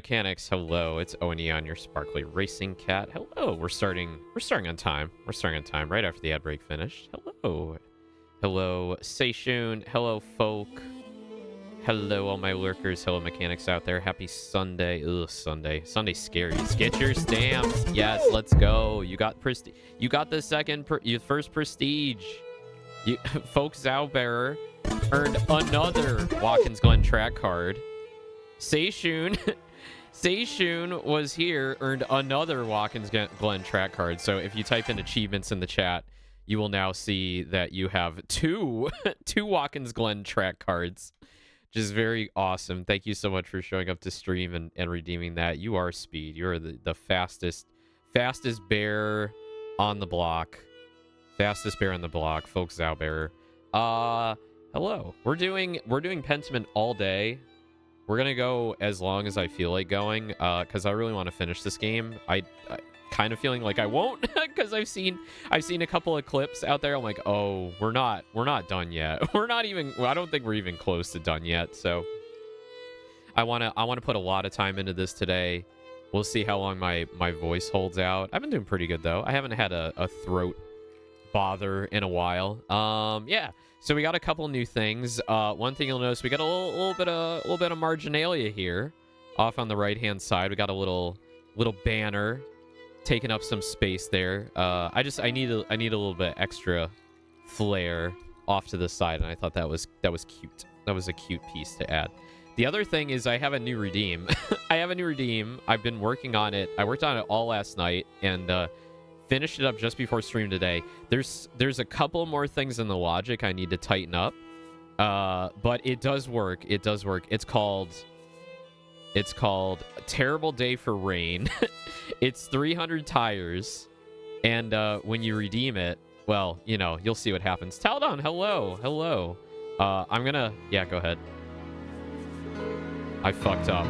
mechanics. Hello, it's Owen Aeon, your sparkly racing cat. Hello, we're starting on time. We're starting on time right after the ad break finished. Hello. Hello, Seishun. Hello, folk. Hello, all my lurkers. Hello, mechanics out there. Happy Sunday. Ugh, Sunday. Sunday's scary. Get your stamps. Yes, let's go. You got You got the your first prestige. You, folk Zowbearer earned another Watkins Glen track card. Seishun was here, earned another Watkins Glen track card. So if you type in achievements in the chat, you will now see that you have two Watkins Glen track cards, which is very awesome. Thank you so much for showing up to stream and redeeming that. You are speed. You are the fastest bear on the block. Fastest bear on the block, folks. Zowbearer. Hello. We're doing Pentiment all day. We're gonna go as long as I feel like going, because I really want to finish this game. I kind of feeling like I won't, because I've seen a couple of clips out there. I'm like, oh, we're not done yet. We're not even. Well, I don't think we're even close to done yet. So I wanna put a lot of time into this today. We'll see how long my voice holds out. I've been doing pretty good though. I haven't had a throat bother in a while. Yeah. So we got a couple new things. One thing you'll notice, we got a little bit of marginalia here, off on the right hand side. We got a little banner, taking up some space there. I need a little bit extra flair off to the side, and I thought that was cute. That was a cute piece to add. The other thing is I have a new redeem. I've been working on it. I worked on it all last night and finished it up just before stream today. There's a couple more things in the logic I need to tighten up, but it does work. It's called Terrible Day for Rain. It's 300 tires, and when you redeem it, well, you know, you'll see what happens. Taldon, hello. Yeah, go ahead. I fucked up.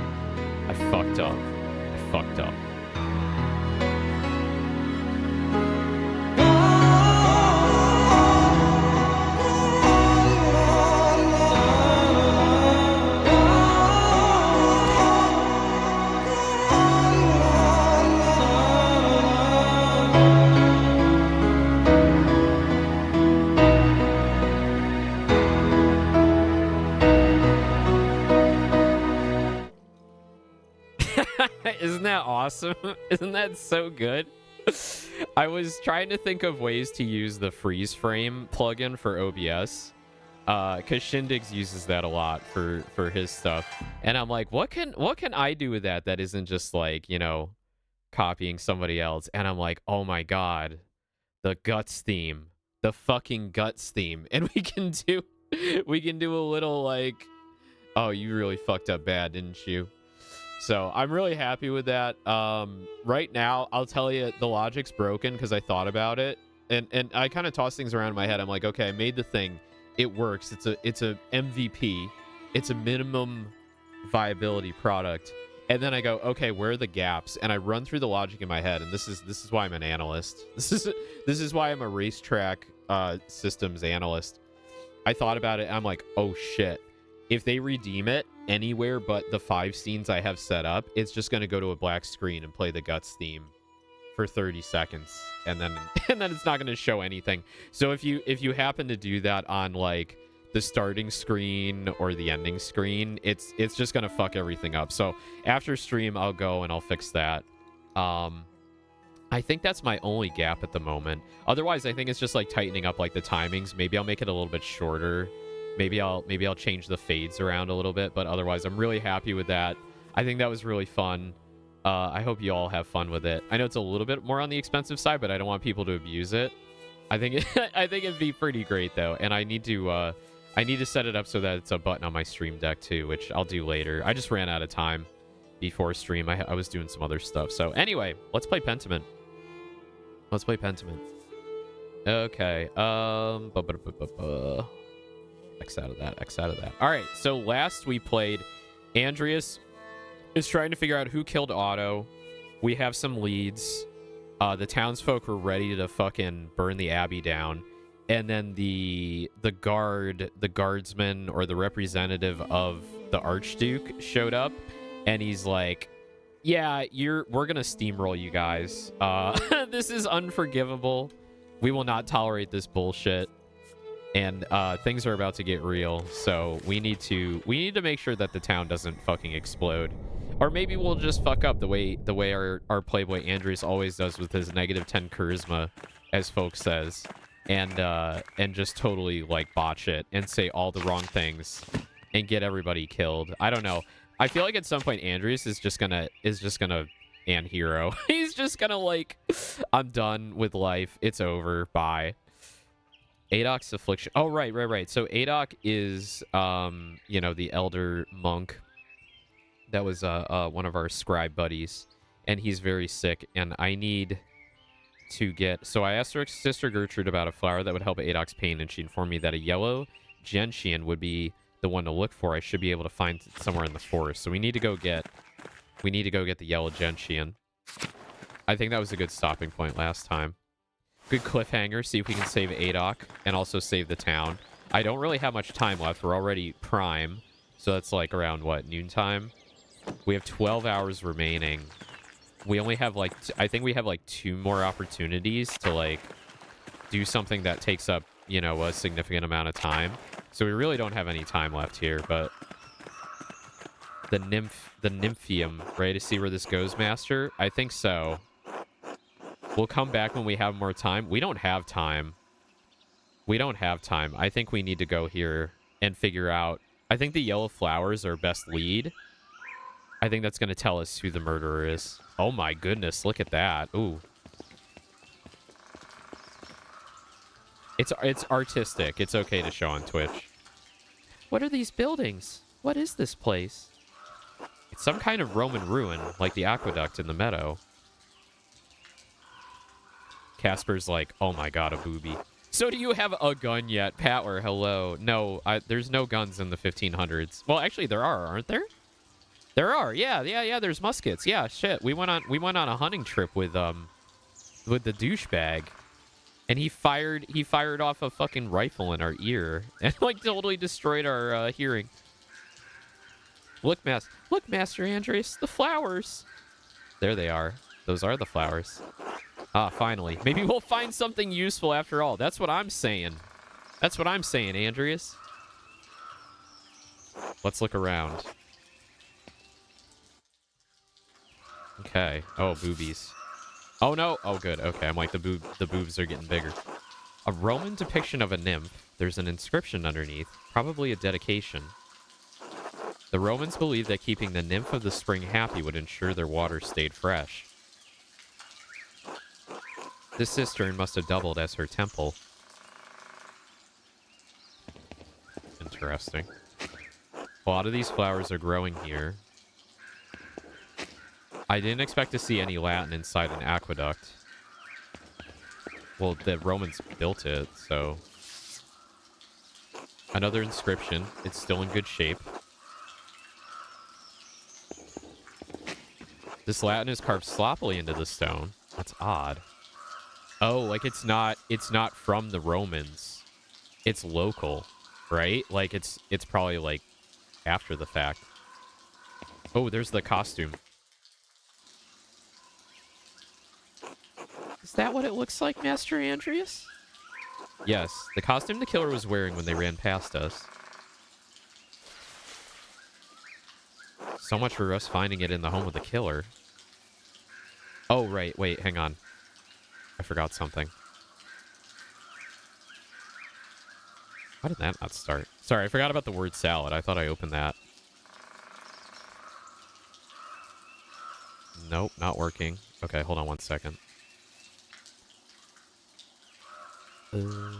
Isn't that awesome? Isn't that so good? I was trying to think of ways to use the freeze frame plugin for OBS, because Shindigs uses that a lot for his stuff, and I'm like, what can I do with that isn't just like, you know, copying somebody else? And I'm like, oh my god, the guts theme, the fucking guts theme, and we can do a little like, oh, you really fucked up bad, didn't you? So I'm really happy with that. Right now, I'll tell you, the logic's broken because I thought about it, and I kind of tossed things around in my head. I'm like, okay, I made the thing. It works. It's a MVP. It's a minimum viability product. And then I go, okay, where are the gaps? And I run through the logic in my head, and this is why I'm an analyst. This is why I'm a racetrack systems analyst. I thought about it, and I'm like, oh shit. If they redeem it anywhere but the 5 scenes I have set up, it's just going to go to a black screen and play the guts theme for 30 seconds, and then it's not going to show anything. So if you happen to do that on like the starting screen or the ending screen, it's just going to fuck everything up. So after stream, I'll go and I'll fix that. I think that's my only gap at the moment. Otherwise, I think it's just like tightening up like the timings. Maybe I'll make it a little bit shorter. Maybe I'll change the fades around a little bit, but otherwise I'm really happy with that. I think that was really fun. I hope you all have fun with it. I know it's a little bit more on the expensive side, but I don't want people to abuse it. I think it'd be pretty great though, and I need to set it up so that it's a button on my stream deck too, which I'll do later. I just ran out of time before stream. I was doing some other stuff. So anyway, let's play Pentiment. Okay. X out of that. All right, so last we played, Andreas is trying to figure out who killed Otto. We have some leads. The townsfolk were ready to fucking burn the abbey down. And then the guardsman or the representative of the Archduke showed up, and he's like, Yeah, we're gonna steamroll you guys. This is unforgivable. We will not tolerate this bullshit. And things are about to get real, so we need to make sure that the town doesn't fucking explode. Or maybe we'll just fuck up the way our Playboy Andreas always does with his -10 charisma, as folks says, and just totally like botch it and say all the wrong things and get everybody killed. I don't know. I feel like at some point Andreas is just gonna and hero. He's just gonna like, I'm done with life. It's over. Bye. Adok's affliction. Oh, right. So Adok is, you know, the elder monk that was one of our scribe buddies, and he's very sick, and I need to get... So I asked her sister Gertrude about a flower that would help Adok's pain, and she informed me that a yellow gentian would be the one to look for. I should be able to find it somewhere in the forest. So we need to go get the yellow gentian. I think that was a good stopping point last time. Good cliffhanger. See if we can save Adok and also save the town. I don't really have much time left. We're already prime. So that's like around, what, noontime? We have 12 hours remaining. We only have like, I think we have like 2 more opportunities to like do something that takes up, you know, a significant amount of time. So we really don't have any time left here, but the nymphium, right? To see where this goes, Master? I think so. We'll come back when we have more time. We don't have time. We don't have time. I think we need to go here and figure out... I think the yellow flowers are best lead. I think that's going to tell us who the murderer is. Oh my goodness, look at that. Ooh. It's artistic. It's okay to show on Twitch. What are these buildings? What is this place? It's some kind of Roman ruin, like the aqueduct in the meadow. Casper's like, oh my god, a booby. So do you have a gun yet, Patler? Hello. No, there's no guns in the 1500s. Well, actually, there are, aren't there? There are. Yeah. There's muskets. Yeah, shit. We went on a hunting trip with the douchebag, and he fired off a fucking rifle in our ear and like totally destroyed our hearing. Look, Master Andreas, the flowers. There they are. Those are the flowers. Ah, finally. Maybe we'll find something useful after all. That's what I'm saying. That's what I'm saying, Andreas. Let's look around. Okay. Oh, boobies. Oh, no. Oh, good. Okay, I'm like, the boobs are getting bigger. A Roman depiction of a nymph. There's an inscription underneath. Probably a dedication. The Romans believed that keeping the nymph of the spring happy would ensure their water stayed fresh. This cistern must have doubled as her temple. Interesting. A lot of these flowers are growing here. I didn't expect to see any Latin inside an aqueduct. Well, the Romans built it, so... Another inscription. It's still in good shape. This Latin is carved sloppily into the stone. That's odd. Oh, like it's not from the Romans. It's local, right? Like it's probably like after the fact. Oh, there's the costume. Is that what it looks like, Master Andreas? Yes, the costume the killer was wearing when they ran past us. So much for us finding it in the home of the killer. Oh, right. Wait, hang on. I forgot something. Why did that not start? Sorry, I forgot about the word salad. I thought I opened that. Nope, not working. Okay, hold on one second. Wonder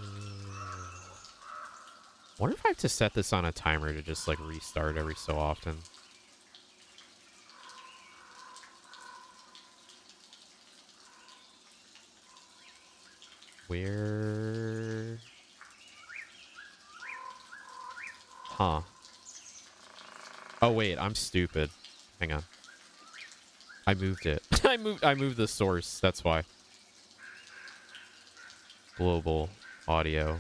if I have to set this on a timer to just, like, restart every so often. Where... Huh. Oh, wait, I'm stupid. Hang on. I moved it. I moved the source, that's why. Global audio.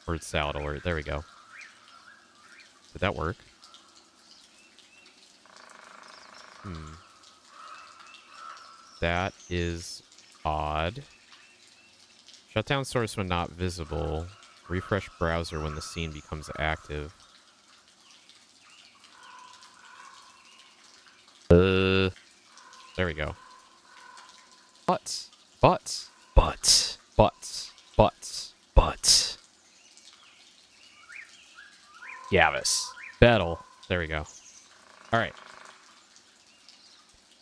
Word salad alert. There we go. Did that work? Hmm. That is odd. Shutdown source when not visible. Refresh browser when the scene becomes active. There we go. Butts. Butts. Butts. Butts. Butts. Butts. Gavis. Battle. There we go. All right.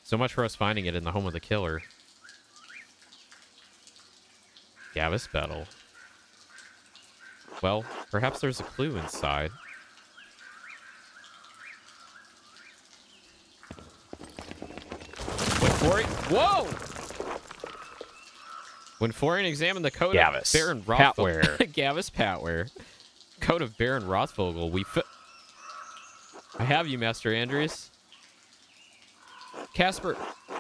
So much for us finding it in the home of the killer. Gavis Battle. Well, perhaps there's a clue inside. Whoa! When Florian examined the code of Baron Rothvogel... Gavis Patware. Code of Baron Rothvogel, I have you, Master Andreas. Casper,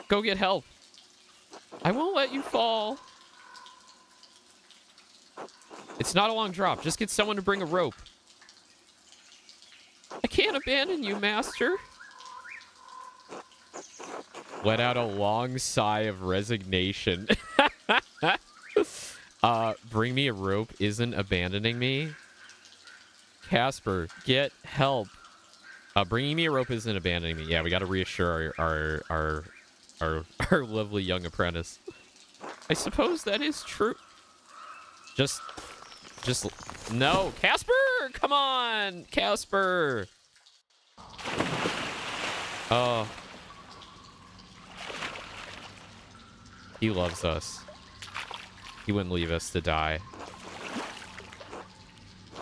go get help. I won't let you fall. It's not a long drop. Just get someone to bring a rope. I can't abandon you, Master. Let out a long sigh of resignation. Bring me a rope isn't abandoning me. Casper, get help. Bringing me a rope isn't abandoning me. Yeah, we got to reassure our lovely young apprentice. I suppose that is true. Just no, Casper! Come on, Casper! Oh. He loves us. He wouldn't leave us to die.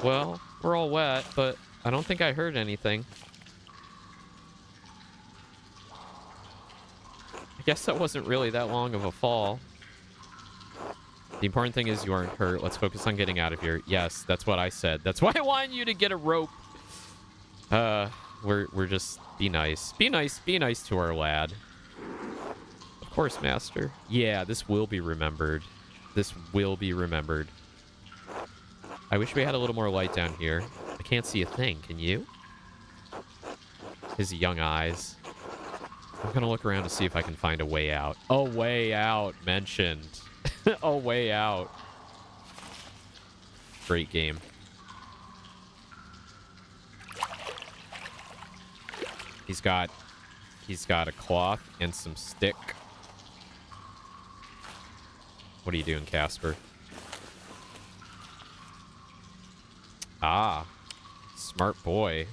Well, we're all wet, but I don't think I heard anything. I guess that wasn't really that long of a fall. The important thing is you aren't hurt. Let's focus on getting out of here. Yes, that's what I said. That's why I wanted you to get a rope. We're just... Be nice. Be nice. Be nice to our lad. Of course, Master. Yeah, this will be remembered. This will be remembered. I wish we had a little more light down here. I can't see a thing. Can you? His young eyes. I'm gonna look around to see if I can find a way out. A way out mentioned. A way out. Great game. He's got a cloth and some stick. What are you doing, Casper? Ah, smart boy.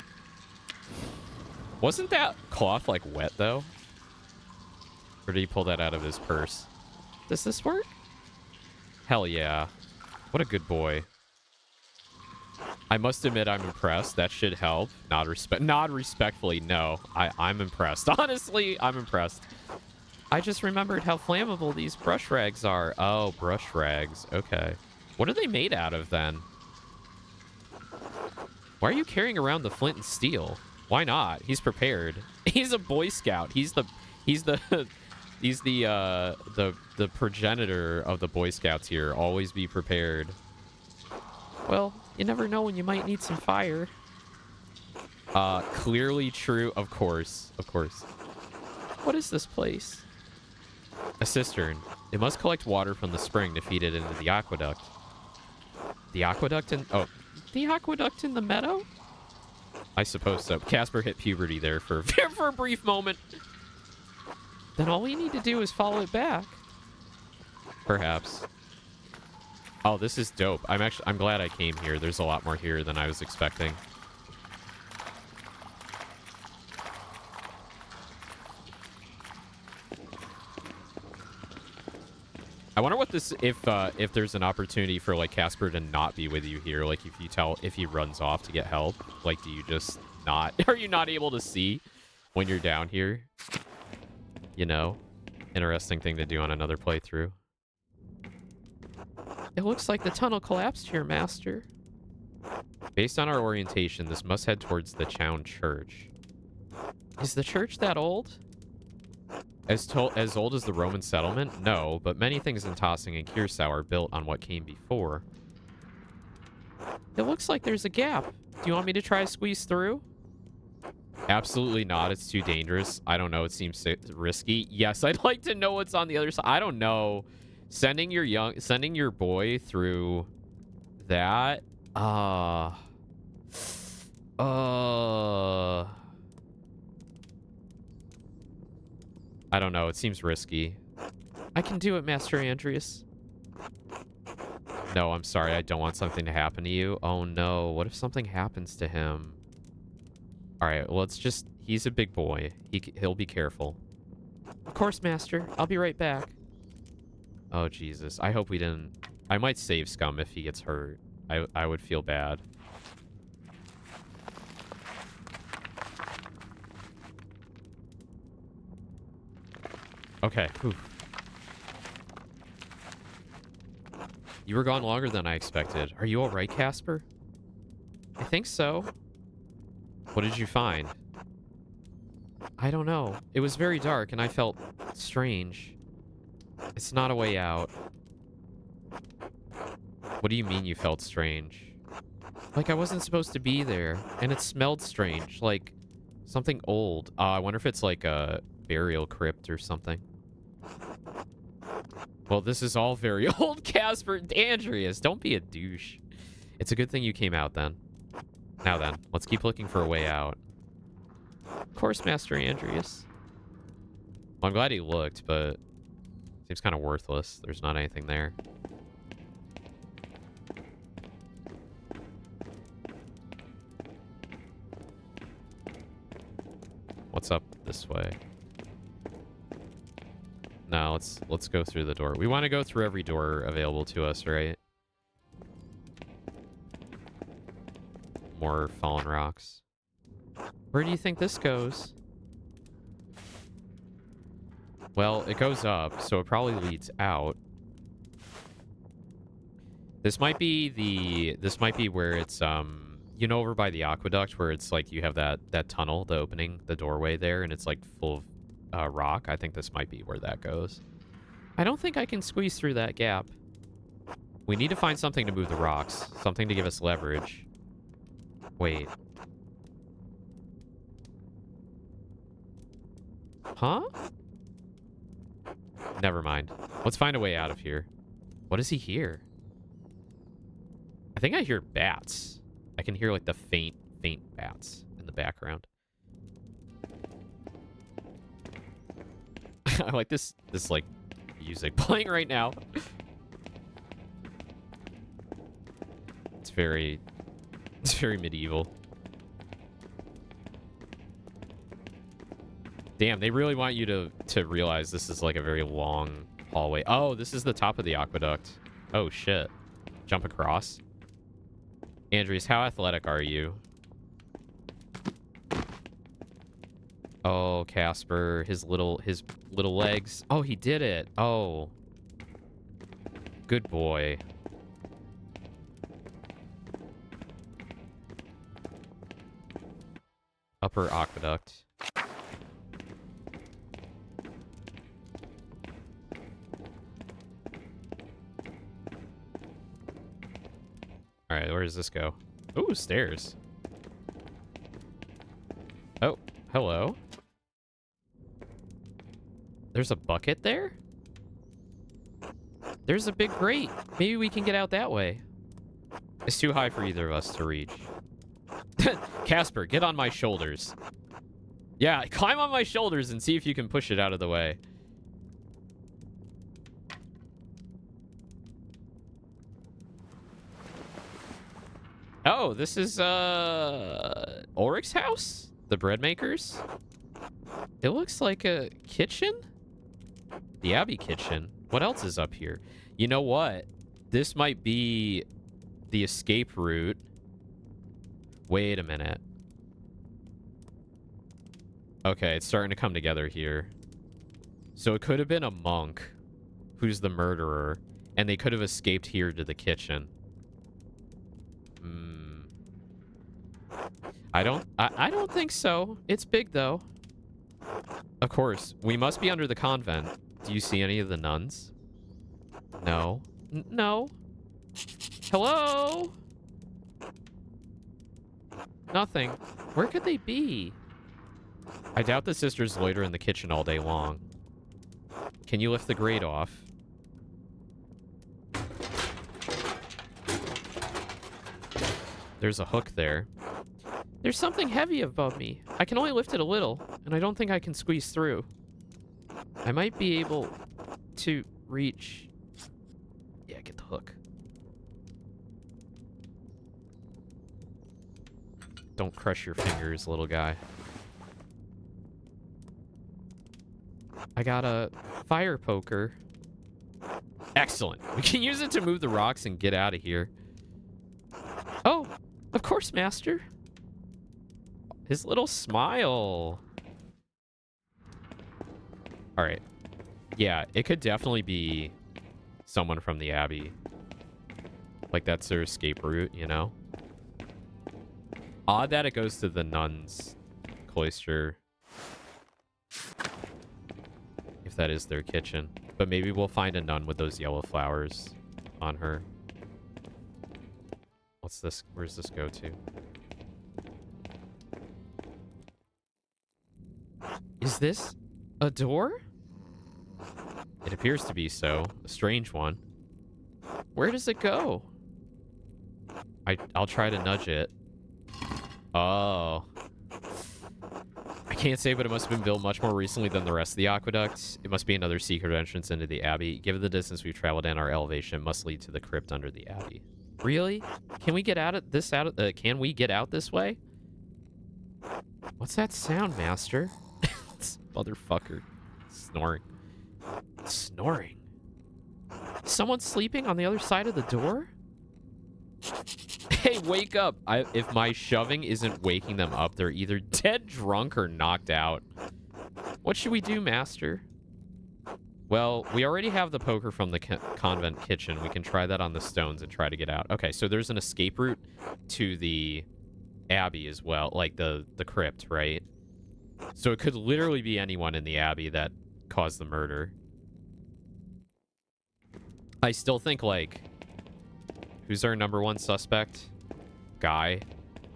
Wasn't that cloth like wet though? Or did he pull that out of his purse? Does this work? Hell yeah. What a good boy. I must admit I'm impressed. That should help. Not respectfully, no. I'm impressed. Honestly, I'm impressed. I just remembered how flammable these brush rags are. Oh, brush rags. Okay. What are they made out of then? Why are you carrying around the flint and steel? Why not? He's prepared. He's a Boy Scout. He's the progenitor of the Boy Scouts here. Always be prepared. Well, you never know when you might need some fire. Clearly true. Of course. Of course. What is this place? A cistern. It must collect water from the spring to feed it into the aqueduct. The aqueduct in... Oh. The aqueduct in the meadow? I suppose so. Casper hit puberty there for a brief moment. Then all we need to do is follow it back. Perhaps. Oh, this is dope. I'm glad I came here. There's a lot more here than I was expecting. I wonder what this if there's an opportunity for like Casper to not be with you here. Like if he runs off to get help, like do you just not are you not able to see when you're down here? You know? Interesting thing to do on another playthrough. It looks like the tunnel collapsed here, Master. Based on our orientation, this must head towards the Chown Church. Is the church that old? As old as the Roman settlement? No, but many things in Tossing and Kiersau are built on what came before. It looks like there's a gap. Do you want me to try to squeeze through? Absolutely not. It's too dangerous. I don't know. It seems risky. Yes, I'd like to know what's on the other side. I don't know. Sending your boy through that. Uh, uh, I don't know. It seems risky. I can do it, Master Andreas. No, I'm sorry. I don't want something to happen to you. Oh, no. What if something happens to him? All right, well, let's just... He's a big boy. He'll be careful. Of course, Master. I'll be right back. Oh, Jesus. I hope we didn't... I might save Scum if he gets hurt. I would feel bad. Okay. Whew. You were gone longer than I expected. Are you all right, Casper? I think so. What did you find? I don't know. It was very dark, and I felt strange. It's not a way out. What do you mean you felt strange? Like I wasn't supposed to be there, and it smelled strange, like something old. I wonder if it's like a burial crypt or something. Well, this is all very old, Casper. Andreas, don't be a douche. It's a good thing you came out then. Now then, let's keep looking for a way out. Of course, Master Andreas. Well, I'm glad he looked, but seems kind of worthless. There's not anything there. What's up this way? No, let's go through the door. We want to go through every door available to us, right? More fallen rocks. Where do you think this goes? Well, it goes up, so it probably leads out. This might be where it's you know, over by the aqueduct where it's like you have that tunnel, the opening, the doorway there, and it's like full of rock. I think this might be where that goes. I don't think I can squeeze through that gap. We need to find something to move the rocks, something to give us leverage. Wait. Huh? Never mind. Let's find a way out of here. What does he hear? I think I hear bats. I can hear like the faint bats in the background. I like this like music playing right now. It's very medieval. Damn, they really want you to realize this is like a very long hallway. Oh, this is the top of the aqueduct. Oh shit. Jump across. Andreas, how athletic are you? Oh, Casper, his little legs. Oh, he did it. Oh. Good boy. Upper aqueduct. All right, where does this go? Ooh, stairs. Oh, hello. There's a bucket there? There's a big grate. Maybe we can get out that way. It's too high for either of us to reach. Casper, get on my shoulders. Yeah, climb on my shoulders and see if you can push it out of the way. Oh, this is Ulrich's house? The bread makers? It looks like a kitchen? The Abbey kitchen. What else is up here? You know what? This might be the escape route. Wait a minute. Okay, it's starting to come together here. So it could have been a monk who's the murderer, and they could have escaped here to the kitchen. I don't think so. It's big, though. Of course, we must be under the convent. Do you see any of the nuns? No. No. Hello? Nothing. Where could they be? I doubt the sisters loiter in the kitchen all day long. Can you lift the grate off? There's a hook there. There's something heavy above me. I can only lift it a little, and I don't think I can squeeze through. I might be able to reach... Yeah, get the hook. Don't crush your fingers, little guy. I got a fire poker. Excellent. We can use it to move the rocks and get out of here. Oh, of course, master. His little smile. All right. Yeah, it could definitely be someone from the Abbey. Like, that's their escape route, you know? Odd that it goes to the nuns' cloister. If that is their kitchen. But maybe we'll find a nun with those yellow flowers on her. What's this? Where's this go to? Is this a door? It appears to be so. A strange one. Where does it go? I'll try to nudge it. Oh. I can't say, but it must have been built much more recently than the rest of the aqueducts. It must be another secret entrance into the Abbey. Given the distance we've traveled and our elevation, it must lead to the crypt under the Abbey. Really? Can we get can we get out this way? What's that sound, master? This motherfucker. Snoring. Snoring? Someone sleeping on the other side of the door? Hey, wake up. If my shoving isn't waking them up, they're either dead drunk or knocked out. What should we do, master? Well, we already have the poker from the convent kitchen. We can try that on the stones and try to get out. Okay, so there's an escape route to the Abbey as well, like the crypt, right? So it could literally be anyone in the Abbey that caused the murder. I still think, like, who's our number one suspect? Guy.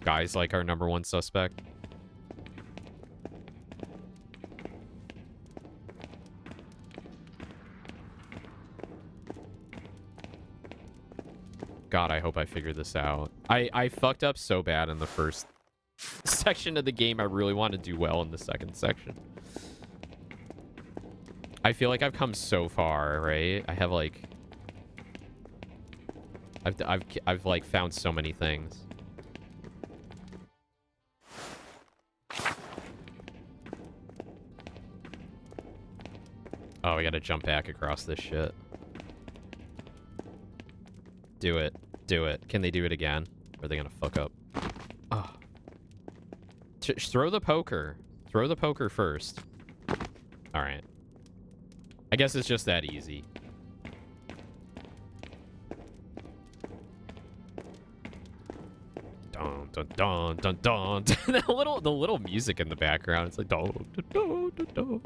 Guy's like our number one suspect. God, I hope I figured this out. I fucked up so bad in the first section of the game. I really want to do well in the second section. I feel like I've come so far, right? I have like... I've like found so many things. Oh, we gotta jump back across this shit. Do it. Do it. Can they do it again? Or are they gonna fuck up? Oh. Throw the poker. Throw the poker first. Alright. I guess it's just that easy. Dun dun dun dun dun. the little music in the background. It's like dun dun dun dun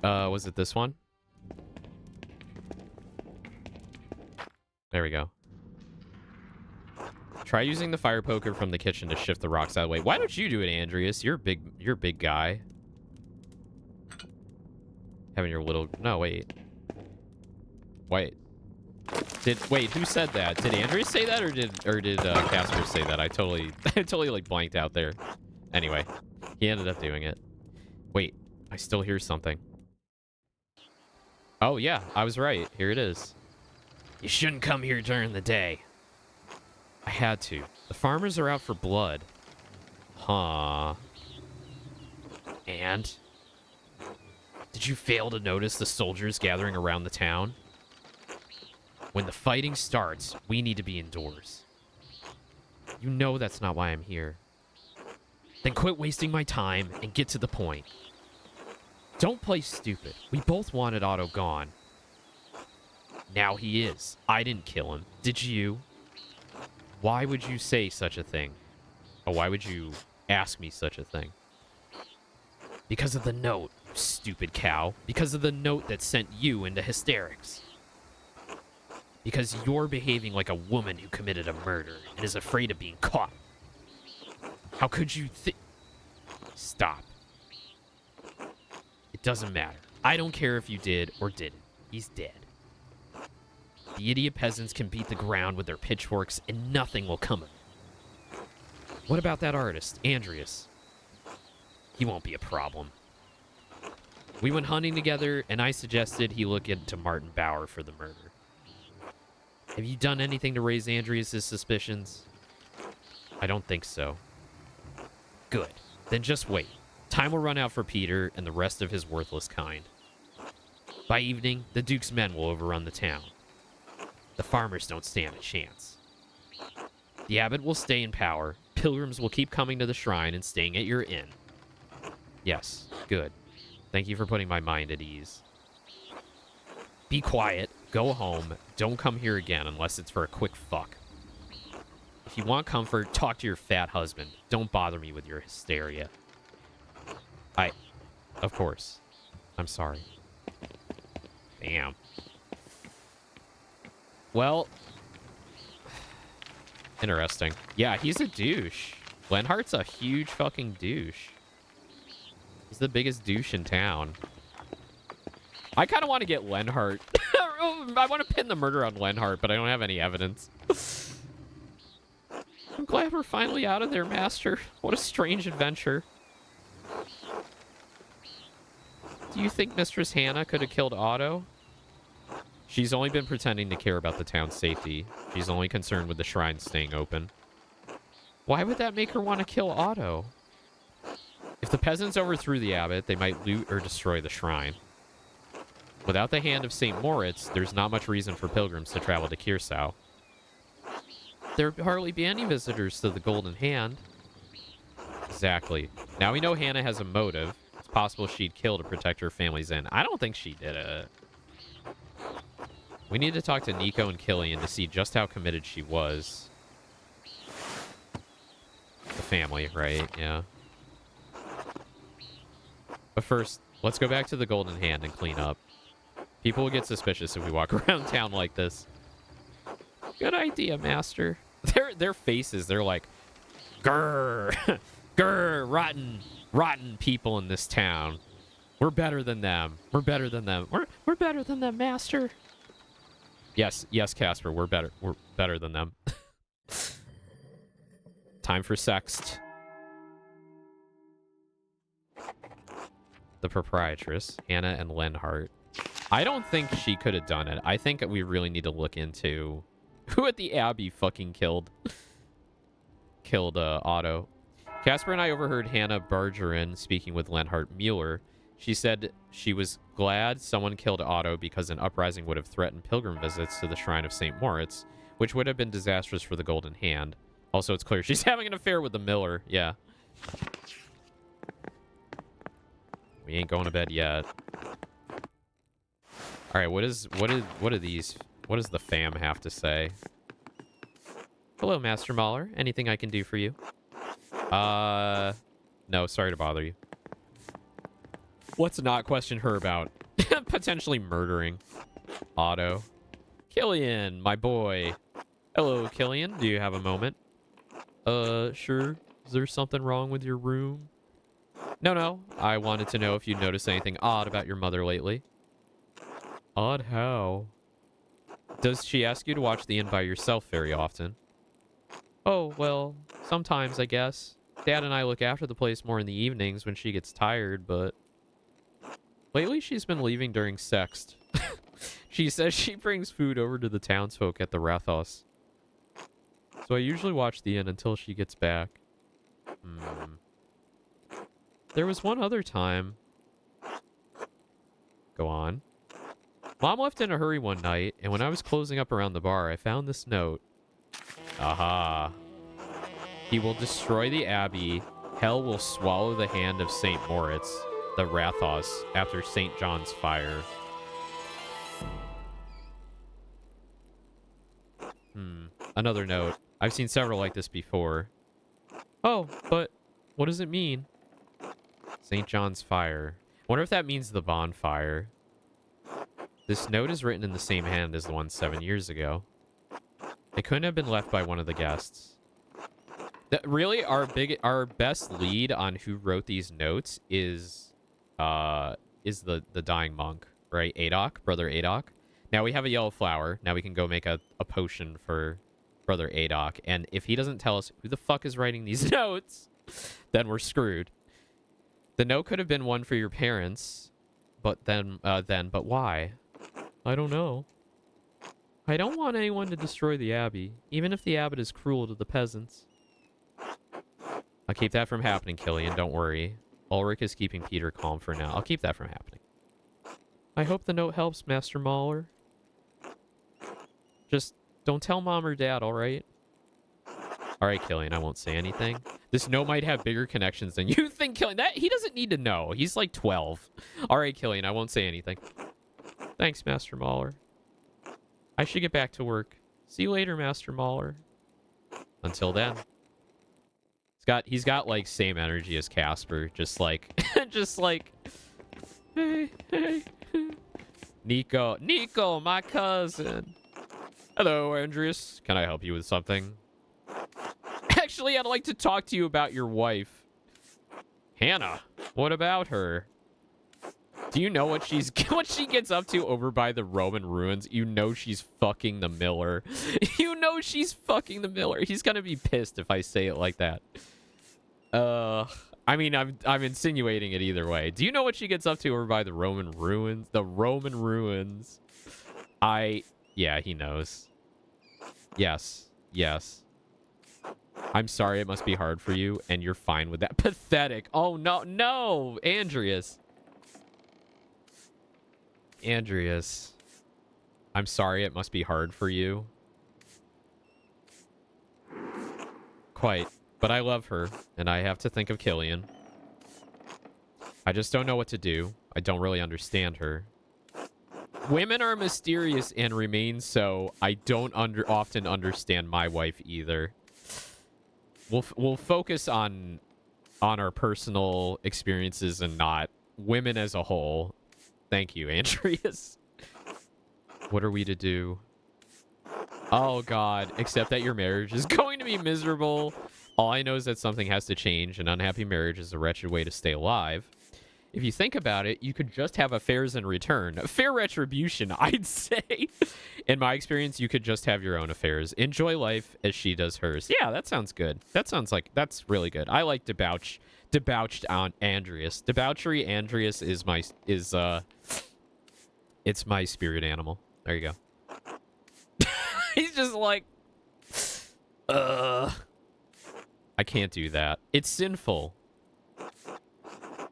dun. Was it this one? There we go. Try using the fire poker from the kitchen to shift the rocks out of the way. Why don't you do it, Andreas? You're a big guy. Having your little... No, wait. Wait. Wait, who said that? Did Andreas say that, or did Casper say that? I totally like blanked out there. Anyway, he ended up doing it. Wait, I still hear something. Oh yeah, I was right. Here it is. You shouldn't come here during the day. I had to. The farmers are out for blood. Huh. And? Did you fail to notice the soldiers gathering around the town? When the fighting starts, we need to be indoors. You know that's not why I'm here. Then quit wasting my time and get to the point. Don't play stupid. We both wanted Otto gone. Now he is. I didn't kill him. Did you? Why would you say such a thing? Or why would you ask me such a thing? Because of the note, you stupid cow. Because of the note that sent you into hysterics. Because you're behaving like a woman who committed a murder and is afraid of being caught. How could you think? Stop. It doesn't matter. I don't care if you did or didn't. He's dead. The idiot peasants can beat the ground with their pitchforks and nothing will come of it. What about that artist, Andreas? He won't be a problem. We went hunting together and I suggested he look into Martin Bauer for the murder. Have you done anything to raise Andreas' suspicions? I don't think so. Good. Then just wait. Time will run out for Peter and the rest of his worthless kind. By evening, the Duke's men will overrun the town. The farmers don't stand a chance. The abbot will stay in power. Pilgrims will keep coming to the shrine and staying at your inn. Yes, good. Thank you for putting my mind at ease. Be quiet. Go home. Don't come here again unless it's for a quick fuck. If you want comfort, talk to your fat husband. Don't bother me with your hysteria. Of course. I'm sorry. Damn. Well. Interesting. Yeah, he's a douche. Lenhart's a huge fucking douche. He's the biggest douche in town. I kind of want to get Lenhart. I want to pin the murder on Lenhart, but I don't have any evidence. I'm glad we're finally out of there, Master. What a strange adventure. Do you think Mistress Hannah could have killed Otto? She's only been pretending to care about the town's safety. She's only concerned with the shrine staying open. Why would that make her want to kill Otto? If the peasants overthrew the abbot, they might loot or destroy the shrine. Without the hand of St. Moritz, there's not much reason for pilgrims to travel to Kiersau. There'd hardly be any visitors to the Golden Hand. Exactly. Now we know Hannah has a motive. It's possible she'd kill to protect her family's inn. I don't think she did it. We need to talk to Nico and Killian to see just how committed she was. The family, right? Yeah. But first, let's go back to the Golden Hand and clean up. People will get suspicious if we walk around town like this. Good idea, Master. Their faces, they're like, grrr, grrr, rotten people in this town. We're better than them. We're better than them. We're better than them, Master. Yes, Casper, we're better than them. Time for sext. The proprietress, Hannah and Lenhart. I don't think she could have done it. I think we really need to look into who at the Abbey fucking killed Otto. Casper and I overheard Hannah Bargerin speaking with Lenhart Mueller. She said she was glad someone killed Otto because an uprising would have threatened pilgrim visits to the Shrine of St. Moritz, which would have been disastrous for the Golden Hand. Also, it's clear she's having an affair with the miller. Yeah. We ain't going to bed yet. All right, what does the fam have to say? Hello, Master Mahler. Anything I can do for you? No, sorry to bother you. Let's not question her about potentially murdering Otto. Killian, my boy. Hello, Killian. Do you have a moment? Sure. Is there something wrong with your room? No. I wanted to know if you noticed anything odd about your mother lately. Odd how? Does she ask you to watch the inn by yourself very often? Oh, well, sometimes, I guess. Dad and I look after the place more in the evenings when she gets tired, but lately she's been leaving during sext. She says she brings food over to the townsfolk at the Rathos. So I usually watch the inn until she gets back. There was one other time. Go on. Mom left in a hurry one night, and when I was closing up around the bar, I found this note. Aha. He will destroy the Abbey. Hell will swallow the hand of St. Moritz, the Rathos, after St. John's fire. Another note. I've seen several like this before. Oh, but what does it mean? St. John's fire. Wonder if that means the bonfire. This note is written in the same hand as the one 7 years ago. It couldn't have been left by one of the guests. Really, our best lead on who wrote these notes is the dying monk, right? Adok, brother Adok. Now we have a yellow flower. Now we can go make a potion for brother Adok. And if he doesn't tell us who the fuck is writing these notes, then we're screwed. The note could have been one for your parents, but but why? I don't know. I don't want anyone to destroy the abbey, even if the abbot is cruel to the peasants. I'll keep that from happening, Killian. Don't worry. Ulrich is keeping Peter calm for now. I'll keep that from happening. I hope the note helps, Master Mahler. Just don't tell Mom or Dad, all right? All right, Killian, I won't say anything. This note might have bigger connections than you think, Killian. He doesn't need to know. He's like 12. All right, Killian, I won't say anything. Thanks, Master Mahler. I should get back to work. See you later, Master Mahler. Until then. He's got like same energy as Casper, just like hey. Nico, my cousin. Hello, Andreas. Can I help you with something? Actually, I'd like to talk to you about your wife. Hannah. What about her? Do you know what she gets up to over by the Roman ruins? You know she's fucking the miller. You know she's fucking the miller. He's gonna be pissed if I say it like that. I mean, I'm insinuating it either way. Do you know what she gets up to over by the Roman ruins? The Roman ruins. Yeah, he knows. Yes. I'm sorry it must be hard for you, and you're fine with that. Pathetic. Oh, no, Andreas. I'm sorry it must be hard for you. Quite. But I love her, and I have to think of Killian. I just don't know what to do. I don't really understand her. Women are mysterious and remain so. I don't often understand my wife either. We'll focus on our personal experiences and not women as a whole. Thank you, Andreas. What are we to do? Oh, God. Except that your marriage is going to be miserable. All I know is that something has to change. An unhappy marriage is a wretched way to stay alive. If you think about it, you could just have affairs in return. Fair retribution, I'd say. In my experience, you could just have your own affairs. Enjoy life as she does hers. Yeah, that sounds good. That sounds like... That's really good. I like debauched on Andreas. Debauchery Andreas is my... It's my spirit animal. There you go. He's just like... I can't do that. It's sinful.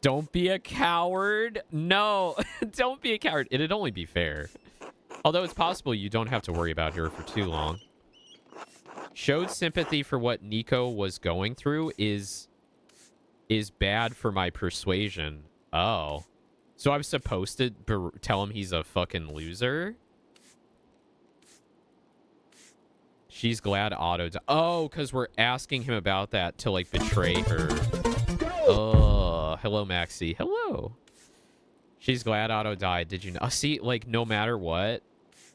Don't be a coward. No, don't be a coward. It'd only be fair. Although it's possible you don't have to worry about her for too long. Showed sympathy for what Nico was going through is bad for my persuasion. Oh. So I'm supposed to tell him he's a fucking loser? She's glad Otto... Oh, because we're asking him about that to, like, betray her. Oh, hello, Maxie. Hello. She's glad Otto died. Did you know? See, like, no matter what,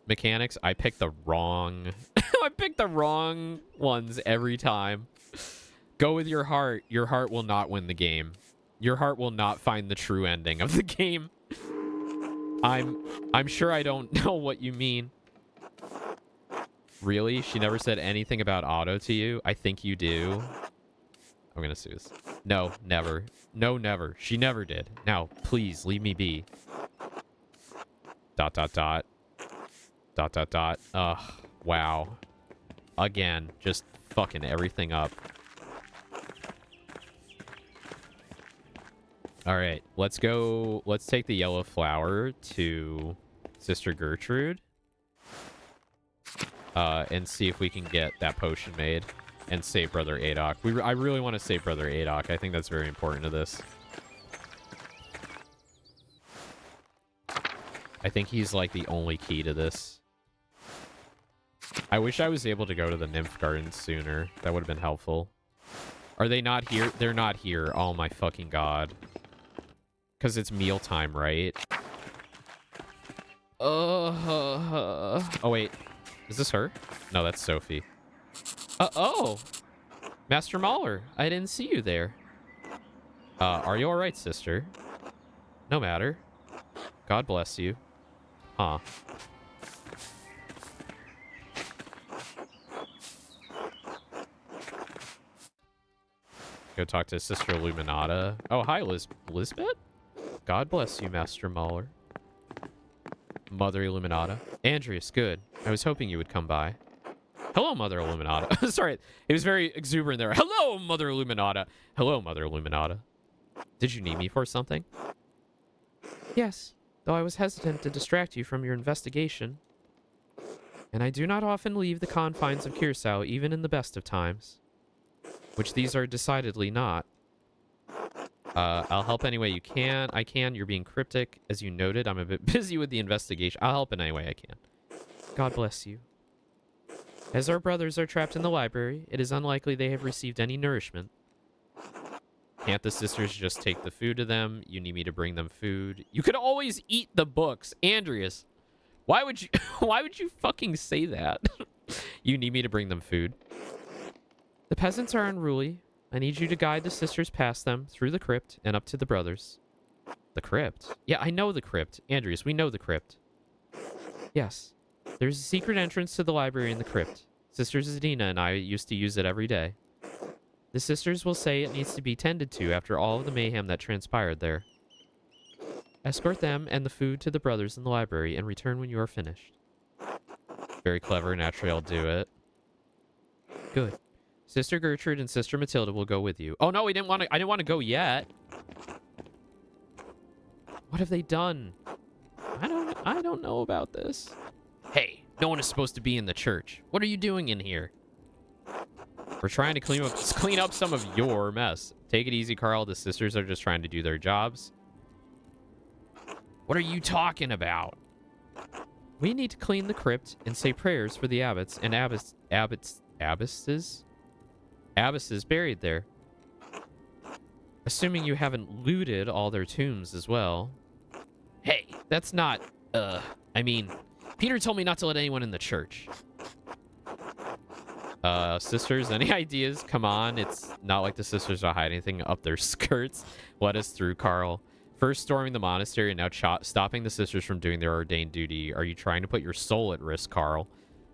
mechanics, I picked the wrong... I picked the wrong ones every time. Go with your heart. Your heart will not win the game. Your heart will not find the true ending of the game. I'm sure I don't know what you mean. Really? She never said anything about Otto to you? I think you do. I'm gonna sue this. No, never. No, never. She never did. Now, please, leave me be. ... Ugh, wow. Again, just fucking everything up. Alright, let's go. Let's take the yellow flower to Sister Gertrude. And see if we can get that potion made and save Brother Adok. I really want to save Brother Adok. I think that's very important to this. I think he's like the only key to this. I wish I was able to go to the Nymph Garden sooner. That would have been helpful. Are they not here? They're not here. Oh my fucking god. Because it's mealtime, right? Oh wait. Is this her? No, that's Sophie. Oh. Master Mahler, I didn't see you there. Are you alright, sister? No matter. God bless you. Huh. Go talk to Sister Illuminata. Oh, hi, Lisbeth? God bless you, Master Mahler. Mother Illuminata. Andreas, good. I was hoping you would come by. Hello, Mother Illuminata. Sorry, it was very exuberant there. Hello, Mother Illuminata. Hello, Mother Illuminata. Did you need me for something? Yes, though I was hesitant to distract you from your investigation. And I do not often leave the confines of Curacao, even in the best of times. Which these are decidedly not. I'll help any way you can. I can. You're being cryptic. As you noted, I'm a bit busy with the investigation. I'll help in any way I can. God bless you. As our brothers are trapped in the library, it is unlikely they have received any nourishment. Can't the sisters just take the food to them? You need me to bring them food? You could always eat the books. Andreas, why would you why would you fucking say that? You need me to bring them food? The peasants are unruly. I need you to guide the sisters past them, through the crypt, and up to the brothers. The crypt? Yeah, I know the crypt. Andreas, we know the crypt. Yes. There's a secret entrance to the library in the crypt. Sisters Zadina and I used to use it every day. The sisters will say it needs to be tended to after all of the mayhem that transpired there. Escort them and the food to the brothers in the library and return when you are finished. Very clever. Naturally, I'll do it. Good. Sister Gertrude and Sister Matilda will go with you. Oh no, I didn't want to go yet. What have they done? I don't know about this. Hey, no one is supposed to be in the church. What are you doing in here? We're trying to clean up some of your mess. Take it easy, Carl. The sisters are just trying to do their jobs. What are you talking about? We need to clean the crypt and say prayers for the abbots and abbesses buried there. Assuming you haven't looted all their tombs as well. Hey, that's not, I mean, Peter told me not to let anyone in the church. Sisters, any ideas? Come on, it's not like the sisters are hiding anything up their skirts. Let us through, Carl. First storming the monastery and now stopping the sisters from doing their ordained duty. Are you trying to put your soul at risk, Carl?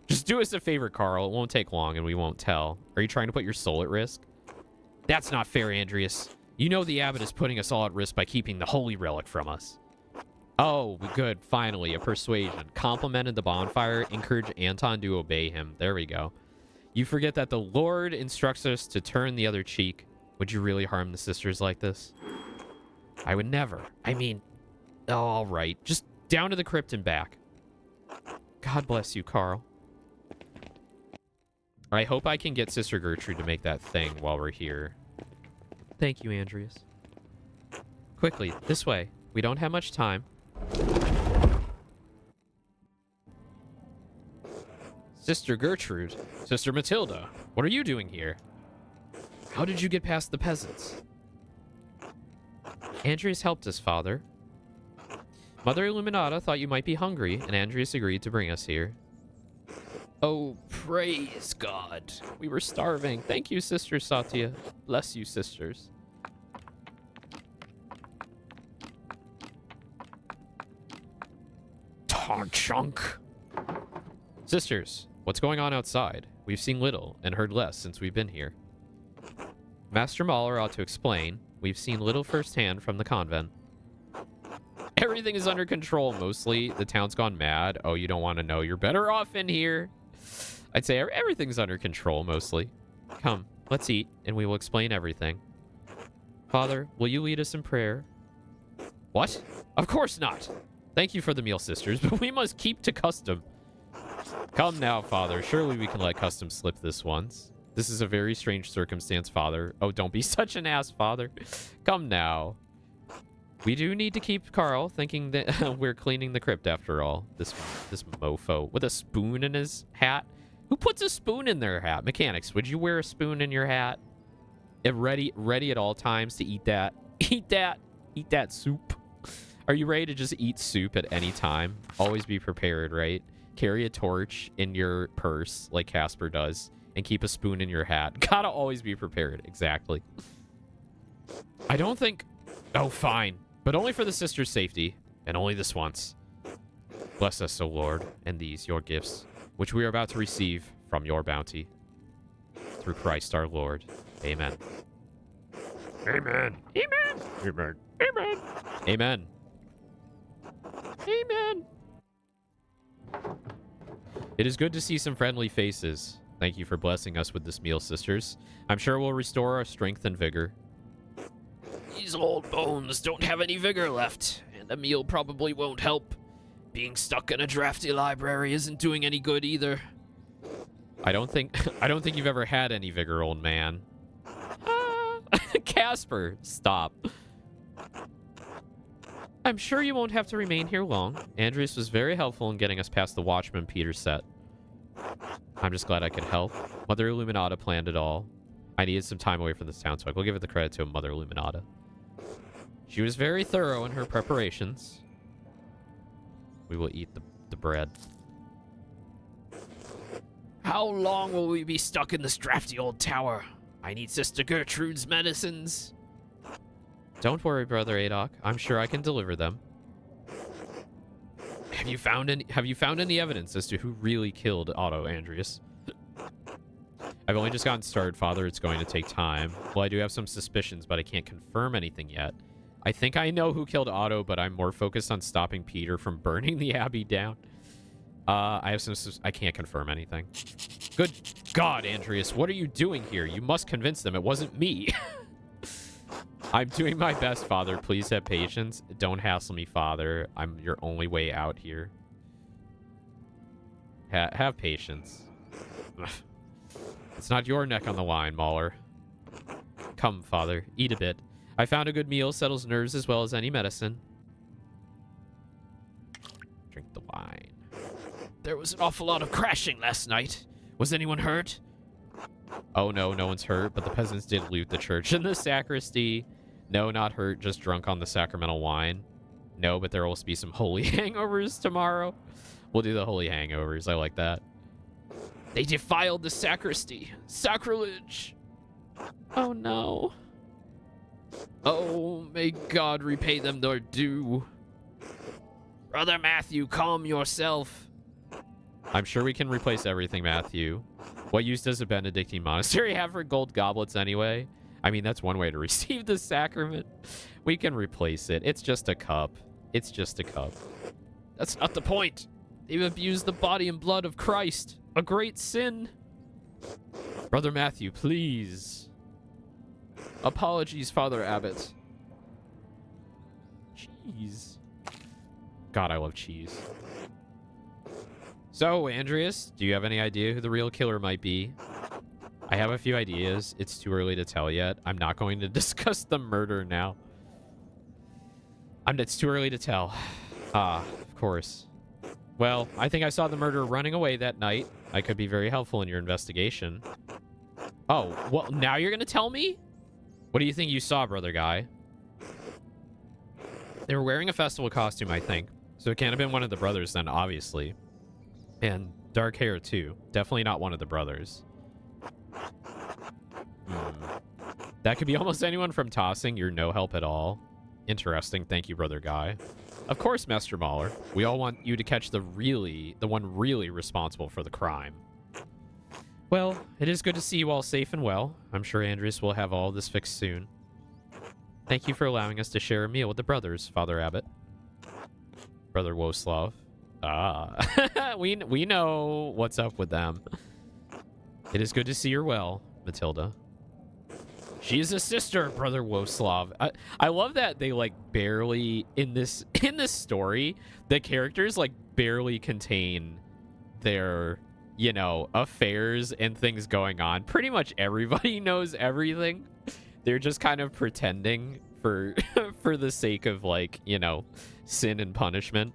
Just do us a favor, Carl. It won't take long and we won't tell. Are you trying to put your soul at risk? That's not fair, Andreas. You know the abbot is putting us all at risk by keeping the holy relic from us. Oh, good. Finally, a persuasion. Complimented the bonfire. Encourage Anton to obey him. There we go. You forget that the Lord instructs us to turn the other cheek. Would you really harm the sisters like this? I would never. I mean, oh, all right. Just down to the crypt and back. God bless you, Carl. I hope I can get Sister Gertrude to make that thing while we're here. Thank you, Andreas. Quickly, this way. We don't have much time. Sister Gertrude, Sister Matilda, what are you doing here? How did you get past the peasants? Andreas helped us, Father. Mother Illuminata thought you might be hungry, and Andreas agreed to bring us here. Oh, praise God. We were starving. Thank you, Sister Satya. Bless you, sisters. Chunk. Sisters, what's going on outside? We've seen little and heard less since we've been here. Master Mahler ought to explain. We've seen little firsthand from the convent. Everything is under control, mostly. The town's gone mad. Oh, you don't want to know. You're better off in here. I'd say everything's under control, mostly. Come, let's eat, and we will explain everything. Father, will you lead us in prayer? What? Of course not. Thank you for the meal, sisters, but we must keep to custom. Come now, Father. Surely we can let custom slip this once. This is a very strange circumstance, Father. Oh, don't be such an ass, Father. Come now. We do need to keep Carl thinking that we're cleaning the crypt after all. This mofo with a spoon in his hat. Who puts a spoon in their hat? Mechanics, would you wear a spoon in your hat? Ready at all times to eat that. Eat that soup. Are you ready to just eat soup at any time? Always be prepared, right? Carry a torch in your purse like Casper does. and keep a spoon in your hat. Gotta always be prepared. Exactly. I don't think... Oh, fine. But only for the sister's safety, and only this once. Bless us, O Lord, and these, your gifts, which we are about to receive from your bounty. Through Christ our Lord. Amen. Amen. Amen. Amen. Amen. Amen. Amen. It is good to see some friendly faces. Thank you for blessing us with this meal, sisters. I'm sure we'll restore our strength and vigor. These old bones don't have any vigor left, and a meal probably won't help. Being stuck in a drafty library isn't doing any good either. I don't think you've ever had any vigor, old man. Casper, stop. I'm sure you won't have to remain here long. Andreas was very helpful in getting us past the Watchman Peter set. I'm just glad I could help. Mother Illuminata planned it all. I needed some time away from this town, so I will give it the credit to Mother Illuminata. She was very thorough in her preparations. We will eat the bread. How long will we be stuck in this drafty old tower? I need Sister Gertrude's medicines. Don't worry, Brother Adok. I'm sure I can deliver them. Have you found any evidence as to who really killed Otto Andreas? I've only just gotten started, Father. It's going to take time. Well, I do have some suspicions, but I can't confirm anything yet. I think I know who killed Otto, but I'm more focused on stopping Peter from burning the Abbey down. I can't confirm anything. Good God, Andreas, what are you doing here? You must convince them it wasn't me. I'm doing my best, Father. Please have patience. Don't hassle me, Father. I'm your only way out here. Have patience. It's not your neck on the line, Mauler. Come, Father. Eat a bit. I found a good meal. Settles nerves as well as any medicine. Drink the wine. There was an awful lot of crashing last night. Was anyone hurt? Oh, no. No one's hurt, but the peasants did loot the church and the sacristy. No, not hurt, just drunk on the sacramental wine. No, but there will be some holy hangovers tomorrow. We'll do the holy hangovers. I like that. They defiled the sacristy. Sacrilege. Oh, no. Oh, may God repay them their due. Brother Matthew, calm yourself. I'm sure we can replace everything, Matthew. What use does a Benedictine monastery have for gold goblets anyway? I mean, that's one way to receive the sacrament. We can replace it. It's just a cup. It's just a cup. That's not the point. They've abused the body and blood of Christ. A great sin. Brother Matthew, please. Apologies, Father Abbot. Cheese. God, I love cheese. So, Andreas, do you have any idea who the real killer might be? I have a few ideas. It's too early to tell yet. I'm not going to discuss the murder now. It's too early to tell. Ah, of course. Well, I think I saw the murderer running away that night. I could be very helpful in your investigation. Oh, well, now you're going to tell me? What do you think you saw, Brother Guy? They were wearing a festival costume, I think. So it can't have been one of the brothers then, obviously. And dark hair, too. Definitely not one of the brothers. That could be almost anyone from tossing. You're no help at all. Interesting. Thank you, Brother Guy. Of course, Master Mahler. We all want you to catch the one really responsible for the crime. Well, it is good to see you all safe and well. I'm sure Andreas will have all this fixed soon. Thank you for allowing us to share a meal with the brothers, Father Abbot. Brother Woslav. Ah, we know what's up with them. It is good to see you're well, Matilda. She's a sister, Brother Woslav. I love that they like barely in this story, the characters like barely contain their, you know, affairs and things going on. Pretty much everybody knows everything. They're just kind of pretending for for the sake of, like, you know, sin and punishment.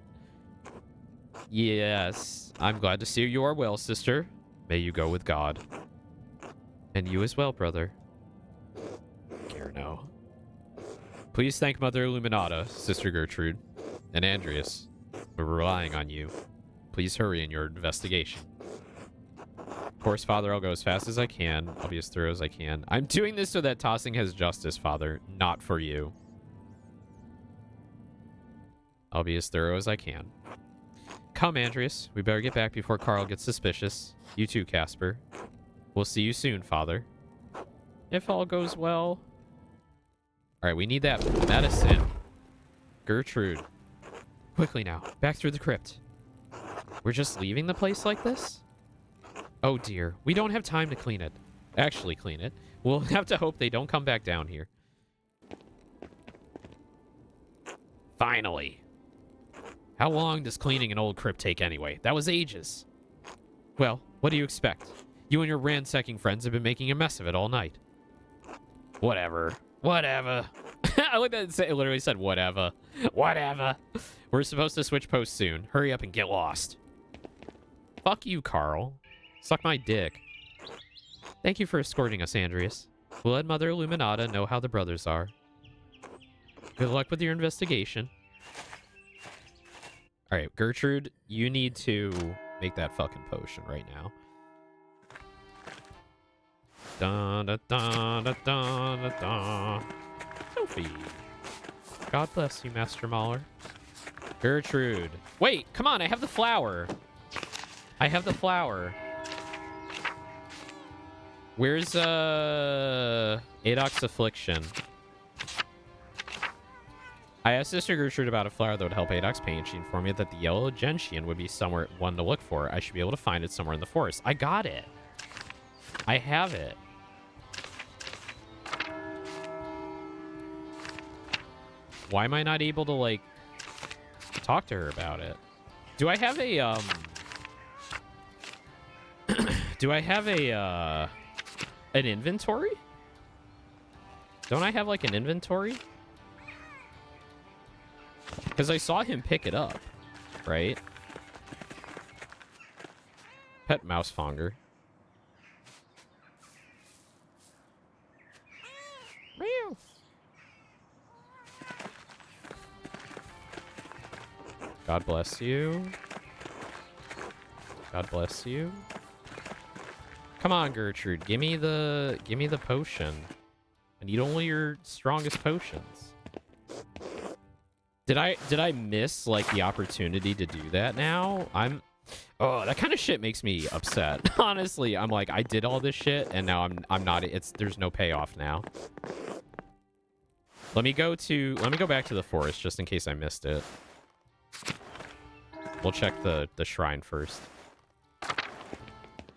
Yes, I'm glad to see you are well, sister. May you go with God. And you as well, brother. Care no. Please thank Mother Illuminata, Sister Gertrude, and Andreas. We're relying on you. Please hurry in your investigation. course, Father, I'll go as fast as I can. I'll be as thorough as I can. I'm doing this so that tossing has justice, Father, not for you. I'll be as thorough as I can. Come, Andreas. We better get back before Carl gets suspicious. You too, Casper. We'll see you soon, Father. If all goes well. All right, we need that medicine. Gertrude. Quickly now. Back through the crypt. We're just leaving the place like this? Oh, dear. We don't have time to clean it. Actually clean it. We'll have to hope they don't come back down here. Finally. How long does cleaning an old crypt take anyway? That was ages. Well, what do you expect? You and your ransacking friends have been making a mess of it all night. Whatever. Whatever. I like that it literally said whatever. Whatever. We're supposed to switch posts soon. Hurry up and get lost. Fuck you, Carl. Suck my dick. Thank you for escorting us, Andreas. We'll let Mother Illuminata know how the brothers are. Good luck with your investigation. Alright, Gertrude, you need to make that fucking potion right now. Dun, dun, dun, dun, dun, dun, dun. Sophie. God bless you, Master Mahler. Gertrude. Wait, come on, I have the flower. I have the flower. Where's Adok's affliction? I asked Sister Gertrude about a flower that would help Adok's pain. She informed me that the yellow gentian would be somewhere one to look for. I should be able to find it somewhere in the forest. I got it. I have it. Why am I not able to, like, talk to her about it? Do I have a, do I have a, an inventory? Don't I have, like, an inventory? Because I saw him pick it up, right? Pet mouse fonger. Meow. God bless you. God bless you. Come on, Gertrude. Give me the potion. I need only your strongest potions. Did I miss, like, the opportunity to do that now? Oh, that kind of shit makes me upset. Honestly, I'm like, I did all this shit and now I'm not, there's no payoff now. Let me go back to the forest just in case I missed it. We'll check the shrine first.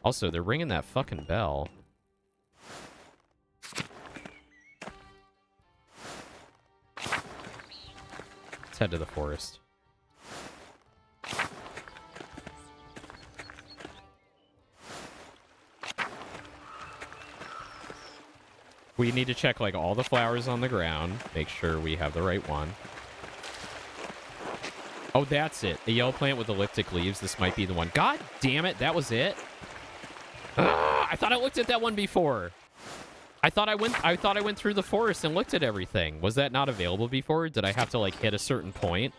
Also, they're ringing that fucking bell. Let's head to the forest. We need to check, like, all the flowers on the ground. Make sure we have the right one. Oh, that's it. A yellow plant with elliptic leaves. This might be the one. God damn it. That was it. I thought I looked at that one before. I thought I went through the forest and looked at everything. Was that not available before? Did I have to, like, hit a certain point?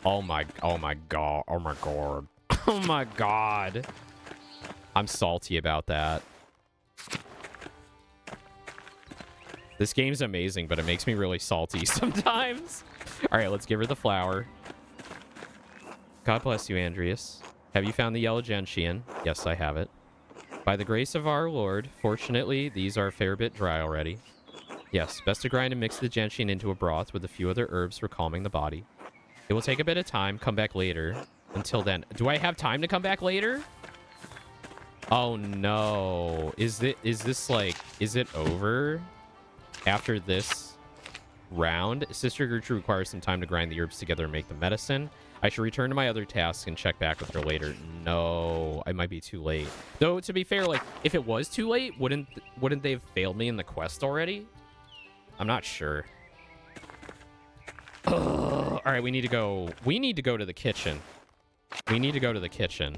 Oh my god. Oh my god. Oh my god. I'm salty about that. This game's amazing, but it makes me really salty sometimes. All right, let's give her the flower. God bless you, Andreas. Have you found the yellow gentian? Yes, I have it. By the grace of our Lord, fortunately, these are a fair bit dry already. Yes, best to grind and mix the gentian into a broth with a few other herbs for calming the body. It will take a bit of time. Come back later. Until then, do I have time to come back later? Oh no. Is this like, is it over after this round? Sister Gertrude requires some time to grind the herbs together and make the medicine. I should return to my other tasks and check back with her later. No, I might be too late. Though, to be fair, like, if it was too late, wouldn't they have failed me in the quest already? I'm not sure. All right, we need to go to the kitchen. We need to go to the kitchen.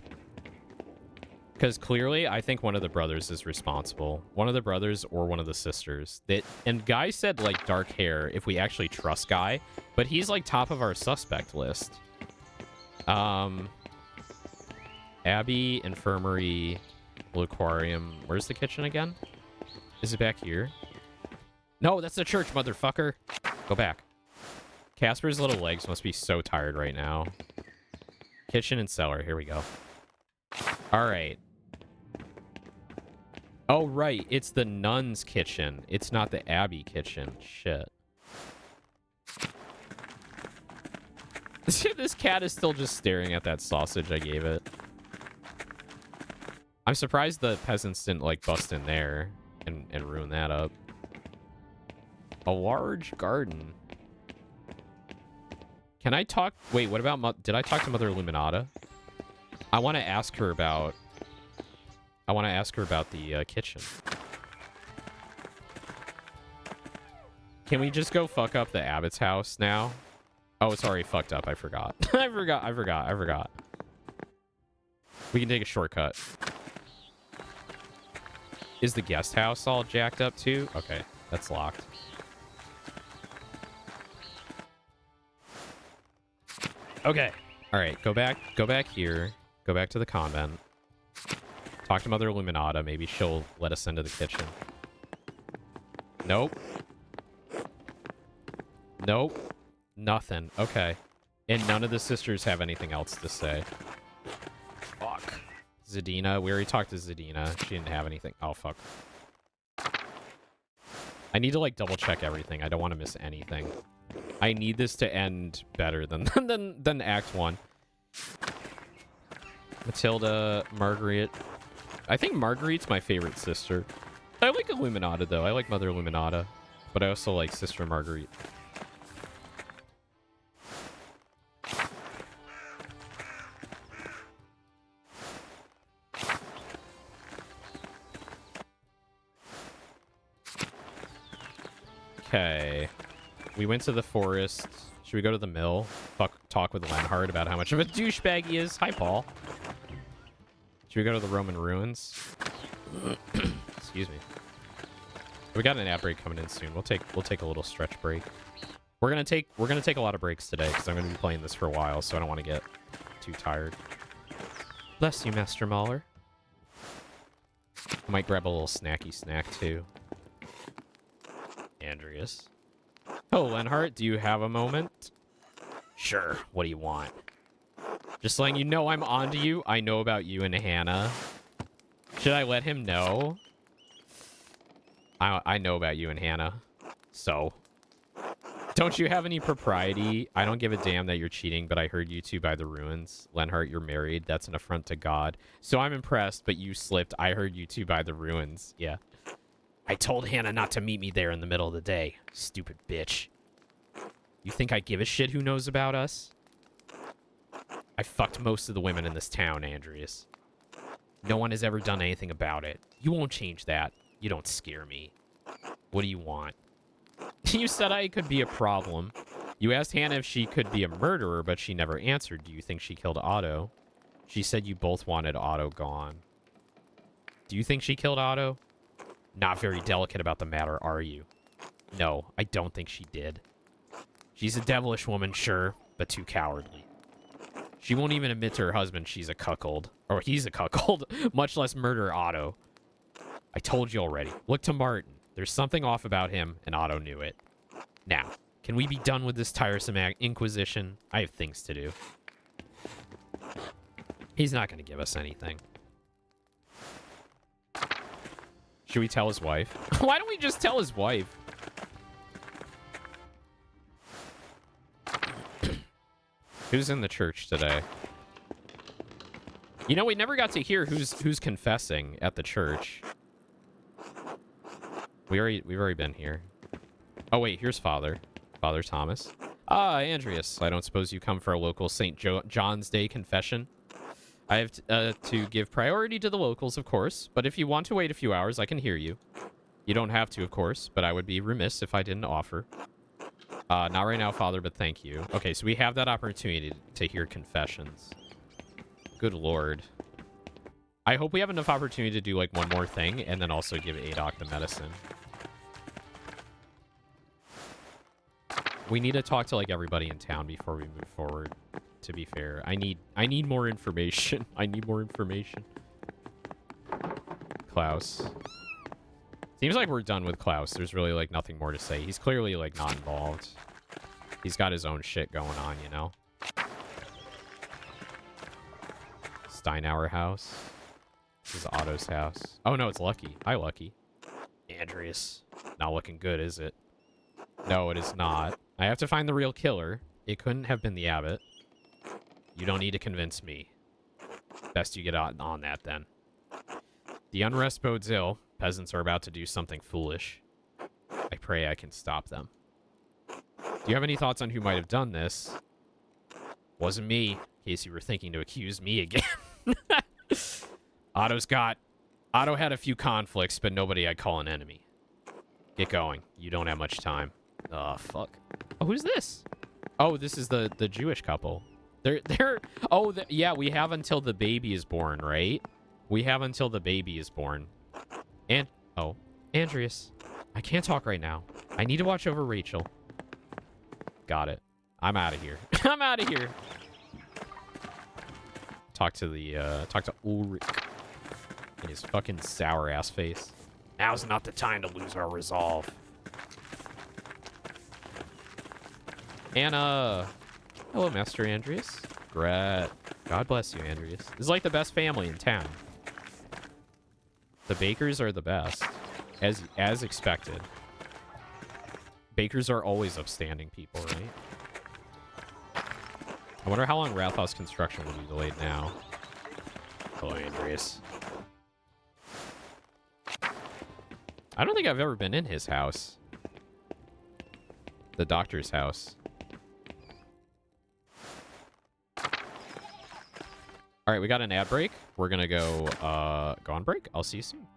Because clearly, I think one of the brothers is responsible. One of the brothers or one of the sisters. And Guy said, like, dark hair, if we actually trust Guy. But he's, like, top of our suspect list. Abbey, infirmary, Little aquarium. Where's the kitchen again? Is it back here? No, that's the church, motherfucker. Go back. Casper's little legs must be so tired right now. Kitchen and cellar. Here we go. All right. Oh, right. It's the nun's kitchen. It's not the Abbey kitchen. Shit. This cat is still just staring at that sausage I gave it. I'm surprised the peasants didn't, like, bust in there and ruin that up. A large garden. Can I talk? Wait, what about... Did I talk to Mother Illuminata? I want to ask her about... the kitchen. Can we just go fuck up the abbot's house now? Oh, it's already fucked up. I forgot. I forgot. We can take a shortcut. Is the guest house all jacked up too? Okay, that's locked. Okay. All right, go back here. Go back to the convent. Talk to Mother Illuminata. Maybe she'll let us into the kitchen. Nope. Nope. Nothing. Okay. And none of the sisters have anything else to say. Fuck. Zadina. We already talked to Zadina. She didn't have anything. Oh, fuck. I need to, like, double check everything. I don't want to miss anything. I need this to end better than than Act 1. Matilda, Marguerite. I think Marguerite's my favorite sister. I like Illuminata, though. I like Mother Illuminata. But I also like Sister Marguerite. Okay. We went to the forest. Should we go to the mill? Talk with Lenhard about how much of a douchebag he is. Hi, Paul. Should we go to the Roman ruins? Excuse me. We got an ad break coming in soon. We'll take a little stretch break. We're gonna take a lot of breaks today because I'm gonna be playing this for a while, so I don't want to get too tired. Bless you, Master Mahler. I might grab a little snacky snack too. Andreas. Oh, Lenhart, do you have a moment? Sure. What do you want? Just letting you know I'm onto you. I know about you and Hannah. Should I let him know? I know about you and Hannah. So. Don't you have any propriety? I don't give a damn that you're cheating, but I heard you two by the ruins. Lenhart, you're married. That's an affront to God. So I'm impressed, but you slipped. I heard you two by the ruins. Yeah. I told Hannah not to meet me there in the middle of the day. Stupid bitch. You think I give a shit who knows about us? I fucked most of the women in this town, Andreas. No one has ever done anything about it. You won't change that. You don't scare me. What do you want? You said I could be a problem. You asked Hannah if she could be a murderer, but she never answered. Do you think she killed Otto? She said you both wanted Otto gone. Do you think she killed Otto? Not very delicate about the matter, are you? No, I don't think she did. She's a devilish woman, sure, but too cowardly. She won't even admit to her husband she's a cuckold. Or he's a cuckold, much less murder Otto. I told you already. Look to Martin. There's something off about him, and Otto knew it. Now, can we be done with this tiresome inquisition? I have things to do. He's not going to give us anything. Should we tell his wife? Why don't we just tell his wife? Who's in the church today? You know, we never got to hear who's confessing at the church. We've already been here. Oh wait, here's Father Thomas. Ah, Andreas. I don't suppose you come for a local St. John's Day confession. I have to give priority to the locals, of course, but if you want to wait a few hours, I can hear you. You don't have to, of course, but I would be remiss if I didn't offer. Not right now, Father, but thank you. Okay, so we have that opportunity to hear confessions. Good Lord. I hope we have enough opportunity to do, like, one more thing, and then also give Adoc the medicine. We need to talk to, like, everybody in town before we move forward, to be fair. I need more information. I need more information. Klaus. Seems like we're done with Klaus. There's really, like, nothing more to say. He's clearly, like, not involved. He's got his own shit going on, you know? Steinauer house. This is Otto's house. Oh, no, it's Lucky. Hi, Lucky. Andreas. Not looking good, is it? No, it is not. I have to find the real killer. It couldn't have been the abbot. You don't need to convince me. Best you get on that, then. The unrest bodes ill. Peasants are about to do something foolish. I pray I can stop them. Do you have any thoughts on who might have done this? Wasn't me, in case you were thinking to accuse me again. Otto had a few conflicts, but nobody I'd call an enemy. Get going. You don't have much time. Oh, fuck. Oh, who's this? Oh, this is the Jewish couple. Yeah, we have until the baby is born, right? We have until the baby is born. And, oh, Andreas. I can't talk right now. I need to watch over Rachel. Got it. I'm out of here. I'm out of here. Talk to Ulrich. In his fucking sour ass face. Now's not the time to lose our resolve. Anna. Hello, Master Andreas. Great. God bless you, Andreas. This is like the best family in town. The Bakers are the best. As expected. Bakers are always upstanding people, right? I wonder how long Rathaus construction will be delayed now. Hello, Andreas. I don't think I've ever been in his house. The doctor's house. All right, we got an ad break. We're gonna go on break. I'll see you soon.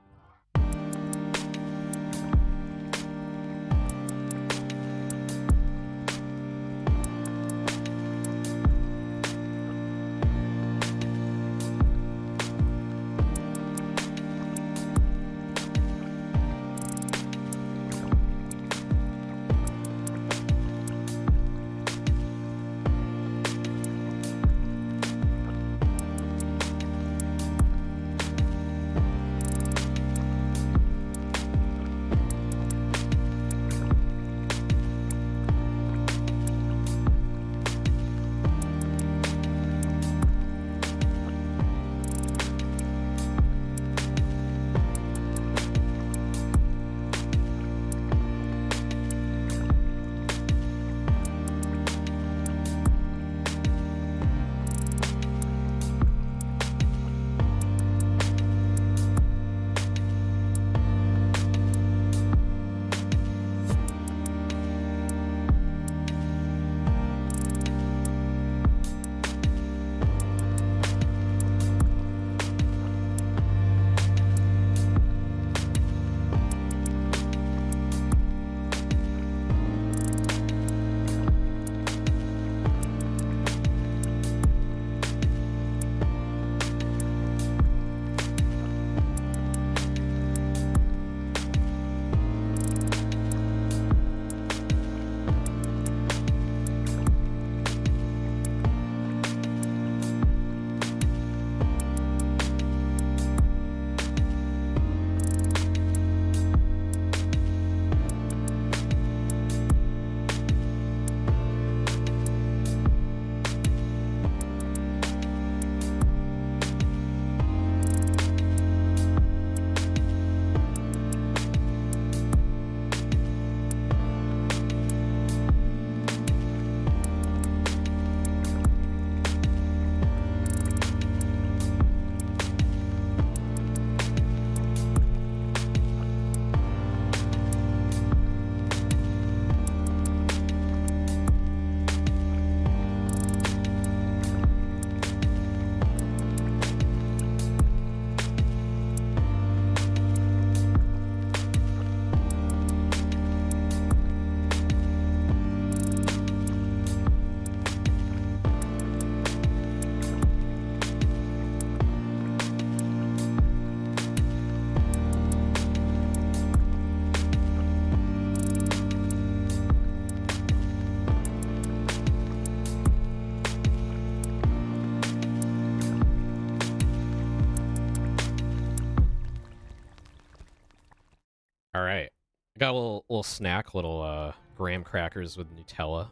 All right. I got a little snack, little graham crackers with Nutella.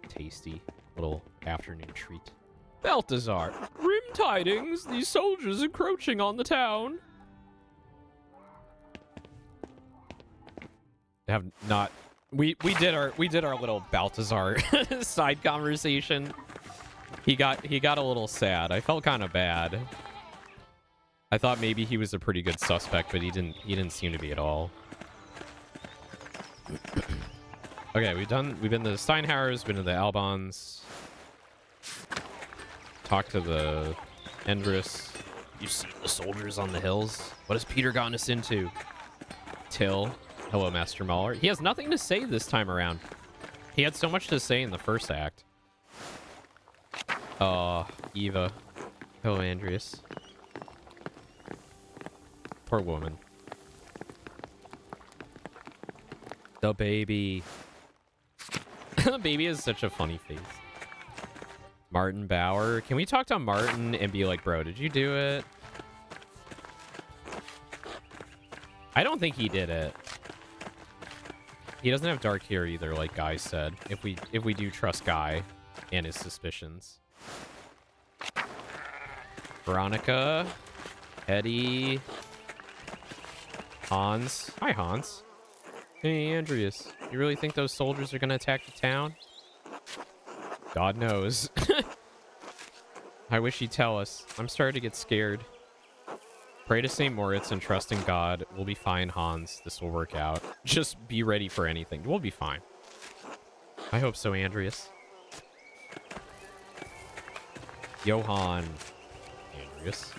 Tasty little afternoon treat. Balthazar, grim tidings. These soldiers encroaching on the town. Have not. We did our little Balthazar side conversation. He got a little sad. I felt kind of bad. I thought maybe he was a pretty good suspect, but he didn't seem to be at all. Okay, we've been to the Steinhauers, been to the Albans. Talked to the Andreas. You see the soldiers on the hills? What has Peter gotten us into? Till. Hello, Master Mahler. He has nothing to say this time around. He had so much to say in the first act. Oh, Eva. Hello, Andreas. Poor woman. The baby. The baby has such a funny face. Martin Bauer. Can we talk to Martin and be like, bro, did you do it? I don't think he did it. He doesn't have dark hair either, like Guy said. If we do trust Guy and his suspicions. Veronica. Eddie. Hans. Hi, Hans. Hey, Andreas. You really think those soldiers are going to attack the town? God knows. I wish he'd tell us. I'm starting to get scared. Pray to St. Moritz and trust in God. We'll be fine, Hans. This will work out. Just be ready for anything. We'll be fine. I hope so, Andreas. Johann. Andreas.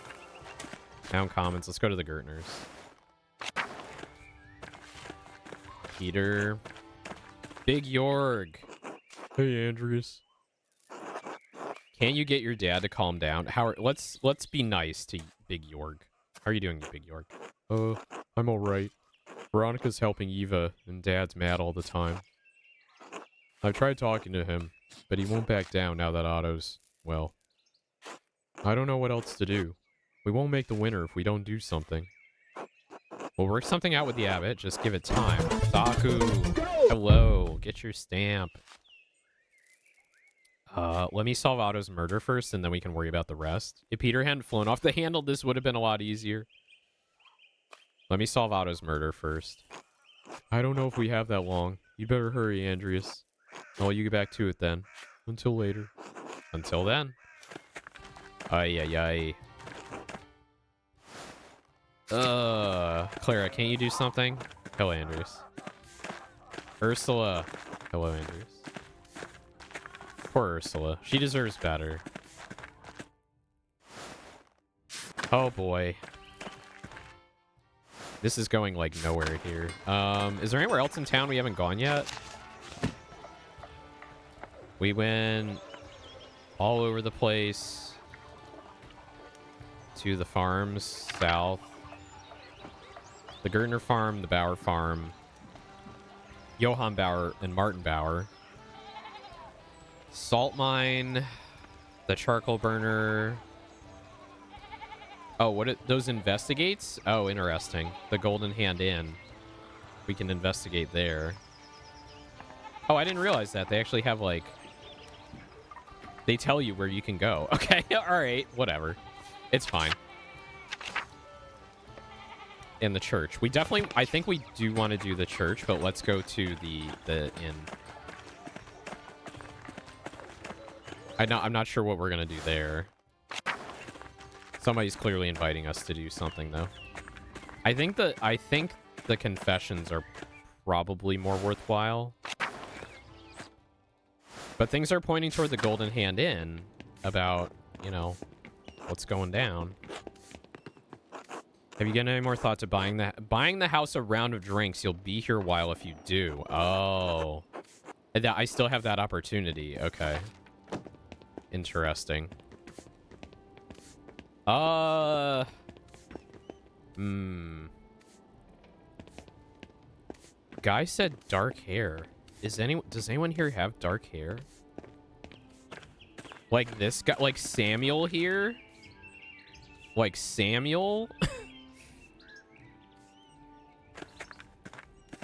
Town Commons. Let's go to the Gertners. Peter. Big Jorg. Hey, Andreas. Can you get your dad to calm down? Howard, let's be nice to Big Jorg. How are you doing, Big Jorg? I'm all right. Veronica's helping Eva, and Dad's mad all the time. I've tried talking to him, but he won't back down now that Otto's, well, I don't know what else to do. We won't make the winner if we don't do something. We'll work something out with the abbot. Just give it time. Saku. Hello. Get your stamp. Let me solve Otto's murder first, and then we can worry about the rest. If Peter hadn't flown off the handle, this would have been a lot easier. Let me solve Otto's murder first. I don't know if we have that long. You better hurry, Andreas. I'll let you get back to it then. Until later. Until then. Ay, ay, ay. Clara, can't you do something? Hello, Andreas. Ursula. Hello, Andreas. Poor Ursula. She deserves better. Oh, boy. This is going, like, nowhere here. Is there anywhere else in town we haven't gone yet? We went all over the place. To the farms south. The Gertner farm, the Bauer farm. Johann Bauer and Martin Bauer. Salt mine. The charcoal burner. Oh, those investigates? Oh, interesting. The Golden Hand Inn. We can investigate there. Oh, I didn't realize that. They actually have, like... They tell you where you can go. Okay, alright, whatever. It's fine. In the church. We definitely... I think we do want to do the church, but let's go to the inn. I'm not sure what we're going to do there. Somebody's clearly inviting us to do something, though. I think the confessions are probably more worthwhile. But things are pointing toward the Golden Hand Inn about, you know, what's going down. Have you given any more thought to buying the house a round of drinks? You'll be here a while if you do. Oh. I still have that opportunity. Okay. Interesting. Guy said dark hair. Does anyone here have dark hair? Like this guy, like Samuel here? Like Samuel?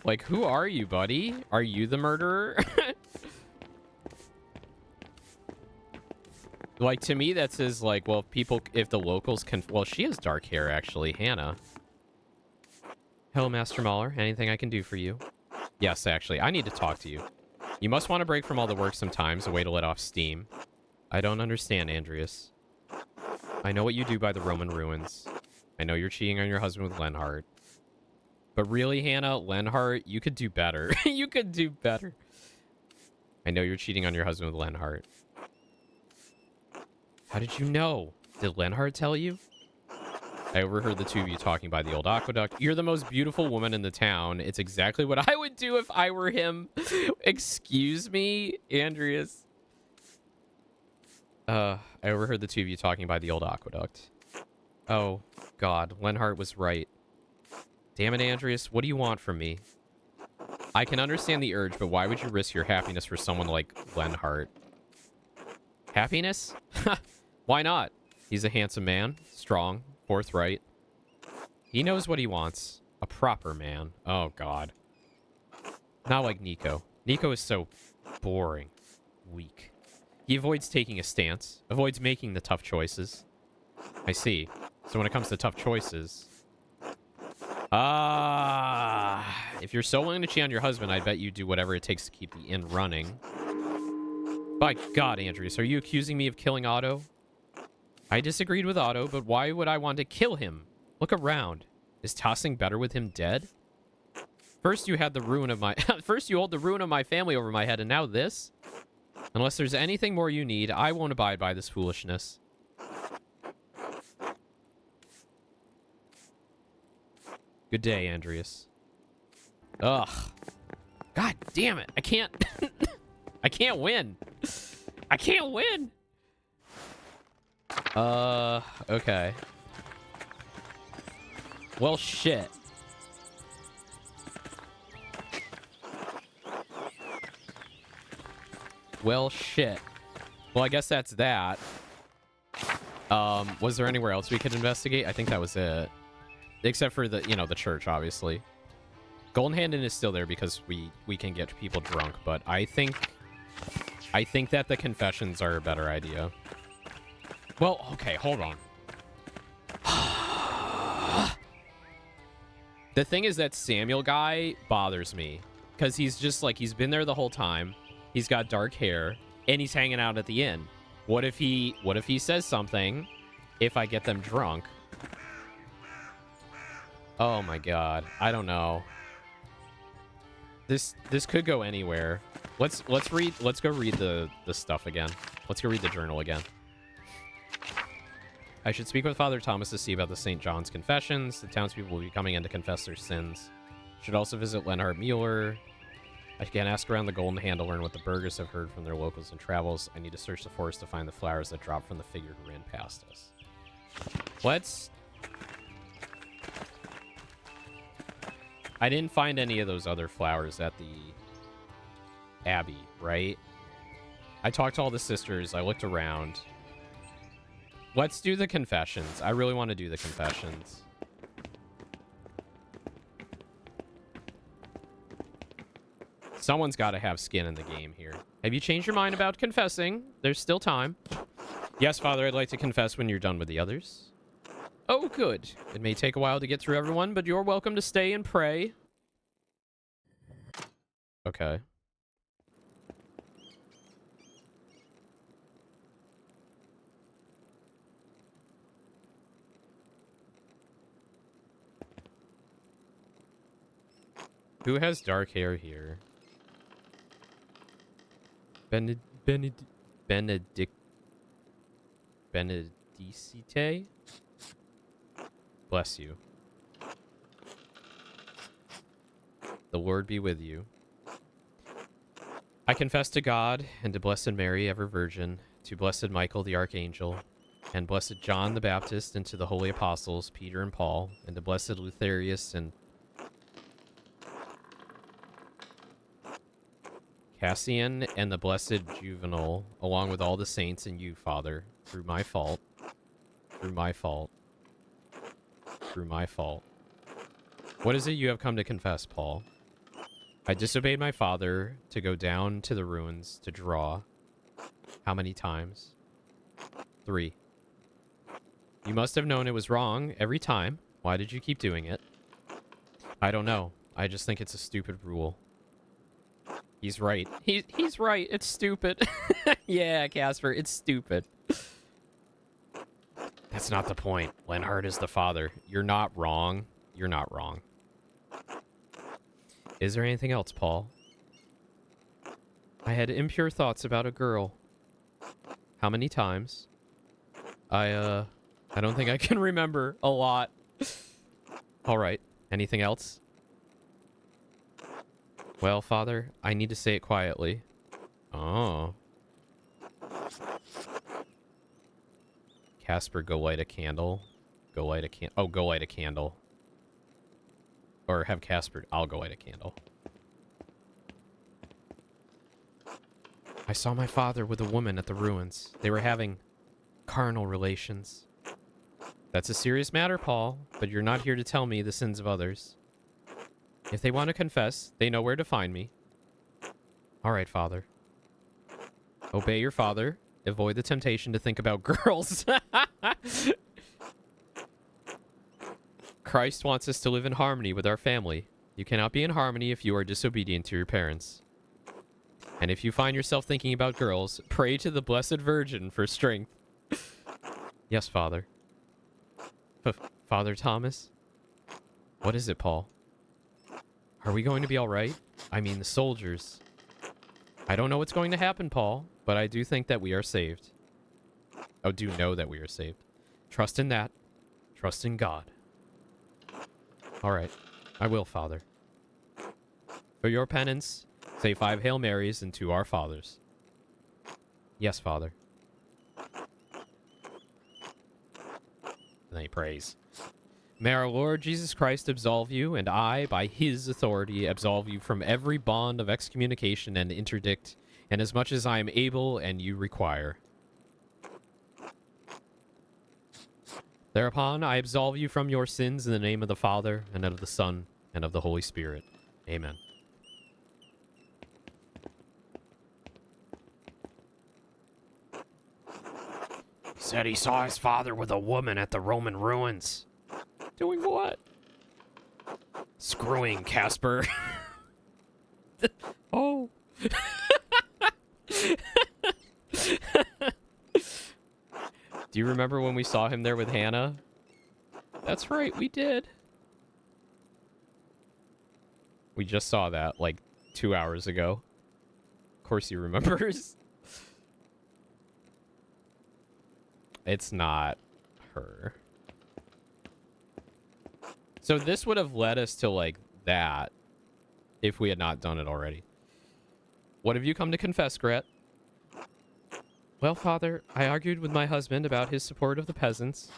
Like, who are you, buddy? Are you the murderer? Like, to me, that says, like, well, if the locals can... Well, she has dark hair, actually. Hannah. Hello, Master Mahler. Anything I can do for you? Yes, actually. I need to talk to you. You must want a break from all the work sometimes, a way to let off steam. I don't understand, Andreas. I know what you do by the Roman ruins. I know you're cheating on your husband with Lenhart. But really, Hannah, Lenhart, you could do better. You could do better. I know you're cheating on your husband with Lenhart. How did you know? Did Lenhart tell you? I overheard the two of you talking by the old aqueduct. You're the most beautiful woman in the town. It's exactly what I would do if I were him. Excuse me, Andreas. I overheard the two of you talking by the old aqueduct. Oh, God. Lenhart was right. Damn it, Andreas. What do you want from me? I can understand the urge, but why would you risk your happiness for someone like Lenhart? Happiness? Why not? He's a handsome man, strong, forthright. He knows what he wants. A proper man. Oh, God. Not like Nico. Nico is so boring. Weak. He avoids taking a stance, avoids making the tough choices. I see. So when it comes to tough choices... if you're so willing to cheat on your husband, I bet you do whatever it takes to keep the inn running. By God, Andreas, are you accusing me of killing Otto? I disagreed with Otto, but why would I want to kill him? Look around. Is tossing better with him dead? First you had the ruin of my... First you hold the ruin of my family over my head, and now this? Unless there's anything more you need, I won't abide by this foolishness. Good day, Andreas. Ugh. God damn it. I can't... I can't win. I can't win. Okay. Well, shit. Well, shit. Well, I guess that's that. Was there anywhere else we could investigate? I think that was it. Except for the, the church, obviously. Golden Hand Inn is still there because we can get people drunk, but I think that the confessions are a better idea. Well, okay, hold on. The thing is that Samuel guy bothers me because he's just like, he's been there the whole time. He's got dark hair and he's hanging out at the inn. What if he says something if I get them drunk? Oh my God. I don't know. This could go anywhere. Let's go read the stuff again. Let's go read the journal again. I should speak with Father Thomas to see about the St. John's confessions. The townspeople will be coming in to confess their sins. Should also visit Lenhart Mueller. I can ask around the Golden Hand to learn what the burghers have heard from their locals and travels. I need to search the forest to find the flowers that dropped from the figure who ran past us. Let's... I didn't find any of those other flowers at the Abbey, right? I talked to all the sisters. I looked around. Let's do the confessions. I really want to do the confessions. Someone's got to have skin in the game here. Have you changed your mind about confessing? There's still time. Yes, Father, I'd like to confess when you're done with the others. Oh, good. It may take a while to get through everyone, but you're welcome to stay and pray. Okay. Who has dark hair here? Benedicite? Bless you. The Lord be with you. I confess to God, and to Blessed Mary, ever Virgin, to Blessed Michael the Archangel, and Blessed John the Baptist, and to the Holy Apostles, Peter and Paul, and to Blessed Lutherius and Cassian, and the Blessed Juvenal, along with all the saints and you, Father, through my fault, through my fault, through my fault. What is it you have come to confess, Paul? I disobeyed my father to go down to the ruins to draw. How many times? 3. You must have known it was wrong every time. Why did you keep doing it? I don't know. I just think it's a stupid rule. He's right. He's right. It's stupid. Yeah, Casper, it's stupid. That's not the point. Lenhart is the father. You're not wrong. You're not wrong. Is there anything else, Paul? I had impure thoughts about a girl. How many times? I don't think I can remember a lot. All right. Anything else? Well, Father, I need to say it quietly. Oh. Casper, go light a candle. Go light a go light a candle. Or have Casper... I'll go light a candle. I saw my father with a woman at the ruins. They were having carnal relations. That's a serious matter, Paul, but you're not here to tell me the sins of others. If they want to confess, they know where to find me. All right, Father. Obey your father. Avoid the temptation to think about girls. Christ wants us to live in harmony with our family. You cannot be in harmony if you are disobedient to your parents. And if you find yourself thinking about girls, pray to the Blessed Virgin for strength. Yes, Father. Father Thomas? What is it, Paul? Are we going to be all right? I mean, the soldiers. I don't know what's going to happen, Paul, but I do think that we are saved. Oh, do know that we are saved. Trust in that. Trust in God. All right. I will, Father. For your penance, say 5 Hail Marys and 2 Our Fathers. Yes, Father. And then he prays. May our Lord Jesus Christ absolve you, and I, by his authority, absolve you from every bond of excommunication and interdict, and as much as I am able and you require. Thereupon, I absolve you from your sins in the name of the Father, and of the Son, and of the Holy Spirit. Amen. He said he saw his father with a woman at the Roman ruins. Doing what? Screwing, Casper. Oh. Do you remember when we saw him there with Hannah? That's right, we did. We just saw that, like, 2 hours ago. Of course he remembers. It's not her. So this would have led us to, like, that if we had not done it already. What have you come to confess, Gret? Well, Father, I argued with my husband about his support of the peasants.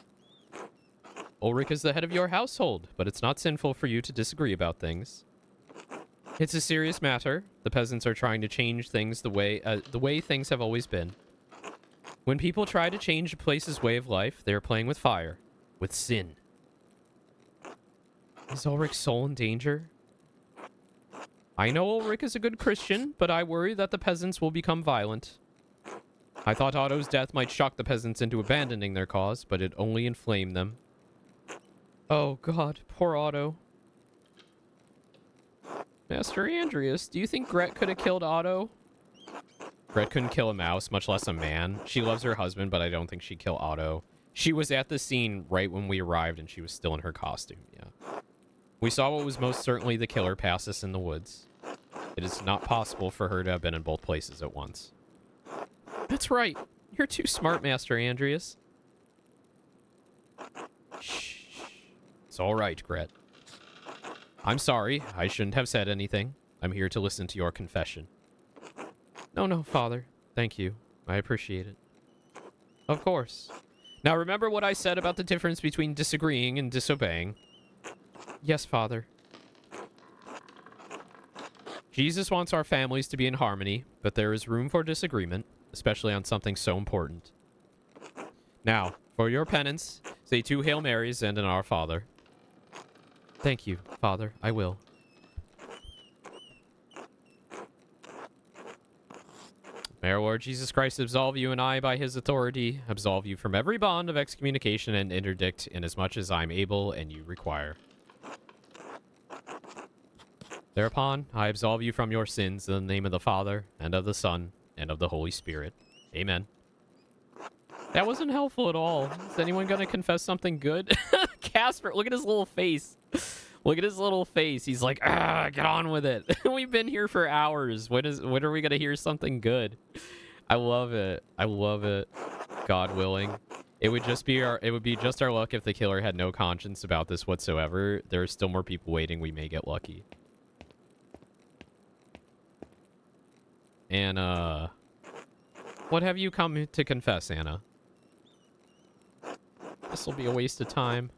Ulrich is the head of your household, but it's not sinful for you to disagree about things. It's a serious matter. The peasants are trying to change things the way things have always been. When people try to change a place's way of life, they are playing with fire, with sin. Is Ulrich's soul in danger? I know Ulrich is a good Christian, but I worry that the peasants will become violent. I thought Otto's death might shock the peasants into abandoning their cause, but it only inflamed them. Oh God, poor Otto. Master Andreas, do you think Gret could have killed Otto? Gret couldn't kill a mouse, much less a man. She loves her husband, but I don't think she'd kill Otto. She was at the scene right when we arrived, and she was still in her costume, yeah. We saw what was most certainly the killer pass us in the woods. It is not possible for her to have been in both places at once. That's right. You're too smart, Master Andreas. Shh. It's all right, Gret. I'm sorry. I shouldn't have said anything. I'm here to listen to your confession. No, Father. Thank you. I appreciate it. Of course. Now remember what I said about the difference between disagreeing and disobeying. Yes, Father. Jesus wants our families to be in harmony, but there is room for disagreement, especially on something so important. Now, for your penance, say 2 Hail Marys and an Our Father. Thank you, Father. I will. May our Lord Jesus Christ absolve you and I by his authority, absolve you from every bond of excommunication and interdict inasmuch as I am able and you require. Thereupon, I absolve you from your sins in the name of the Father, and of the Son, and of the Holy Spirit. Amen. That wasn't helpful at all. Is anyone going to confess something good? Casper, look at his little face. Look at his little face. He's like, get on with it. We've been here for hours. When are we going to hear something good? I love it. I love it. God willing. It would be just our luck if the killer had no conscience about this whatsoever. There are still more people waiting. We may get lucky. Anna. What have you come to confess, Anna? This will be a waste of time.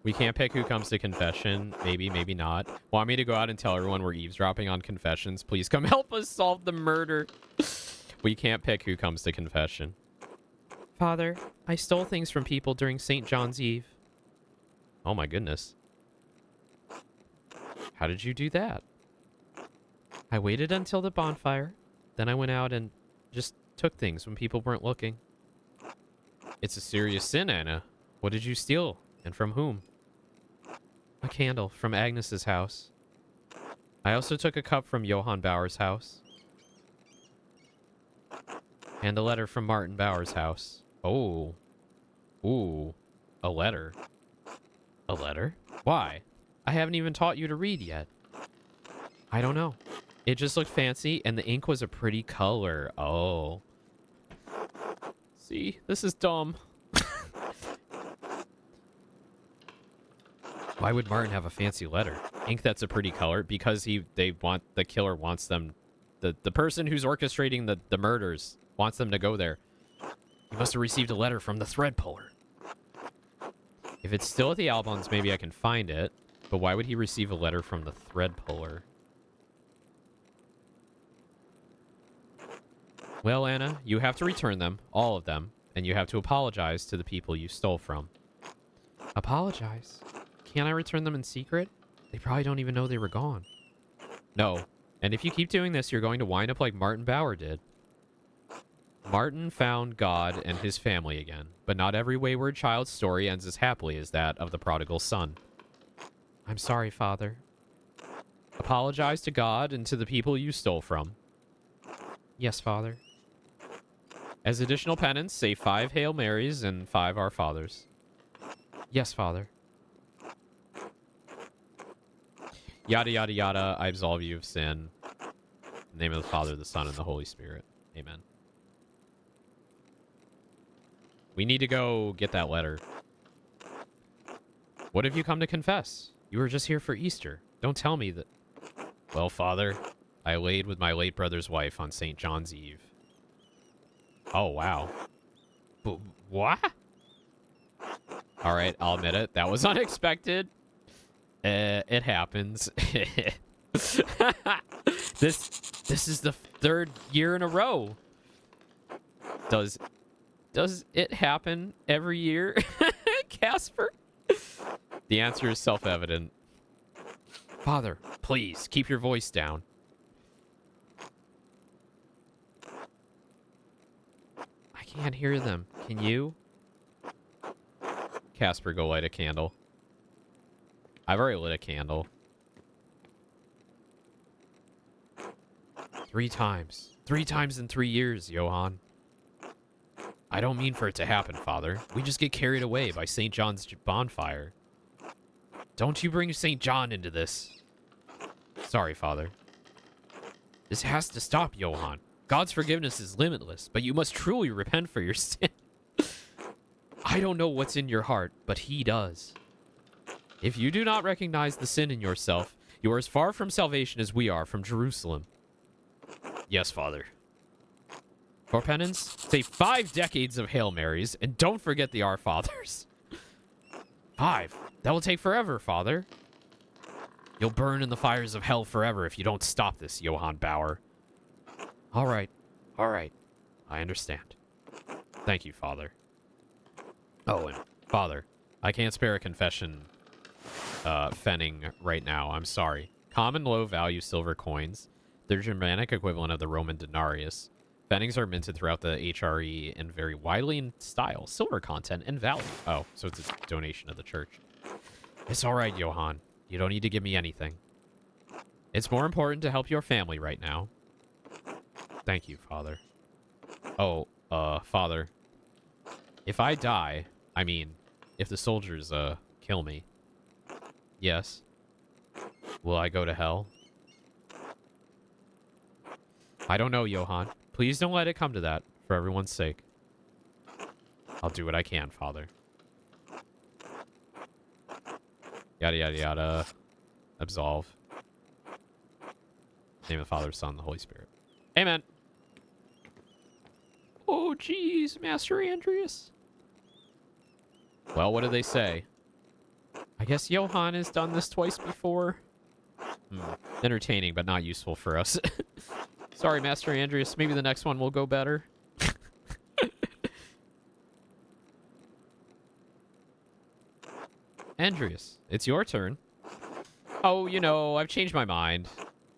We can't pick who comes to confession. Maybe, maybe not. Want me to go out and tell everyone we're eavesdropping on confessions? Please come help us solve the murder. We can't pick who comes to confession. Father, I stole things from people during St. John's Eve. Oh my goodness. How did you do that? I waited until the bonfire. Then I went out and just took things when people weren't looking. It's a serious sin, Anna. What did you steal? And from whom? A candle from Agnes's house. I also took a cup from Johann Bauer's house. And a letter from Martin Bauer's house. Oh. Ooh. A letter. A letter? Why? I haven't even taught you to read yet. I don't know. It just looked fancy, and the ink was a pretty color. Oh. See, this is dumb. Why would Martin have a fancy letter? Ink that's a pretty color? Because the killer wants them, the person who's orchestrating the murders wants them to go there. He must have received a letter from the thread puller. If it's still at the Albans, maybe I can find it. But why would he receive a letter from the thread puller? Well, Anna, you have to return them, all of them, and you have to apologize to the people you stole from. Apologize? Can't I return them in secret? They probably don't even know they were gone. No. And if you keep doing this, you're going to wind up like Martin Bauer did. Martin found God and his family again, but not every wayward child's story ends as happily as that of the prodigal son. I'm sorry, Father. Apologize to God and to the people you stole from. Yes, Father. As additional penance, say 5 Hail Marys and 5 Our Fathers. Yes, Father. Yada, yada, yada, I absolve you of sin. In the name of the Father, the Son, and the Holy Spirit. Amen. We need to go get that letter. What have you come to confess? You were just here for Easter. Don't tell me that... Well, Father, I laid with my late brother's wife on St. John's Eve. Oh, wow. But what? Alright, I'll admit it. That was unexpected. It happens. This is the 3rd year in a row. Does it happen every year, Casper? The answer is self-evident. Father, please, keep your voice down. I can't hear them. Can you? Casper, go light a candle. I've already lit a candle. 3 times. 3 times in 3 years, Johann. I don't mean for it to happen, Father. We just get carried away by St. John's bonfire. Don't you bring St. John into this. Sorry, Father. This has to stop, Johann. God's forgiveness is limitless, but you must truly repent for your sin. I don't know what's in your heart, but he does. If you do not recognize the sin in yourself, you are as far from salvation as we are from Jerusalem. Yes, Father. For penance, say 5 decades of Hail Marys, and don't forget the Our Fathers. 5? That will take forever, Father. You'll burn in the fires of hell forever if you don't stop this, Johann Bauer. All right. All right. I understand. Thank you, Father. Owen, Father, I can't spare a confession pfenning right now. I'm sorry. Common low-value silver coins. They're Germanic equivalent of the Roman denarius. Pfennigs are minted throughout the HRE and vary widely in style, silver content, and value. Oh, so it's a donation to the church. It's all right, Johann. You don't need to give me anything. It's more important to help your family right now. Thank you, Father. Oh, Father. If I die, I mean, if the soldiers, kill me. Yes. Will I go to hell? I don't know, Johann. Please don't let it come to that, for everyone's sake. I'll do what I can, Father. Yada, yada, yada. Absolve. Name of the Father, Son, and the Holy Spirit. Amen. Oh, jeez, Master Andreas. Well, what do they say? I guess Johann has done this twice before. Entertaining, but not useful for us. Sorry, Master Andreas. Maybe the next one will go better. Andreas, it's your turn. Oh, you know, I've changed my mind.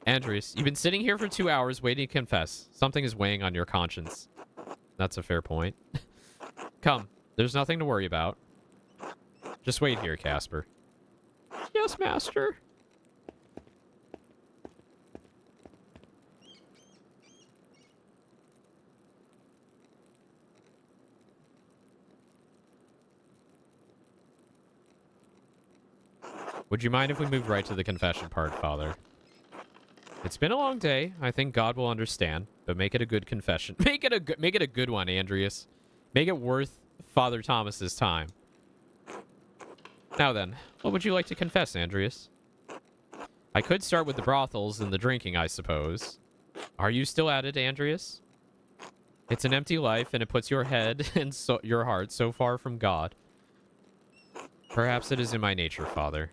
Andreas, you've been sitting here for 2 hours waiting to confess. Something is weighing on your conscience. That's a fair point. Come, there's nothing to worry about. Just wait here, Casper. Yes, Master. Would you mind if we moved right to the confession part, Father? It's been a long day. I think God will understand, but make it a good confession. Make it a good one, Andreas. Make it worth Father Thomas's time. Now then, what would you like to confess, Andreas? I could start with the brothels and the drinking, I suppose. Are you still at it, Andreas? It's an empty life, and it puts your head and your heart so far from God. Perhaps it is in my nature, Father.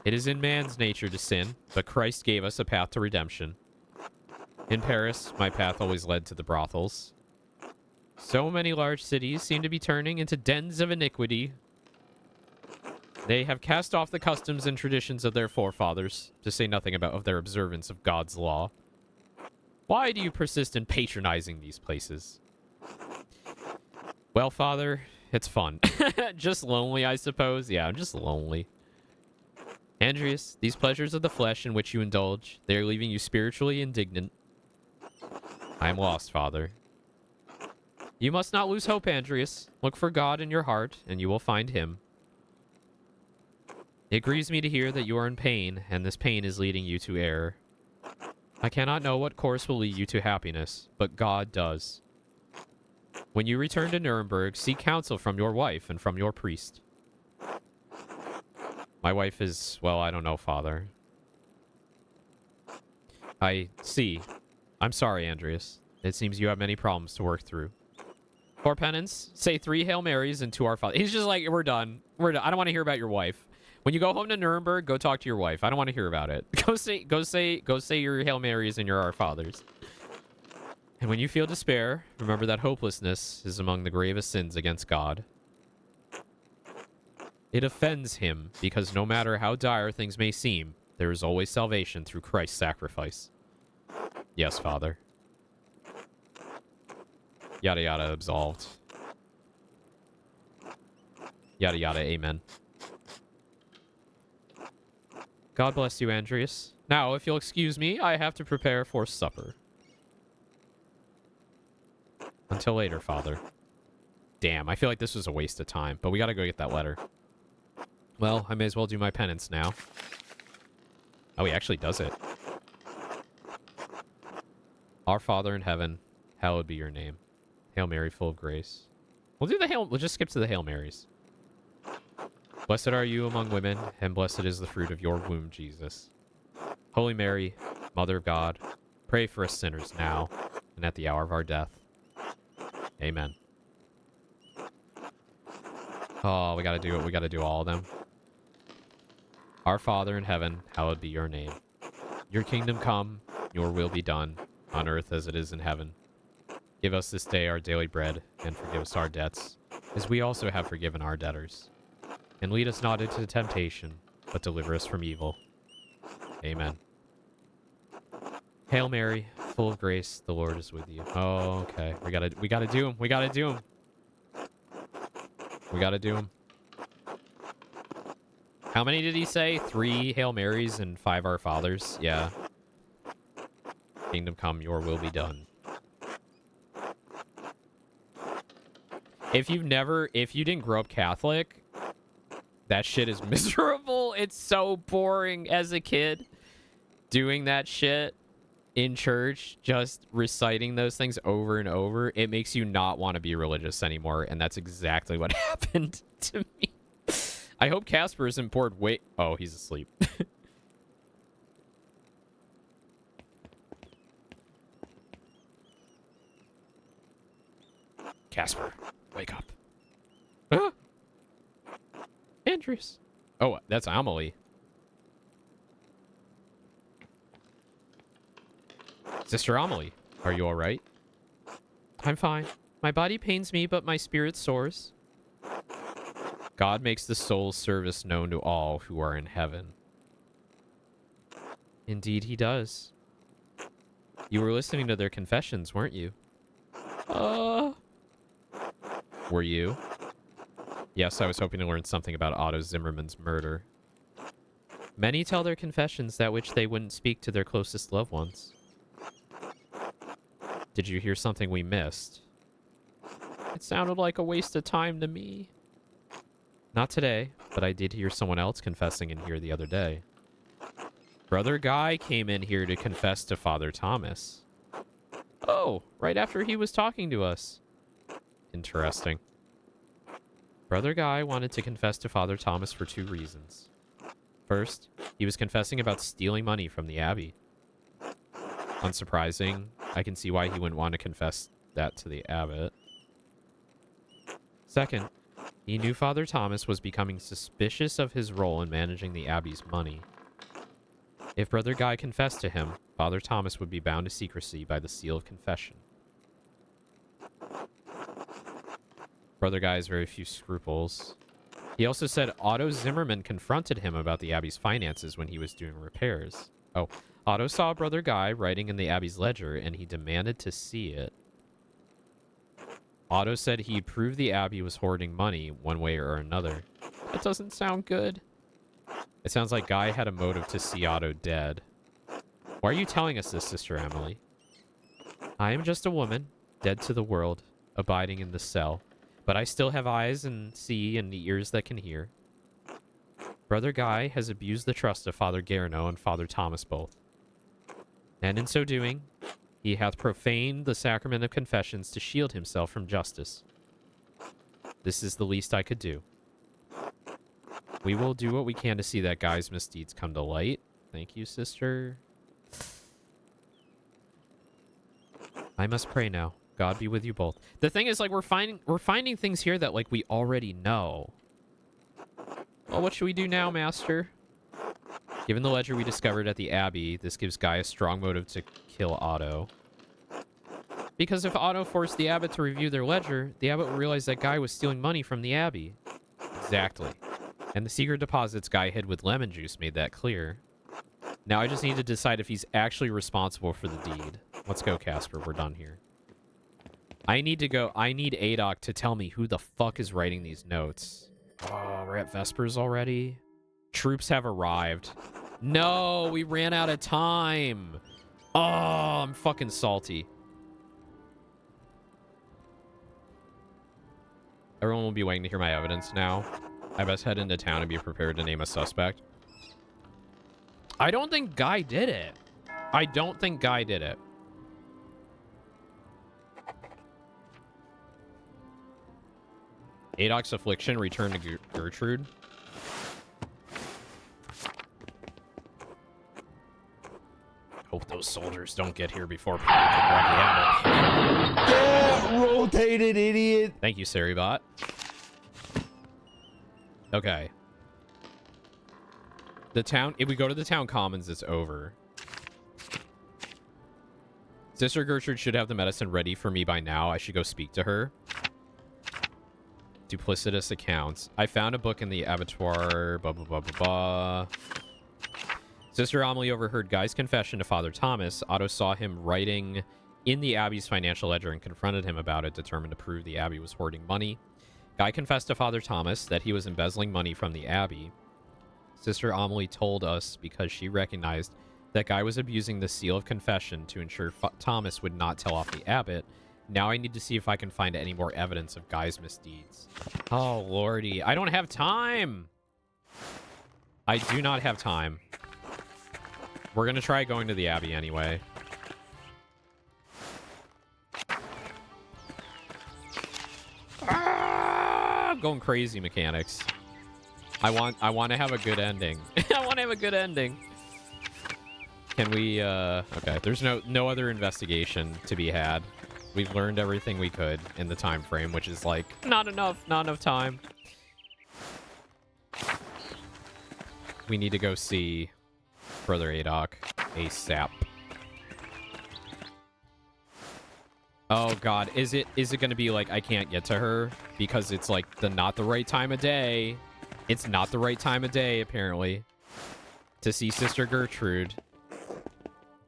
It is in man's nature to sin, but Christ gave us a path to redemption. In Paris, my path always led to the brothels. So many large cities seem to be turning into dens of iniquity. They have cast off the customs and traditions of their forefathers, to say nothing of their observance of God's law. Why do you persist in patronizing these places? Well, Father, it's fun. Just lonely, I suppose. Yeah, I'm just lonely. Andreas, these pleasures of the flesh in which you indulge, they are leaving you spiritually indignant. I am lost, Father. You must not lose hope, Andreas. Look for God in your heart, and you will find him. It grieves me to hear that you are in pain, and this pain is leading you to error. I cannot know what course will lead you to happiness, but God does. When you return to Nuremberg, seek counsel from your wife and from your priest. My wife is, well, I don't know, Father. I see. I'm sorry, Andreas. It seems you have many problems to work through. For penance, say 3 Hail Marys and 2 Our Father. He's just like, we're done. We're done. I don't want to hear about your wife. When you go home to Nuremberg, go talk to your wife. I don't want to hear about it. Go say your Hail Marys and your Our Fathers. And when you feel despair, remember that hopelessness is among the gravest sins against God. It offends him because no matter how dire things may seem, there is always salvation through Christ's sacrifice. Yes, Father. Yada yada, absolved. Yada yada, amen. God bless you, Andreas. Now, if you'll excuse me, I have to prepare for supper. Until later, Father. Damn, I feel like this was a waste of time, but we gotta go get that letter. Well, I may as well do my penance now. Oh, he actually does it. Our Father in heaven, hallowed be your name. Hail Mary, full of grace. We'll just skip to the Hail Marys. Blessed are you among women, and blessed is the fruit of your womb, Jesus. Holy Mary, Mother of God, pray for us sinners now and at the hour of our death. Amen. Oh, we gotta do it. We gotta do all of them. Our Father in heaven, hallowed be your name. Your kingdom come, your will be done, on earth as it is in heaven. Give us this day our daily bread, and forgive us our debts, as we also have forgiven our debtors. And lead us not into temptation, but deliver us from evil. Amen. Hail Mary, full of grace, the Lord is with you. Oh, okay. We gotta do him. We gotta do him. We gotta do him. How many did he say? 3 Hail Marys and 5 Our Fathers? Yeah. Kingdom come, your will be done. If you didn't grow up Catholic, that shit is miserable. It's so boring as a kid. Doing that shit in church, just reciting those things over and over, it makes you not want to be religious anymore, and that's exactly what happened to me. I hope Casper isn't bored. Wait. Oh, he's asleep. Casper, wake up. Ah! Andreas. Oh, that's Amelie. Sister Amelie, are you all right? I'm fine. My body pains me, but my spirit soars. God makes the soul's service known to all who are in heaven. Indeed, he does. You were listening to their confessions, weren't you? Were you? Yes, I was hoping to learn something about Otto Zimmerman's murder. Many tell their confessions that which they wouldn't speak to their closest loved ones. Did you hear something we missed? It sounded like a waste of time to me. Not today, but I did hear someone else confessing in here the other day. Brother Guy came in here to confess to Father Thomas. Oh, right after he was talking to us. Interesting. Brother Guy wanted to confess to Father Thomas for 2 reasons. First, he was confessing about stealing money from the Abbey. Unsurprising, I can see why he wouldn't want to confess that to the abbot. Second, he knew Father Thomas was becoming suspicious of his role in managing the Abbey's money. If Brother Guy confessed to him, Father Thomas would be bound to secrecy by the seal of confession. Brother Guy has very few scruples. He also said Otto Zimmerman confronted him about the Abbey's finances when he was doing repairs. Oh, Otto saw Brother Guy writing in the Abbey's ledger, and he demanded to see it. Otto said he'd prove the Abbey was hoarding money one way or another. That doesn't sound good. It sounds like Guy had a motive to see Otto dead. Why are you telling us this, Sister Emily? I am just a woman, dead to the world, abiding in the cell. But I still have eyes and see and ears that can hear. Brother Guy has abused the trust of Father Garno and Father Thomas both. And in so doing, he hath profaned the sacrament of confessions to shield himself from justice. This is the least I could do. We will do what we can to see that Guy's misdeeds come to light. Thank you, sister. I must pray now. God be with you both. The thing is, like, we're finding things here that, like, we already know. Well, what should we do now, Master? Given the ledger we discovered at the Abbey, this gives Guy a strong motive to kill Otto. Because if Otto forced the abbot to review their ledger, the abbot would realize that Guy was stealing money from the Abbey. Exactly. And the secret deposits Guy hid with lemon juice made that clear. Now I just need to decide if he's actually responsible for the deed. Let's go, Casper. We're done here. I need to go. I need Adoc to tell me who the fuck is writing these notes. Oh, we're at Vespers already? Troops have arrived. No, we ran out of time. Oh, I'm fucking salty. Everyone will be waiting to hear my evidence now. I best head into town and be prepared to name a suspect. I don't think Guy did it. I don't think Guy did it. Adoc's affliction returned to Gertrude. Hope those soldiers don't get here before people can grab the abbot. Yeah, rotated idiot. Thank you, Saribot. Okay. The town, if we go to the town commons, it's over. Sister Gertrude should have the medicine ready for me by now. I should go speak to her. Duplicitous accounts. I found a book in the abattoir. Blah, blah, blah, blah, blah. Sister Amelie overheard Guy's confession to Father Thomas. Otto saw him writing in the Abbey's financial ledger and confronted him about it, determined to prove the Abbey was hoarding money. Guy confessed to Father Thomas that he was embezzling money from the Abbey. Sister Amelie told us because she recognized that Guy was abusing the seal of confession to ensure Thomas would not tell off the abbot. Now I need to see if I can find any more evidence of Guy's misdeeds. Oh, lordy. I don't have time. I do not have time. We're going to try going to the Abbey anyway. Ah, I'm going crazy, mechanics. I want to have a good ending. I want to have a good ending. Can we, okay, there's no other investigation to be had. We've learned everything we could in the time frame, which is like, not enough time. We need to go see Brother Adoc ASAP. Oh god, is it gonna be like I can't get to her because it's like not the right time of day? It's not the right time of day, apparently, to see Sister Gertrude.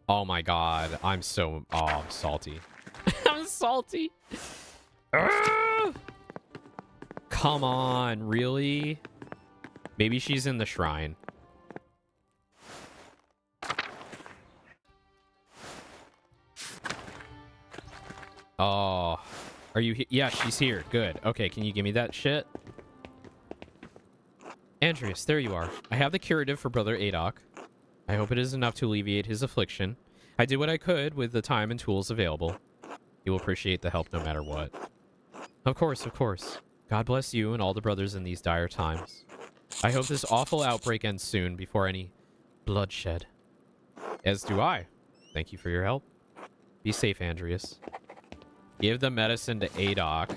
Oh my god, I'm salty. I'm salty. Come on, really? Maybe she's in the shrine. Oh, are you here? Yeah, she's here. Good. Okay, can you give me that shit? Andreas, there you are. I have the curative for Brother Adoc. I hope it is enough to alleviate his affliction. I did what I could with the time and tools available. He will appreciate the help no matter what. Of course, of course. God bless you and all the brothers in these dire times. I hope this awful outbreak ends soon before any bloodshed. As do I. Thank you for your help. Be safe, Andreas. Give the medicine to Adoc.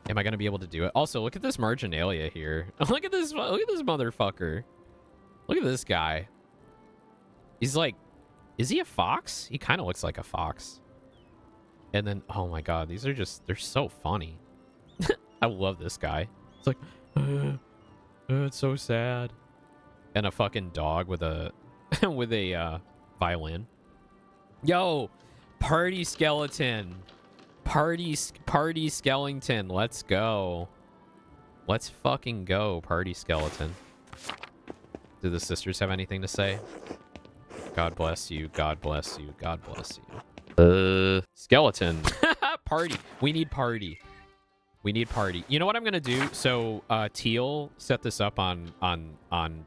Am I going to be able to do it? Also, look at this marginalia here. Look at this motherfucker. Look at this guy. He's like, is he a fox? He kind of looks like a fox. And then, oh my god, these are just, they're so funny. I love this guy. It's like, it's so sad. And a fucking dog with a, with a violin. Yo, party skeleton. Party skeleton. Let's go. Let's fucking go, party skeleton. Do the sisters have anything to say? God bless you. God bless you. God bless you. Skeleton. Party. We need party. We need party. You know what I'm gonna do? So Teal set this up on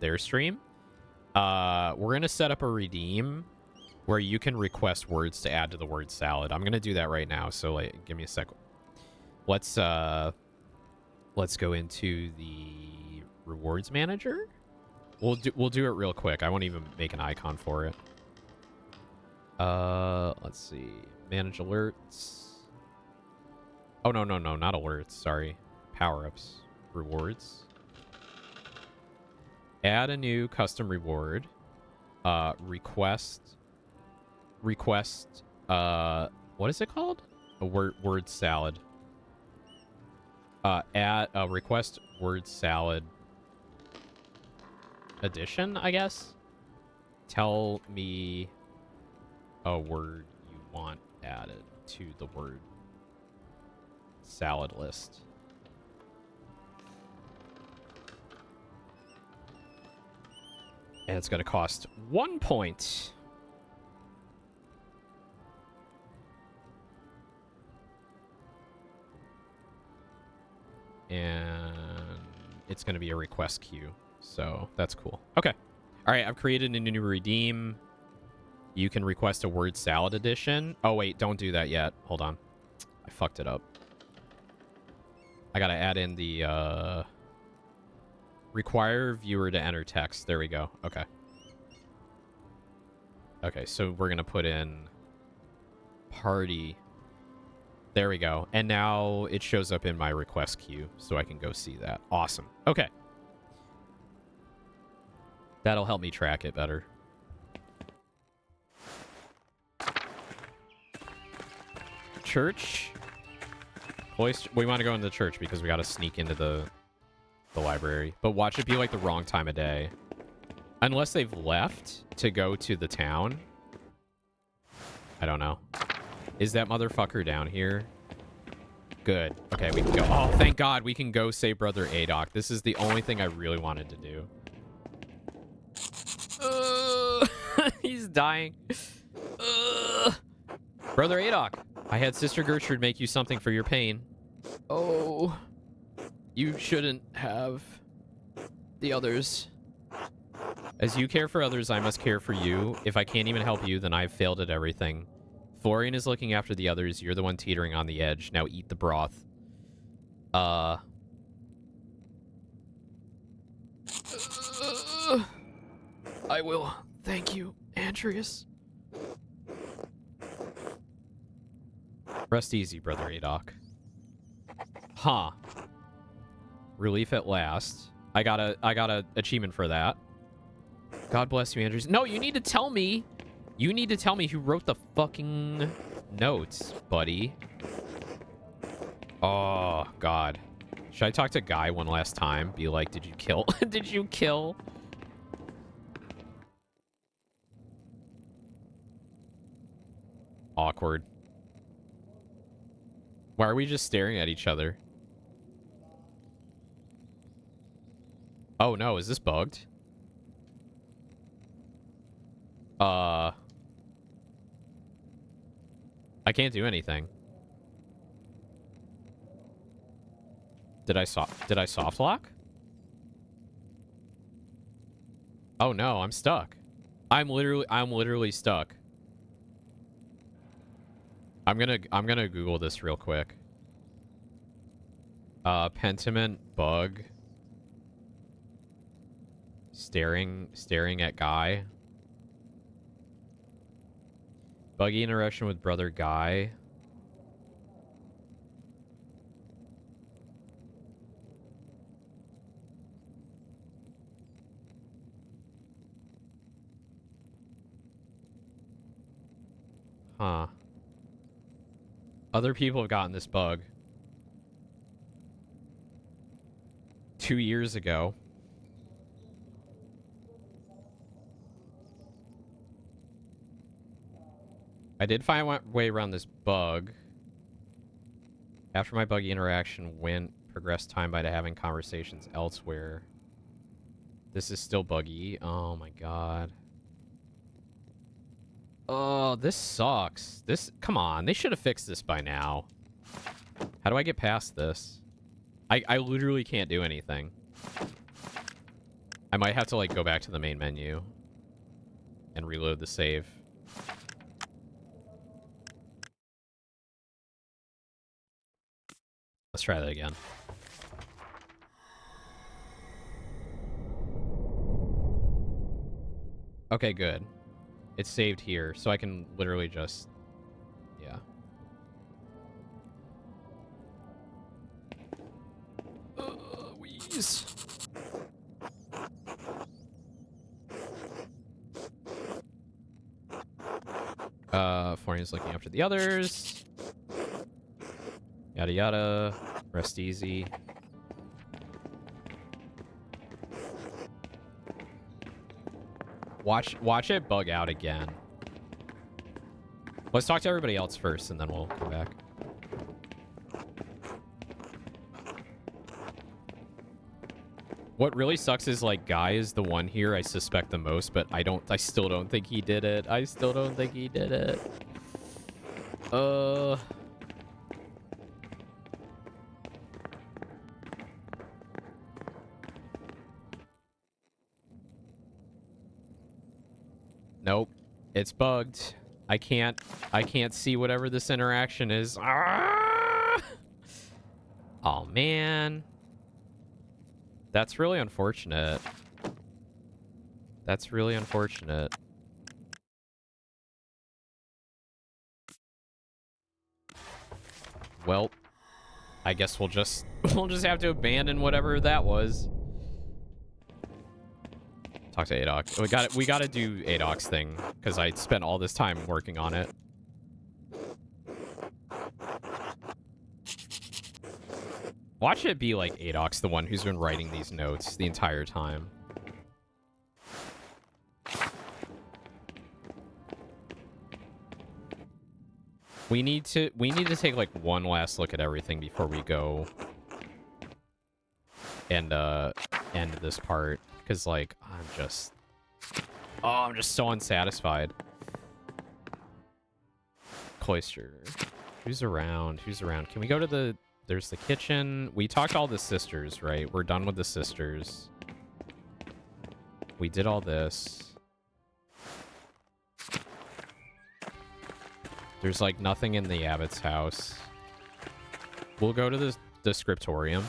their stream. We're gonna set up a redeem where you can request words to add to the word salad. I'm gonna do that right now. So like, give me a sec. Let's go into the rewards manager. We'll do it real quick. I won't even make an icon for it. Let's see. Manage alerts. Oh, no, not alerts. Sorry. Power-ups. Rewards. Add a new custom reward. Request, what is it called? A word salad. Add a request word salad addition, I guess. Tell me a word you want added to the word salad list. And it's going to cost 1 point. And it's going to be a request queue. So that's cool. Okay. All right. I've created a new redeem. You can request a word salad edition. Oh, wait. Don't do that yet. Hold on. I fucked it up. I got to add in the require viewer to enter text. There we go. Okay. Okay. So we're going to put in party. There we go. And now it shows up in my request queue, so I can go see that. Awesome. Okay. That'll help me track it better. Church. We want to go into the church because we got to sneak into the library. But watch it be like the wrong time of day. Unless they've left to go to the town. I don't know. Is that motherfucker down here? Good. Okay, we can go. Oh, thank God we can go save Brother Aeon. This is the only thing I really wanted to do. He's dying. Brother Aeon, I had Sister Gertrude make you something for your pain. Oh, you shouldn't have. The others. As you care for others, I must care for you. If I can't even help you, then I've failed at everything. Florian is looking after the others. You're the one teetering on the edge. Now eat the broth. I will. Thank you, Andreas. Rest easy, Brother Aeon. Huh. Relief at last. I got a achievement for that. God bless you, Andreas. No, you need to tell me. You need to tell me who wrote the fucking notes, buddy. Oh, God. Should I talk to Guy one last time? Be like, did you kill? Did you kill? Awkward. Why are we just staring at each other? Oh, no. Is this bugged? I can't do anything. Did I soft lock? Oh no, I'm stuck. I'm literally stuck. I'm gonna Google this real quick. Pentiment bug. Staring at Guy. Buggy interaction with Brother Guy. Huh. Other people have gotten this bug. 2 years ago. I did find my way around this bug. After my buggy interaction went, progressed time by having conversations elsewhere. This is still buggy. Oh my God. Oh, this sucks. Come on, they should have fixed this by now. How do I get past this? I literally can't do anything. I might have to like go back to the main menu and reload the save. Let's try that again. Okay, good. It's saved here, so I can literally just... Yeah. Wheeze. Florian's looking after the others. Yada yada. Rest easy. Watch it bug out again. Let's talk to everybody else first, and then we'll come back. What really sucks is, like, Guy is the one here I suspect the most, but I still don't think he did it. I still don't think he did it. Nope. It's bugged. I can't see whatever this interaction is. Ah! Oh, man. That's really unfortunate. That's really unfortunate. Well, I guess we'll just have to abandon whatever that was. Talk to Aeon. We gotta do Aeon's thing because I spent all this time working on it. Watch it be like Aeon's the one who's been writing these notes the entire time. We need to take like one last look at everything before we go and end this part, because like I'm just so unsatisfied. Cloister. Who's around? Who's around? Can we go to there's the kitchen. We talked to all the sisters, right? We're done with the sisters. We did all this. There's like nothing in the abbot's house. We'll go to the scriptorium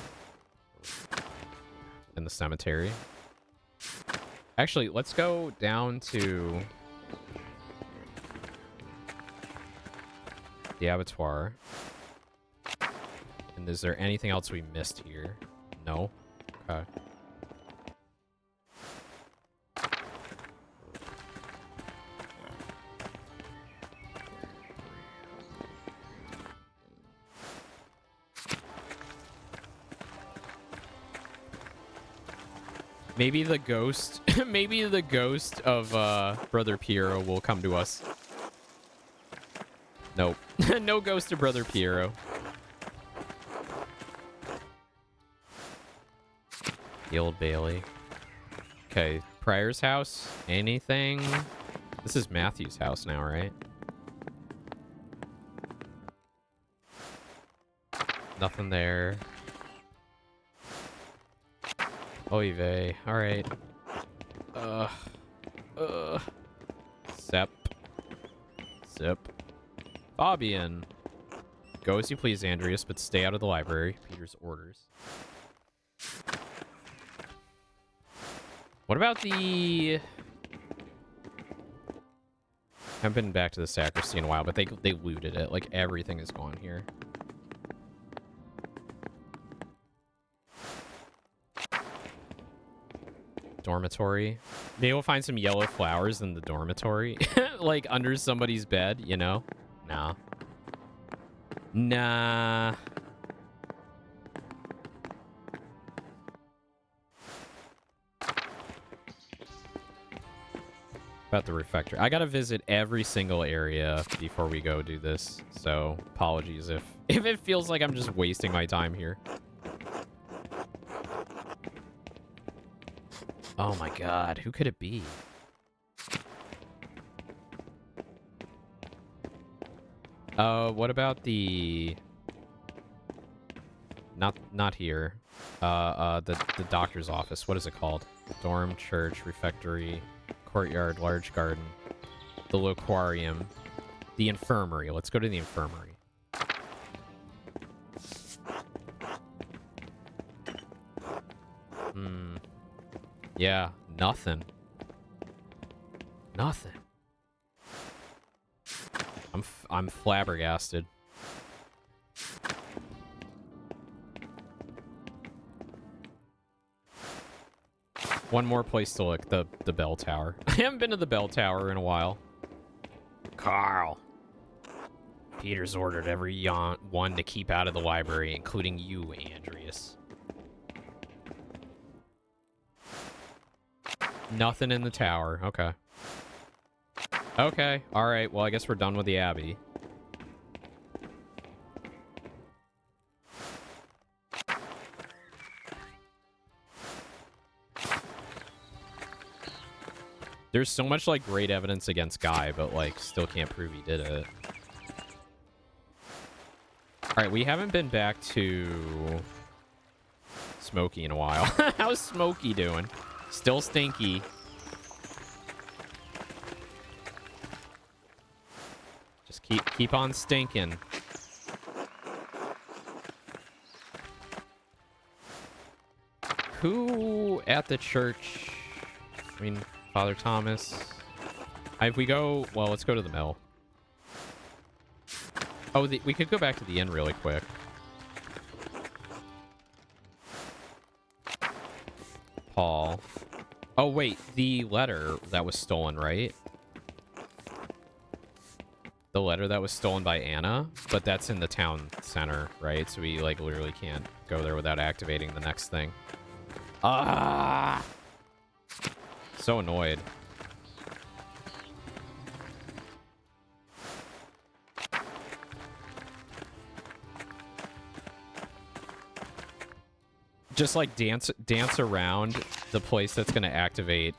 in the cemetery. Actually, let's go down to the abattoir. And is there anything else we missed here? No? Okay. Maybe the ghost, maybe the ghost of Brother Piero will come to us. Nope. No ghost of Brother Piero. The Old Bailey. Okay, Pryor's house. Anything? This is Matthew's house now, right? Nothing there. Oy vey. Alright. Sep. Zip. Fabian. Go as you please, Andreas, but stay out of the library. Peter's orders. What about the... I haven't been back to the sacristy in a while, but they looted it. Like, everything is gone here. Dormitory. Maybe we'll find some yellow flowers in the dormitory. Like, under somebody's bed, you know? Nah. Nah. About the refectory. I gotta visit every single area before we go do this. So, apologies if it feels like I'm just wasting my time here. Oh my god, who could it be? What about the... Not here. The doctor's office. What is it called? Dorm, church, refectory, courtyard, large garden, the loquarium, the infirmary. Let's go to the infirmary. Yeah, nothing. Nothing. I'm flabbergasted. One more place to look, the bell tower. I haven't been to the bell tower in a while. Carl. Peter's ordered every one to keep out of the library, including you, Andreas. Nothing in the tower. Okay. Okay. All right. Well, I guess we're done with the Abbey. There's so much, like, great evidence against Guy, but, like, still can't prove he did it. All right. We haven't been back to Smokey in a while. How's Smokey doing? Still stinky. Just keep on stinking. Who at the church? I mean, Father Thomas. If we go, well, let's go to the mill. Oh, we could go back to the inn really quick. Paul. Oh, wait. The letter that was stolen, right? The letter that was stolen by Anna? But that's in the town center, right? So we, like, literally can't go there without activating the next thing. Ah! So annoyed. Just like dance around the place that's gonna activate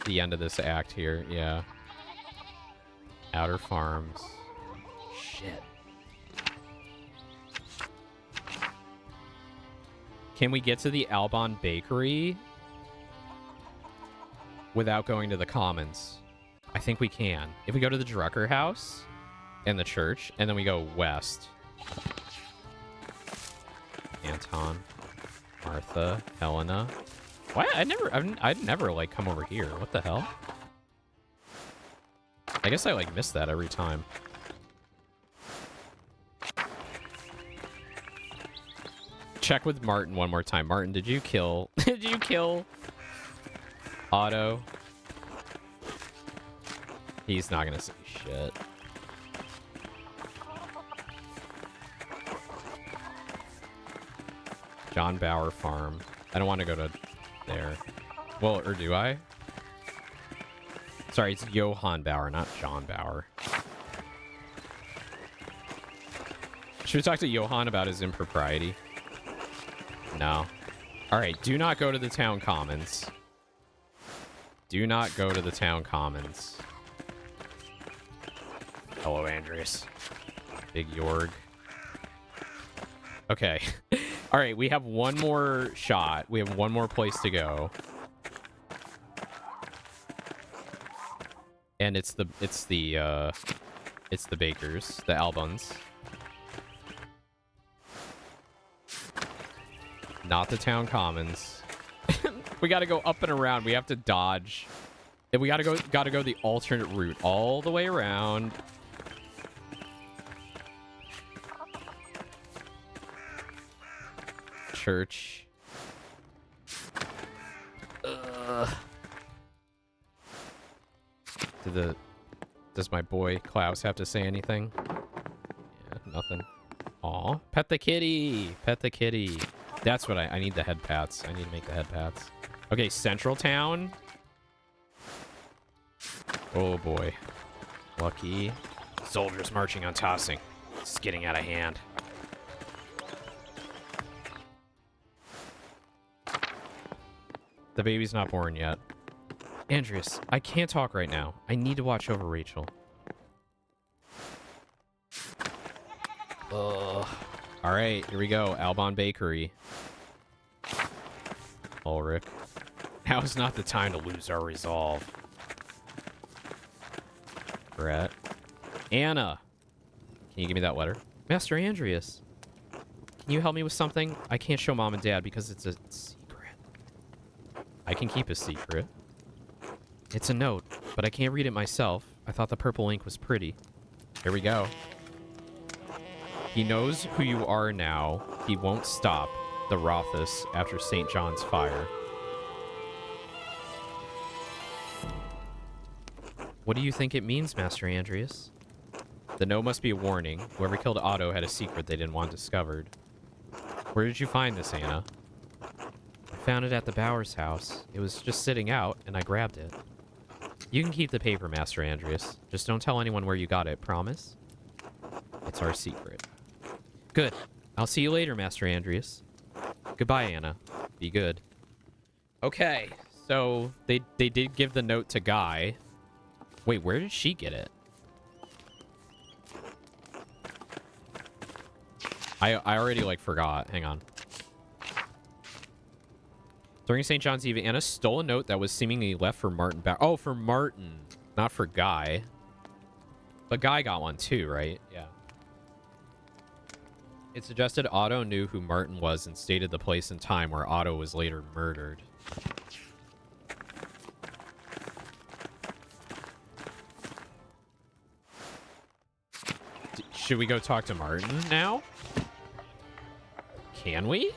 the end of this act here. Yeah. Outer Farms. Shit. Can we get to the Albon Bakery without going to the Commons? I think we can. If we go to the Drucker House and the church, and then we go west. Anton, Martha, Helena. Why? I'd never like come over here. What the hell? I guess I like miss that every time. Check with Martin one more time. Martin, did you kill did you kill Otto? He's not gonna say shit. John Bauer Farm. I don't want to go to there. Well, or do I? Sorry, it's Johann Bauer, not John Bauer. Should we talk to Johann about his impropriety? No. Alright, do not go to the town commons. Do not go to the town commons. Hello, Andreas. Big Jorg. Okay. Alright, we have one more shot. We have one more place to go. And it's the bakers, the Albans. Not the town commons. We gotta go up and around. We have to dodge. And we gotta go the alternate route all the way around. Church. Does my boy Klaus have to say anything? Yeah, nothing. Aw, pet the kitty. Pet the kitty. That's what I need the head pats. I need to make the head pats. Okay, Central Town. Oh boy. Lucky. Soldiers marching on tossing. It's getting out of hand. The baby's not born yet. Andreas, I can't talk right now. I need to watch over Rachel. Ugh. Alright, here we go. Albon Bakery. Ulrich. Now's not the time to lose our resolve. Brett. Anna. Can you give me that letter? Master Andreas. Can you help me with something? I can't show Mom and Dad because it's a secret. I can keep a secret. It's a note, but I can't read it myself. I thought the purple ink was pretty. Here we go. He knows who you are now. He won't stop the Rothus after St. John's fire. What do you think it means, Master Andreas? The note must be a warning. Whoever killed Otto had a secret they didn't want discovered. Where did you find this, Anna? I found it at the Bowers house. It was just sitting out, and I grabbed it. You can keep the paper, Master Andreas. Just don't tell anyone where you got it, promise? It's our secret. Good. I'll see you later, Master Andreas. Goodbye, Anna. Be good. Okay, so they did give the note to Guy. Wait, where did she get it? I already, like, forgot. Hang on. During St. John's Eve, Anna stole a note that was seemingly left for Martin back. Oh, for Martin. Not for Guy. But Guy got one too, right? Yeah. It suggested Otto knew who Martin was and stated the place and time where Otto was later murdered. Should we go talk to Martin now? Can we?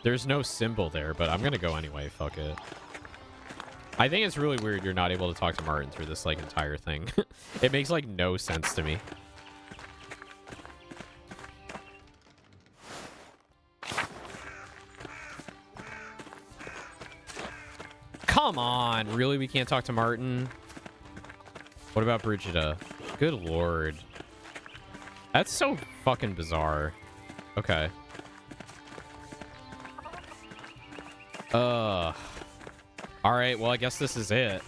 There's no symbol there, but I'm gonna go anyway. Fuck it. I think it's really weird you're not able to talk to Martin through this, like, entire thing. It makes, like, no sense to me. Come on! Really? We can't talk to Martin? What about Brigida? Good lord. That's so fucking bizarre. Okay. All right, well, I guess this is it.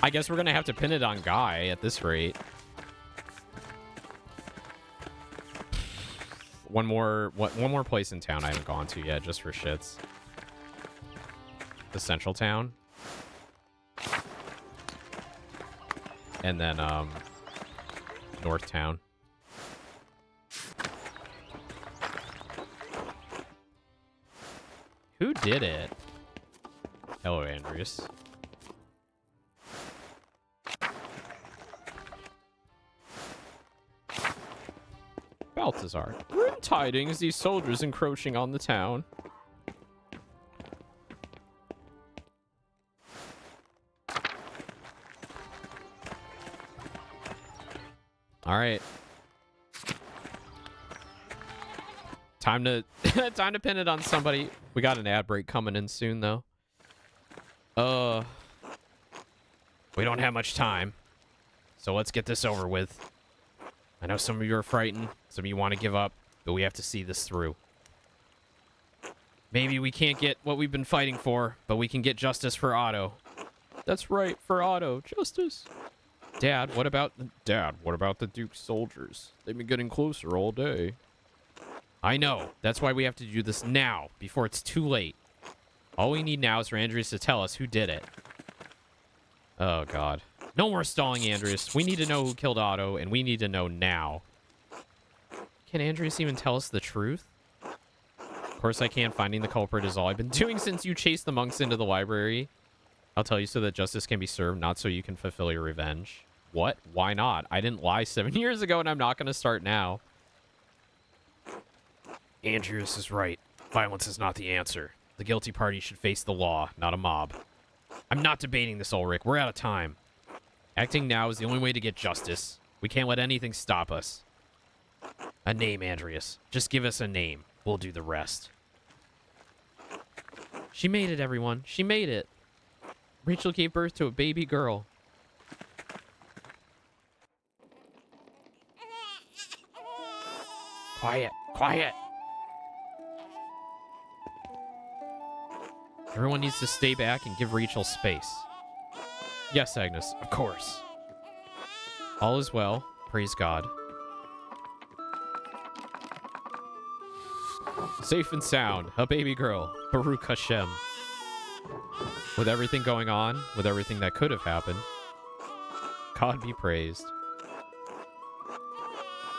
I guess we're gonna have to pin it on Guy at this rate. One more place in town I haven't gone to yet, just for shits. The central town. And then, North Town. Who did it? Hello, Andreas. Balthazar. Grim tidings, these soldiers encroaching on the town. All right. Time to time to pin it on somebody. We got an ad break coming in soon though. We don't have much time. So let's get this over with. I know some of you are frightened, some of you want to give up, but we have to see this through. Maybe we can't get what we've been fighting for, but we can get justice for Otto. That's right, for Otto, justice. Dad, what about the Duke's soldiers? They've been getting closer all day. I know. That's why we have to do this now, before it's too late. All we need now is for Andreas to tell us who did it. Oh, God. No more stalling, Andreas. We need to know who killed Otto, and we need to know now. Can Andreas even tell us the truth? Of course I can. Finding the culprit is all I've been doing since you chased the monks into the library. I'll tell you so that justice can be served, not so you can fulfill your revenge. What? Why not? I didn't lie 7 years ago, and I'm not going to start now. Andreas is right. Violence is not the answer. The guilty party should face the law, not a mob. I'm not debating this, Ulrich. We're out of time. Acting now is the only way to get justice. We can't let anything stop us. A name, Andreas. Just give us a name. We'll do the rest. She made it, everyone. She made it. Rachel gave birth to a baby girl. Quiet. Quiet. Everyone needs to stay back and give Rachel space. Yes, Agnes, of course. All is well. Praise God. Safe and sound. A baby girl. Baruch Hashem. With everything going on, with everything that could have happened, God be praised.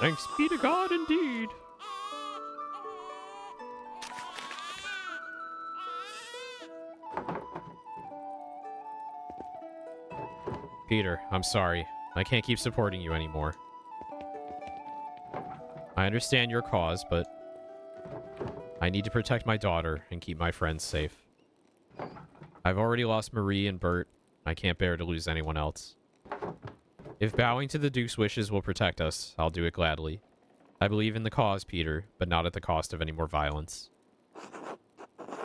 Thanks be to God indeed. Peter, I'm sorry. I can't keep supporting you anymore. I understand your cause, but I need to protect my daughter and keep my friends safe. I've already lost Marie and Bert. I can't bear to lose anyone else. If bowing to the Duke's wishes will protect us, I'll do it gladly. I believe in the cause, Peter, but not at the cost of any more violence.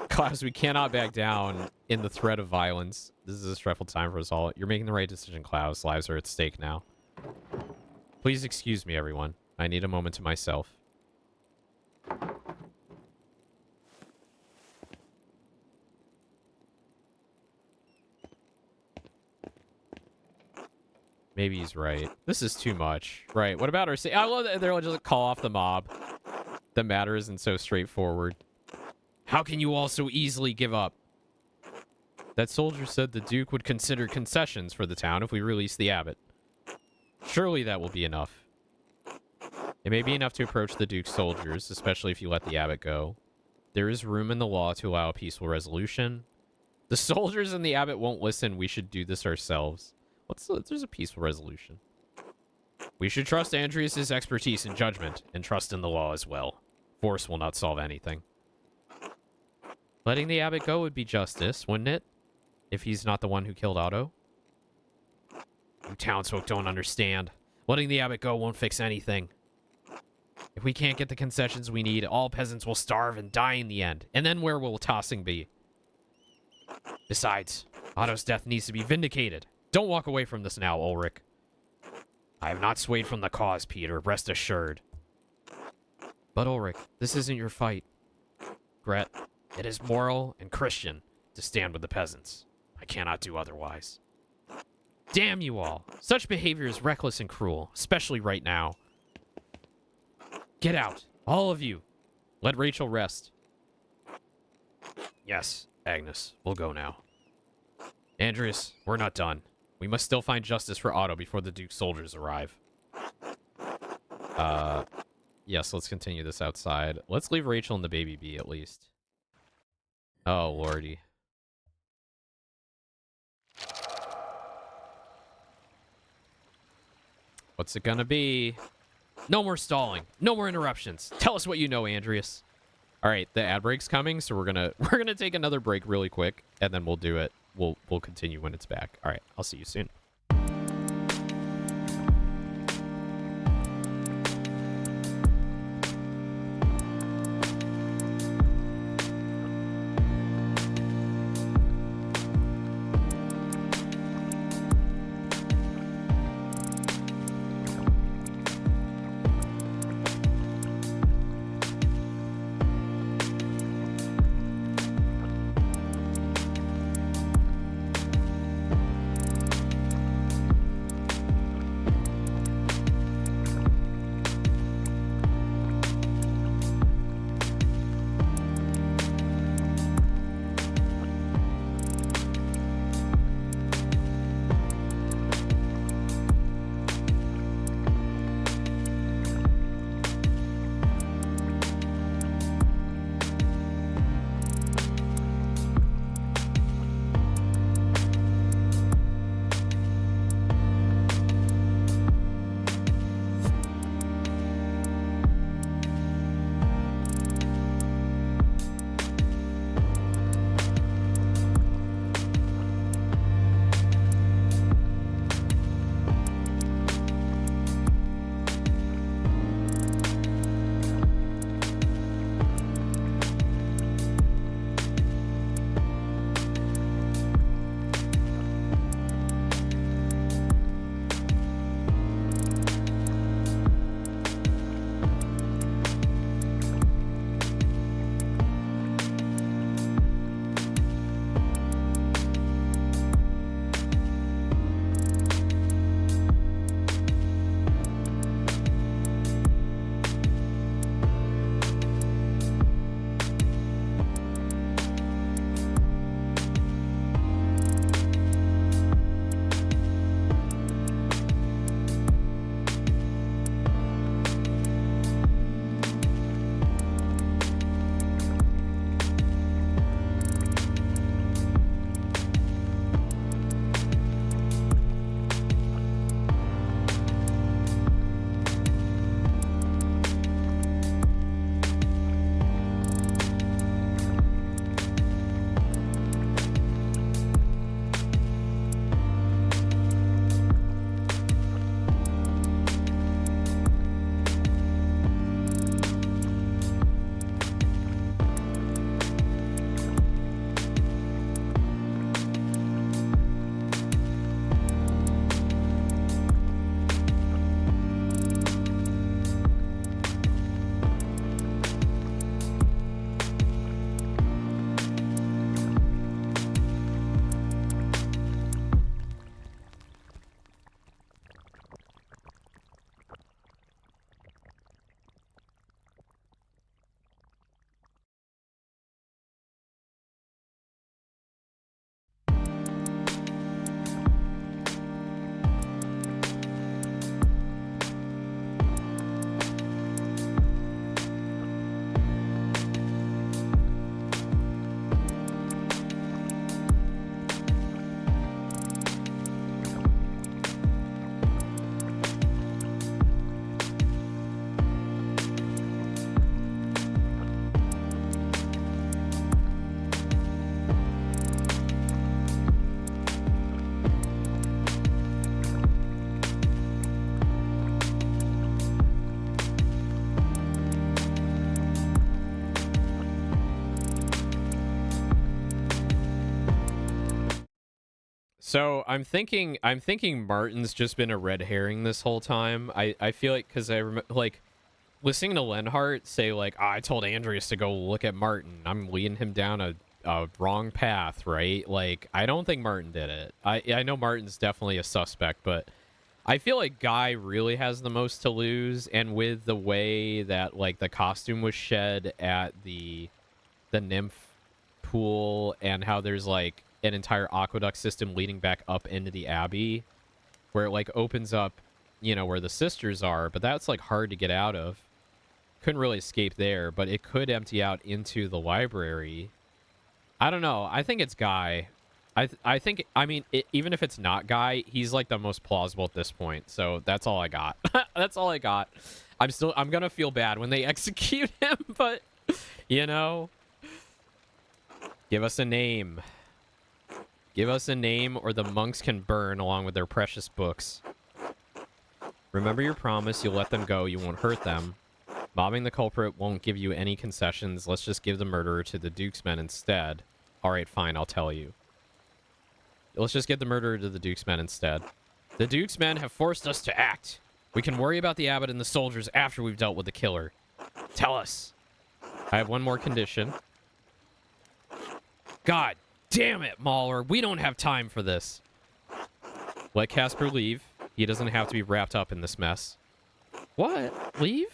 Klaus, we cannot back down in the threat of violence. This is a stressful time for us all. You're making the right decision, Klaus. Lives are at stake now. Please excuse me, everyone. I need a moment to myself. Maybe he's right. This is too much. Right. What about our... I love that they'll just call off the mob. The matter isn't so straightforward. How can you all so easily give up? That soldier said the Duke would consider concessions for the town if we release the abbot. Surely that will be enough. It may be enough to approach the Duke's soldiers, especially if you let the abbot go. There is room in the law to allow a peaceful resolution. The soldiers and the abbot won't listen. We should do this ourselves. There's a peaceful resolution. We should trust Andreas' expertise and judgment, and trust in the law as well. Force will not solve anything. Letting the abbot go would be justice, wouldn't it? If he's not the one who killed Otto. You townsfolk don't understand. Letting the abbot go won't fix anything. If we can't get the concessions we need, all peasants will starve and die in the end. And then where will Tossing be? Besides, Otto's death needs to be vindicated. Don't walk away from this now, Ulrich. I have not swayed from the cause, Peter. Rest assured. But Ulrich, this isn't your fight. Gret, It is moral and Christian to stand with the peasants. I cannot do otherwise. Damn you all. Such behavior is reckless and cruel, especially right now. Get out, all of you. Let Rachel rest. Yes, Agnes, we'll go now. Andreas, we're not done. We must still find justice for Otto before the Duke's soldiers arrive. Yes, let's continue this outside. Let's leave Rachel and the baby be, at least. Oh, lordy. What's it gonna be? No more stalling. No more interruptions. Tell us what you know, Andreas. All right, the ad break's coming, so we're gonna take another break really quick, and then we'll do it. We'll continue when it's back. All right, I'll see you soon. So I'm thinking Martin's just been a red herring this whole time. I feel like, because I remember, like, listening to Lenhart say, like, I told Andreas to go look at Martin. I'm leading him down a wrong path, right? Like, I don't think Martin did it. I know Martin's definitely a suspect, but I feel like Guy really has the most to lose. And with the way that, like, the costume was shed at the nymph pool and how there's, like, an entire aqueduct system leading back up into the Abbey where it, like, opens up, you know, where the sisters are, but that's, like, hard to get out of. Couldn't really escape there, but it could empty out into the library. I don't know. I think it's Guy. I think, I mean, even if it's not Guy, he's, like, the most plausible at this point. So that's all I got. That's all I got. I'm going to feel bad when they execute him, but, you know, give us a name. Give us a name or the monks can burn along with their precious books. Remember your promise. You'll let them go. You won't hurt them. Mobbing the culprit won't give you any concessions. Let's just give the murderer to the Duke's men instead. All right, fine, I'll tell you. Let's just get the murderer to the Duke's men instead. The Duke's men have forced us to act. We can worry about the abbot and the soldiers after we've dealt with the killer. Tell us. I have one more condition. God damn it, Mahler. We don't have time for this. Let Casper leave. He doesn't have to be wrapped up in this mess. What? Leave?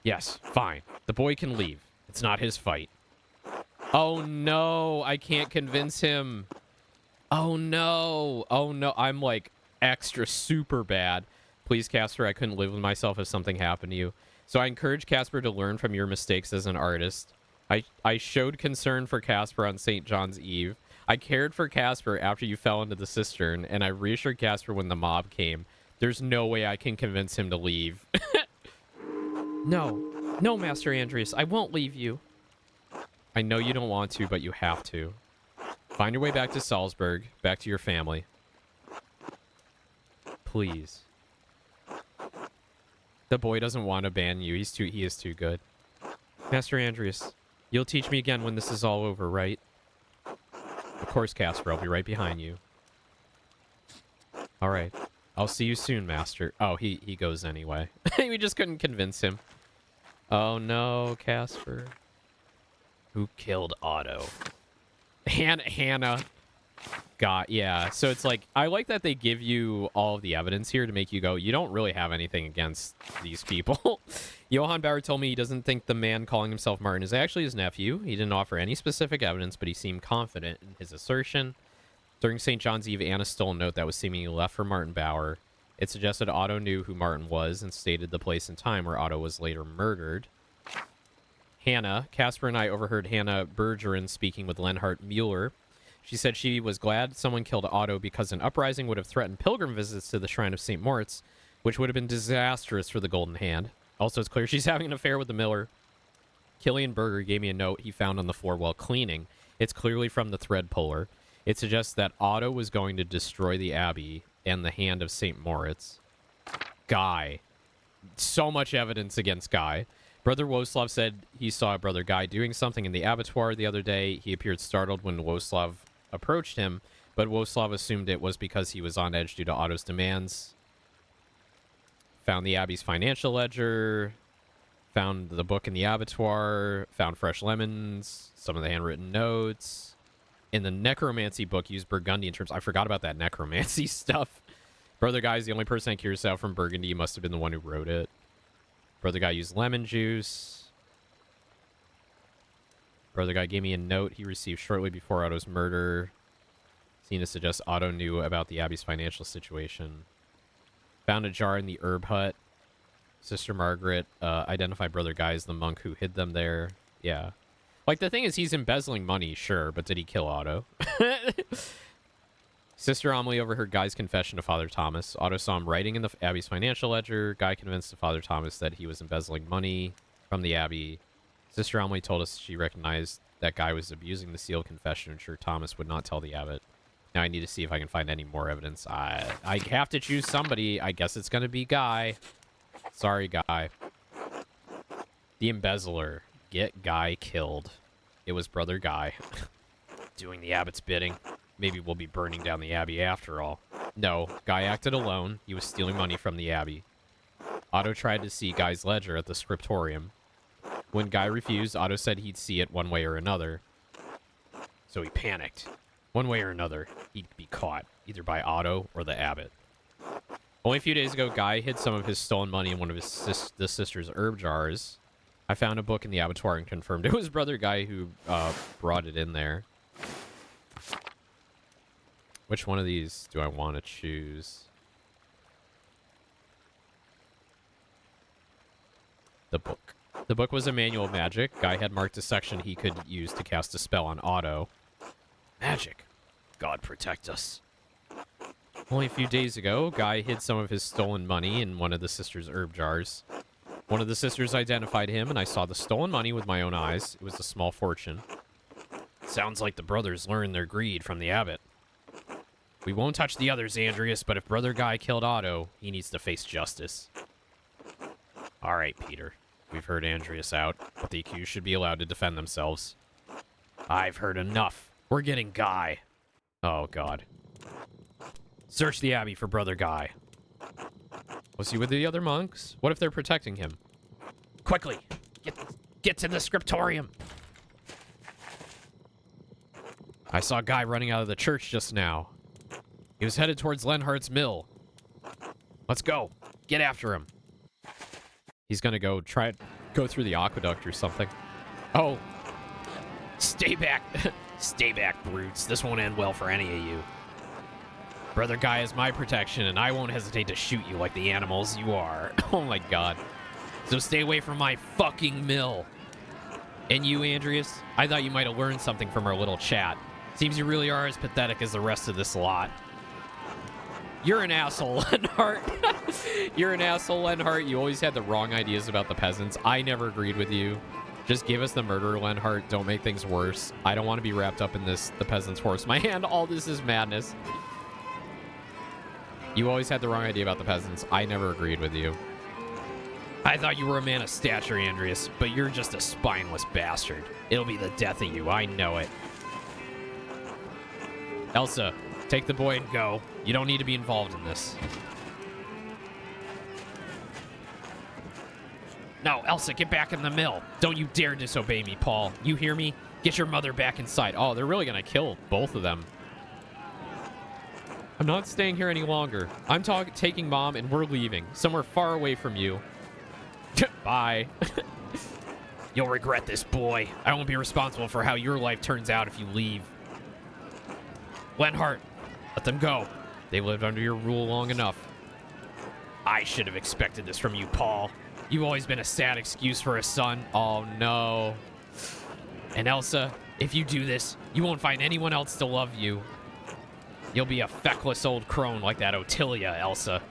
Yes, fine. The boy can leave. It's not his fight. Oh, no. I can't convince him. Oh, no. Oh, no. I'm, like, extra super bad. Please, Casper, I couldn't live with myself if something happened to you. So I encourage Casper to learn from your mistakes as an artist. I showed concern for Casper on St. John's Eve. I cared for Casper after you fell into the cistern, and I reassured Casper when the mob came. There's no way I can convince him to leave. No. No, Master Andreas. I won't leave you. I know you don't want to, but you have to. Find your way back to Salzburg, back to your family. Please. The boy doesn't want to ban you. He is too good. Master Andreas, you'll teach me again when this is all over, right? Of course, Casper. I'll be right behind you. All right. I'll see you soon, Master. Oh, he goes anyway. We just couldn't convince him. Oh, no, Casper. Who killed Otto? Hannah. God, yeah. So it's like, I like that they give you all of the evidence here to make you go, you don't really have anything against these people. Johann Bauer told me he doesn't think the man calling himself Martin is actually his nephew. He didn't offer any specific evidence, but he seemed confident in his assertion. During St. John's Eve, Anna stole a note that was seemingly left for Martin Bauer. It suggested Otto knew who Martin was and stated the place and time where Otto was later murdered. Hannah. Casper and I overheard Hannah Bergeron speaking with Lenhart Mueller. She said she was glad someone killed Otto because an uprising would have threatened pilgrim visits to the Shrine of St. Moritz, which would have been disastrous for the Golden Hand. Also, it's clear she's having an affair with the miller. Killian Berger gave me a note he found on the floor while cleaning. It's clearly from the thread puller. It suggests that Otto was going to destroy the Abbey and the Hand of St. Moritz. Guy. So much evidence against Guy. Brother Woslav said he saw Brother Guy doing something in the abattoir the other day. He appeared startled when Woslav approached him, but Woslav assumed it was because he was on edge due to Otto's demands. Found the Abbey's financial ledger. Found the book in the abattoir. Found fresh lemons. Some of the handwritten notes. In the necromancy book, used Burgundian terms. I forgot about that necromancy stuff. Brother Guy is the only person I curious out from Burgundy. He must have been the one who wrote it. Brother Guy used lemon juice. Brother Guy gave me a note he received shortly before Otto's murder. Seen to suggest Otto knew about the Abbey's financial situation. Found a jar in the herb hut. Sister Margaret identified Brother Guy as the monk who hid them there. Yeah. Like, the thing is, he's embezzling money, sure, but did he kill Otto? Sister Amelie overheard Guy's confession to Father Thomas. Otto saw him writing in the Abbey's financial ledger. Guy convinced Father Thomas that he was embezzling money from the Abbey. Sister Amelie told us she recognized that Guy was abusing the sealed confession and ensure Thomas would not tell the abbot. Now I need to see if I can find any more evidence. I have to choose somebody. I guess it's going to be Guy. Sorry, Guy. The embezzler. Get Guy killed. It was Brother Guy. Doing the abbot's bidding. Maybe we'll be burning down the Abbey after all. No, Guy acted alone. He was stealing money from the Abbey. Otto tried to see Guy's ledger at the scriptorium. When Guy refused, Otto said he'd see it one way or another. So he panicked. One way or another, he'd be caught, either by Otto or the abbot. Only a few days ago, Guy hid some of his stolen money in one of the sister's herb jars. I found a book in the abattoir and confirmed it was Brother Guy who brought it in there. Which one of these do I want to choose? The book. The book was a manual of magic. Guy had marked a section he could use to cast a spell on Otto. Magic. God protect us. Only a few days ago, Guy hid some of his stolen money in one of the sisters' herb jars. One of the sisters identified him, and I saw the stolen money with my own eyes. It was a small fortune. Sounds like the brothers learned their greed from the abbot. We won't touch the others, Andreas, but if Brother Guy killed Otto, he needs to face justice. All right, Peter. We've heard Andreas out, but the accused should be allowed to defend themselves. I've heard enough. We're getting Guy. Oh, God. Search the abbey for Brother Guy. Was he with the other monks? What if they're protecting him? Quickly! Get to the scriptorium! I saw Guy running out of the church just now. He was headed towards Lenhart's mill. Let's go. Get after him. He's gonna go through the aqueduct or something. Oh. Stay back. Stay back, brutes. This won't end well for any of you. Brother Guy is my protection, and I won't hesitate to shoot you like the animals you are. Oh my god. So stay away from my fucking mill. And you, Andreas, I thought you might have learned something from our little chat. Seems you really are as pathetic as the rest of this lot. You're an asshole, Lenhart. You're an asshole, Lenhart. You always had the wrong ideas about the peasants. I never agreed with you. Just give us the murder, Lenhart. Don't make things worse. I don't want to be wrapped up in this, the peasants force my hand. All this is madness. You always had the wrong idea about the peasants. I never agreed with you. I thought you were a man of stature, Andreas, but you're just a spineless bastard. It'll be the death of you. I know it. Elsa, take the boy and go. You don't need to be involved in this. No, Elsa, get back in the mill. Don't you dare disobey me, Paul. You hear me? Get your mother back inside. Oh, they're really going to kill both of them. I'm not staying here any longer. I'm taking Mom and we're leaving. Somewhere far away from you. Bye. You'll regret this, boy. I won't be responsible for how your life turns out if you leave. Lenhart, let them go. They've lived under your rule long enough. I should have expected this from you, Paul. You've always been a sad excuse for a son. Oh, no. And Elsa, if you do this, you won't find anyone else to love you. You'll be a feckless old crone like that Ottilia, Elsa.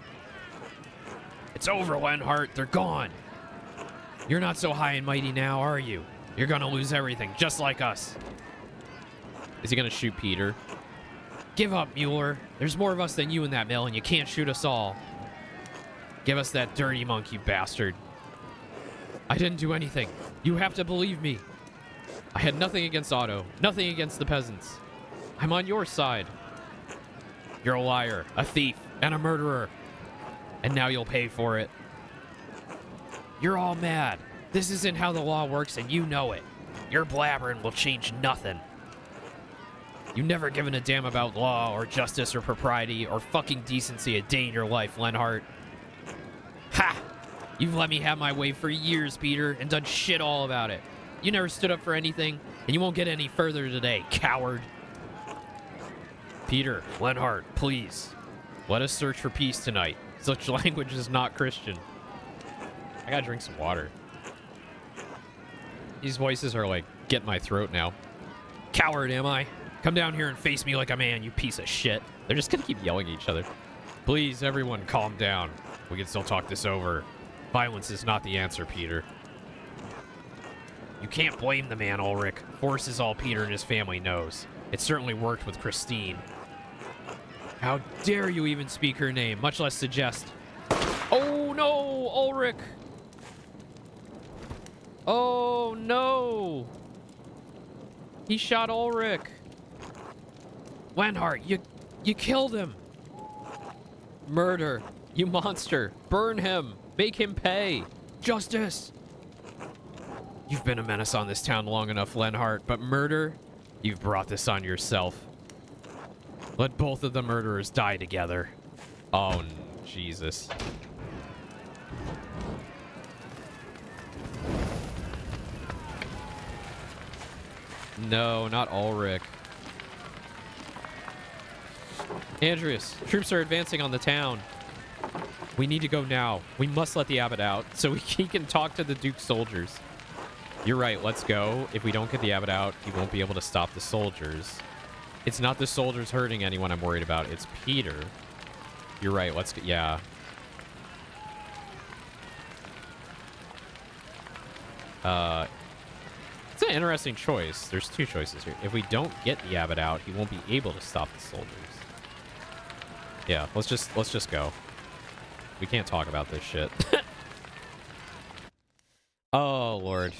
It's over, Lenhart. They're gone. You're not so high and mighty now, are you? You're gonna lose everything, just like us. Is he gonna shoot Peter? Give up, Mueller. There's more of us than you in that mill, and you can't shoot us all. Give us that dirty monk, you bastard. I didn't do anything. You have to believe me. I had nothing against Otto, nothing against the peasants. I'm on your side. You're a liar, a thief, and a murderer. And now you'll pay for it. You're all mad. This isn't how the law works, and you know it. Your blabbering will change nothing. You've never given a damn about law or justice or propriety or fucking decency a day in your life, Lenhart. Ha! You've let me have my way for years, Peter, and done shit all about it. You never stood up for anything, and you won't get any further today, coward. Peter, Lenhart, please. Let us search for peace tonight. Such language is not Christian. I gotta drink some water. These voices are like, get my throat now. Coward, am I? Come down here and face me like a man, you piece of shit. They're just gonna keep yelling at each other. Please, everyone, calm down. We can still talk this over. Violence is not the answer, Peter. You can't blame the man, Ulrich. Force is all Peter and his family knows. It certainly worked with Christine. How dare you even speak her name, much less suggest... Oh, no, Ulrich! Oh, no! He shot Ulrich! Lenhart, you killed him! Murder! You monster! Burn him! Make him pay. Justice. You've been a menace on this town long enough, Lenhart, but murder? You've brought this on yourself. Let both of the murderers die together. Oh, Jesus. No, not Ulrich. Andreas, troops are advancing on the town. We need to go now. We must let the abbot out so he can talk to the Duke's soldiers. You're right, let's go. If we don't get the abbot out, he won't be able to stop the soldiers. It's not the soldiers hurting anyone I'm worried about. It's Peter. You're right, let's get... Yeah. It's an interesting choice. There's two choices here. If we don't get the abbot out, he won't be able to stop the soldiers. Yeah, let's just go. We can't talk about this shit. Oh, Lord.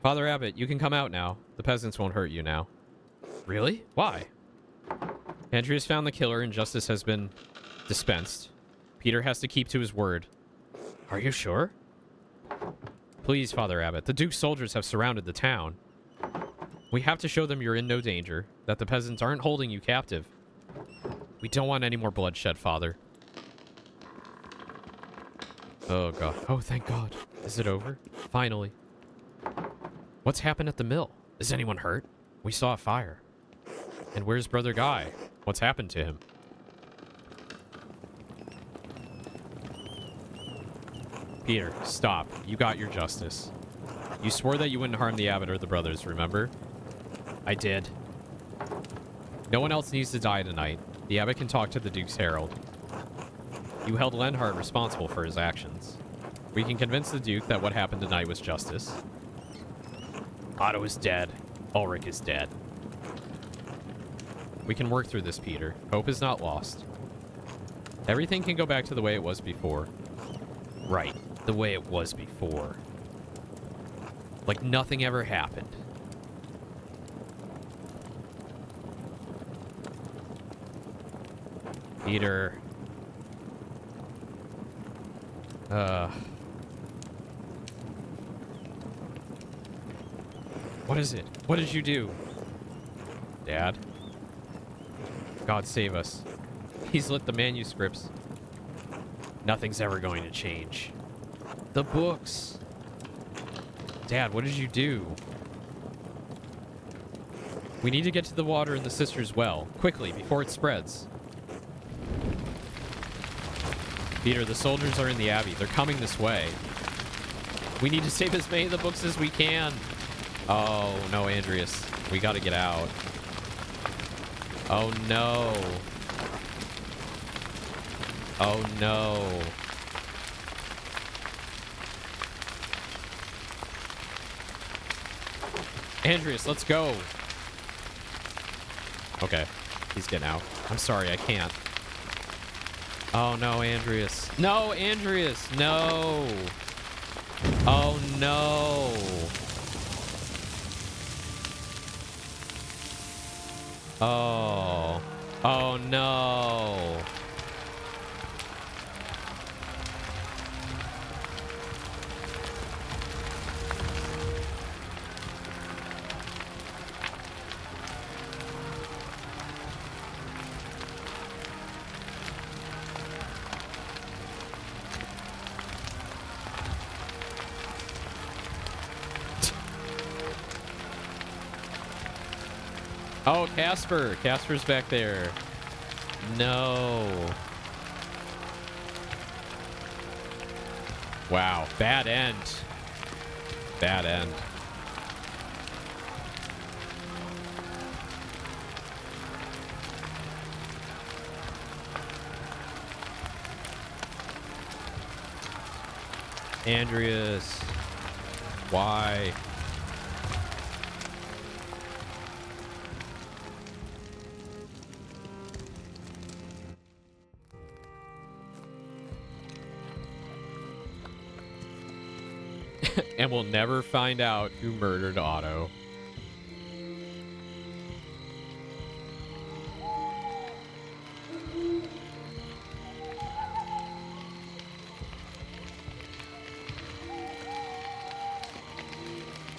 Father Abbot, you can come out now. The peasants won't hurt you now. Really? Why? Andreas found the killer and justice has been dispensed. Peter has to keep to his word. Are you sure? Please, Father Abbot. The Duke's soldiers have surrounded the town. We have to show them you're in no danger, that the peasants aren't holding you captive. We don't want any more bloodshed, Father. Oh, God. Oh, thank God. Is it over? Finally. What's happened at the mill? Is anyone hurt? We saw a fire. And where's Brother Guy? What's happened to him? Peter, stop. You got your justice. You swore that you wouldn't harm the abbot or the brothers, remember? I did. No one else needs to die tonight. The abbot can talk to the Duke's herald. You held Lenhart responsible for his actions. We can convince the Duke that what happened tonight was justice. Otto is dead. Ulrich is dead. We can work through this, Peter. Hope is not lost. Everything can go back to the way it was before. Right. The way it was before. Like nothing ever happened. Peter. What is it? What did you do? Dad? God save us. He's lit the manuscripts. Nothing's ever going to change. The books. Dad, what did you do? We need to get to the water in the sister's well. Quickly, before it spreads. Peter, the soldiers are in the abbey. They're coming this way. We need to save as many of the books as we can. Oh, no, Andreas. We gotta get out. Oh, no. Oh, no. Andreas, let's go. Okay. He's getting out. I'm sorry, I can't. Oh, no, Andreas. No, Andreas. No. Oh, no. Oh. Oh, no. Oh, Casper. Casper's back there. No. Wow. Bad end. Bad end. Andreas. Why? And we'll never find out who murdered Otto.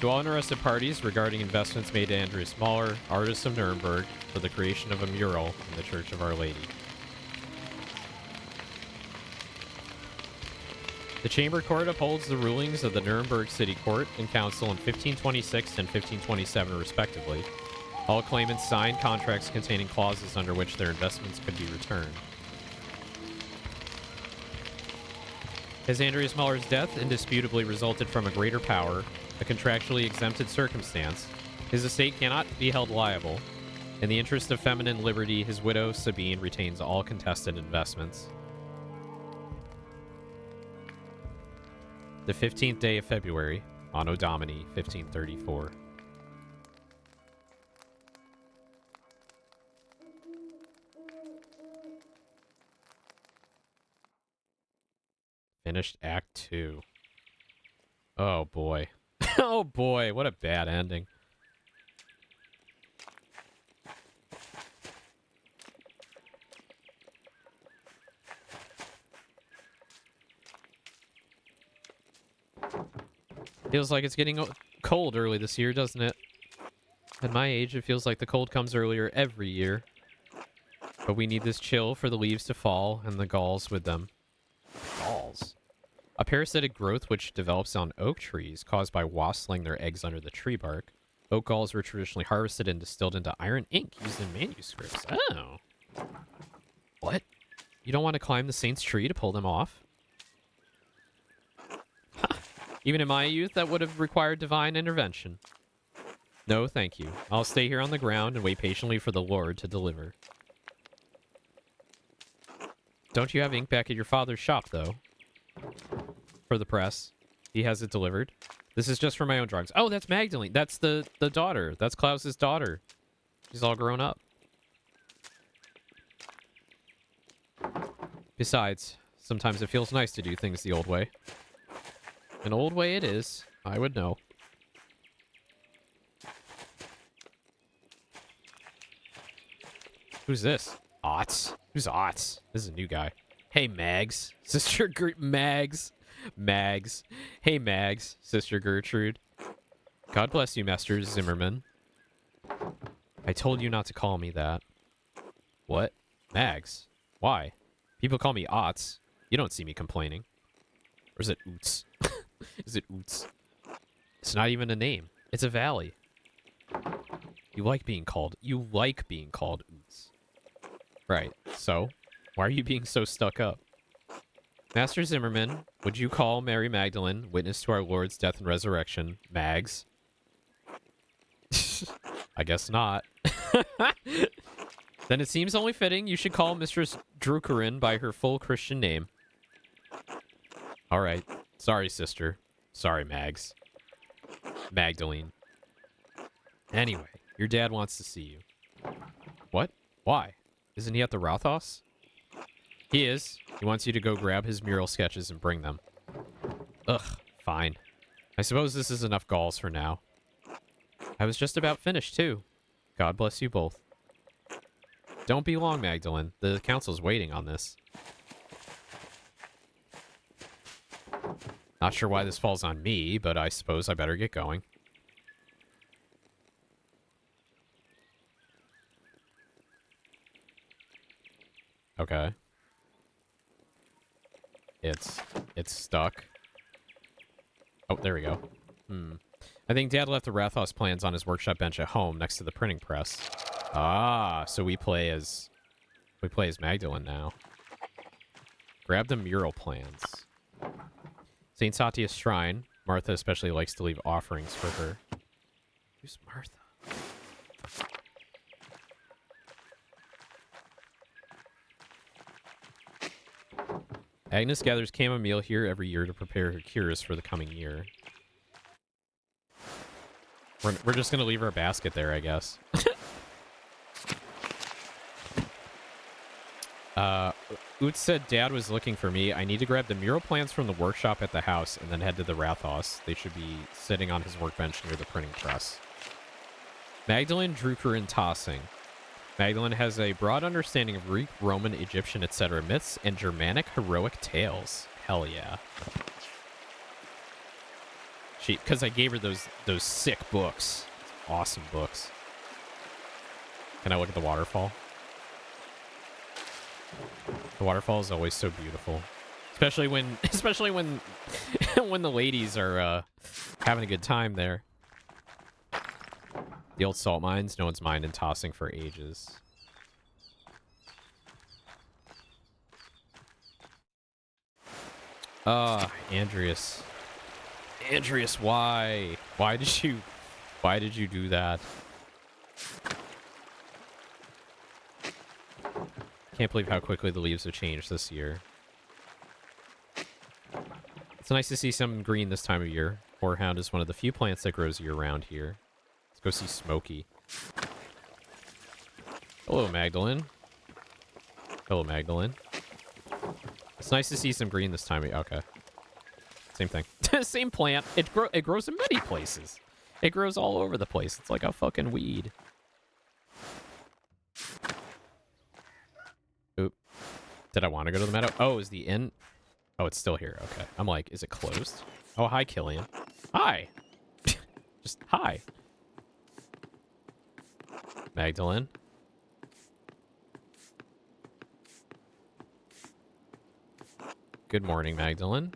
To all interested parties regarding investments made to Andreas Mahler, artist of Nuremberg, for the creation of a mural in the Church of Our Lady. The Chamber Court upholds the rulings of the Nuremberg City Court and Council in 1526 and 1527, respectively. All claimants signed contracts containing clauses under which their investments could be returned. As Andreas Mahler's death indisputably resulted from a greater power, a contractually exempted circumstance, his estate cannot be held liable. In the interest of feminine liberty, his widow, Sabine, retains all contested investments. The 15th day of February, Anno Domini, 1534. Finished Act 2. Oh boy. Oh boy, what a bad ending. Feels like it's getting cold early this year, doesn't it? At my age, it feels like the cold comes earlier every year. But we need this chill for the leaves to fall and the galls with them. Galls? A parasitic growth which develops on oak trees caused by wasps laying their eggs under the tree bark. Oak galls were traditionally harvested and distilled into iron ink used in manuscripts. Oh. What? You don't want to climb the saint's tree to pull them off? Huh. Even in my youth, that would have required divine intervention. No, thank you. I'll stay here on the ground and wait patiently for the Lord to deliver. Don't you have ink back at your father's shop, though? For the press. He has it delivered. This is just for my own drugs. Oh, that's Magdalene. That's the daughter. That's Klaus's daughter. She's all grown up. Besides, sometimes it feels nice to do things the old way. An old way it is. I would know. Who's this? Otts? Who's Otts? This is a new guy. Hey, Mags. Sister Mags. Mags. Hey, Mags. Sister Gertrude. God bless you, Master Zimmerman. I told you not to call me that. What? Mags? Why? People call me Otts. You don't see me complaining. Or is it Oots? Is it Oots? It's not even a name. It's a valley. You like being called Oots. Right. So, why are you being so stuck up? Master Zimmerman, would you call Mary Magdalene, witness to our Lord's death and resurrection, Mags? I guess not. Then it seems only fitting you should call Mistress Drukerin by her full Christian name. All right. Sorry, sister. Sorry, Mags. Magdalene. Anyway, your dad wants to see you. What? Why? Isn't he at the Rathaus? He is. He wants you to go grab his mural sketches and bring them. Ugh, fine. I suppose this is enough galls for now. I was just about finished, too. God bless you both. Don't be long, Magdalene. The council's waiting on this. Not sure why this falls on me, but I suppose I better get going. Okay. It's stuck. Oh, there we go. I think Dad left the Rathaus plans on his workshop bench at home next to the printing press. Ah, so we play as Magdalene now. Grab the mural plans. St. Satia's shrine. Martha especially likes to leave offerings for her. Who's Martha? Agnes gathers chamomile here every year to prepare her cures for the coming year. We're just going to leave our basket there, I guess. Oots said Dad was looking for me. I need to grab the mural plans from the workshop at the house and then head to the Rathaus. They should be sitting on his workbench near the printing press. Magdalene Drukerin Tossing. Magdalene has a broad understanding of Greek, Roman, Egyptian, etc. myths and Germanic heroic tales. Hell yeah. because I gave her those sick books. Awesome books. Can I look at the waterfall? The waterfall is always so beautiful. Especially when when the ladies are having a good time there. The old salt mines, no one's minded tossing for ages. Andreas. Andreas, why? Why did you do that? Can't believe how quickly the leaves have changed this year. It's nice to see some green this time of year. Horehound is one of the few plants that grows year-round here. Let's go see Smokey. Hello, Magdalene. Hello, Magdalene. It's nice to see some green this time of year. Okay. Same thing. Same plant. It grows in many places. It grows all over the place. It's like a fucking weed. Oop. Did I want to go to the meadow? Oh, is the inn? Oh, it's still here. Okay. I'm like, is it closed? Oh, hi, Killian. Hi. Just hi. Magdalene. Good morning, Magdalene.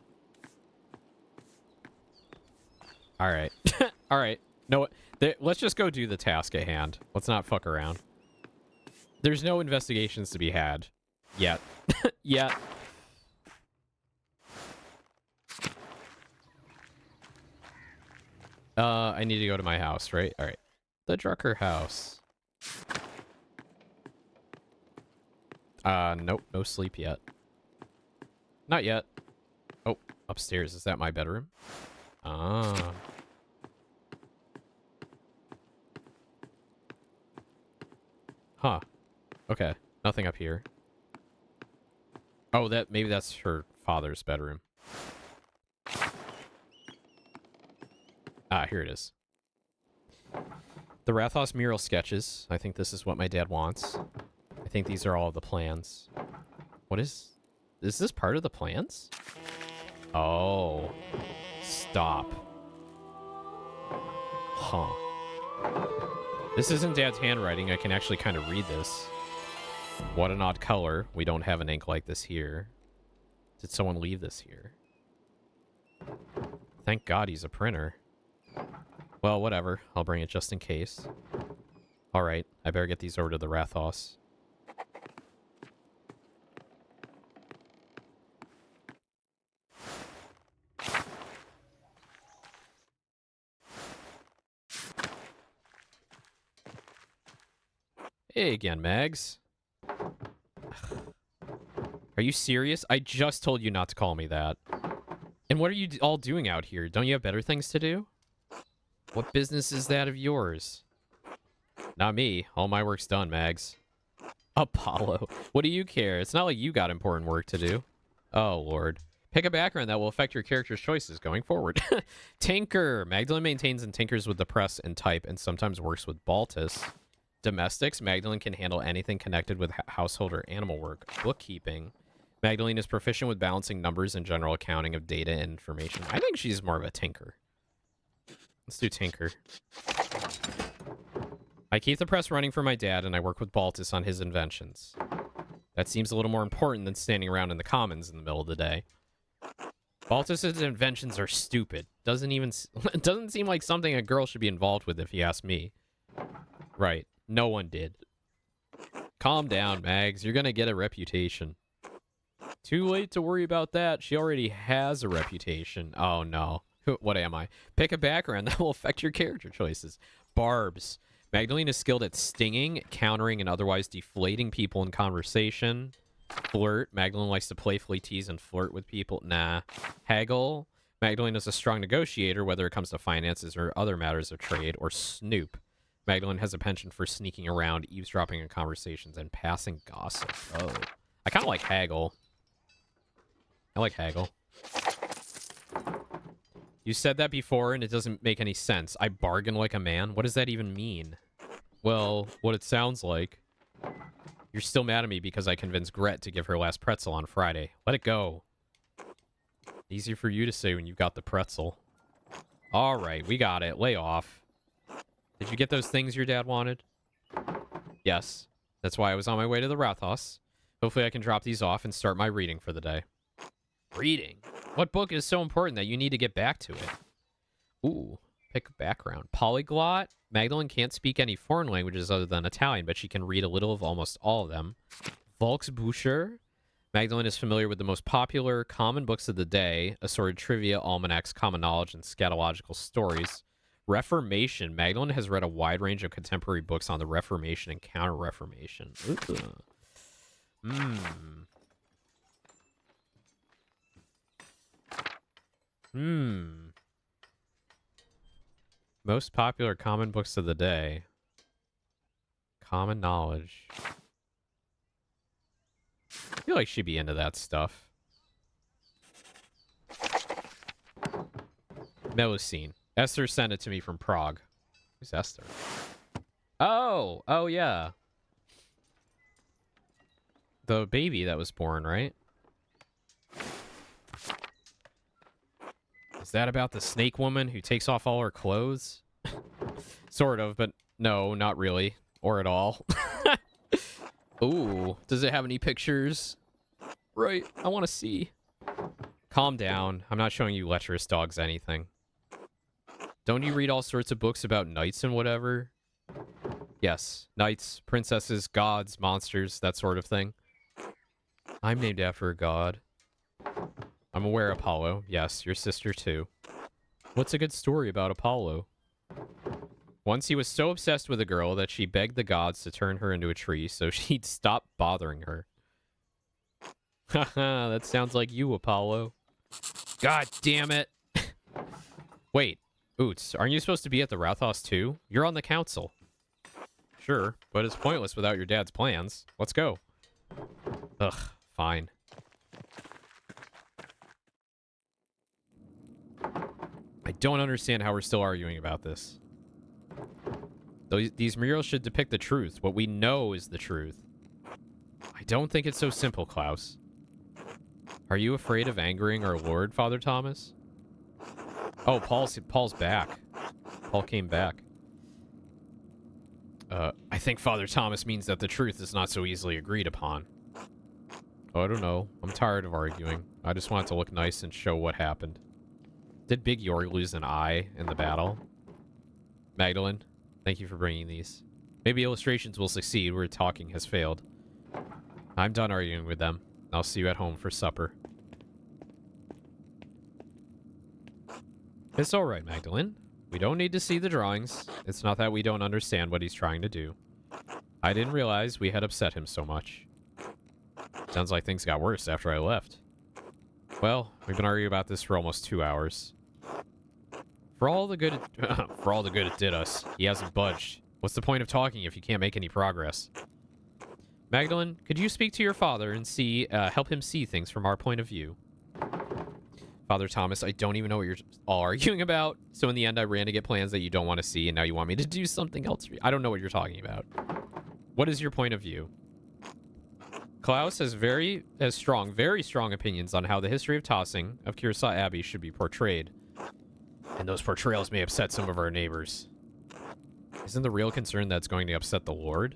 All right. All right. No, let's just go do the task at hand. Let's not fuck around. There's no investigations to be had. Yet. Yet. I need to go to my house, right? All right. The Drucker house. Nope. No sleep yet. Not yet. Oh, upstairs. Is that my bedroom? Ah. Huh. Okay. Nothing up here. Oh, maybe that's her father's bedroom. Ah, here it is. The Rathos mural sketches. I think this is what my dad wants. I think these are all of the plans. What is this part of the plans? Oh. Stop. Huh. This isn't Dad's handwriting. I can actually kind of read this. What an odd color. We don't have an ink like this here. Did someone leave this here? Thank God he's a printer. Well, whatever. I'll bring it just in case. Alright, I better get these over to the Rathos. Hey again, Mags. Are you serious? I just told you not to call me that. And what are you all doing out here? Don't you have better things to do? What business is that of yours? Not me. All my work's done, Mags. Apollo. What do you care? It's not like you got important work to do. Oh, Lord. Pick a background that will affect your character's choices going forward. Tinker. Magdalene maintains and tinkers with the press and type and sometimes works with Baltus. Domestics. Magdalene can handle anything connected with household or animal work. Bookkeeping. Magdalene is proficient with balancing numbers and general accounting of data and information. I think she's more of a tinker. Let's do tinker. I keep the press running for my dad, and I work with Baltus on his inventions. That seems a little more important than standing around in the commons in the middle of the day. Baltus's inventions are stupid. It doesn't seem like something a girl should be involved with, if you ask me. Right. No one did. Calm down, Mags. You're gonna get a reputation. Too late to worry about that. She already has a reputation. Oh, no. What am I? Pick a background that will affect your character choices. Barbs. Magdalene is skilled at stinging, countering, and otherwise deflating people in conversation. Flirt. Magdalene likes to playfully tease and flirt with people. Nah. Haggle. Magdalene is a strong negotiator, whether it comes to finances or other matters of trade. Or snoop. Magdalene has a penchant for sneaking around, eavesdropping in conversations, and passing gossip. Oh. I kind of like haggle. I like haggle. You said that before, and it doesn't make any sense. I bargain like a man? What does that even mean? Well, what it sounds like. You're still mad at me because I convinced Gret to give her last pretzel on Friday. Let it go. Easy for you to say when you've got the pretzel. All right, we got it. Lay off. Did you get those things your dad wanted? Yes. That's why I was on my way to the Rathaus. Hopefully I can drop these off and start my reading for the day. Reading? What book is so important that you need to get back to it? Ooh, pick a background. Polyglot? Magdalene can't speak any foreign languages other than Italian, but she can read a little of almost all of them. Volksbücher? Magdalene is familiar with the most popular common books of the day, assorted trivia, almanacs, common knowledge, and scatological stories. Reformation. Magdalene has read a wide range of contemporary books on the Reformation and Counter-Reformation. Most popular common books of the day. Common knowledge. I feel like she'd be into that stuff. Melusine. Esther sent it to me from Prague. Who's Esther? Oh, yeah. The baby that was born, right? Is that about the snake woman who takes off all her clothes? Sort of, but no, not really. Or at all. Ooh, does it have any pictures? Right, I want to see. Calm down. I'm not showing you lecherous dogs anything. Don't you read all sorts of books about knights and whatever? Yes, knights, princesses, gods, monsters, that sort of thing. I'm named after a god. I'm aware Apollo. Yes, your sister too. What's a good story about Apollo? Once he was so obsessed with a girl that she begged the gods to turn her into a tree so she'd stop bothering her. Haha, that sounds like you, Apollo. God damn it. Wait, Oots, aren't you supposed to be at the Rathaus too? You're on the council. Sure, but it's pointless without your dad's plans. Let's go. Ugh, fine. I don't understand how we're still arguing about this. These murals should depict the truth. What we know is the truth. I don't think it's so simple, Klaus. Are you afraid of angering our Lord, Father Thomas? Oh, Paul's back. Paul came back. I think Father Thomas means that the truth is not so easily agreed upon. Oh, I don't know. I'm tired of arguing. I just want it to look nice and show what happened. Did Big York lose an eye in the battle? Magdalene, thank you for bringing these. Maybe illustrations will succeed where talking has failed. I'm done arguing with them. I'll see you at home for supper. It's all right, Magdalene. We don't need to see the drawings. It's not that we don't understand what he's trying to do. I didn't realize we had upset him so much. Sounds like things got worse after I left. Well, we've been arguing about this for almost 2 hours. For all the good it did us, he hasn't budged. What's the point of talking if you can't make any progress? Magdalene, could you speak to your father and help him see things from our point of view? Father Thomas, I don't even know what you're all arguing about. So in the end, I ran to get plans that you don't want to see, and now you want me to do something else for you. I don't know what you're talking about. What is your point of view? Klaus has very strong opinions on how the history of tossing of Curacao Abbey should be portrayed. And those portrayals may upset some of our neighbors. Isn't the real concern that's going to upset the Lord?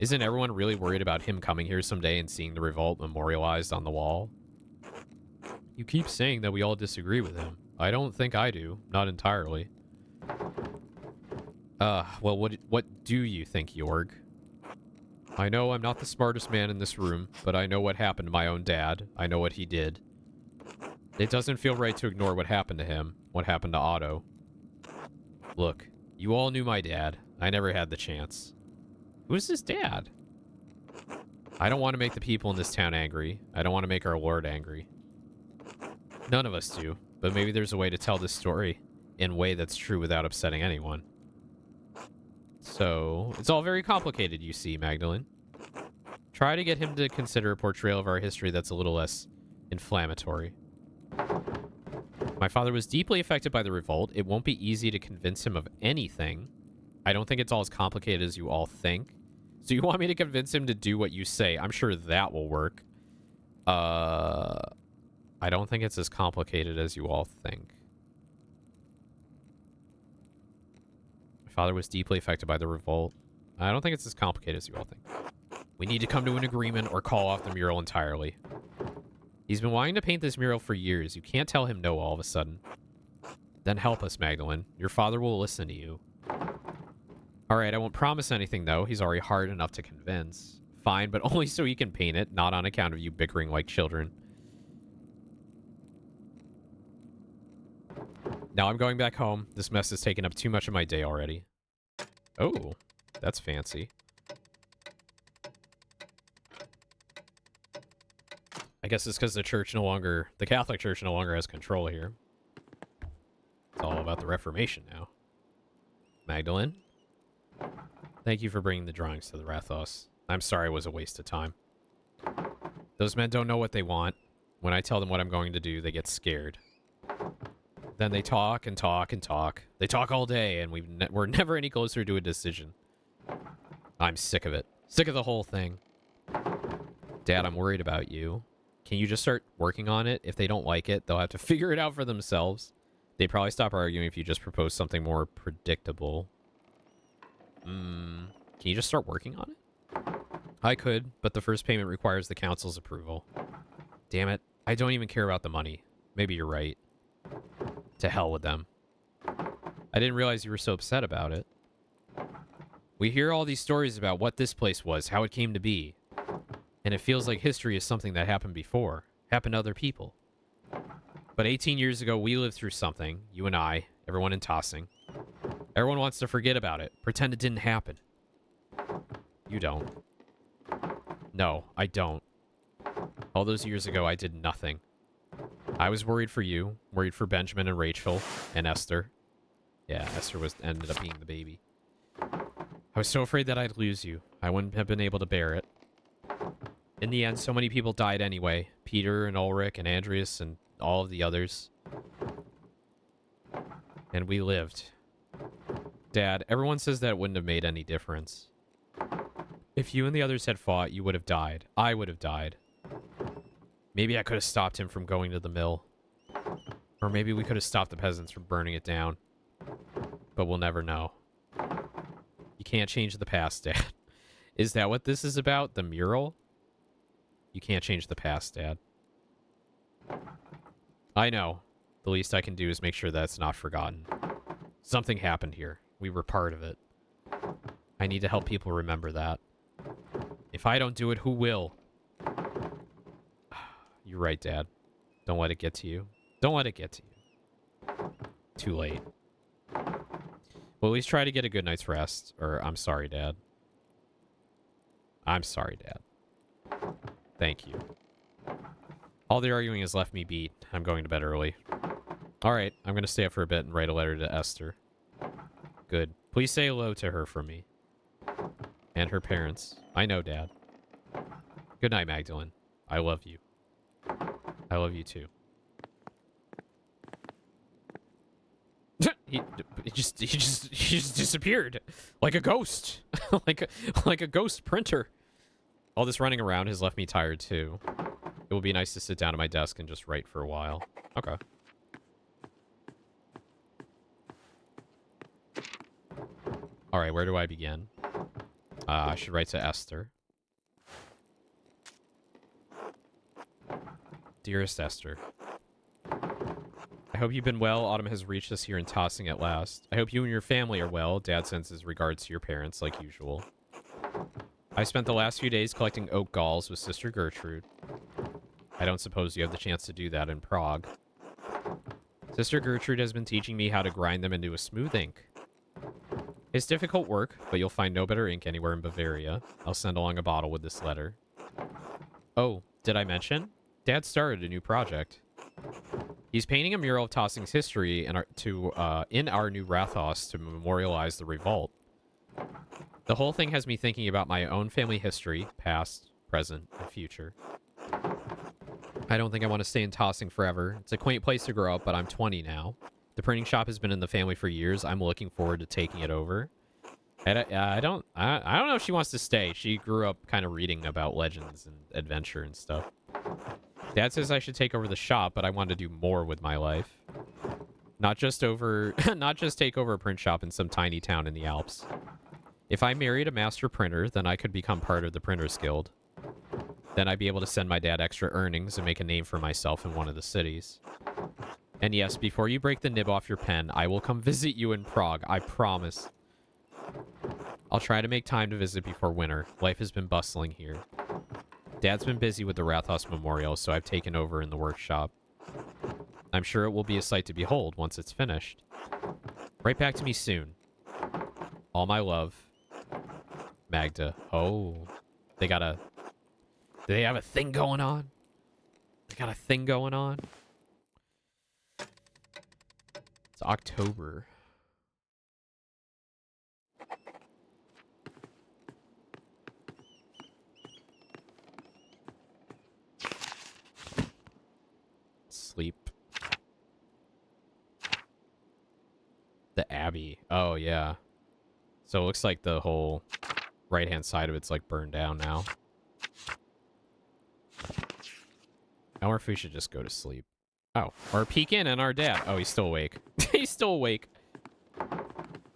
Isn't everyone really worried about him coming here someday and seeing the revolt memorialized on the wall? You keep saying that we all disagree with him. I don't think I do. Not entirely. Well, what do you think, Jorg? I know I'm not the smartest man in this room, but I know what happened to my own dad. I know what he did. It doesn't feel right to ignore what happened to him, what happened to Otto. Look, you all knew my dad. I never had the chance. Who's his dad? I don't want to make the people in this town angry. I don't want to make our Lord angry. None of us do, but maybe there's a way to tell this story in a way that's true without upsetting anyone. So, it's all very complicated, you see, Magdalene. Try to get him to consider a portrayal of our history that's a little less inflammatory. My father was deeply affected by the revolt. It won't be easy to convince him of anything. I don't think it's all as complicated as you all think. So you want me to convince him to do what you say? I'm sure that will work. I don't think it's as complicated as you all think. Father was deeply affected by the revolt. I don't think it's as complicated as you all think. We need to come to an agreement or call off the mural entirely. He's been wanting to paint this mural for years. You can't tell him no all of a sudden. Then help us, Magdalene. Your father will listen to you. Alright, I won't promise anything, though. He's already hard enough to convince. Fine, but only so he can paint it, not on account of you bickering like children. Now I'm going back home. This mess has taken up too much of my day already. Oh, that's fancy. I guess it's because the Catholic Church no longer has control here. It's all about the Reformation now. Magdalene? Thank you for bringing the drawings to the Rathos. I'm sorry it was a waste of time. Those men don't know what they want. When I tell them what I'm going to do, they get scared. Then they talk and talk and talk. They talk all day, and we're never any closer to a decision. I'm sick of it. Sick of the whole thing. Dad, I'm worried about you. Can you just start working on it? If they don't like it, they'll have to figure it out for themselves. They'd probably stop arguing if you just propose something more predictable. Can you just start working on it? I could, but the first payment requires the council's approval. Damn it. I don't even care about the money. Maybe you're right. To hell with them. I didn't realize you were so upset about it. We hear all these stories about what this place was, how it came to be. And it feels like history is something that happened before. Happened to other people. But 18 years ago, we lived through something. You and I. Everyone in Tossing. Everyone wants to forget about it. Pretend it didn't happen. You don't. No, I don't. All those years ago, I did nothing. I was worried for you. Worried for Benjamin and Rachel. And Esther. Yeah, Esther ended up being the baby. I was so afraid that I'd lose you. I wouldn't have been able to bear it. In the end, so many people died anyway. Peter and Ulrich and Andreas and all of the others. And we lived. Dad, everyone says that it wouldn't have made any difference. If you and the others had fought, you would have died. I would have died. Maybe I could have stopped him from going to the mill. Or maybe we could have stopped the peasants from burning it down. But we'll never know. You can't change the past, Dad. Is that what this is about? The mural? You can't change the past, Dad. I know. The least I can do is make sure that's not forgotten. Something happened here. We were part of it. I need to help people remember that. If I don't do it, who will? You're right, Dad. Don't let it get to you. Don't let it get to you. Too late. Well, at least try to get a good night's rest. Or, I'm sorry, Dad. I'm sorry, Dad. Thank you. All the arguing has left me beat. I'm going to bed early. Alright, I'm going to stay up for a bit and write a letter to Esther. Good. Please say hello to her for me. And her parents. I know, Dad. Good night, Magdalene. I love you. I love you too. He just disappeared like a ghost. like a ghost printer. All this running around has left me tired too. It will be nice to sit down at my desk and just write for a while. Okay. All right, where do I begin? I should write to Esther. Dearest Esther, I hope you've been well. Autumn has reached us here in Tossing at last. I hope you and your family are well. Dad sends his regards to your parents like usual. I spent the last few days collecting oak galls with Sister Gertrude. I don't suppose you have the chance to do that in Prague. Sister Gertrude has been teaching me how to grind them into a smooth ink. It's difficult work, but you'll find no better ink anywhere in Bavaria. I'll send along a bottle with this letter. Oh, did I mention? Dad started a new project. He's painting a mural of Tossing's history in our new Rathos to memorialize the revolt. The whole thing has me thinking about my own family history, past, present, and future. I don't think I want to stay in Tossing forever. It's a quaint place to grow up, but I'm 20 now. The printing shop has been in the family for years. I'm looking forward to taking it over. And I don't know if she wants to stay. She grew up kind of reading about legends and adventure and stuff. Dad says I should take over the shop, but I want to do more with my life. Not just over, not just take over a print shop in some tiny town in the Alps. If I married a master printer, then I could become part of the Printers Guild. Then I'd be able to send my dad extra earnings and make a name for myself in one of the cities. And yes, before you break the nib off your pen, I will come visit you in Prague. I promise. I'll try to make time to visit before winter. Life has been bustling here. Dad's been busy with the Rathaus Memorial, so I've taken over in the workshop. I'm sure it will be a sight to behold once it's finished. Right back to me soon. All my love. Magda. Oh. They got a... Do they have a thing going on? They got a thing going on? It's October. Sleep. The Abbey. Oh, yeah. So it looks like the whole right-hand side of it's like burned down now. I wonder if we should just go to sleep. Oh, or peek in on our dad. Oh, he's still awake. He's still awake.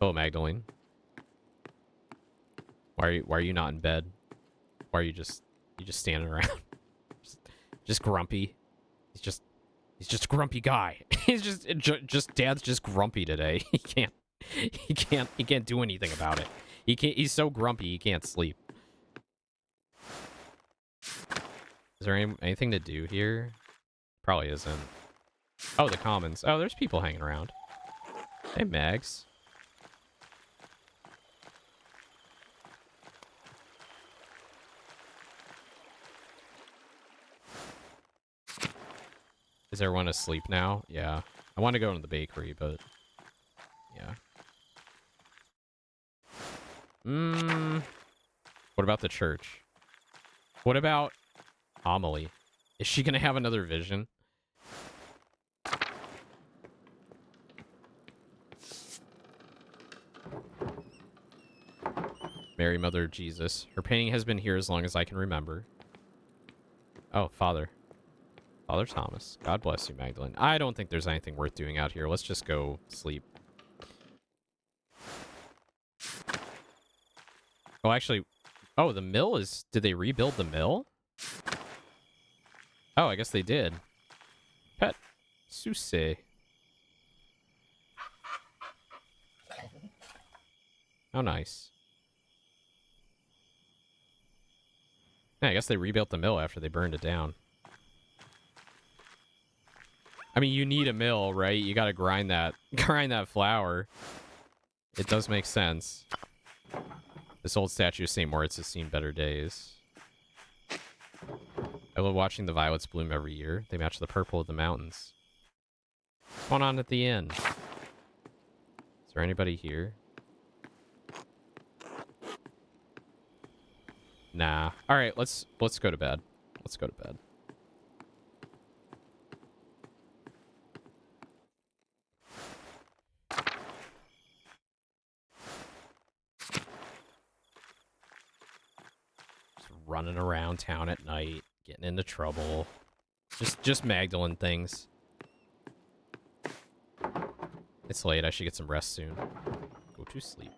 Oh, Magdalene. Why are you not in bed? Why are you just standing around? just grumpy. He's just a grumpy guy. He's just dad's just grumpy today. He can't do anything about it. He's so grumpy he can't sleep. Is there anything to do here? Probably isn't. Oh, the commons. Oh, there's people hanging around. Hey, Mags. Is everyone asleep now? Yeah. I want to go into the bakery, but... Yeah. What about the church? What about Amelie? Is she gonna have another vision? Mary, Mother of Jesus. Her painting has been here as long as I can remember. Oh, Father. Father Thomas. God bless you, Magdalene. I don't think there's anything worth doing out here. Let's just go sleep. Oh, actually... Oh, the mill is... Did they rebuild the mill? Oh, I guess they did. Pet. Susse. How nice. Yeah, I guess they rebuilt the mill after they burned it down. I mean, you need a mill, right? You gotta grind that flour. It does make sense. This old statue of St. Moritz has seen better days. I love watching the violets bloom every year. They match the purple of the mountains. What's going on at the inn? Is there anybody here? Nah. All right, let's go to bed. Let's go to bed. Just running around town at night, getting into trouble. Just Magdalene things. It's late. I should get some rest soon. Go to sleep.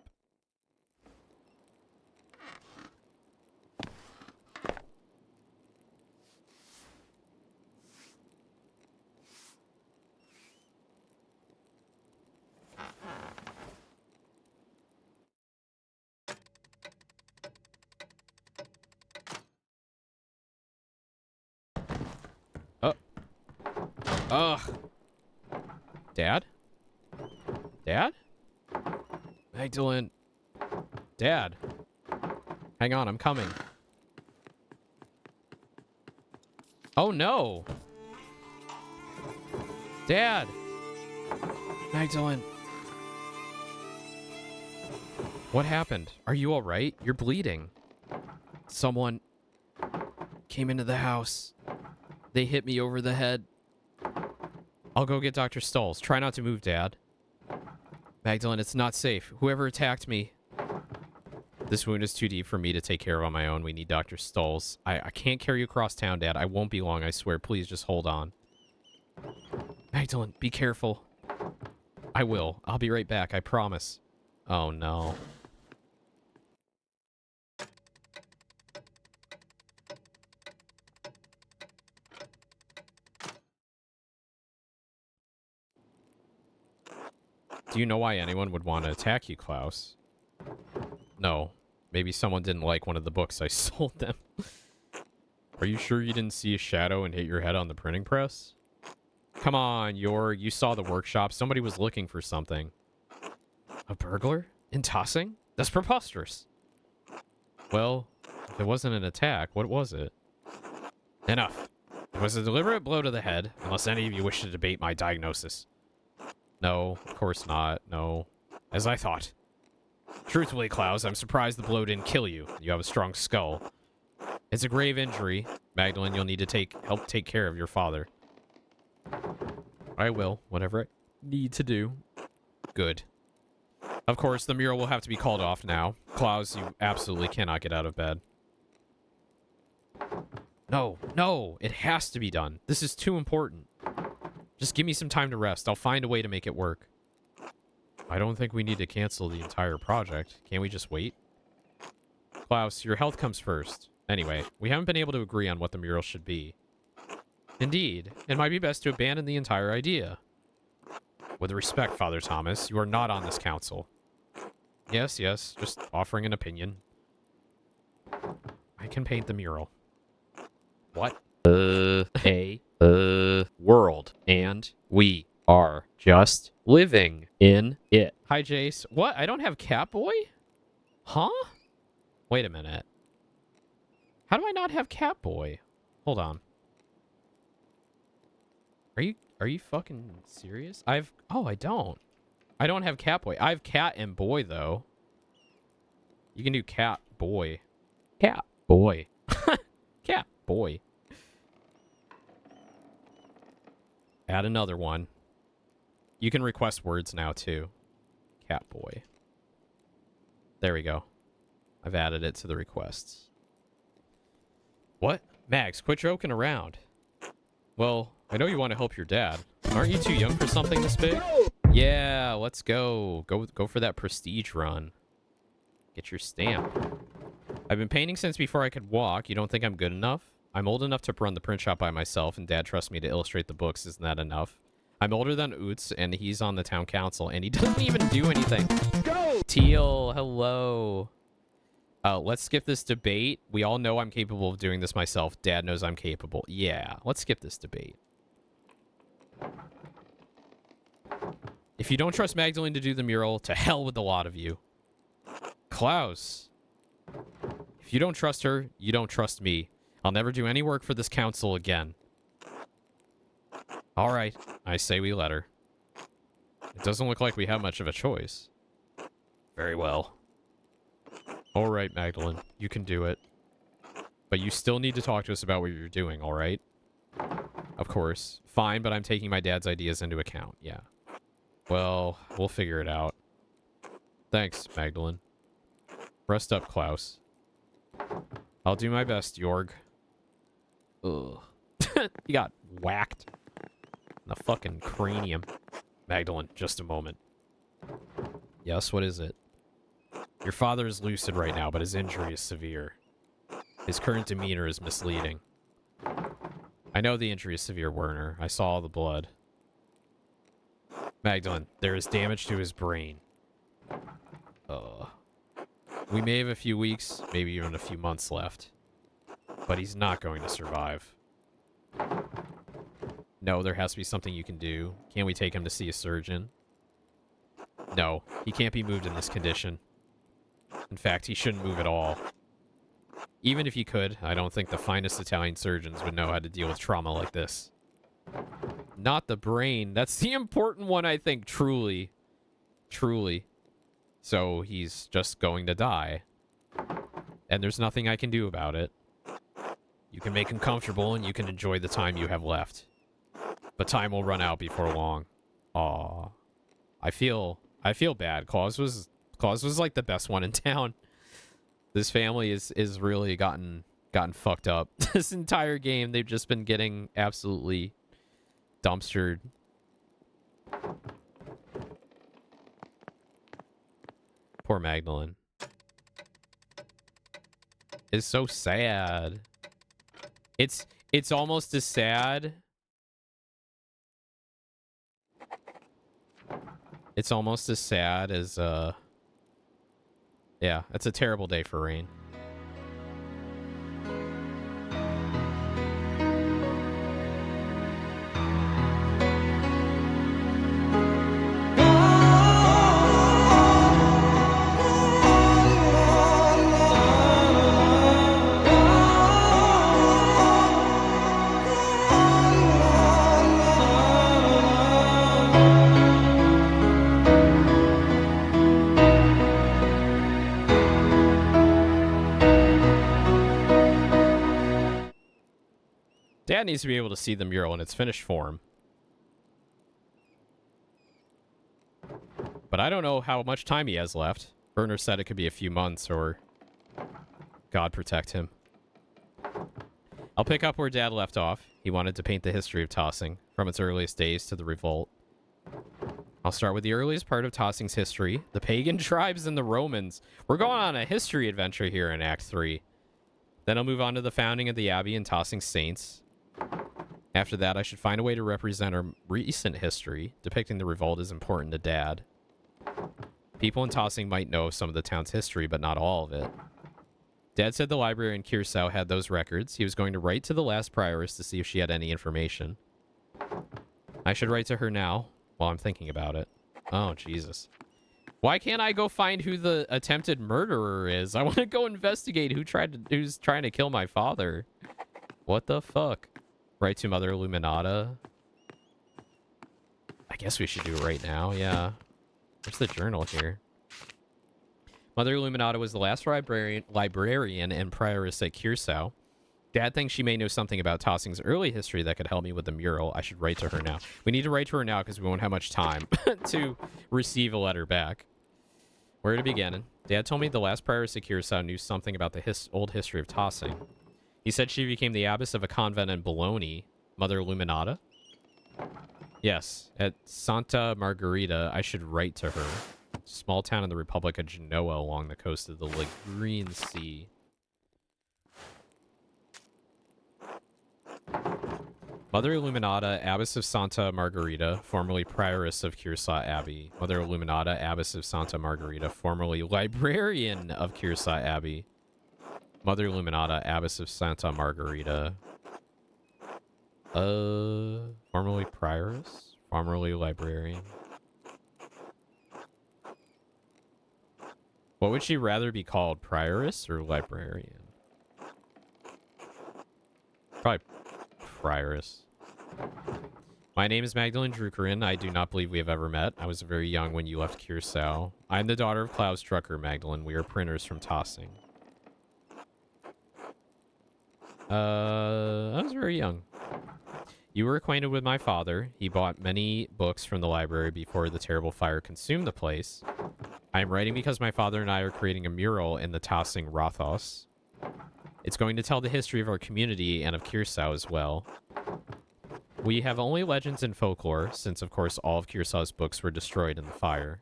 Oh. Ugh. Dad? Dad? Magdalene. Dad. Hang on, I'm coming. Oh no. Dad. Magdalene. What happened? Are you all right? You're bleeding. Someone came into the house. They hit me over the head. I'll go get Dr. Stolz. Try not to move, Dad. Magdalene, it's not safe. Whoever attacked me. This wound is too deep for me to take care of on my own. We need Dr. Stolz. I can't carry you across town, Dad. I won't be long, I swear. Please, just hold on. Magdalene, be careful. I will. I'll be right back, I promise. Oh, no. Do you know why anyone would want to attack you, Klaus? No. Maybe someone didn't like one of the books I sold them. Are you sure you didn't see a shadow and hit your head on the printing press? Come on, you saw the workshop. Somebody was looking for something. A burglar? In Tossing? That's preposterous. Well, if it wasn't an attack, what was it? Enough. It was a deliberate blow to the head, unless any of you wish to debate my diagnosis. No, of course not. No. As I thought. Truthfully, Klaus, I'm surprised the blow didn't kill you. You have a strong skull. It's a grave injury. Magdalene, you'll need to help take care of your father. I will, whatever I need to do. Good. Of course, the mural will have to be called off now. Klaus, you absolutely cannot get out of bed. No, no, it has to be done. This is too important. Just give me some time to rest. I'll find a way to make it work. I don't think we need to cancel the entire project. Can't we just wait? Klaus, your health comes first. Anyway, we haven't been able to agree on what the mural should be. Indeed, it might be best to abandon the entire idea. With respect, Father Thomas, you are not on this council. Yes, yes, just offering an opinion. I can paint the mural. What? World. And we are just living in it. Hi, Jace. What? I don't have Catboy? Huh? Wait a minute. How do I not have Catboy? Hold on. Are you fucking serious? Oh, I don't. I don't have Catboy. I have Cat and Boy, though. You can do Cat Boy. Cat Boy. Cat Boy. Add another one. You can request words now, too. Cat Boy. There we go. I've added it to the requests. What? Max, quit joking around. Well, I know you want to help your dad. Aren't you too young for something this big? Yeah, let's go. Go for that prestige run. Get your stamp. I've been painting since before I could walk. You don't think I'm good enough? I'm old enough to run the print shop by myself, and Dad trusts me to illustrate the books. Isn't that enough? I'm older than Oots, and he's on the town council, and he doesn't even do anything. Go! Teal, hello. Let's skip this debate. We all know I'm capable of doing this myself. Dad knows I'm capable. Yeah, let's skip this debate. If you don't trust Magdalene to do the mural, to hell with the lot of you. Klaus. If you don't trust her, you don't trust me. I'll never do any work for this council again. All right, I say we let her. It doesn't look like we have much of a choice. Very well. All right, Magdalene, you can do it. But you still need to talk to us about what you're doing, all right? Of course. Fine, but I'm taking my dad's ideas into account, yeah. Well, we'll figure it out. Thanks, Magdalene. Rest up, Klaus. I'll do my best, Jorg. Ugh. You got whacked in the fucking cranium. Magdalene, just a moment. Yes, what is it? Your father is lucid right now, but his injury is severe. His current demeanor is misleading. I know the injury is severe, Werner. I saw all the blood. Magdalene, there is damage to his brain. We may have a few weeks, maybe even a few months left. But he's not going to survive. No, there has to be something you can do. Can't we take him to see a surgeon? No, he can't be moved in this condition. In fact, he shouldn't move at all. Even if he could, I don't think the finest Italian surgeons would know how to deal with trauma like this. Not the brain. That's the important one, I think, truly. Truly. So he's just going to die. And there's nothing I can do about it. You can make him comfortable and you can enjoy the time you have left. But time will run out before long. Aw. I feel bad. Claus was like the best one in town. This family is really gotten fucked up. This entire game, they've just been getting absolutely dumpstered. Poor Magdalene. It's so sad. It's almost as sad. It's almost as sad as yeah, it's a terrible day for Rain. Dad needs to be able to see the mural in its finished form. But I don't know how much time he has left. Werner said it could be a few months, or God protect him. I'll pick up where Dad left off. He wanted to paint the history of tossing, from its earliest days to the revolt. I'll start with the earliest part of tossing's history, the pagan tribes and the Romans. We're going on a history adventure here in Act 3. Then I'll move on to the founding of the Abbey and tossing saints. After that, I should find a way to represent our recent history. Depicting the revolt is important to Dad. People in tossing might know some of the town's history, but not all of it. Dad said the library in Curacao had those records. He was going to write to the last prioress to see if she had any information. I should write to her now, while I'm thinking about it. Oh, Jesus. Why can't I go find who the attempted murderer is? I want to go investigate who's trying to kill my father. What the fuck? Write to Mother Illuminata. I guess we should do it right now, yeah. Where's the journal here? Mother Illuminata was the last librarian and prioress at Curacao. Dad thinks she may know something about tossing's early history that could help me with the mural. I should write to her now. We need to write to her now because we won't have much time to receive a letter back. Where to begin? Dad told me the last prioress at Curacao knew something about the old history of tossing. He said she became the abbess of a convent in Bologna. Mother Illuminata? Yes, at Santa Margherita. I should write to her. Small town in the Republic of Genoa along the coast of the Ligurian Sea. Mother Illuminata, Abbess of Santa Margherita, formerly Prioress of Curacao Abbey. Mother Illuminata, Abbess of Santa Margherita, formerly Librarian of Curacao Abbey. Mother Illuminata, Abbess of Santa Margherita. Formerly Prioress? Formerly Librarian. What would she rather be called? Prioress or Librarian? Probably Prioress. My name is Magdalene Drukerin. I do not believe we have ever met. I was very young when you left Curacao. I'm the daughter of Klaus Drucker, Magdalene. We are printers from Tossing. I was very young. You were acquainted with my father. He bought many books from the library before the terrible fire consumed the place. I am writing because my father and I are creating a mural in the Tossing Rothos. It's going to tell the history of our community and of Curacao as well. We have only legends and folklore, since of course all of Curaçao's books were destroyed in the fire.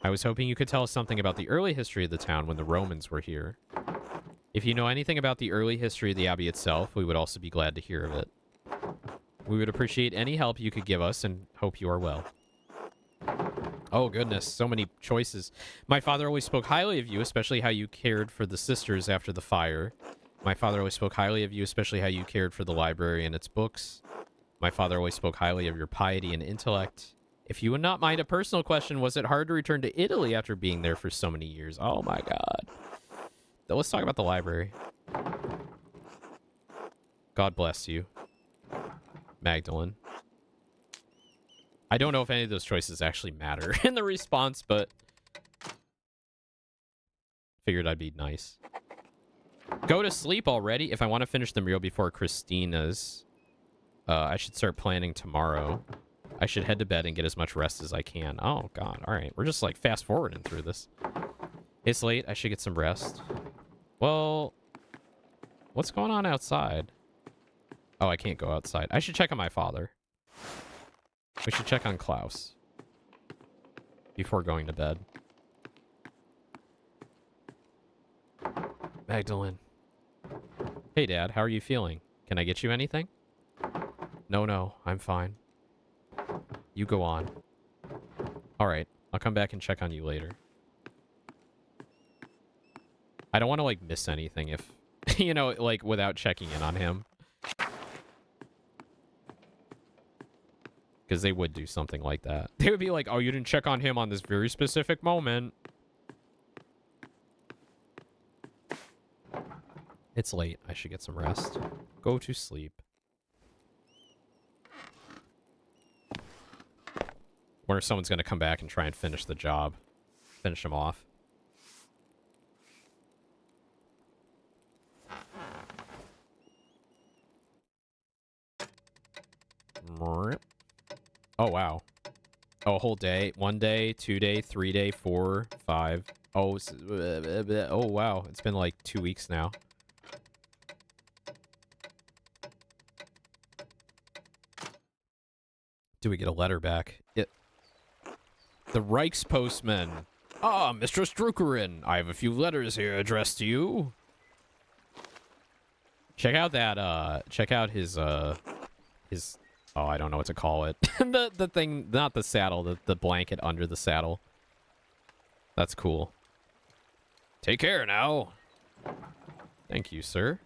I was hoping you could tell us something about the early history of the town when the Romans were here. If you know anything about the early history of the Abbey itself, we would also be glad to hear of it. We would appreciate any help you could give us and hope you are well. Oh goodness, so many choices. My father always spoke highly of you, especially how you cared for the sisters after the fire. My father always spoke highly of you, especially how you cared for the library and its books. My father always spoke highly of your piety and intellect. If you would not mind a personal question, was it hard to return to Italy after being there for so many years? Oh my god. Let's talk about the library. God bless you, Magdalene. I don't know if any of those choices actually matter in the response, but figured I'd be nice. Go to sleep already. If I want to finish the mural before Christina's, I should start planning tomorrow. I should head to bed and get as much rest as I can. Oh, God. All right. We're just, like, fast-forwarding through this. It's late. I should get some rest. Well, what's going on outside? Oh, I can't go outside. I should check on my father. We should check on Klaus before going to bed. Magdalene. Hey, Dad, how are you feeling? Can I get you anything? No, I'm fine. You go on. All right, I'll come back and check on you later. I don't want to, like, miss anything if, you know, like, without checking in on him. Because they would do something like that. They would be like, oh, you didn't check on him on this very specific moment. It's late. I should get some rest. Go to sleep. Wonder if someone's going to come back and try and finish the job. Finish him off. Oh, wow. Oh, a whole day. 1 day, 2 day, 3 day, 4, 5. Oh, oh, wow. It's been like 2 weeks now. Do we get a letter back? The Reichspostman. Ah, Mr. Strukerin. I have a few letters here addressed to you. Check out that, check out his, oh, I don't know what to call it. the thing, not the saddle, the blanket under the saddle. That's cool. Take care now. Thank you, sir.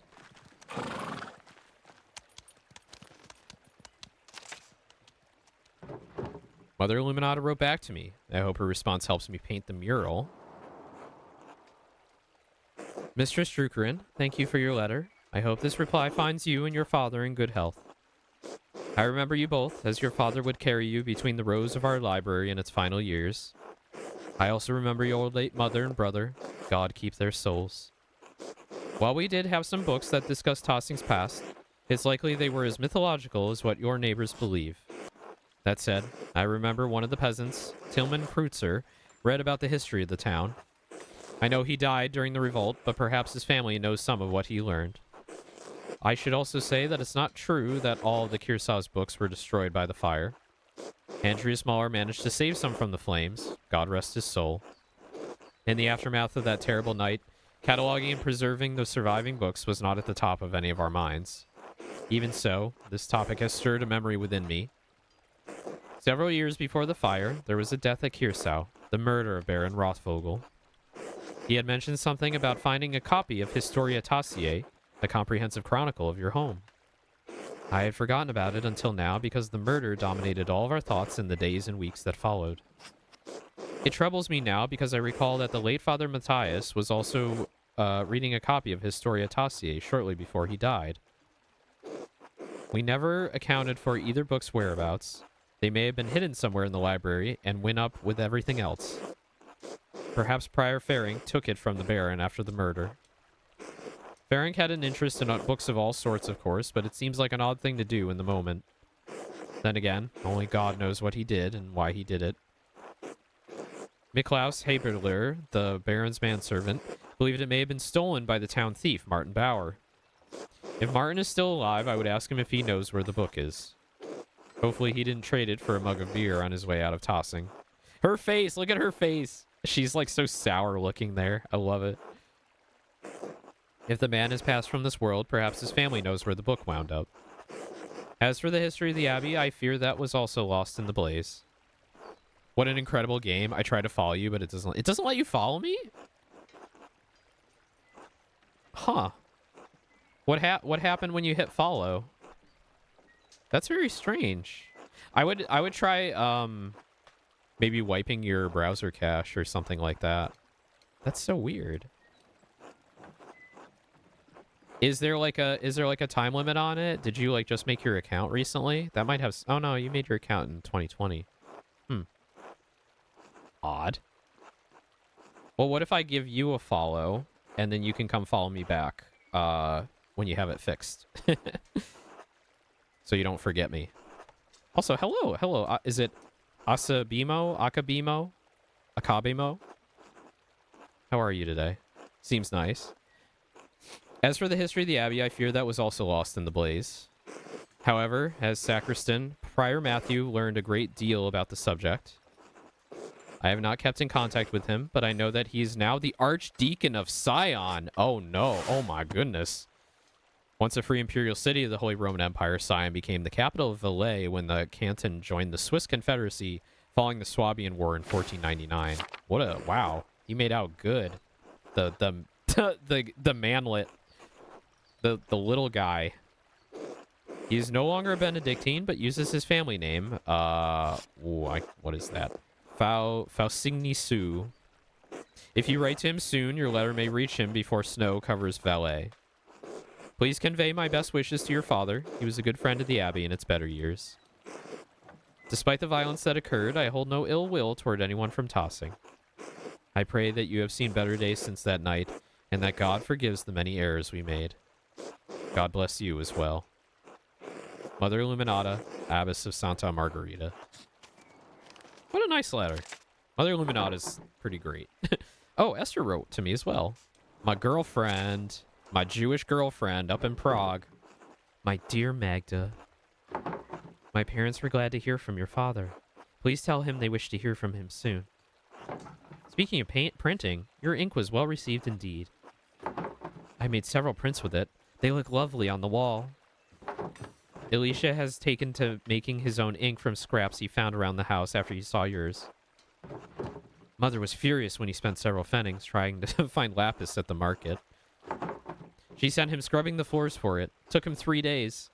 Mother Illuminata wrote back to me. I hope her response helps me paint the mural. Mr. Strukerin, thank you for your letter. I hope this reply finds you and your father in good health. I remember you both, as your father would carry you between the rows of our library in its final years. I also remember your late mother and brother. God keep their souls. While we did have some books that discuss Tossing's past, it's likely they were as mythological as what your neighbors believe. That said, I remember one of the peasants, Tillman Kreutzer, read about the history of the town. I know he died during the revolt, but perhaps his family knows some of what he learned. I should also say that it's not true that all of the Kearsaw's books were destroyed by the fire. Andreas Muller managed to save some from the flames, God rest his soul. In the aftermath of that terrible night, cataloging and preserving the surviving books was not at the top of any of our minds. Even so, this topic has stirred a memory within me. Several years before the fire, there was a death at Kearsau, the murder of Baron Rothvogel. He had mentioned something about finding a copy of Historia Tassiae, a comprehensive chronicle of your home. I had forgotten about it until now because the murder dominated all of our thoughts in the days and weeks that followed. It troubles me now because I recall that the late Father Matthias was also reading a copy of Historia Tassiae shortly before he died. We never accounted for either book's whereabouts. They may have been hidden somewhere in the library and went up with everything else. Perhaps Prior Ferenc took it from the Baron after the murder. Ferenc had an interest in books of all sorts, of course, but it seems like an odd thing to do in the moment. Then again, only God knows what he did and why he did it. Miklaus Haberler, the Baron's manservant, believed it may have been stolen by the town thief, Martin Bauer. If Martin is still alive, I would ask him if he knows where the book is. Hopefully he didn't trade it for a mug of beer on his way out of Tossing. Her face! Look at her face! She's like so sour looking there. I love it. If the man has passed from this world, perhaps his family knows where the book wound up. As for the history of the Abbey, I fear that was also lost in the blaze. What an incredible game. I try to follow you, but it doesn't let you follow me? Huh. What happened when you hit follow? That's very strange. I would try maybe wiping your browser cache or something like that. That's so weird. Is there like a time limit on it? Did you like just make your account recently? That might have Oh no, you made your account in 2020. Odd. Well, what if I give you a follow and then you can come follow me back when you have it fixed? So you don't forget me. Also, hello. Is it Akabimo? How are you today? Seems nice. As for the history of the Abbey, I fear that was also lost in the blaze. However, as sacristan, Prior Matthew learned a great deal about the subject. I have not kept in contact with him, but I know that he is now the Archdeacon of Sion. Oh no, oh my goodness. Once a free imperial city of the Holy Roman Empire, Sion became the capital of Valais when the canton joined the Swiss Confederacy following the Swabian War in 1499. What a wow! He made out good. The the manlet, the little guy. He's no longer a Benedictine, but uses his family name. What is that? Fausigny Sue. If you write to him soon, your letter may reach him before snow covers Valais. Please convey my best wishes to your father. He was a good friend of the Abbey in its better years. Despite the violence that occurred, I hold no ill will toward anyone from Tossing. I pray that you have seen better days since that night, and that God forgives the many errors we made. God bless you as well. Mother Illuminata, Abbess of Santa Margarita. What a nice letter. Mother Illuminata's pretty great. Oh, Esther wrote to me as well. My girlfriend, my Jewish girlfriend up in Prague. My dear Magda, my parents were glad to hear from your father. Please tell him they wish to hear from him soon. Speaking of printing, your ink was well received indeed. I made several prints with it. They look lovely on the wall. Elisha has taken to making his own ink from scraps he found around the house after he saw yours. Mother was furious when he spent several pfennigs trying to find lapis at the market. She sent him scrubbing the floors for it. Took him 3 days.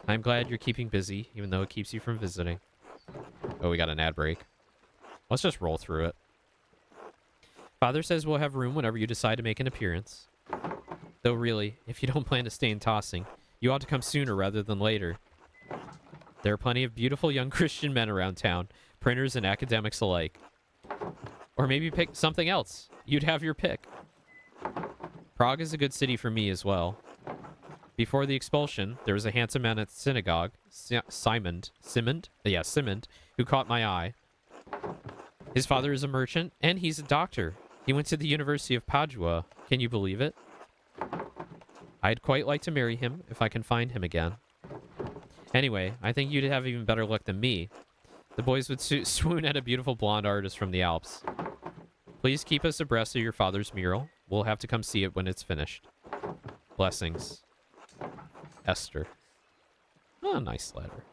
I'm glad you're keeping busy, even though it keeps you from visiting. Oh, we got an ad break. Let's just roll through it. Father says we'll have room whenever you decide to make an appearance. Though really, if you don't plan to stay in Tossing, you ought to come sooner rather than later. There are plenty of beautiful young Christian men around town, printers and academics alike. Or maybe pick something else. You'd have your pick. Prague is a good city for me as well. Before the expulsion, there was a handsome man at the synagogue, Simond, who caught my eye. His father is a merchant, and he's a doctor. He went to the University of Padua. Can you believe it? I'd quite like to marry him if I can find him again. Anyway, I think you'd have even better luck than me. The boys would swoon at a beautiful blonde artist from the Alps. Please keep us abreast of your father's mural. We'll have to come see it when it's finished. Blessings. Esther. Oh, nice letter.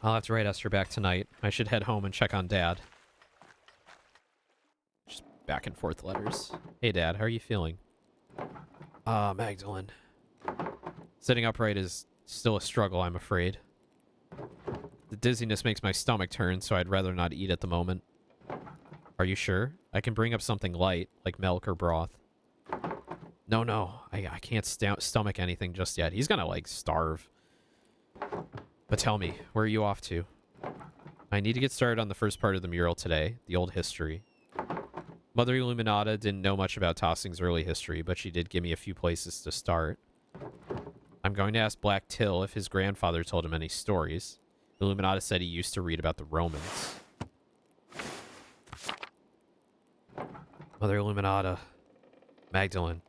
I'll have to write Esther back tonight. I should head home and check on Dad. Just back and forth letters. Hey, Dad, how are you feeling? Magdalene. Sitting upright is still a struggle, I'm afraid. The dizziness makes my stomach turn, so I'd rather not eat at the moment. Are you sure? I can bring up something light, like milk or broth. No, I can't stomach anything just yet. He's gonna, like, starve. But tell me, where are you off to? I need to get started on the first part of the mural today, the old history. Mother Illuminata didn't know much about Tossing's early history, but she did give me a few places to start. I'm going to ask Black Till if his grandfather told him any stories. Illuminata said he used to read about the Romans. Mother Illuminata. Magdalene.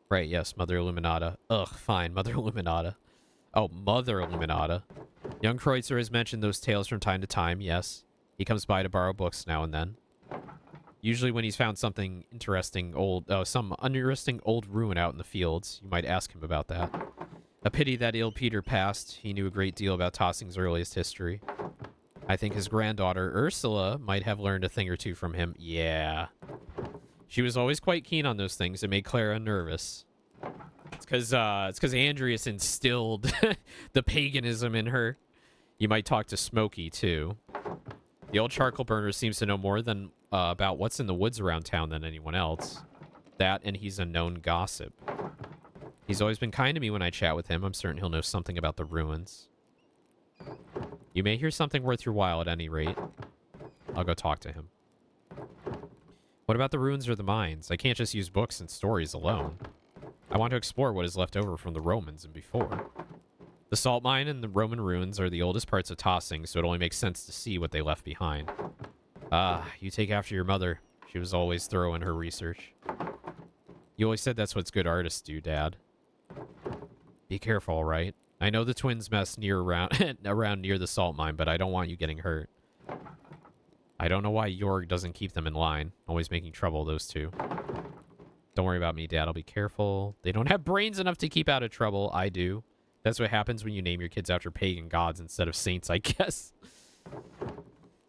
Right, yes, Mother Illuminata. Ugh, fine, Mother Illuminata. Oh, Mother Illuminata. Young Kreutzer has mentioned those tales from time to time, yes. He comes by to borrow books now and then. Usually when he's found something interesting some uninteresting old ruin out in the fields, you might ask him about that. A pity that ill Peter passed. He knew a great deal about Tossing's earliest history. I think his granddaughter, Ursula, might have learned a thing or two from him. Yeah. She was always quite keen on those things. It made Clara nervous. It's because Andreas instilled the paganism in her. You might talk to Smokey, too. The old charcoal burner seems to know more than about what's in the woods around town than anyone else. That, and he's a known gossip. He's always been kind to me when I chat with him. I'm certain he'll know something about the ruins. You may hear something worth your while at any rate. I'll go talk to him. What about the ruins or the mines? I can't just use books and stories alone. I want to explore what is left over from the Romans and before. The salt mine and the Roman ruins are the oldest parts of Tossing, so it only makes sense to see what they left behind. You take after your mother. She was always thorough in her research. You always said that's what good artists do, Dad. Be careful, all right? I know the twins mess near around near the salt mine, but I don't want you getting hurt. I don't know why Jorg doesn't keep them in line. Always making trouble, those two. Don't worry about me, Dad. I'll be careful. They don't have brains enough to keep out of trouble. I do. That's what happens when you name your kids after pagan gods instead of saints, I guess.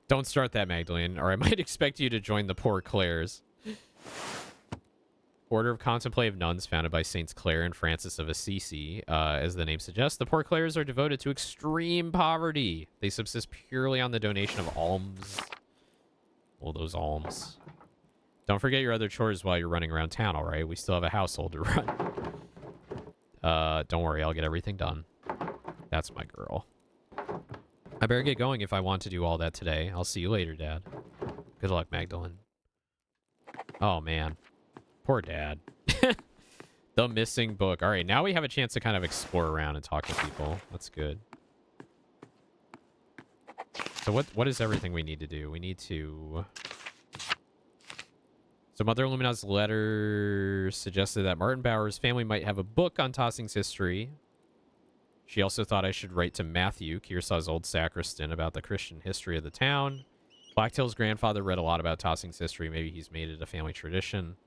Don't start that, Magdalene, or I might expect you to join the poor Clares. Order of Contemplative Nuns founded by Saints Clare and Francis of Assisi. As the name suggests, the poor Clares are devoted to extreme poverty. They subsist purely on the donation of alms. All those alms. Don't forget your other chores while you're running around town, all right? We still have a household to run. Don't worry, I'll get everything done. That's my girl. I better get going if I want to do all that today. I'll see you later, Dad. Good luck, Magdalene. Oh, man. Poor Dad. The missing book. All right, now we have a chance to kind of explore around and talk to people. That's good. So what is everything we need to do? We need to... So Mother Illumina's letter suggested that Martin Bauer's family might have a book on Tossing's history. She also thought I should write to Matthew, Kearsaw's old sacristan, about the Christian history of the town. Blacktail's grandfather read a lot about Tossing's history. Maybe he's made it a family tradition.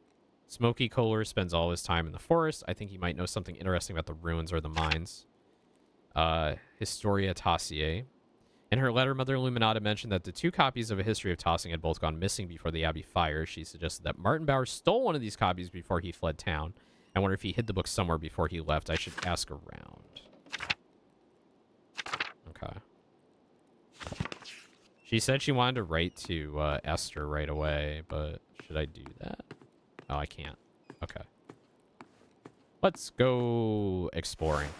Smokey Kohler spends all his time in the forest. I think he might know something interesting about the ruins or the mines. Historia Tossier. In her letter, Mother Illuminata mentioned that the 2 copies of A History of Tossing had both gone missing before the Abbey fire. She suggested that Martin Bauer stole one of these copies before he fled town. I wonder if he hid the book somewhere before he left. I should ask around. Okay. She said she wanted to write to Esther right away, but should I do that? Oh, I can't. Okay. Let's go exploring.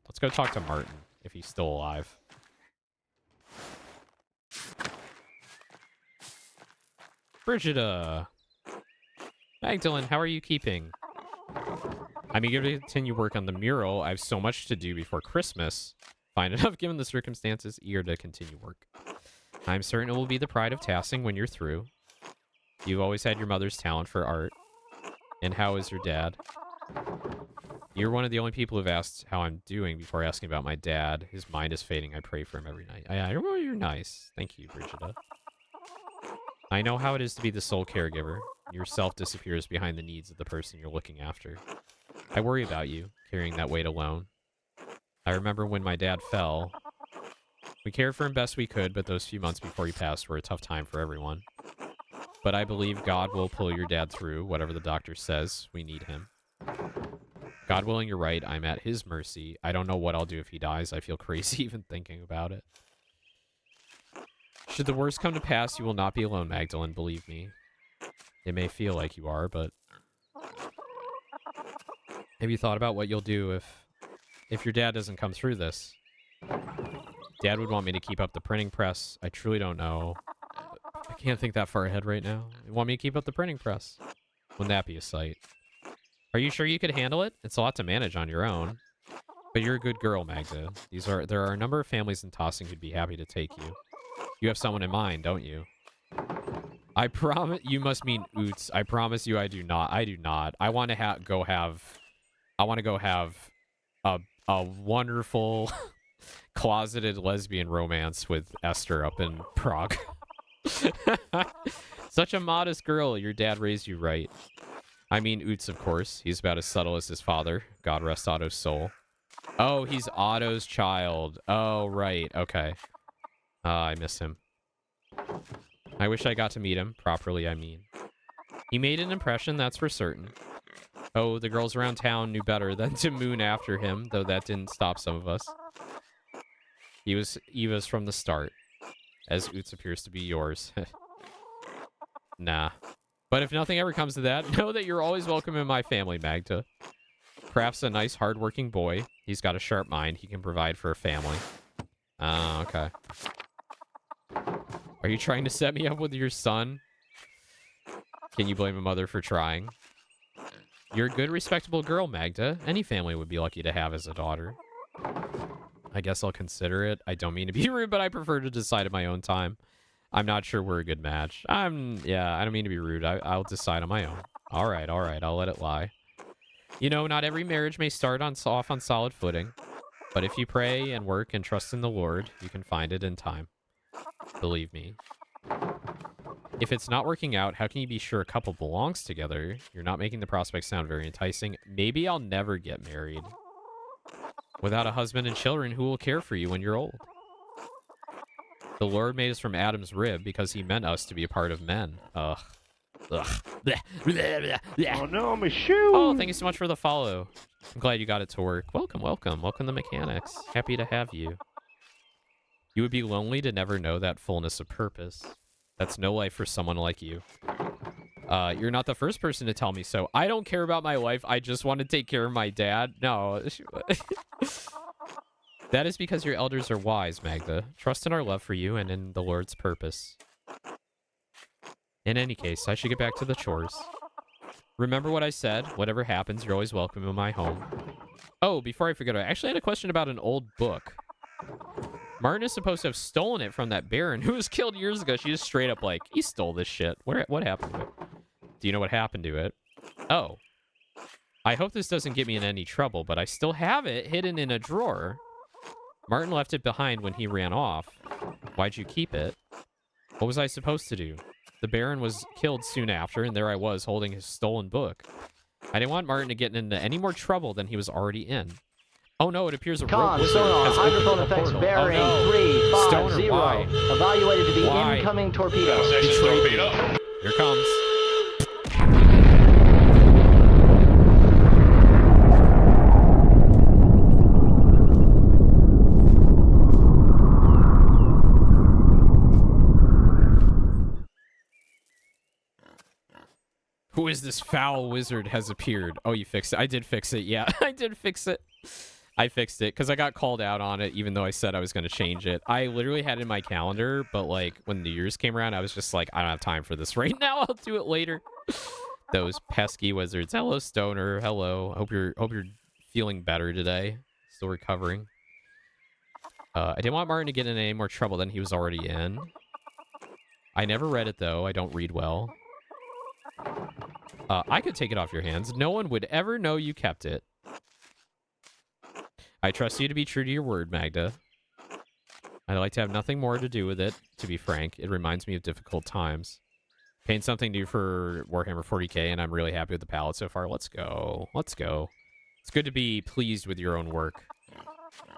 Let's go talk to Martin, if he's still alive. Brigida! Magdalene, how are you keeping? I'm eager to continue work on the mural. I have so much to do before Christmas. Fine enough given the circumstances, eager to continue work. I'm certain it will be the pride of Tassing when you're through. You've always had your mother's talent for art. And how is your dad? You're one of the only people who've asked how I'm doing before asking about my dad. His mind is fading. I pray for him every night. I remember you're nice. Thank you, Brigida. I know how it is to be the sole caregiver. Yourself disappears behind the needs of the person you're looking after. I worry about you, carrying that weight alone. I remember when my dad fell. We cared for him best we could, but those few months before he passed were a tough time for everyone. But I believe God will pull your dad through, whatever the doctor says. We need him. God willing, you're right. I'm at his mercy. I don't know what I'll do if he dies. I feel crazy even thinking about it. Should the worst come to pass, you will not be alone, Magdalene. Believe me. It may feel like you are, but... Have you thought about what you'll do if your dad doesn't come through this? Dad would want me to keep up the printing press. I truly don't know. I can't think that far ahead right now. You want me to keep up the printing press? Wouldn't that be a sight? Are you sure you could handle it? It's a lot to manage on your own. But you're a good girl, Magda. There are a number of families in Tossing who'd be happy to take you. You have someone in mind, don't you? I promise... You must mean Oots. I promise you I do not. I do not. I want to go have a wonderful closeted lesbian romance with Esther up in Prague. Such a modest girl. Your dad raised you right. I mean Oots, of course. He's about as subtle as his father. God rest Otto's soul. Oh, he's Otto's child. Oh, right. Okay. I miss him. I wish I got to meet him. Properly, I mean. He made an impression, that's for certain. Oh, the girls around town knew better than to moon after him, though that didn't stop some of us. He was Eva's from the start, as Oots appears to be yours. Nah. But if nothing ever comes to that, know that you're always welcome in my family, Magda. Kraft's a nice, hard-working boy. He's got a sharp mind. He can provide for a family. Oh, okay. Are you trying to set me up with your son? Can you blame a mother for trying? You're a good, respectable girl, Magda. Any family would be lucky to have as a daughter. I guess I'll consider it. I don't mean to be rude, but I prefer to decide at my own time. I'm not sure we're a good match. Yeah, I don't mean to be rude. I'll decide on my own. All right. I'll let it lie. You know, not every marriage may start off on solid footing. But if you pray and work and trust in the Lord, you can find it in time. Believe me. If it's not working out, how can you be sure a couple belongs together? You're not making the prospect sound very enticing. Maybe I'll never get married. Without a husband and children, who will care for you when you're old? The Lord made us from Adam's rib because he meant us to be a part of men. Ugh. Ugh. Blech. Blech, blech. Oh no, my shoe! Oh, thank you so much for the follow. I'm glad you got it to work. Welcome, welcome. Welcome to Mechanics. Happy to have you. You would be lonely to never know that fullness of purpose. That's no life for someone like you. You're not the first person to tell me so. I don't care about my life. I just want to take care of my dad. No. That is because your elders are wise, Magda. Trust in our love for you and in the Lord's purpose. In any case, I should get back to the chores. Remember what I said? Whatever happens, you're always welcome in my home. Oh, before I forget, I actually had a question about an old book. Martin is supposed to have stolen it from that Baron who was killed years ago. She just straight up like, he stole this shit. What happened to it? Do you know what happened to it? Oh. I hope this doesn't get me in any trouble, but I still have it hidden in a drawer. Martin left it behind when he ran off. Why'd you keep it? What was I supposed to do? The Baron was killed soon after, and there I was holding his stolen book. I didn't want Martin to get into any more trouble than he was already in. Oh no, it appears a rogue wizard has opened a portal. Bearing Oh no. 350. Stoner, why? Evaluated to be Why? incoming torpedo. Betrayed me. Here comes. Who is this foul wizard has appeared? Oh, you fixed it. I did fix it. Yeah, I did fix it. I fixed it because I got called out on it, even though I said I was going to change it. I literally had it in my calendar, but like when New Year's came around, I was just like, I don't have time for this right now. I'll do it later. Those pesky wizards. Hello, Stoner. Hello. Hope you're feeling better today. Still recovering. I didn't want Martin to get in any more trouble than he was already in. I never read it though. I don't read well. I could take it off your hands. No one would ever know you kept it. I trust you to be true to your word, Magda. I'd like to have nothing more to do with it, to be frank. It reminds me of difficult times. Paint something new for Warhammer 40k, and I'm really happy with the palette so far. Let's go. Let's go. It's good to be pleased with your own work.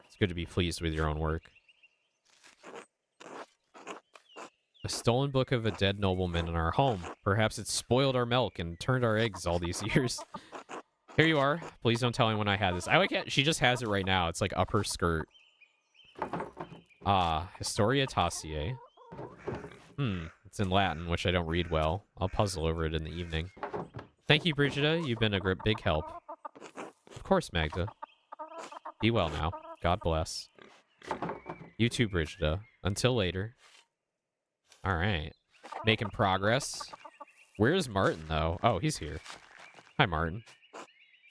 It's good to be pleased with your own work. A stolen book of a dead nobleman in our home. Perhaps it spoiled our milk and turned our eggs all these years. Here you are. Please don't tell anyone I had this. I like it. She just has it right now. It's like up her skirt. Historia Tassiae. It's in Latin, which I don't read well. I'll puzzle over it in the evening. Thank you, Brigida. You've been a great big help. Of course, Magda. Be well now. God bless. You too, Brigida. Until later. All right. Making progress. Where's Martin, though? Oh, he's here. Hi, Martin.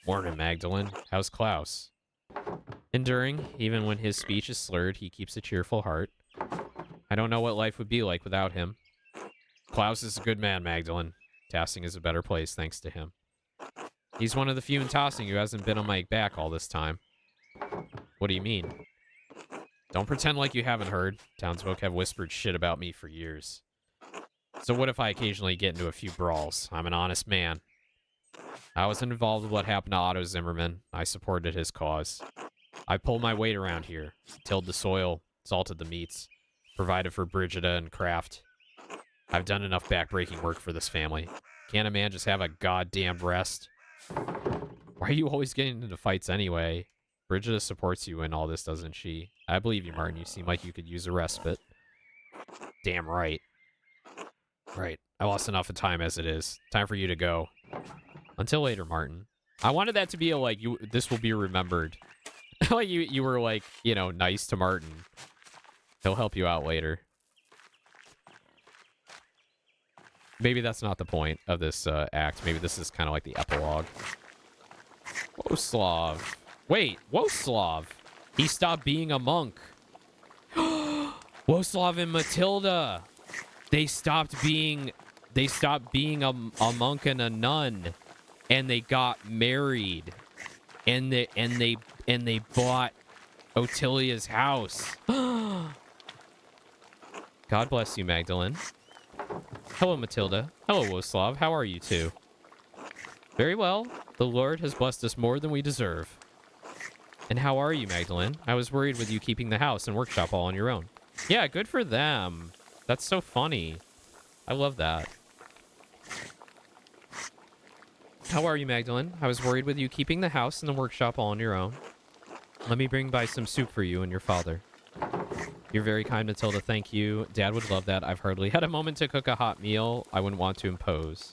Morning, Magdalene. How's Klaus? Enduring, even when his speech is slurred, he keeps a cheerful heart. I don't know what life would be like without him. Klaus is a good man, Magdalene. Tassing is a better place thanks to him. He's one of the few in Tossing who hasn't been on my back all this time. What do you mean? Don't pretend like you haven't heard. Townsfolk have whispered shit about me for years. So what if I occasionally get into a few brawls? I'm an honest man. I wasn't involved with what happened to Otto Zimmerman. I supported his cause. I pulled my weight around here. Tilled the soil, salted the meats, provided for Brigida and Kraft. I've done enough backbreaking work for this family. Can't a man just have a goddamn rest? Why are you always getting into fights anyway? Brigida supports you in all this, doesn't she? I believe you, Martin. You seem like you could use a respite. Damn right. Right. I lost enough of time as it is. Time for you to go. Until later, Martin. I wanted that to be a, like, this will be remembered. Like, you were, like, you know, nice to Martin. He'll help you out later. Maybe that's not the point of this act. Maybe this is kind of like the epilogue. Woslav. Wait, Woslav. He stopped being a monk. Woslav and Matilda. They stopped being a monk and a nun, and they got married, and they bought Otilia's house. God bless you, Magdalene. Hello, Matilda. Hello, Woslav. How are you two? Very well. The Lord has blessed us more than we deserve. And how are you, Magdalene? I was worried with you keeping the house and workshop all on your own. Yeah, good for them. That's so funny. I love that. How are you, Magdalene? I was worried with you keeping the house and the workshop all on your own. Let me bring by some soup for you and your father. You're very kind, Matilda. Thank you. Dad would love that. I've hardly had a moment to cook a hot meal. I wouldn't want to impose.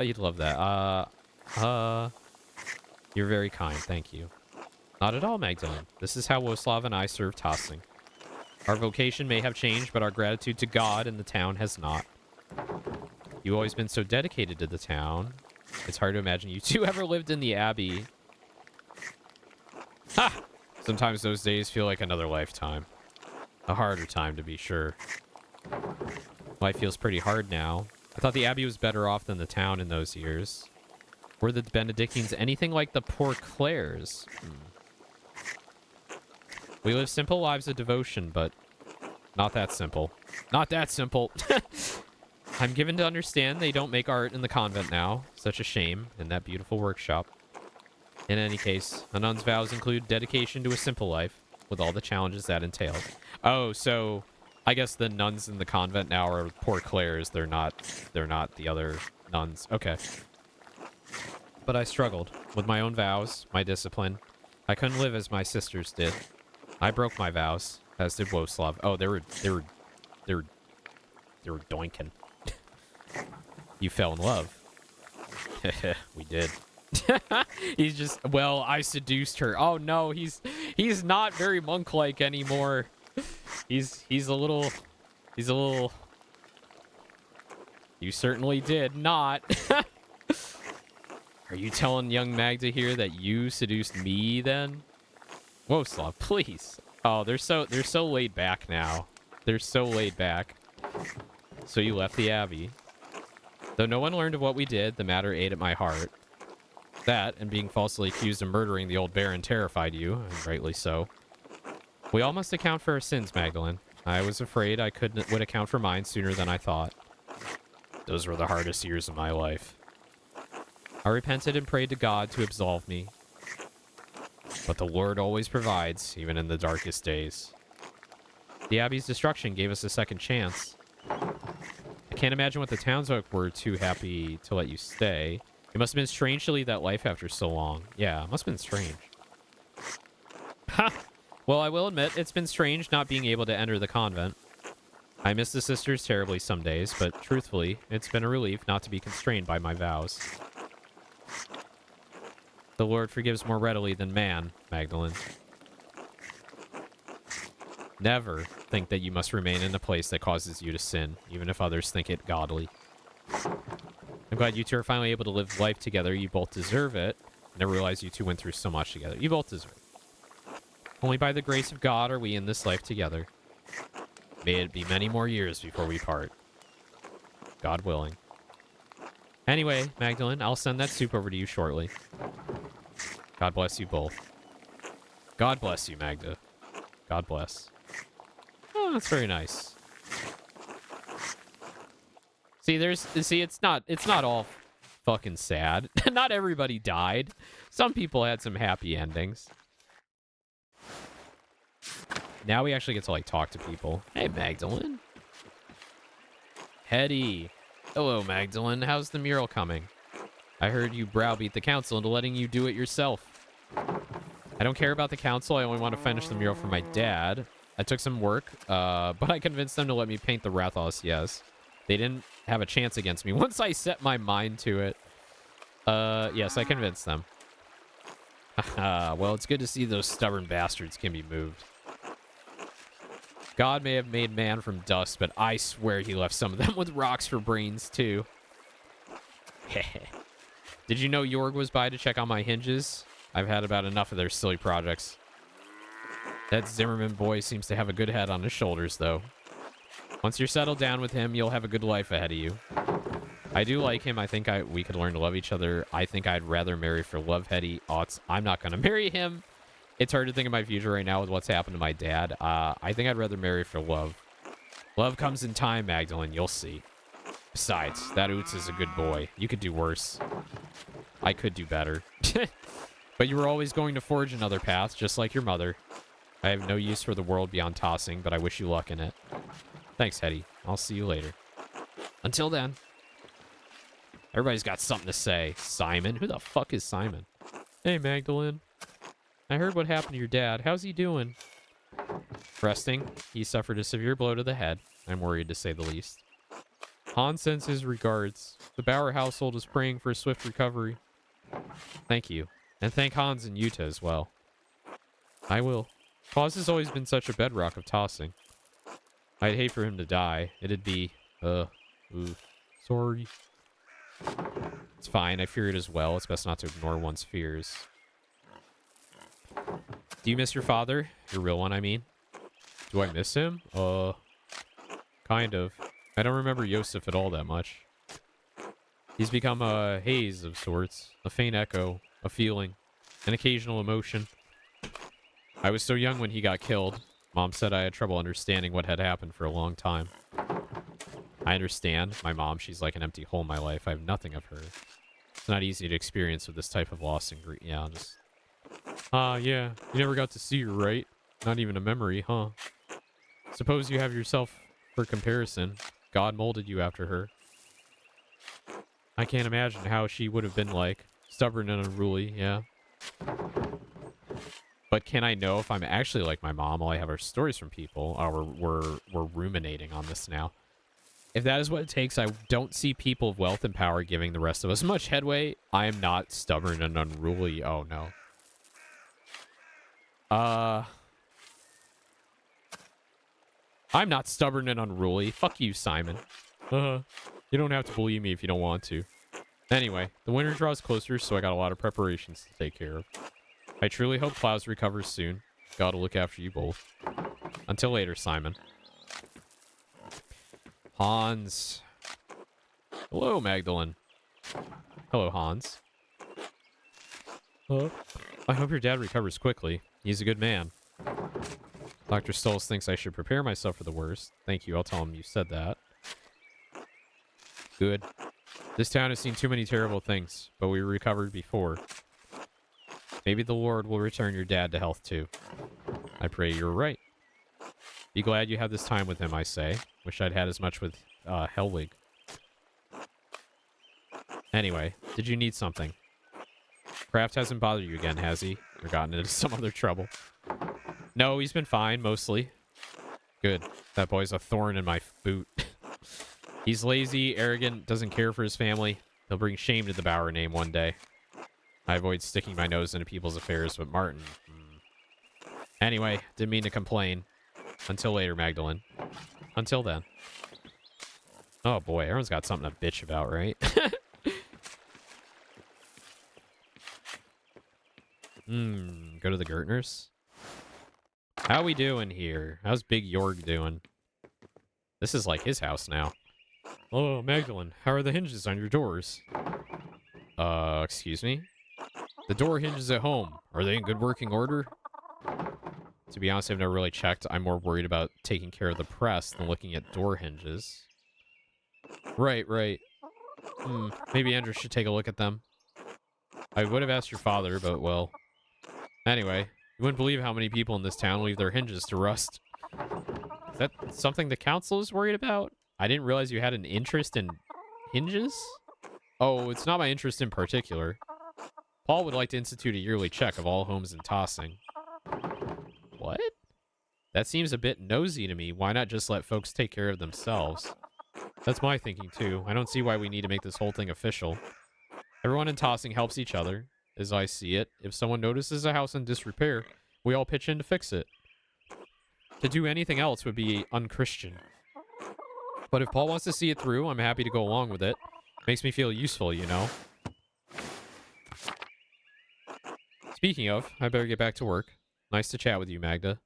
You'd love that. You're very kind. Thank you. Not at all, Magdalene. This is how Woslav and I serve tossing. Our vocation may have changed, but our gratitude to God and the town has not. You've always been so dedicated to the town. It's hard to imagine you two ever lived in the Abbey. Ha! Sometimes those days feel like another lifetime. A harder time, to be sure. Life feels pretty hard now. I thought the Abbey was better off than the town in those years. Were the Benedictines anything like the poor Clares? We live simple lives of devotion, but not that simple. Not that simple. I'm given to understand they don't make art in the convent now. Such a shame, in that beautiful workshop. In any case, a nun's vows include dedication to a simple life, with all the challenges that entails. Oh, so I guess the nuns in the convent now are poor Clares. They're not the other nuns. Okay. But I struggled with my own vows, my discipline. I couldn't live as my sisters did. I broke my vows, as did Woslav. Oh, they were doinking. You fell in love. We did. He's just, well, I seduced her. Oh no, he's not very monk-like anymore. He's a little. You certainly did not. Are you telling young Magda here that you seduced me then? Woslav, please. Oh, they're so laid back now. They're so laid back. So you left the Abbey. Though no one learned of what we did, the matter ate at my heart. That, and being falsely accused of murdering the old Baron terrified you, and rightly so. We all must account for our sins, Magdalene. I was afraid I would account for mine sooner than I thought. Those were the hardest years of my life. I repented and prayed to God to absolve me. But the Lord always provides, even in the darkest days. The Abbey's destruction gave us a second chance. I can't imagine what the townsfolk were too happy to let you stay. It must have been strange to lead that life after so long. Yeah, it must have been strange. Ha! Well, I will admit, it's been strange not being able to enter the convent. I miss the sisters terribly some days, but truthfully, it's been a relief not to be constrained by my vows. The Lord forgives more readily than man, Magdalene. Never think that you must remain in a place that causes you to sin, even if others think it godly. I'm glad you two are finally able to live life together. You both deserve it. I never realized you two went through so much together. You both deserve it. Only by the grace of God are we in this life together. May it be many more years before we part. God willing. Anyway, Magdalene, I'll send that soup over to you shortly. God bless you both. God bless you, Magda. God bless. Oh, that's very nice. See, it's not all fucking sad. Not everybody died. Some people had some happy endings. Now we actually get to, like, talk to people. Hey, Magdalene. Hetty. Hello, Magdalene. How's the mural coming? I heard you browbeat the council into letting you do it yourself. I don't care about the council. I only want to finish the mural for my dad. I took some work, but I convinced them to let me paint the Rathos, yes. They didn't have a chance against me once I set my mind to it. Yes, I convinced them. Well, it's good to see those stubborn bastards can be moved. God may have made man from dust, but I swear he left some of them with rocks for brains, too. Did you know Jorg was by to check on my hinges? I've had about enough of their silly projects. That Zimmerman boy seems to have a good head on his shoulders, though. Once you're settled down with him, you'll have a good life ahead of you. I do like him. I think we could learn to love each other. I think I'd rather marry for love, Hetty. I'm not going to marry him. It's hard to think of my future right now with what's happened to my dad. I think I'd rather marry for love. Love comes in time, Magdalene. You'll see. Besides, that Oots is a good boy. You could do worse. I could do better. But you were always going to forge another path, just like your mother. I have no use for the world beyond tossing, but I wish you luck in it. Thanks, Hetty. I'll see you later. Until then. Everybody's got something to say. Simon? Who the fuck is Simon? Hey, Magdalene. I heard what happened to your dad. How's he doing? Resting. He suffered a severe blow to the head. I'm worried, to say the least. Hans sends his regards. The Bauer household is praying for a swift recovery. Thank you. And thank Hans and Yuta as well. I will. Paws has always been such a bedrock of tossing. I'd hate for him to die. It'd be, sorry. It's fine. I fear it as well. It's best not to ignore one's fears. Do you miss your father? Your real one, I mean. Do I miss him? Kind of. I don't remember Yosef at all that much. He's become a haze of sorts. A faint echo. A feeling. An occasional emotion. I was so young when he got killed. Mom said I had trouble understanding what had happened for a long time. I understand. My mom, she's like an empty hole in my life. I have nothing of her. It's not easy to experience with this type of loss and grief. Yeah, just... yeah. You never got to see her, right? Not even a memory, huh? Suppose you have yourself for comparison. God molded you after her. I can't imagine how she would have been like. Stubborn and unruly, yeah. But can I know if I'm actually like my mom? All I have are stories from people. We're ruminating on this now. If that is what it takes, I don't see people of wealth and power giving the rest of us much headway. I am not stubborn and unruly. Oh, no. I'm not stubborn and unruly. Fuck you, Simon. You don't have to believe me if you don't want to. Anyway, the winter draws closer, so I got a lot of preparations to take care of. I truly hope Klaus recovers soon. God will look after you both. Until later, Simon. Hans. Hello, Magdalene. Hello, Hans. I hope your dad recovers quickly. He's a good man. Dr. Stolz thinks I should prepare myself for the worst. Thank you. I'll tell him you said that. Good. This town has seen too many terrible things, but we recovered before. Maybe the Lord will return your dad to health too. I pray you're right. Be glad you had this time with him, I say. Wish I'd had as much with Helwig. Anyway, did you need something? Kraft hasn't bothered you again, has he? Or gotten into some other trouble? No, he's been fine, mostly. Good. That boy's a thorn in my boot. He's lazy, arrogant, doesn't care for his family. He'll bring shame to the Bauer name one day. I avoid sticking my nose into people's affairs, but Martin... Anyway, didn't mean to complain. Until later, Magdalene. Until then. Oh boy, everyone's got something to bitch about, right? Go to the Gertners. How we doing here? How's Big Jorg doing? This is like his house now. Oh, Magdalene, how are the hinges on your doors? Excuse me? The door hinges at home. Are they in good working order? To be honest, I've never really checked. I'm more worried about taking care of the press than looking at door hinges. Right. Maybe Andreas should take a look at them. I would have asked your father, but well. Anyway, you wouldn't believe how many people in this town leave their hinges to rust. Is that something the council is worried about? I didn't realize you had an interest in hinges? Oh, it's not my interest in particular. Paul would like to institute a yearly check of all homes in Tossing. What? That seems a bit nosy to me. Why not just let folks take care of themselves? That's my thinking, too. I don't see why we need to make this whole thing official. Everyone in Tossing helps each other, as I see it. If someone notices a house in disrepair, we all pitch in to fix it. To do anything else would be unchristian. But if Paul wants to see it through, I'm happy to go along with it. Makes me feel useful, you know? Speaking of, I better get back to work. Nice to chat with you, Magda.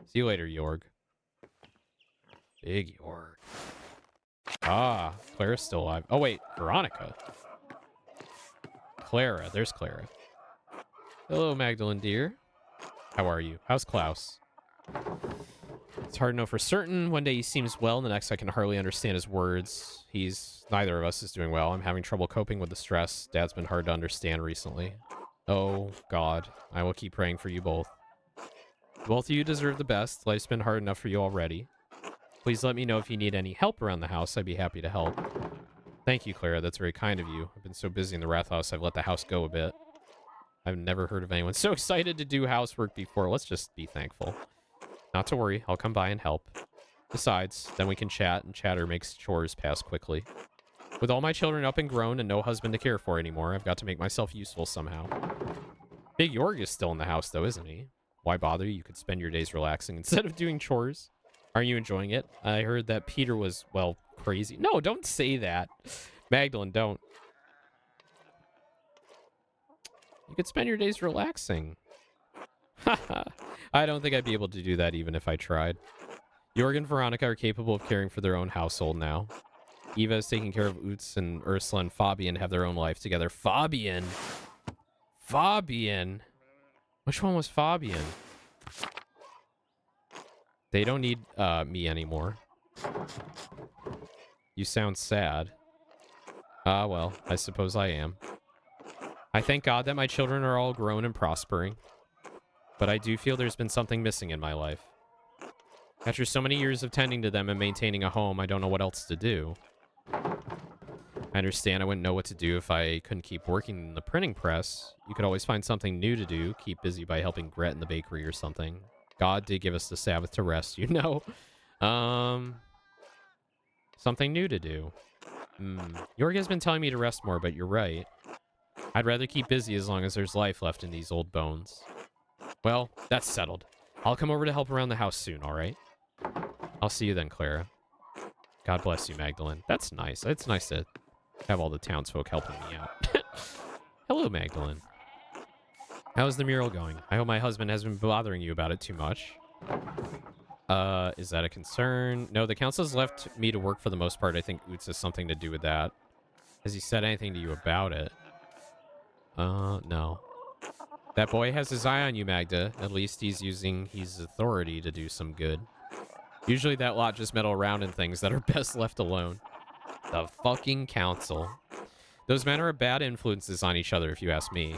See you later, Jorg. Big Jorg. Ah, Clara's still alive. Oh, wait, Veronica. Clara, there's Clara. Hello, Magdalene, dear. How are you? How's Klaus? It's hard to know for certain. One day he seems well, and the next I can hardly understand his words. Neither of us is doing well. I'm having trouble coping with the stress. Dad's been hard to understand recently. Oh, God. I will keep praying for you both. Both of you deserve the best. Life's been hard enough for you already. Please let me know if you need any help around the house. I'd be happy to help. Thank you, Clara. That's very kind of you. I've been so busy in the Wrath House, I've let the house go a bit. I've never heard of anyone so excited to do housework before. Let's just be thankful. Not to worry. I'll come by and help. Besides, then we can chat, and chatter makes chores pass quickly. With all my children up and grown and no husband to care for anymore, I've got to make myself useful somehow. Big Jorg is still in the house, though, isn't he? Why bother? You could spend your days relaxing instead of doing chores. Are you enjoying it? I heard that Peter was, well, crazy. No, don't say that. Magdalene, don't. You could spend your days relaxing. Haha. I don't think I'd be able to do that even if I tried. Jorg and Veronica are capable of caring for their own household now. Eva is taking care of Utz, and Ursula and Fabian have their own life together. Fabian? Fabian? Which one was Fabian? They don't need me anymore. You sound sad. Ah, well, I suppose I am. I thank God that my children are all grown and prospering. But I do feel there's been something missing in my life. After so many years of tending to them and maintaining a home, I don't know what else to do. I understand I wouldn't know what to do if I couldn't keep working in the printing press. You could always find something new to do, keep busy by helping Gret in the bakery or something. God did give us the Sabbath to rest, you know. Something new to do. Jorg has been telling me to rest more, but you're right. I'd rather keep busy as long as there's life left in these old bones. Well, that's settled. I'll come over to help around the house soon, all right? I'll see you then, Clara. God bless you, Magdalene. That's nice. It's nice to have all the townsfolk helping me out. Hello, Magdalene. How's the mural going? I hope my husband hasn't been bothering you about it too much. Is that a concern? No, the council's left me to work for the most part. I think Utz has something to do with that. Has he said anything to you about it? No. That boy has his eye on you, Magda. At least he's using his authority to do some good. Usually that lot just meddle around in things that are best left alone. The fucking council. Those men are bad influences on each other, if you ask me.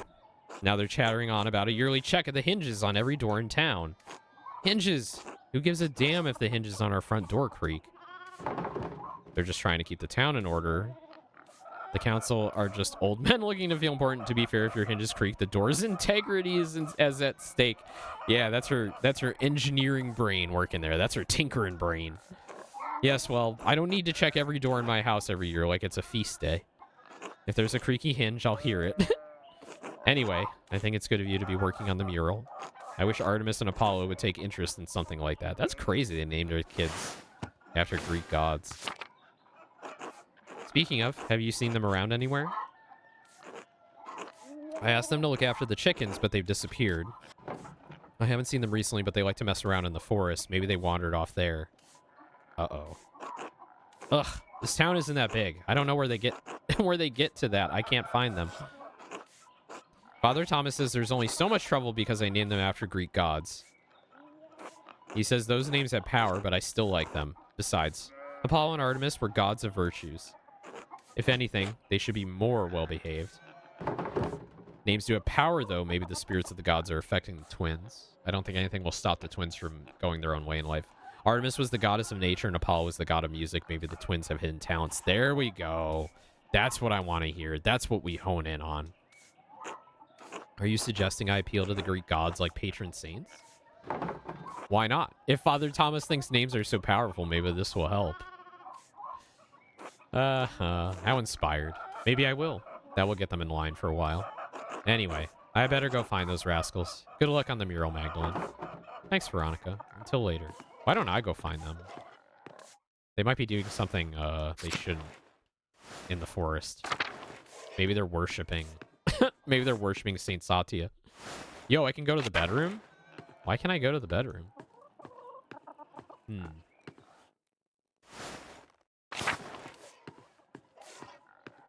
Now they're chattering on about a yearly check of the hinges on every door in town. Hinges! Who gives a damn if the hinges on our front door creak? They're just trying to keep the town in order. The council are just old men looking to feel important. To be fair, if your hinges creak, the door's integrity is at stake. Yeah, that's her engineering brain working there. That's her tinkering brain. Yes, well, I don't need to check every door in my house every year like it's a feast day. If there's a creaky hinge, I'll hear it. Anyway, I think it's good of you to be working on the mural. I wish Artemis and Apollo would take interest in something like that. That's crazy they named their kids after Greek gods. Speaking of, have you seen them around anywhere? I asked them to look after the chickens, but they've disappeared. I haven't seen them recently, but they like to mess around in the forest. Maybe they wandered off there. Uh-oh. Ugh, this town isn't that big. I don't know where they get to that. I can't find them. Father Thomas says there's only so much trouble because I named them after Greek gods. He says those names have power, but I still like them. Besides, Apollo and Artemis were gods of virtues. If anything, they should be more well-behaved. Names do have power, though. Maybe the spirits of the gods are affecting the twins. I don't think anything will stop the twins from going their own way in life. Artemis was the goddess of nature, and Apollo was the god of music. Maybe the twins have hidden talents. There we go. That's what I want to hear. That's what we hone in on. Are you suggesting I appeal to the Greek gods like patron saints? Why not? If Father Thomas thinks names are so powerful, maybe this will help. How inspired. Maybe I will. That will get them in line for a while. Anyway, I better go find those rascals. Good luck on the mural, Magdalene. Thanks, Veronica. Until later. Why don't I go find them? They might be doing something they shouldn't in the forest. Maybe they're worshipping. Maybe they're worshipping Saint Satya. Yo, I can go to the bedroom? Why can't I go to the bedroom?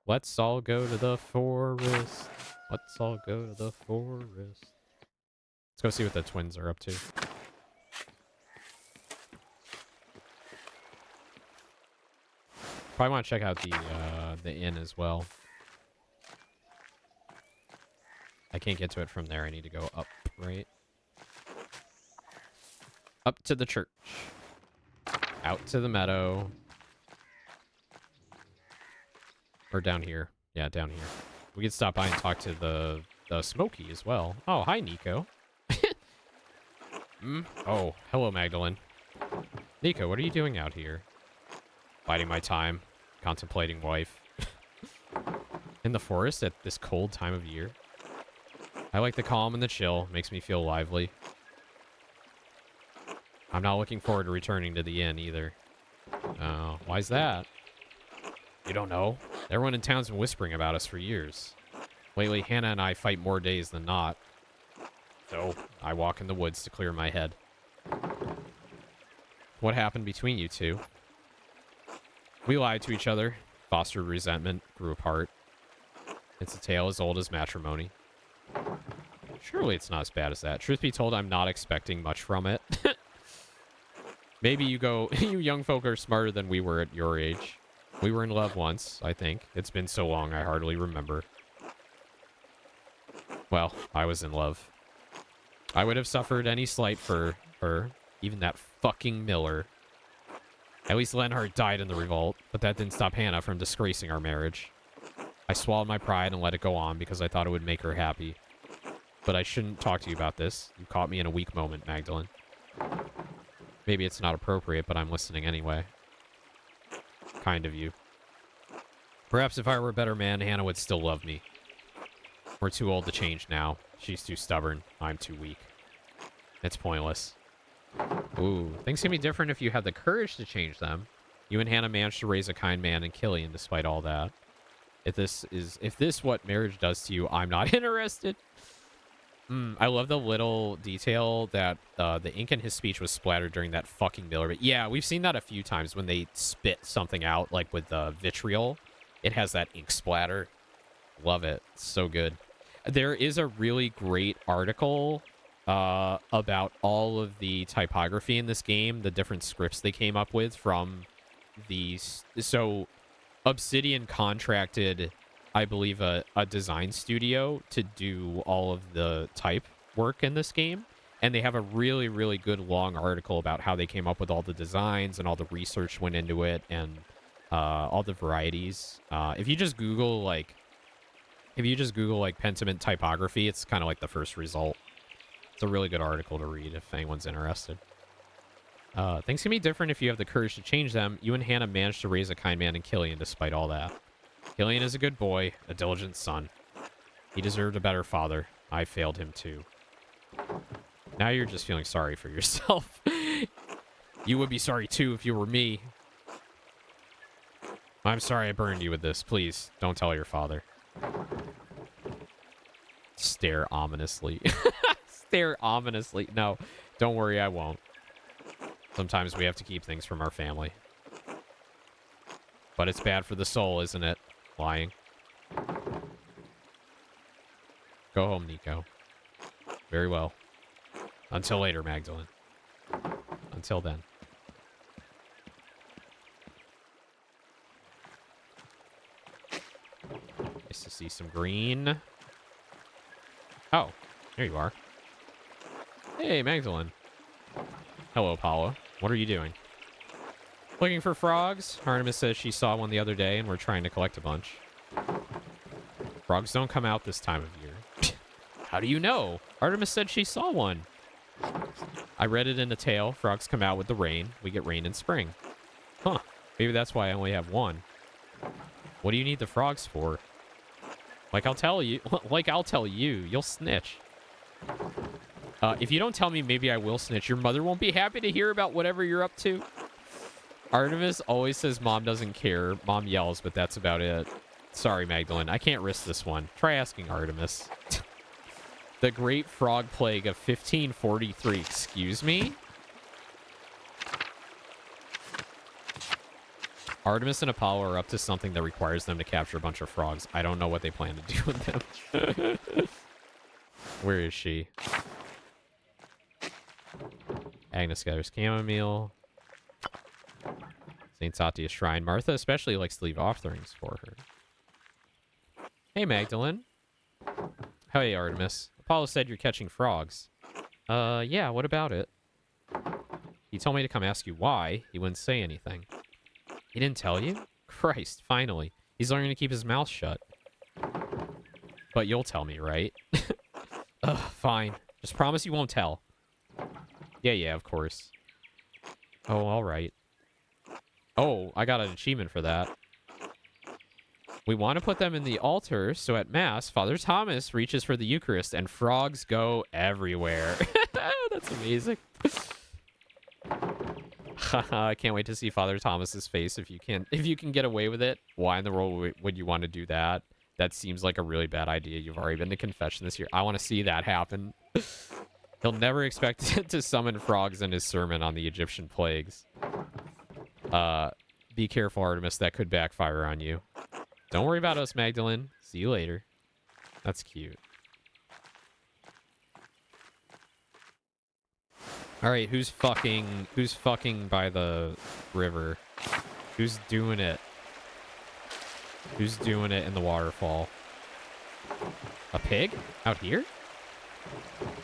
Let's all go to the forest. Let's all go to the forest. Let's go see what the twins are up to. Probably want to check out the inn as well. I can't get to it from there. I need to go up, right? Up to the church. Out to the meadow. Or down here. Yeah, down here. We could stop by and talk to the Smokey as well. Oh, hi, Nico. Oh, hello, Magdalene. Nico, what are you doing out here? Biding my time. Contemplating wife. In the forest at this cold time of year. I like the calm and the chill. Makes me feel lively. I'm not looking forward to returning to the inn either. Oh, why's that? You don't know? Everyone in town's been whispering about us for years. Lately, Hannah and I fight more days than not. So, I walk in the woods to clear my head. What happened between you two? We lied to each other, fostered resentment, grew apart. It's a tale as old as matrimony. Surely it's not as bad as that. Truth be told, I'm not expecting much from it. Maybe you young folk are smarter than we were at your age. We were in love once, I think. It's been so long, I hardly remember. Well, I was in love. I would have suffered any slight for her, even that fucking Miller. At least Lenhart died in the revolt, but that didn't stop Hannah from disgracing our marriage. I swallowed my pride and let it go on because I thought it would make her happy. But I shouldn't talk to you about this. You caught me in a weak moment, Magdalene. Maybe it's not appropriate, but I'm listening anyway. Kind of you. Perhaps if I were a better man, Hannah would still love me. We're too old to change now. She's too stubborn. I'm too weak. It's pointless. Ooh, things can be different if you have the courage to change them. You and Hannah managed to raise a kind man in Killian despite all that. If this what marriage does to you, I'm not interested. I love the little detail that the ink in his speech was splattered during that fucking Miller. But yeah, we've seen that a few times when they spit something out, like with the vitriol. It has that ink splatter. Love it. It's so good. There is a really great article about all of the typography in this game, the different scripts they came up with from these. So Obsidian contracted, I believe, a design studio to do all of the type work in this game. And they have a really, really good long article about how they came up with all the designs and all the research went into it and all the varieties. If you just Google like Pentiment typography, it's kind of like the first result. It's a really good article to read if anyone's interested. Things can be different if you have the courage to change them. You and Hannah managed to raise a kind man in Killian despite all that. Killian is a good boy, a diligent son. He deserved a better father. I failed him too. Now you're just feeling sorry for yourself. You would be sorry too if you were me. I'm sorry I burned you with this. Please, don't tell your father. Stare ominously. Stare ominously. No, don't worry, I won't. Sometimes we have to keep things from our family. But it's bad for the soul, isn't it? Lying. Go home, Nico. Very well. Until later, Magdalene. Until then. Nice to see some green. Oh, here you are. Hey, Magdalene. Hello, Apollo. What are you doing? Looking for frogs? Artemis says she saw one the other day and we're trying to collect a bunch. Frogs don't come out this time of year. How do you know? Artemis said she saw one. I read it in a tale. Frogs come out with the rain. We get rain in spring. Huh. Maybe that's why I only have one. What do you need the frogs for? Like I'll tell you. You'll snitch. If you don't tell me, maybe I will snitch. Your mother won't be happy to hear about whatever you're up to. Artemis always says mom doesn't care. Mom yells, but that's about it. Sorry, Magdalene. I can't risk this one. Try asking Artemis. The Great Frog Plague of 1543. Excuse me? Artemis and Apollo are up to something that requires them to capture a bunch of frogs. I don't know what they plan to do with them. Where is she? Agnes gathers chamomile. St. Satia's shrine. Martha especially likes to leave offerings for her. Hey, Magdalene. Hey, Artemis. Apollo said you're catching frogs. Yeah, what about it? He told me to come ask you why. He wouldn't say anything. He didn't tell you? Christ, finally. He's learning to keep his mouth shut. But you'll tell me, right? Ugh, fine. Just promise you won't tell. Yeah, of course. Oh, all right. Oh, I got an achievement for that. We want to put them in the altar, so at Mass, Father Thomas reaches for the Eucharist, and frogs go everywhere. That's amazing. I can't wait to see Father Thomas's face if you can get away with it. Why in the world would you want to do that? That seems like a really bad idea. You've already been to confession this year. I want to see that happen. He'll never expect to summon frogs in his sermon on the Egyptian plagues. Be careful, Artemis. That could backfire on you. Don't worry about us, Magdalene. See you later. That's cute. All right, who's fucking by the river? Who's doing it? Who's doing it in the waterfall? A pig? Out here?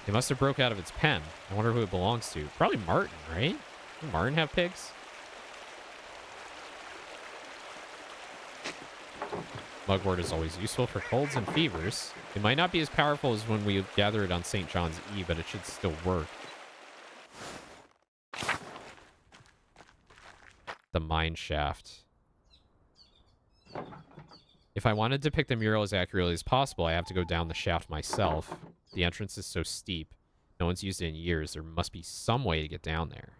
It must have broke out of its pen. I wonder who it belongs to. Probably Martin, right? Does Martin have pigs? Mugwort is always useful for colds and fevers. It might not be as powerful as when we gather it on St. John's Eve, but it should still work. The mine shaft. If I want to depict the mural as accurately as possible, I have to go down the shaft myself. The entrance is so steep. No one's used it in years. There must be some way to get down there.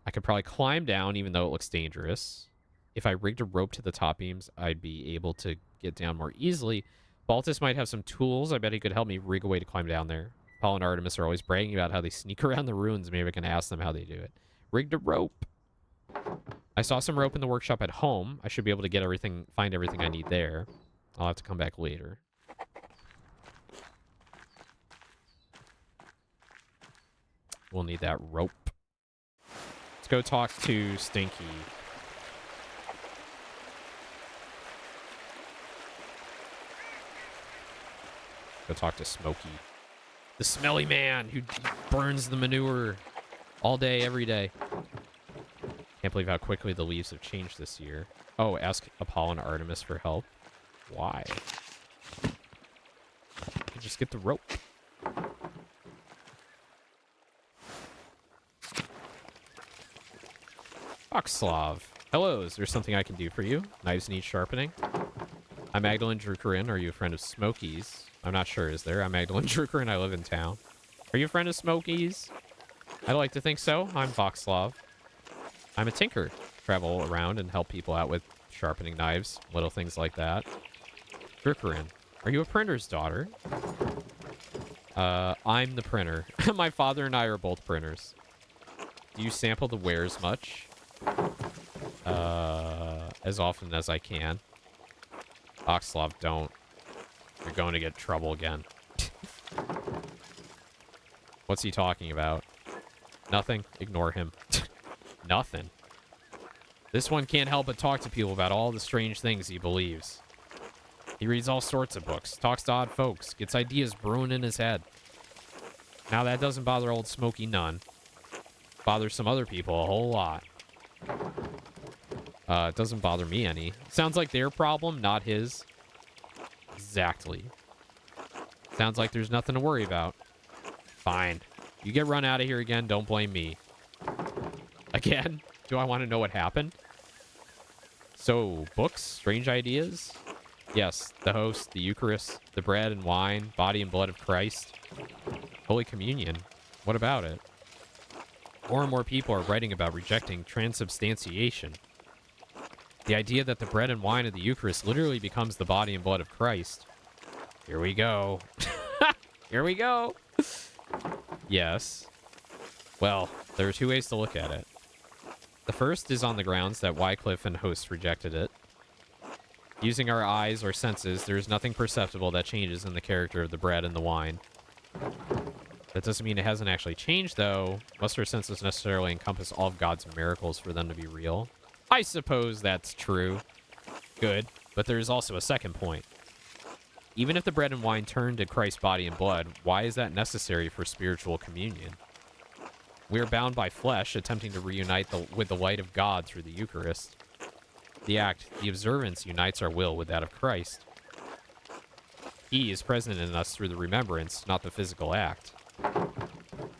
I could probably climb down, even though it looks dangerous. If I rigged a rope to the top beams, I'd be able to get down more easily. Baltus might have some tools. I bet he could help me rig a way to climb down there. Paul and Artemis are always bragging about how they sneak around the ruins. Maybe I can ask them how they do it. Rigged a rope. I saw some rope in the workshop at home. I should be able to get everything, find everything I need there. I'll have to come back later. We'll need that rope. Let's go talk to Stinky. Go talk to Smokey. The smelly man who burns the manure all day, every day. Can't believe how quickly the leaves have changed this year. Oh, ask Apollo and Artemis for help. Why? Just get the rope. Oxslav. Hello, is there something I can do for you? Knives need sharpening. I'm Magdalene Drukerin. Are you a friend of Smokey's? I'm not sure, is there? I'm Magdalene Drukerin. I live in town. Are you a friend of Smokey's? I'd like to think so. I'm Voxlov. I'm a tinker. Travel around and help people out with sharpening knives, little things like that. Drukerin. Are you a printer's daughter? I'm the printer. My father and I are both printers. Do you sample the wares much? As often as I can. Oxlov, don't. You're going to get in trouble again. What's he talking about? Nothing. Ignore him. Nothing. This one can't help but talk to people about all the strange things he believes. He reads all sorts of books, talks to odd folks, gets ideas brewing in his head. Now that doesn't bother old Smokey none. Bothers some other people a whole lot. It doesn't bother me any. Sounds like their problem, not his. Exactly. Sounds like there's nothing to worry about. Fine. You get run out of here again, don't blame me. Again? Do I want to know what happened? So, books? Strange ideas? Yes, the host, the Eucharist, the bread and wine, body and blood of Christ. Holy Communion. What about it? More and more people are writing about rejecting transubstantiation. The idea that the bread and wine of the Eucharist literally becomes the body and blood of Christ. Here we go. Here we go. Yes. Well, there are two ways to look at it. The first is on the grounds that Wycliffe and hosts rejected it. Using our eyes or senses, there is nothing perceptible that changes in the character of the bread and the wine. That doesn't mean it hasn't actually changed, though. Must our senses necessarily encompass all of God's miracles for them to be real? I suppose that's true. Good. But there is also a second point. Even if the bread and wine turn to Christ's body and blood, why is that necessary for spiritual communion? We are bound by flesh, attempting to reunite with the light of God through the Eucharist. The act, the observance, unites our will with that of Christ. He is present in us through the remembrance, not the physical act.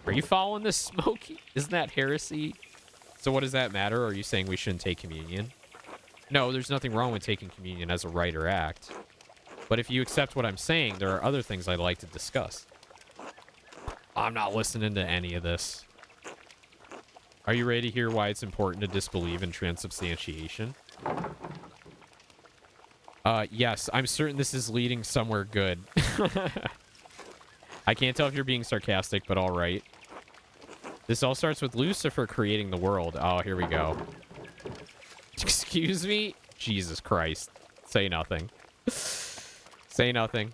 Are you following this, Smokey? Isn't that heresy? So what does that matter? Are you saying we shouldn't take communion? No, there's nothing wrong with taking communion as a rite or act. But if you accept what I'm saying, there are other things I'd like to discuss. I'm not listening to any of this. Are you ready to hear why it's important to disbelieve in transubstantiation? Yes, I'm certain this is leading somewhere good. I can't tell if you're being sarcastic, but all right. This all starts with Lucifer creating the world. Oh, here we go. Excuse me? Jesus Christ. Say nothing. Say nothing.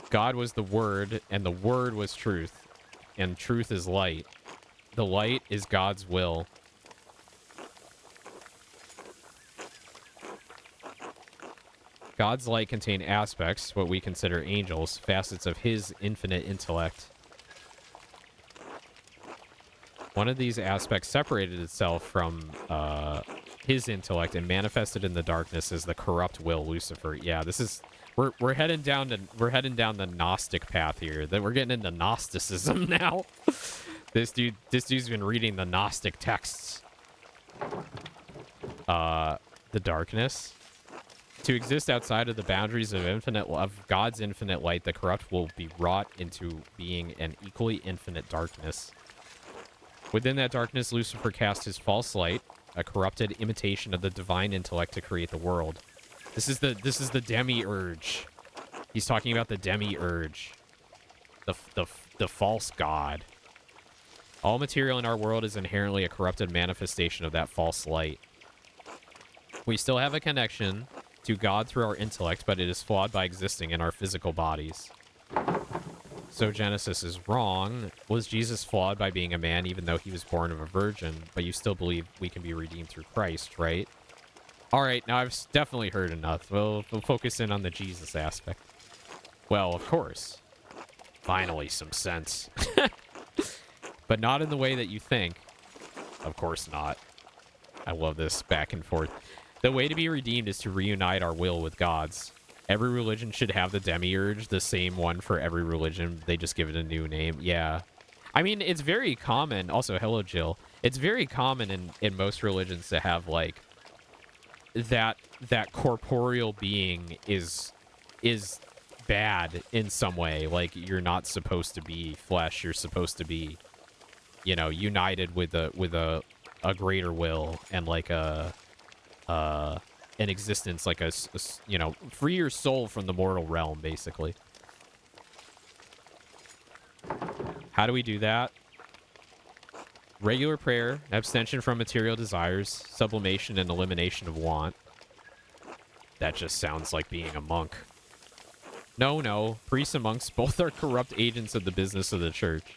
God was the Word, and the Word was truth, and truth is light. The light is God's will. God's light contained aspects, what we consider angels, facets of his infinite intellect. One of these aspects separated itself from his intellect and manifested in the darkness as the corrupt will, Lucifer. Yeah, this is we're heading down the Gnostic path here. That we're getting into Gnosticism now. This dude's been reading the Gnostic texts. The darkness. To exist outside of the boundaries of God's infinite light, the corrupt will be wrought into being an equally infinite darkness. Within that darkness, Lucifer cast his false light, a corrupted imitation of the divine intellect to create the world. This is the demiurge. He's talking about the demiurge, the false god. All material in our world is inherently a corrupted manifestation of that false light. We still have a connection to God through our intellect, but it is flawed by existing in our physical bodies. So Genesis is wrong. Was Jesus flawed by being a man even though he was born of a virgin, but you still believe we can be redeemed through Christ, right? All right, now I've definitely heard enough. We'll focus in on the Jesus aspect. Well, of course. Finally, some sense. But not in the way that you think. Of course not. I love this back and forth. The way to be redeemed is to reunite our will with God's. Every religion should have the demiurge, the same one for every religion. They just give it a new name. Yeah. I mean, it's very common. Also, hello, Jill. It's very common in most religions to have, like, that corporeal being is bad in some way. Like, you're not supposed to be flesh. You're supposed to be, you know, united with a greater will and, like, an existence, like a, you know, free your soul from the mortal realm, basically. How do we do that? Regular prayer, abstention from material desires, sublimation and elimination of want. That just sounds like being a monk. No, priests and monks both are corrupt agents of the business of the church.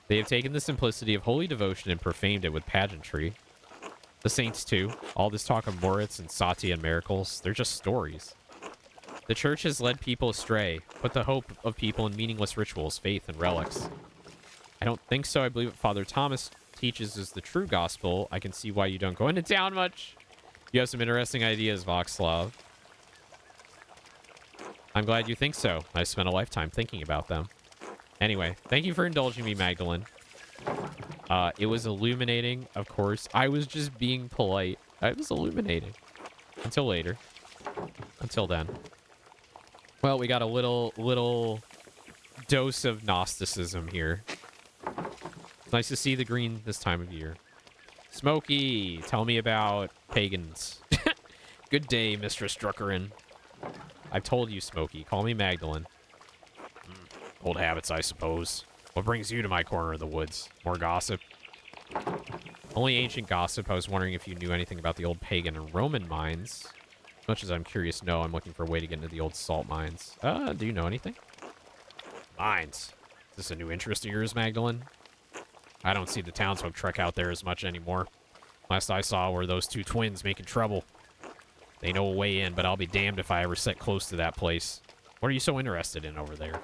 They have taken the simplicity of holy devotion and profaned it with pageantry. The saints, too. All this talk of Moritz and Sati and miracles, they're just stories. The church has led people astray, put the hope of people in meaningless rituals, faith, and relics. I don't think so. I believe what Father Thomas teaches is the true gospel. I can see why you don't go into town much. You have some interesting ideas, Voxlav. I'm glad you think so. I spent a lifetime thinking about them. Anyway, thank you for indulging me, Magdalene. It was illuminating, of course. I was just being polite. I was illuminating. Until later. Until then. Well, we got a little dose of Gnosticism here. It's nice to see the green this time of year. Smokey, tell me about pagans. Good day, Mistress Druckerin. I've told you, Smokey. Call me Magdalene. Old habits, I suppose. What brings you to my corner of the woods? More gossip? Only ancient gossip. I was wondering if you knew anything about the old pagan and Roman mines. As much as I'm curious, no. I'm looking for a way to get into the old salt mines. Do you know anything? Mines. Is this a new interest of yours, Magdalene? I don't see the townsfolk trek out there as much anymore. Last I saw were those two twins making trouble. They know a way in, but I'll be damned if I ever set close to that place. What are you so interested in over there?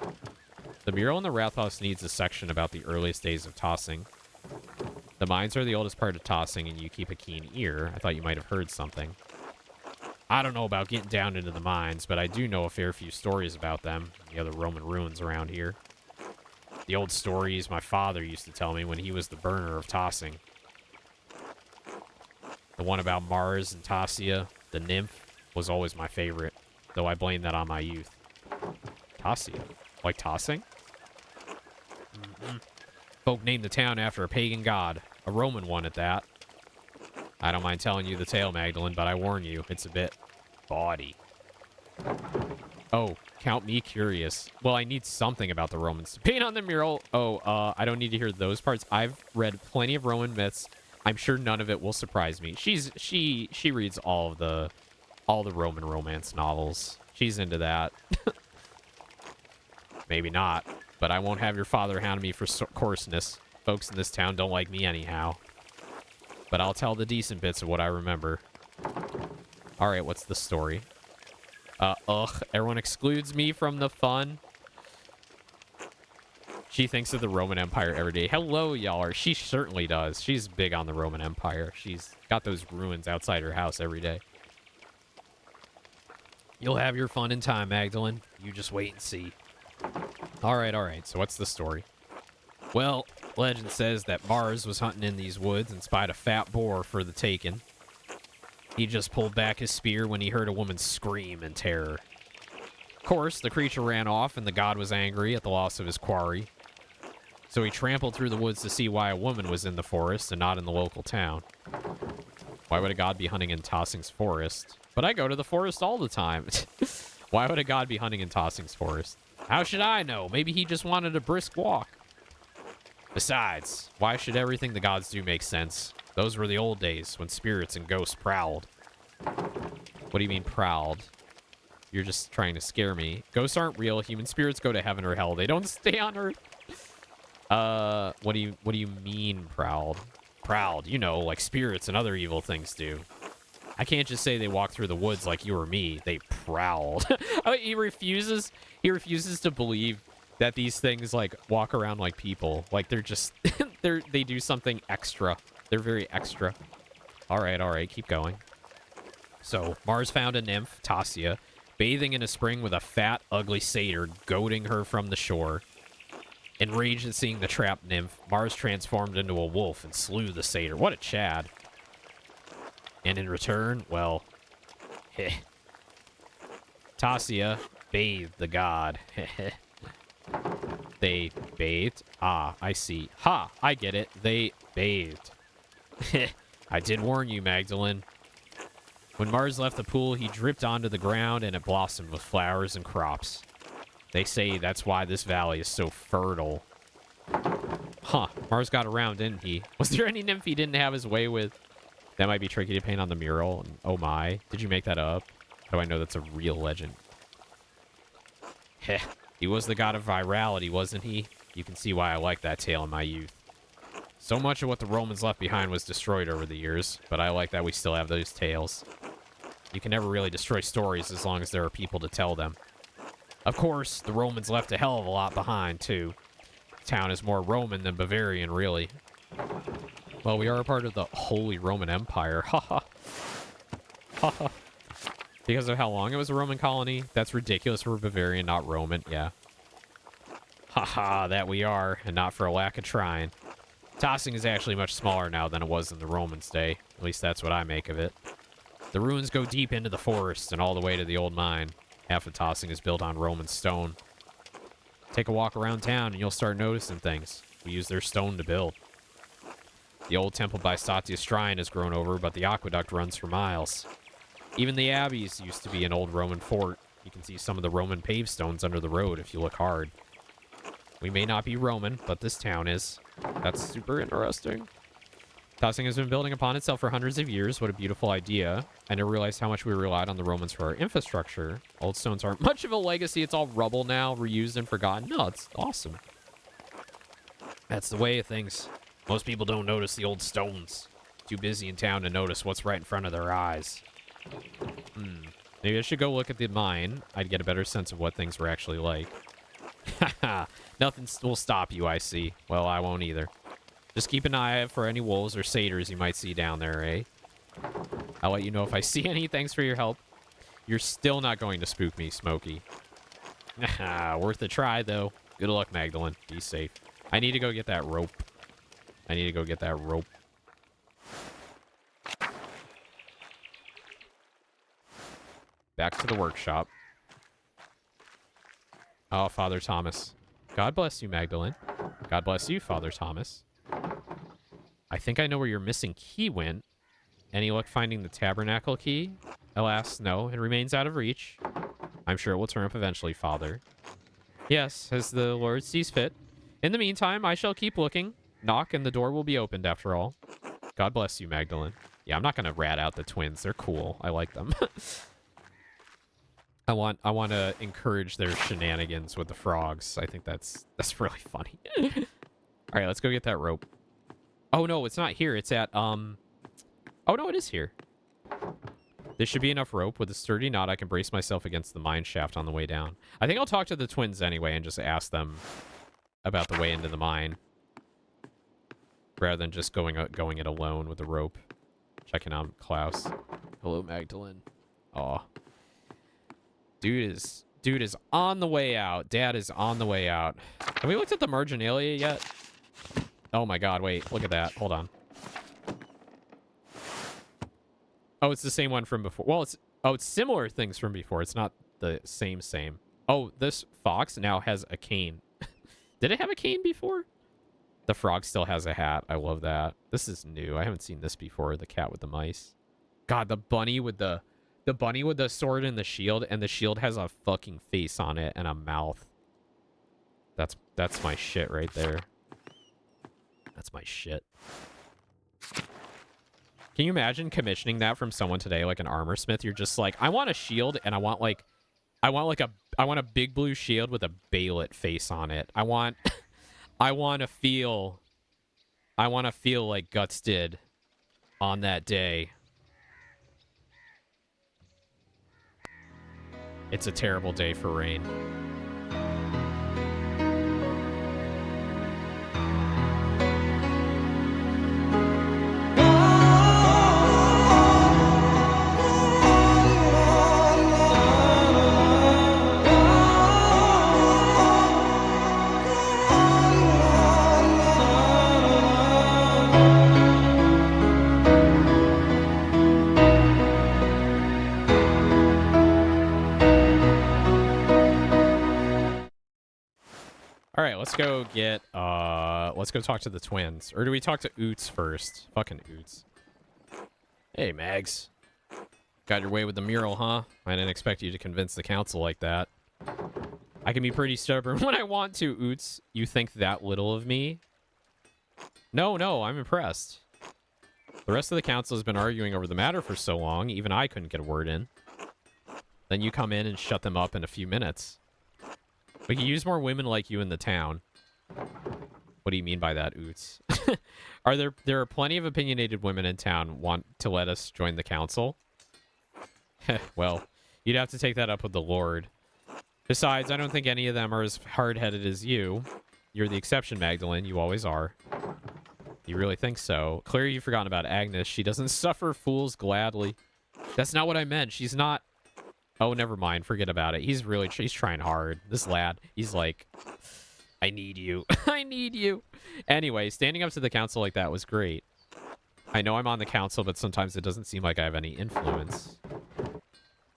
The mural in the Rathaus needs a section about the earliest days of tossing. The mines are the oldest part of tossing, and you keep a keen ear. I thought you might have heard something. I don't know about getting down into the mines, but I do know a fair few stories about them, the other Roman ruins around here. The old stories my father used to tell me when he was the burner of tossing. The one about Mars and Tassia, the nymph, was always my favorite, though I blame that on my youth. Tassia? Like tossing? Mm-hmm. Folk named the town after a pagan god, a Roman one at that. I don't mind telling you the tale, Magdalene, but I warn you, it's a bit bawdy. Oh, count me curious. Well, I need something about the Romans to paint on the mural. Oh, I don't need to hear those parts. I've read plenty of Roman myths. I'm sure none of it will surprise me. She reads all the Roman romance novels. She's into that. Maybe not, but I won't have your father hound me for coarseness. Folks in this town don't like me anyhow. But I'll tell the decent bits of what I remember. All right, what's the story? Everyone excludes me from the fun. She thinks of the Roman Empire every day. Hello, y'all. She certainly does. She's big on the Roman Empire. She's got those ruins outside her house every day. You'll have your fun in time, Magdalene. You just wait and see. All right. So what's the story? Well, legend says that Mars was hunting in these woods and spied a fat boar for the taking. He just pulled back his spear when he heard a woman scream in terror. Of course, the creature ran off and the god was angry at the loss of his quarry. So he trampled through the woods to see why a woman was in the forest and not in the local town. Why would a god be hunting in Tossing's forest? But I go to the forest all the time. Why would a god be hunting in Tossing's forest? How should I know? Maybe he just wanted a brisk walk. Besides, why should everything the gods do make sense? Those were the old days when spirits and ghosts prowled. What do you mean prowled? You're just trying to scare me. Ghosts aren't real. Human spirits go to heaven or hell. They don't stay on earth. What do you mean prowled? Prowled, you know, like spirits and other evil things do. I can't just say they walk through the woods like you or me. They prowled. Oh, he refuses to believe that these things like walk around like people. Like they're just they do something extra. They're very extra. All right, keep going. So, Mars found a nymph, Tassia, bathing in a spring with a fat, ugly satyr goading her from the shore. Enraged at seeing the trapped nymph, Mars transformed into a wolf and slew the satyr. What a Chad. And in return, well, Tassia bathed the god. They bathed? Ah, I see. Ha! I get it. They bathed. I did warn you, Magdalene. When Mars left the pool, he dripped onto the ground and it blossomed with flowers and crops. They say that's why this valley is so fertile. Huh. Mars got around, didn't he? Was there any nymph he didn't have his way with? That might be tricky to paint on the mural. Oh my. Did you make that up? How do I know that's a real legend? Heh. He was the god of virality, wasn't he? You can see why I like that tale in my youth. So much of what the Romans left behind was destroyed over the years, but I like that we still have those tales. You can never really destroy stories as long as there are people to tell them. Of course, the Romans left a hell of a lot behind, too. The town is more Roman than Bavarian, really. Well, we are a part of the Holy Roman Empire. Haha. Haha. Because of how long it was a Roman colony? That's ridiculous for Bavarian, not Roman. Yeah. Haha, that we are, and not for a lack of trying. Tossing is actually much smaller now than it was in the Romans' day. At least that's what I make of it. The ruins go deep into the forest and all the way to the old mine. Half of Tossing is built on Roman stone. Take a walk around town and you'll start noticing things. We use their stone to build. The old temple by Statia's shrine has grown over, but the aqueduct runs for miles. Even the abbeys used to be an old Roman fort. You can see some of the Roman paved stones under the road if you look hard. We may not be Roman, but this town is. That's super interesting. Tossing has been building upon itself for hundreds of years. What a beautiful idea. I never realized how much we relied on the Romans for our infrastructure. Old stones aren't much of a legacy. It's all rubble now, reused and forgotten. No, it's awesome. That's the way of things. Most people don't notice the old stones. Too busy in town to notice what's right in front of their eyes. Maybe I should go look at the mine. I'd get a better sense of what things were actually like. Haha, nothing will stop you, I see. Well, I won't either. Just keep an eye out for any wolves or satyrs you might see down there, eh? I'll let you know if I see any. Thanks for your help. You're still not going to spook me, Smokey. Worth a try, though. Good luck, Magdalene. Be safe. I need to go get that rope. Back to the workshop. Oh, Father Thomas. God bless you, Magdalene. God bless you, Father Thomas. I think I know where your missing key went. Any luck finding the tabernacle key? Alas, no. It remains out of reach. I'm sure it will turn up eventually, Father. Yes, as the Lord sees fit. In the meantime, I shall keep looking. Knock and the door will be opened after all. God bless you, Magdalene. Yeah, I'm not going to rat out the twins. They're cool. I like them. I want to encourage their shenanigans with the frogs. I think that's really funny. All right, let's go get that rope. Oh no, it's not here. It's at Oh no, it is here. There should be enough rope. With a sturdy knot, I can brace myself against the mine shaft on the way down. I think I'll talk to the twins anyway and just ask them about the way into the mine, rather than just going it alone with the rope. Checking out Klaus. Hello, Magdalene. Aw. Dude is on the way out. Dad is on the way out. Have we looked at the marginalia yet? Oh my god, wait. Look at that. Hold on. Oh, it's the same one from before. Well, it's similar things from before. It's not the same. Oh, this fox now has a cane. Did it have a cane before? The frog still has a hat. I love that. This is new. I haven't seen this before. The cat with the mice. God, the bunny with the sword and the shield has a fucking face on it and a mouth. That's my shit right there. That's my shit. Can you imagine commissioning that from someone today, like an armor smith? You're just like, I want a shield and I want a big blue shield with a Baelit face on it. I want to feel like Guts did on that day. It's a terrible day for rain. All right, let's go talk to the twins. Or do we talk to Oots first? Fucking Oots. Hey, Mags. Got your way with the mural, huh? I didn't expect you to convince the council like that. I can be pretty stubborn when I want to, Oots. You think that little of me? No, I'm impressed. The rest of the council has been arguing over the matter for so long, even I couldn't get a word in. Then you come in and shut them up in a few minutes. We could use more women like you in the town. What do you mean by that, Oots? There are plenty of opinionated women in town want to let us join the council? Well, you'd have to take that up with the Lord. Besides, I don't think any of them are as hard-headed as you. You're the exception, Magdalene. You always are. You really think so? Clearly you've forgotten about Agnes. She doesn't suffer fools gladly. That's not what I meant. She's not... Oh, never mind. Forget about it. He's trying hard. This lad, he's like, I need you. I need you. Anyway, standing up to the council like that was great. I know I'm on the council, but sometimes it doesn't seem like I have any influence.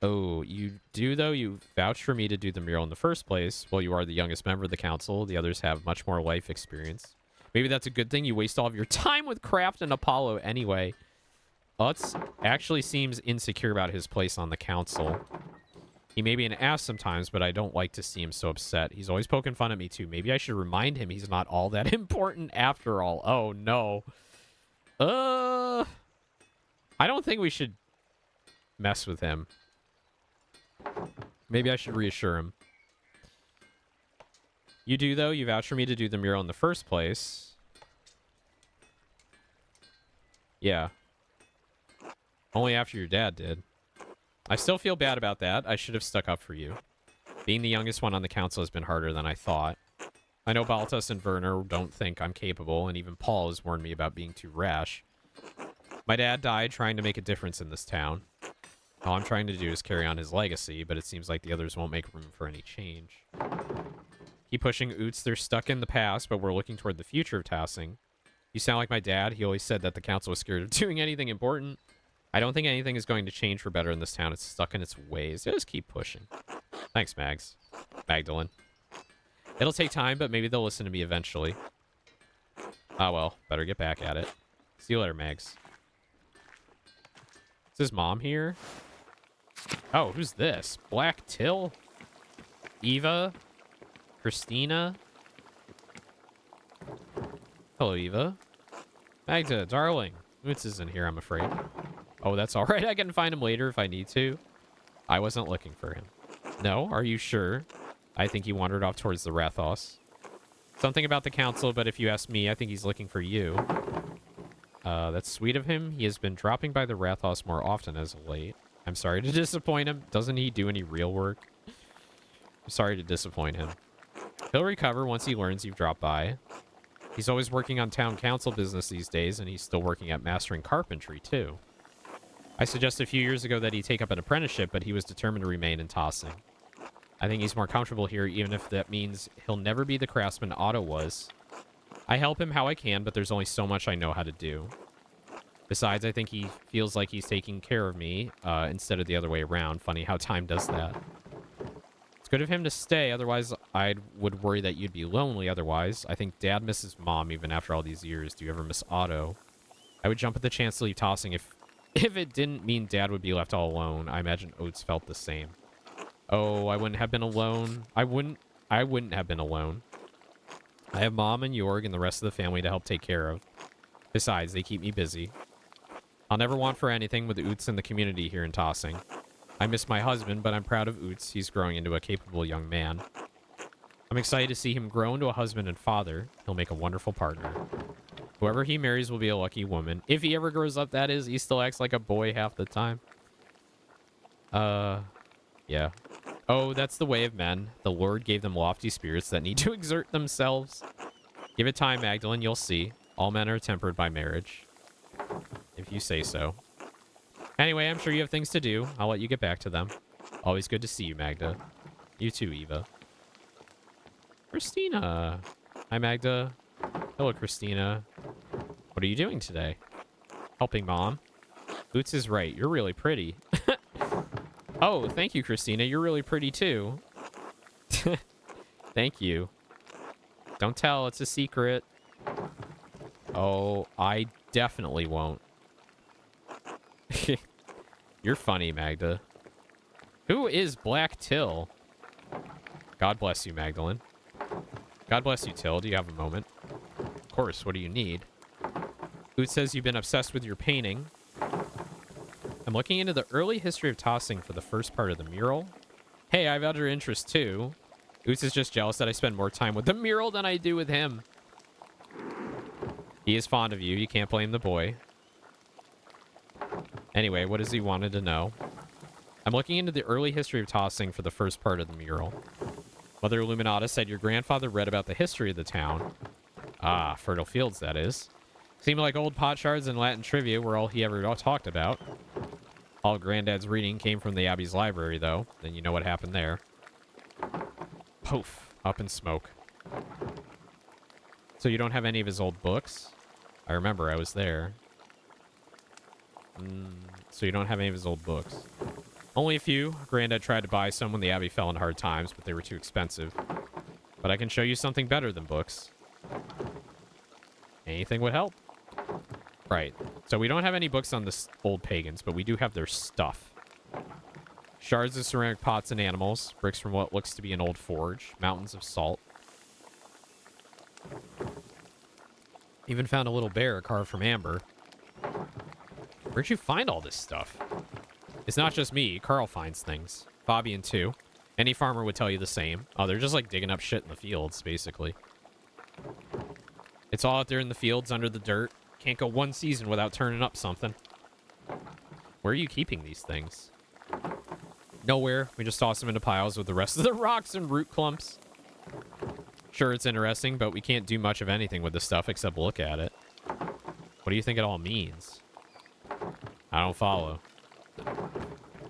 Oh, you do, though? You vouched for me to do the mural in the first place. Well, you are the youngest member of the council. The others have much more life experience. Maybe that's a good thing. You waste all of your time with Kraft and Apollo anyway. Utz actually seems insecure about his place on the council. He may be an ass sometimes, but I don't like to see him so upset. He's always poking fun at me, too. Maybe I should remind him he's not all that important after all. Oh, no. I don't think we should mess with him. Maybe I should reassure him. You do, though. You vouched for me to do the mural in the first place. Yeah. Only after your dad did. I still feel bad about that. I should have stuck up for you. Being the youngest one on the council has been harder than I thought. I know Baltus and Werner don't think I'm capable, and even Paul has warned me about being too rash. My dad died trying to make a difference in this town. All I'm trying to do is carry on his legacy, but it seems like the others won't make room for any change. Keep pushing, Oots. They're stuck in the past, but we're looking toward the future of Tassing. You sound like my dad. He always said that the council was scared of doing anything important. I don't think anything is going to change for better in this town. It's stuck in its ways. Just keep pushing. Thanks, Mags. Magdalene. It'll take time, but maybe they'll listen to me eventually. Ah, well. Better get back at it. See you later, Mags. Is his mom here? Oh, who's this? Black Till? Eva? Christina? Hello, Eva. Magda, darling. Oots isn't here, I'm afraid. Oh, that's all right. I can find him later if I need to. I wasn't looking for him. No, are you sure? I think he wandered off towards the Rathos. Something about the council, but if you ask me, I think he's looking for you. That's sweet of him. He has been dropping by the Rathos more often as of late. I'm sorry to disappoint him. Doesn't he do any real work? I'm sorry to disappoint him. He'll recover once he learns you've dropped by. He's always working on town council business these days, and he's still working at mastering carpentry, too. I suggested a few years ago that he take up an apprenticeship, but he was determined to remain in Tossing. I think he's more comfortable here, even if that means he'll never be the craftsman Otto was. I help him how I can, but there's only so much I know how to do. Besides, I think he feels like he's taking care of me, instead of the other way around. Funny how time does that. It's good of him to stay, otherwise I would worry that you'd be lonely otherwise. I think Dad misses Mom even after all these years. Do you ever miss Otto? I would jump at the chance to leave Tossing if it didn't mean Dad would be left all alone. I imagine Oates felt the same. Oh, I wouldn't have been alone. I wouldn't have been alone. I have Mom and Jorg and the rest of the family to help take care of. Besides, they keep me busy. I'll never want for anything with Oots in the community here in Tossing. I miss my husband, but I'm proud of Oots. He's growing into a capable young man. I'm excited to see him grow into a husband and father. He'll make a wonderful partner. Whoever he marries will be a lucky woman. If he ever grows up, that is. He still acts like a boy half the time. Yeah. Oh, that's the way of men. The Lord gave them lofty spirits that need to exert themselves. Give it time, Magdalene. You'll see. All men are tempered by marriage. If you say so. Anyway, I'm sure you have things to do. I'll let you get back to them. Always good to see you, Magda. You too, Eva. Christina. Hi, Magda. Hello, Christina. What are you doing today? Helping Mom. Boots is right. You're really pretty. Oh, thank you, Christina. You're really pretty, too. Thank you. Don't tell. It's a secret. Oh, I definitely won't. You're funny, Magda. Who is Black Till? God bless you, Magdalene. God bless you, Till. Do you have a moment? Of course. What do you need? Oot says you've been obsessed with your painting. I'm looking into the early history of Tossing for the first part of the mural. Hey, I've other interests too. Oots is just jealous that I spend more time with the mural than I do with him. He is fond of you. You can't blame the boy. Anyway, what does he wanted to know? I'm looking into the early history of Tossing for the first part of the mural. Mother Illuminata said your grandfather read about the history of the town. Ah, fertile fields, that is. Seemed like old potsherds and Latin trivia were all he ever talked about. All Granddad's reading came from the Abbey's library, though. Then you know what happened there. Poof. Up in smoke. So you don't have any of his old books? I remember I was there. So you don't have any of his old books? Only a few. Granddad tried to buy some when the Abbey fell in hard times, but they were too expensive. But I can show you something better than books. Anything would help. Right. So we don't have any books on the old pagans, but we do have their stuff. Shards of ceramic pots and animals. Bricks from what looks to be an old forge. Mountains of salt. Even found a little bear carved from amber. Where'd you find all this stuff? It's not just me. Carl finds things. Fabian, too. Any farmer would tell you the same. Oh, they're just like digging up shit in the fields, basically. It's all out there in the fields under the dirt. Can't go one season without turning up something. Where are you keeping these things? Nowhere. We just toss them into piles with the rest of the rocks and root clumps. Sure, it's interesting, but we can't do much of anything with this stuff except look at it. What do you think it all means? I don't follow.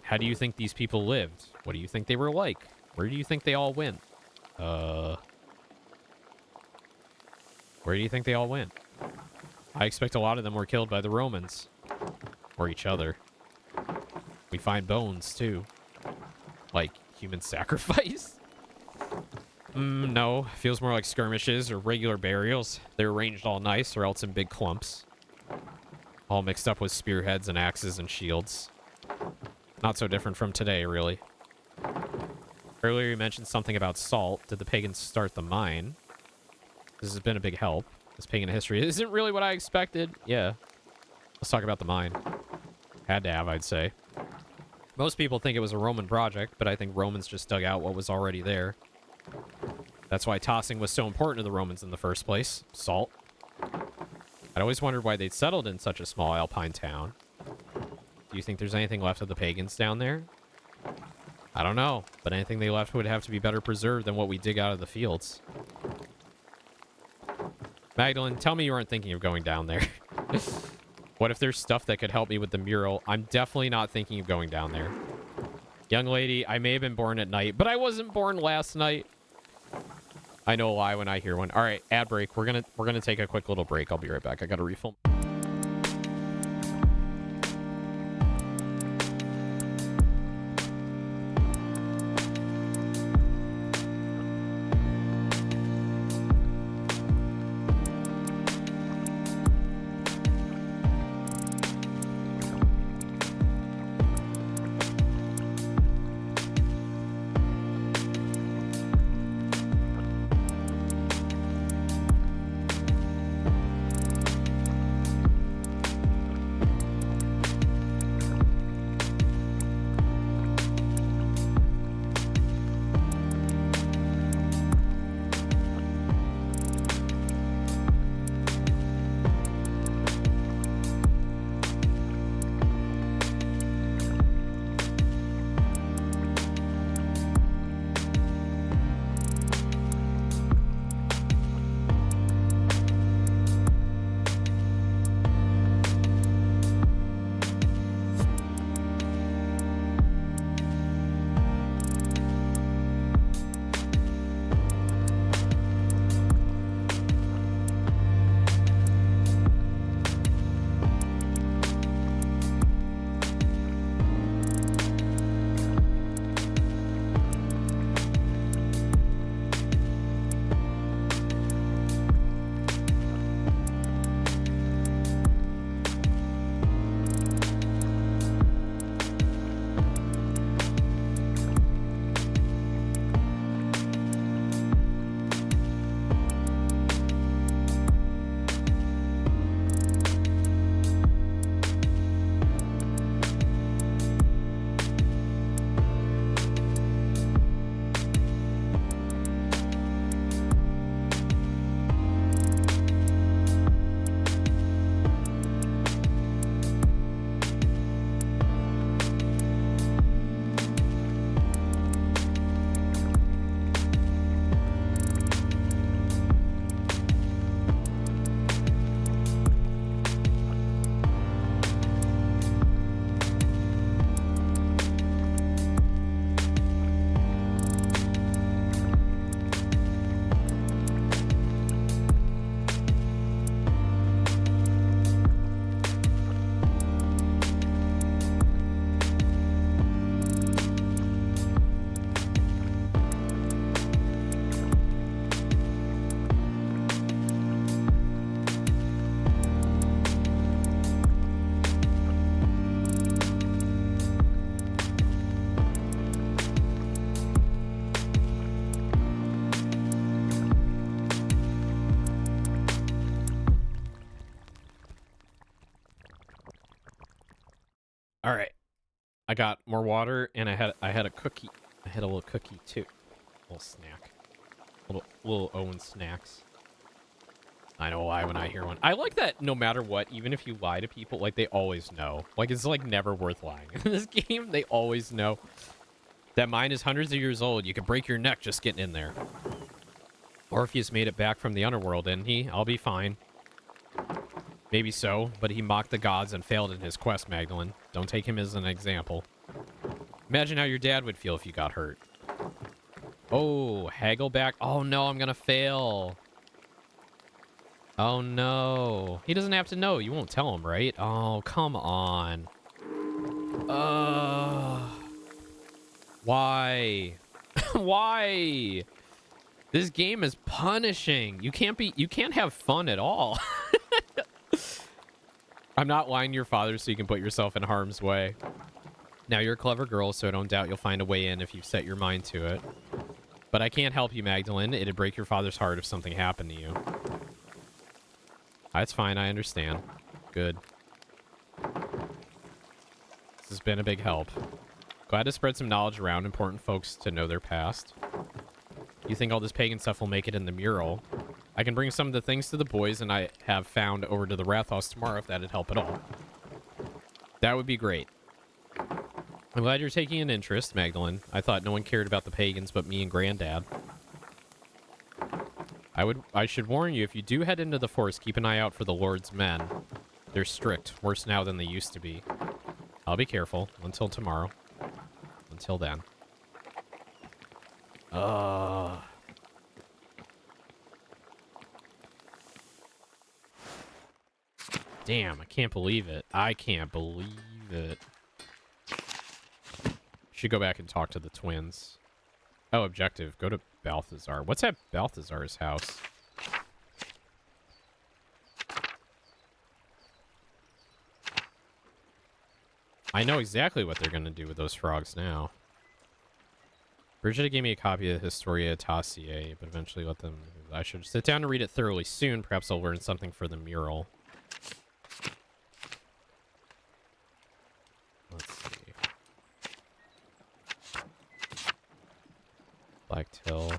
How do you think these people lived? What do you think they were like? Where do you think they all went? Where do you think they all went? I expect a lot of them were killed by the Romans. Or each other. We find bones, too. Like human sacrifice? No. Feels more like skirmishes or regular burials. They're arranged all nice or else in big clumps. All mixed up with spearheads and axes and shields. Not so different from today, really. Earlier you mentioned something about salt. Did the pagans start the mine? This has been a big help. This pagan history isn't really what I expected. Yeah. Let's talk about the mine. Had to have, I'd say. Most people think it was a Roman project, but I think Romans just dug out what was already there. That's why tossing was so important to the Romans in the first place. Salt. I'd always wondered why they'd settled in such a small alpine town. Do you think there's anything left of the pagans down there? I don't know, but anything they left would have to be better preserved than what we dig out of the fields. Magdalene, tell me you aren't thinking of going down there. What if there's stuff that could help me with the mural? I'm definitely not thinking of going down there. Young lady, I may have been born at night, but I wasn't born last night. I know a lie when I hear one. All right, ad break. We're gonna take a quick little break. I'll be right back. I gotta refill. All right. I got more water and I had a cookie. I had a little cookie too. A little snack. Little Owen snacks. I know why when I hear one. I like that no matter what, even if you lie to people, like, they always know. Like, it's, like, never worth lying. In this game, they always know. That mine is hundreds of years old. You could break your neck just getting in there. Orpheus made it back from the underworld, didn't he? I'll be fine. Maybe so, but he mocked the gods and failed in his quest, Magdalene. Don't take him as an example. Imagine how your dad would feel if you got hurt. Oh, haggle back. Oh, no, I'm gonna fail. Oh, no. He doesn't have to know. You won't tell him, right? Oh, come on. Why? Why? This game is punishing. You can't have fun at all. I'm not lying to your father so you can put yourself in harm's way. Now, you're a clever girl, so I don't doubt you'll find a way in if you've set your mind to it. But I can't help you, Magdalene. It'd break your father's heart if something happened to you. That's fine, I understand. Good. This has been a big help. Glad to spread some knowledge around important folks to know their past. You think all this pagan stuff will make it in the mural? I can bring some of the things to the boys and I have found over to the Wrath House tomorrow if that'd help at all. That would be great. I'm glad you're taking an interest, Magdalene. I thought no one cared about the pagans but me and Granddad. I should warn you, if you do head into the forest, keep an eye out for the Lord's men. They're strict, worse now than they used to be. I'll be careful until tomorrow. Until then. Damn, I can't believe it. I can't believe it. Should go back and talk to the twins. Oh, objective. Go to Balthazar. What's at Balthazar's house? I know exactly what they're going to do with those frogs now. Brigida gave me a copy of Historia Tassier, but eventually let them... I should sit down and read it thoroughly soon. Perhaps I'll learn something for the mural. Let's see. Blacktail.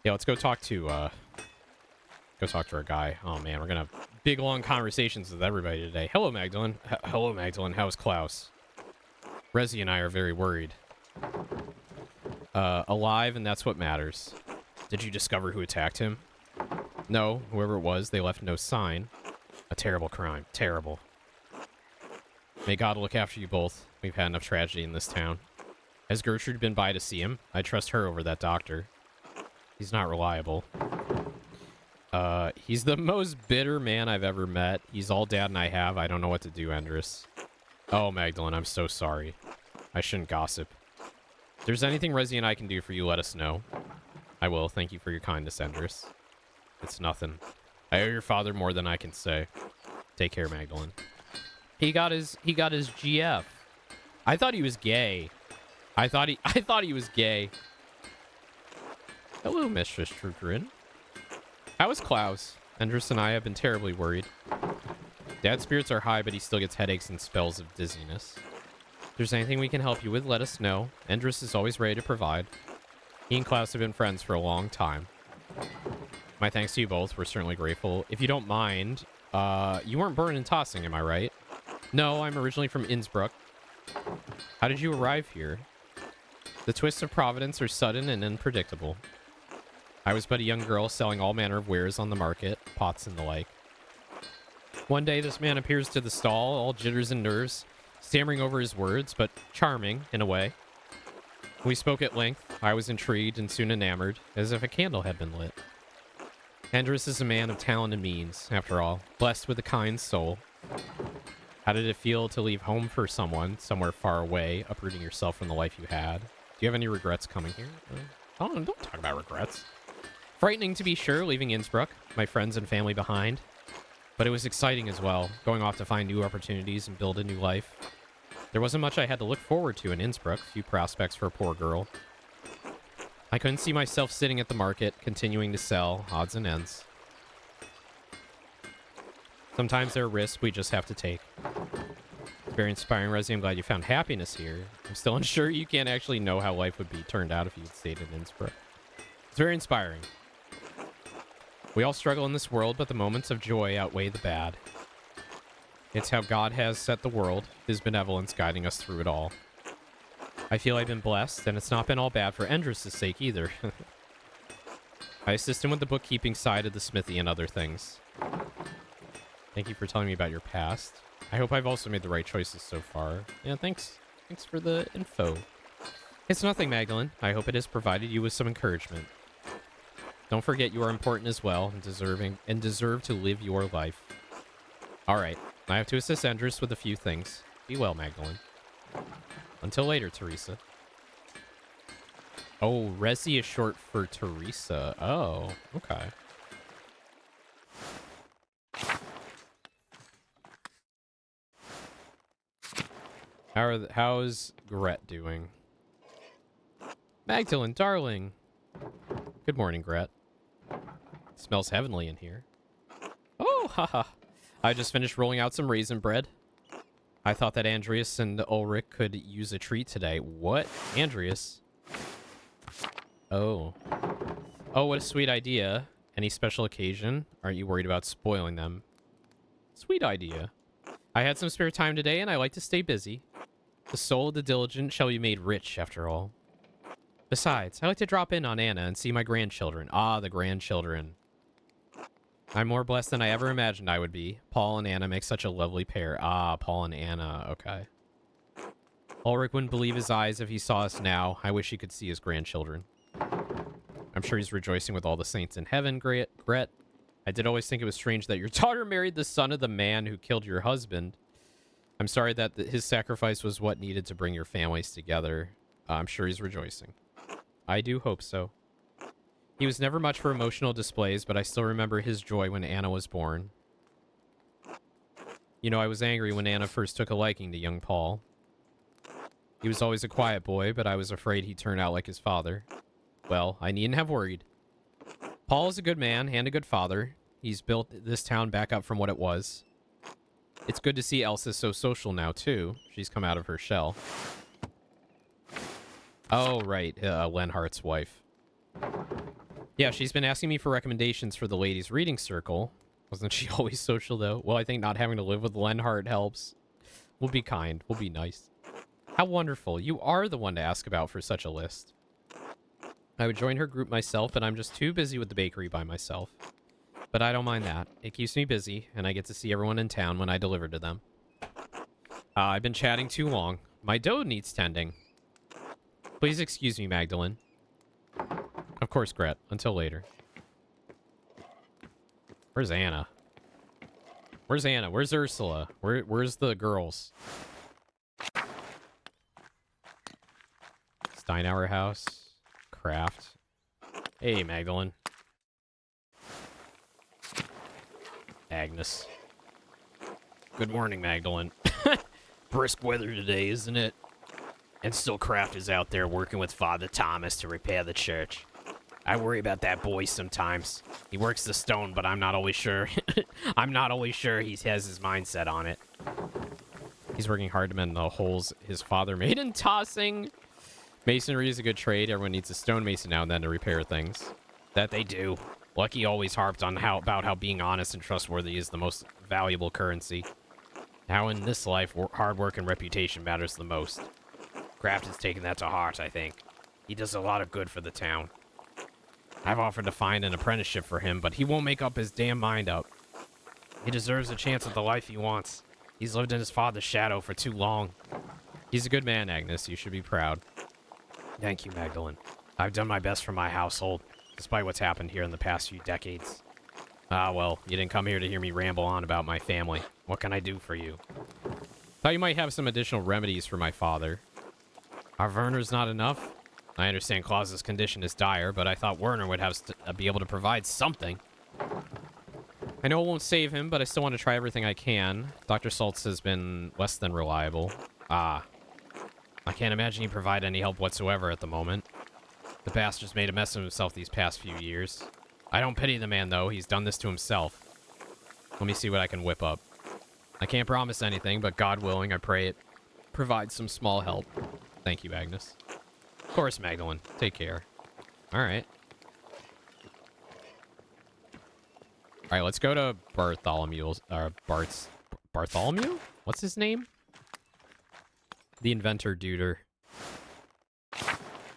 Yeah, let's go talk to our guy. Oh man, we're gonna have big long conversations with everybody today. Hello, Magdalene. Hello, Magdalene. How's Klaus? Rezi and I are very worried. Alive, and that's what matters. Did you discover who attacked him? No, whoever it was, they left no sign. A terrible crime. Terrible. May God look after you both. We've had enough tragedy in this town. Has Gertrude been by to see him? I trust her over that doctor. He's not reliable. He's the most bitter man I've ever met. He's all Dad and I have. I don't know what to do, Andreas. Oh, Magdalene, I'm so sorry. I shouldn't gossip. If there's anything Rezi and I can do for you, let us know. I will. Thank you for your kindness, Andreas. It's nothing. I owe your father more than I can say. Take care, Magdalene. He got his GF. I thought he was gay. I thought he was gay. Hello, Mistress Trukerin. How is Klaus? Andreas and I have been terribly worried. Dad's spirits are high, but he still gets headaches and spells of dizziness. If there's anything we can help you with, let us know. Andreas is always ready to provide. He and Klaus have been friends for a long time. My thanks to you both. We're certainly grateful. If you don't mind, you weren't born in Tossing, am I right? No, I'm originally from Innsbruck. How did you arrive here? The twists of Providence are sudden and unpredictable. I was but a young girl selling all manner of wares on the market, pots and the like. One day, this man appears to the stall, all jitters and nerves, stammering over his words, but charming, in a way. We spoke at length. I was intrigued and soon enamored, as if a candle had been lit. Andreas is a man of talent and means, after all, blessed with a kind soul. How did it feel to leave home for someone, somewhere far away, uprooting yourself from the life you had? Do you have any regrets coming here? Don't talk about regrets. Frightening to be sure, leaving Innsbruck, my friends and family behind. But it was exciting as well, going off to find new opportunities and build a new life. There wasn't much I had to look forward to in Innsbruck, few prospects for a poor girl. I couldn't see myself sitting at the market, continuing to sell odds and ends. Sometimes there are risks we just have to take. Very inspiring, Resi. I'm glad you found happiness here. I'm still unsure you can't actually know how life would be turned out if you had stayed in Innsbruck. It's very inspiring. We all struggle in this world, but the moments of joy outweigh the bad. It's how God has set the world, his benevolence guiding us through it all. I feel I've been blessed, and it's not been all bad for Andreas' sake either. I assist him with the bookkeeping side of the smithy and other things. Thank you for telling me about your past. I hope I've also made the right choices so far. Yeah, thanks. Thanks for the info. It's nothing, Magdalene. I hope it has provided you with some encouragement. Don't forget you are important as well and deserve to live your life. All right. I have to assist Andreas with a few things. Be well, Magdalene. Until later, Teresa. Oh, Resi is short for Teresa. Oh, okay. How's Gret doing? Magdalene, darling. Good morning, Gret. Smells heavenly in here. Oh, haha. I just finished rolling out some raisin bread. I thought that Andreas and Ulrich could use a treat today. What? Andreas? Oh. Oh, what a sweet idea. Any special occasion? Aren't you worried about spoiling them? Sweet idea. I had some spare time today, and I like to stay busy. The soul of the diligent shall be made rich, after all. Besides, I like to drop in on Anna and see my grandchildren. Ah, the grandchildren. I'm more blessed than I ever imagined I would be. Paul and Anna make such a lovely pair. Ah, Paul and Anna. Okay. Ulrich wouldn't believe his eyes if he saw us now. I wish he could see his grandchildren. I'm sure he's rejoicing with all the saints in heaven, Gret. I did always think it was strange that your daughter married the son of the man who killed your husband. I'm sorry that his sacrifice was what needed to bring your families together. I'm sure he's rejoicing. I do hope so. He was never much for emotional displays, but I still remember his joy when Anna was born. You know, I was angry when Anna first took a liking to young Paul. He was always a quiet boy, but I was afraid he'd turn out like his father. Well, I needn't have worried. Paul is a good man and a good father. He's built this town back up from what it was. It's good to see Elsa so social now, too. She's come out of her shell. Oh, right. Lenhart's wife. Yeah, she's been asking me for recommendations for the ladies' reading circle. Wasn't she always social, though? Well, I think not having to live with Lenhart helps. We'll be kind. We'll be nice. How wonderful. You are the one to ask about for such a list. I would join her group myself, but I'm just too busy with the bakery by myself. But I don't mind that. It keeps me busy, and I get to see everyone in town when I deliver to them. I've been chatting too long. My dough needs tending. Please excuse me, Magdalene. Of course, Gret. Until later. Where's Anna? Where's Anna? Where's Ursula? Where's the girls? Steinauer house. Craft. Hey, Magdalene. Agnes. Good morning, Magdalene. Brisk weather today, isn't it? And still Kraft is out there working with Father Thomas to repair the church. I worry about that boy sometimes. He works the stone, but I'm not always sure. I'm not always sure he has his mindset on it. He's working hard to mend the holes his father made in tossing. Masonry is a good trade. Everyone needs a stonemason now and then to repair things. That they do. Lucky always harped on about how being honest and trustworthy is the most valuable currency. How in this life, hard work and reputation matters the most. Kraft has taken that to heart, I think. He does a lot of good for the town. I've offered to find an apprenticeship for him, but he won't make up his damn mind up. He deserves a chance at the life he wants. He's lived in his father's shadow for too long. He's a good man, Agnes. You should be proud. Thank you, Magdalene. I've done my best for my household, despite what's happened here in the past few decades. Ah, well, you didn't come here to hear me ramble on about my family. What can I do for you? Thought you might have some additional remedies for my father. Are Werner's not enough? I understand Claus's condition is dire, but I thought Werner would have be able to provide something. I know it won't save him, but I still want to try everything I can. Dr. Saltz has been less than reliable. Ah. I can't imagine he'd provide any help whatsoever at the moment. The bastard's made a mess of himself these past few years. I don't pity the man, though. He's done this to himself. Let me see what I can whip up. I can't promise anything, but God willing, I pray it provides some small help. Thank you, Agnes. Of course, Magdalene. Take care. All right. All right, let's go to Bartholomew's, Bartholomew? What's his name? The inventor duder.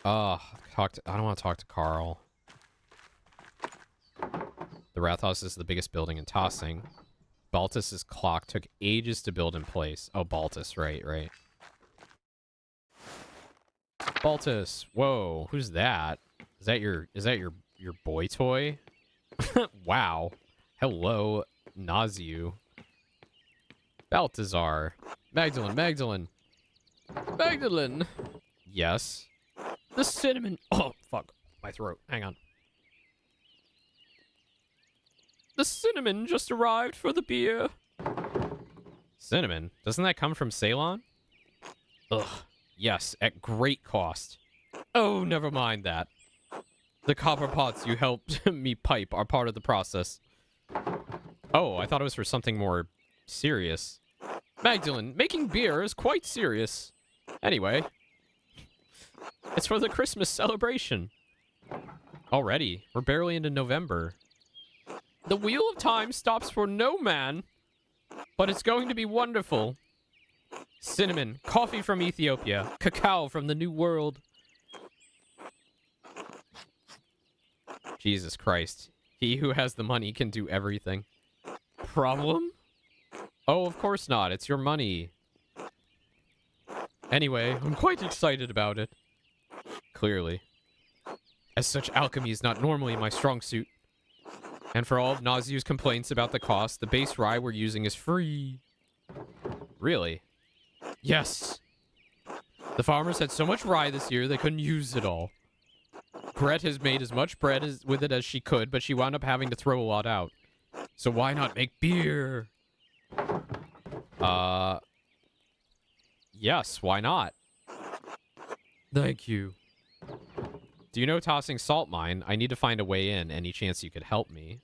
Oh, I don't want to talk to Carl. The Rathaus is the biggest building in Tossing. Baltus's clock took ages to build in place. Oh, Baltus, right. Baltus, whoa, who's that? Is that your boy toy? Wow. Hello, Naziu. Baltazar. Magdalene. Yes. The cinnamon. Oh, fuck. My throat. Hang on. The cinnamon just arrived for the beer. Cinnamon? Doesn't that come from Ceylon? Ugh. Yes, at great cost. Oh, never mind that. The copper pots you helped me pipe are part of the process. Oh, I thought it was for something more serious. Magdalene, making beer is quite serious. Anyway, it's for the Christmas celebration. Already, we're barely into November. The wheel of time stops for no man, but it's going to be wonderful. Cinnamon, coffee from Ethiopia, cacao from the New World. Jesus Christ. He who has the money can do everything. Problem? Oh, of course not. It's your money. Anyway, I'm quite excited about it. Clearly. As such, alchemy is not normally my strong suit. And for all of Naziu's complaints about the cost, the base rye we're using is free. Really? Yes. The farmers had so much rye this year they couldn't use it all. Gret has made as much bread with it as she could, but she wound up having to throw a lot out. So why not make beer? Yes, why not? Thank you. Do you know Tossing Salt Mine? I need to find a way in. Any chance you could help me?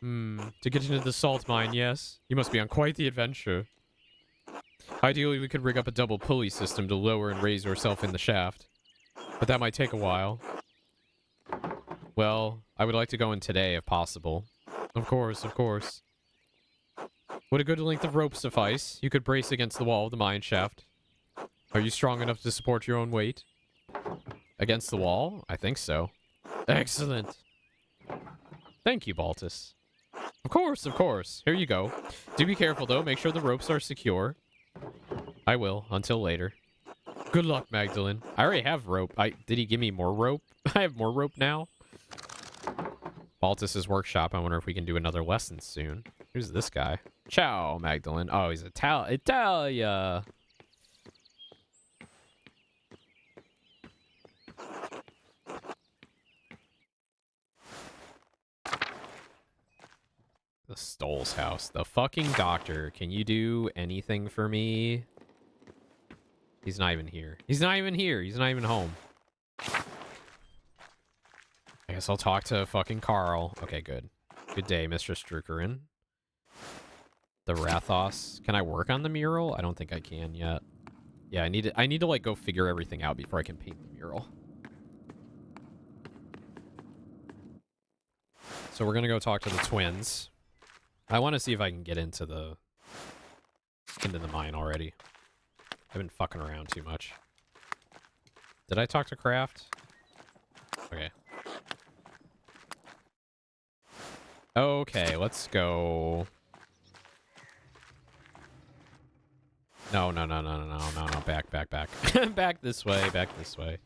To get into the salt mine, yes. You must be on quite the adventure. Ideally, we could rig up a double pulley system to lower and raise yourself in the shaft. But that might take a while. Well, I would like to go in today, if possible. Of course. Would a good length of rope suffice? You could brace against the wall of the mine shaft. Are you strong enough to support your own weight? Against the wall? I think so. Excellent. Thank you, Baltus. Of course. Here you go. Do be careful, though. Make sure the ropes are secure. I will, until later. Good luck, Magdalene. I already have rope. Did he give me more rope? I have more rope now. Baltus's workshop. I wonder if we can do another lesson soon. Who's this guy? Ciao, Magdalene. Oh, he's Italia. The Stoll's house. The fucking doctor. Can you do anything for me? He's not even here. He's not even home. I guess I'll talk to fucking Carl. Okay, good. Good day, Mistress Drukerin. The Rathos. Can I work on the mural? I don't think I can yet. Yeah, I need to like go figure everything out before I can paint the mural. So we're gonna go talk to the twins. I want to see if I can get into the mine already. I've been fucking around too much. Did I talk to Kraft? Okay. Okay, let's go. No. Back. Back this way.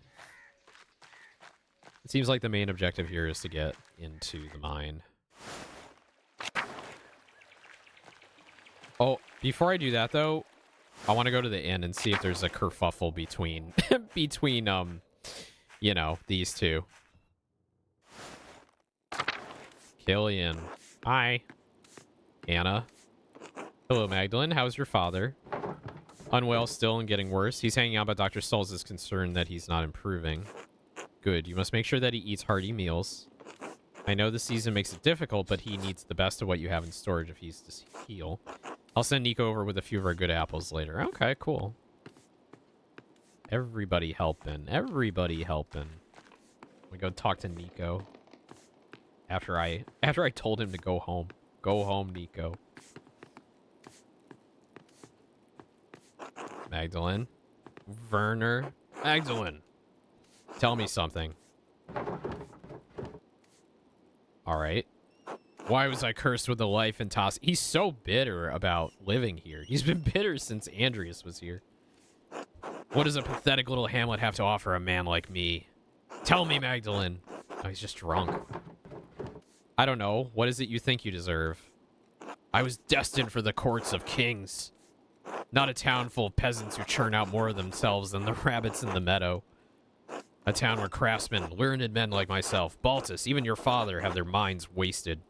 It seems like the main objective here is to get into the mine. Oh, before I do that, though, I want to go to the inn and see if there's a kerfuffle between, you know, these two. Killian. Hi. Anna. Hello, Magdalene. How's your father? Unwell still and getting worse. He's hanging out, but Dr. Stolz is concerned that he's not improving. Good. You must make sure that he eats hearty meals. I know the season makes it difficult, but he needs the best of what you have in storage if he's to heal. I'll send Nico over with a few of our good apples later. Okay, cool. Everybody helping. Everybody helping. We go talk to Nico. After I told him to go home. Go home, Nico. Magdalene. Werner. Magdalene. Tell me something. Alright. Why was I cursed with a life in Toss? He's so bitter about living here. He's been bitter since Andreas was here. What does a pathetic little hamlet have to offer a man like me? Tell me, Magdalene. Oh, he's just drunk. I don't know. What is it you think you deserve? I was destined for the courts of kings. Not a town full of peasants who churn out more of themselves than the rabbits in the meadow. A town where craftsmen, learned men like myself, Baltus, even your father, have their minds wasted.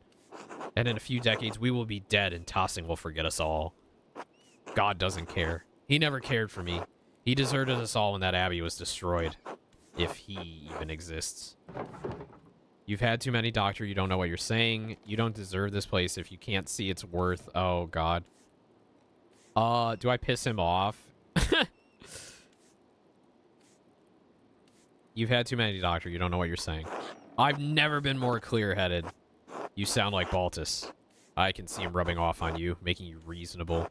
And in a few decades, we will be dead and Tossing will forget us all. God doesn't care. He never cared for me. He deserted us all when that abbey was destroyed. If he even exists. You've had too many, Doctor. You don't know what you're saying. You don't deserve this place if you can't see its worth. Oh, God. Do I piss him off? You've had too many, Doctor. You don't know what you're saying. I've never been more clear-headed. You sound like Baltus. I can see him rubbing off on you, making you reasonable.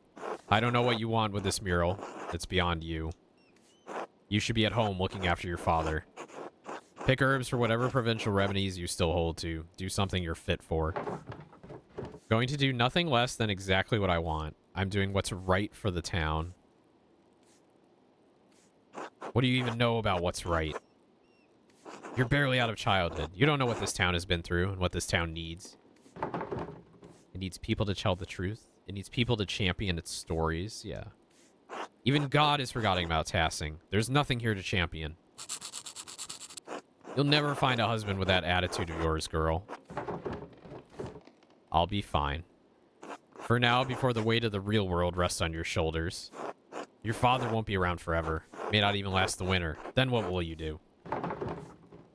I don't know what you want with this mural. It's beyond you. You should be at home looking after your father. Pick herbs for whatever provincial remedies you still hold to. Do something you're fit for. Going to do nothing less than exactly what I want. I'm doing what's right for the town. What do you even know about what's right? You're barely out of childhood. You don't know what this town has been through and what this town needs. It needs people to tell the truth. It needs people to champion its stories. Yeah. Even God is forgetting about Tassing. There's nothing here to champion. You'll never find a husband with that attitude of yours, girl. I'll be fine. For now, before the weight of the real world rests on your shoulders. Your father won't be around forever. May not even last the winter. Then what will you do?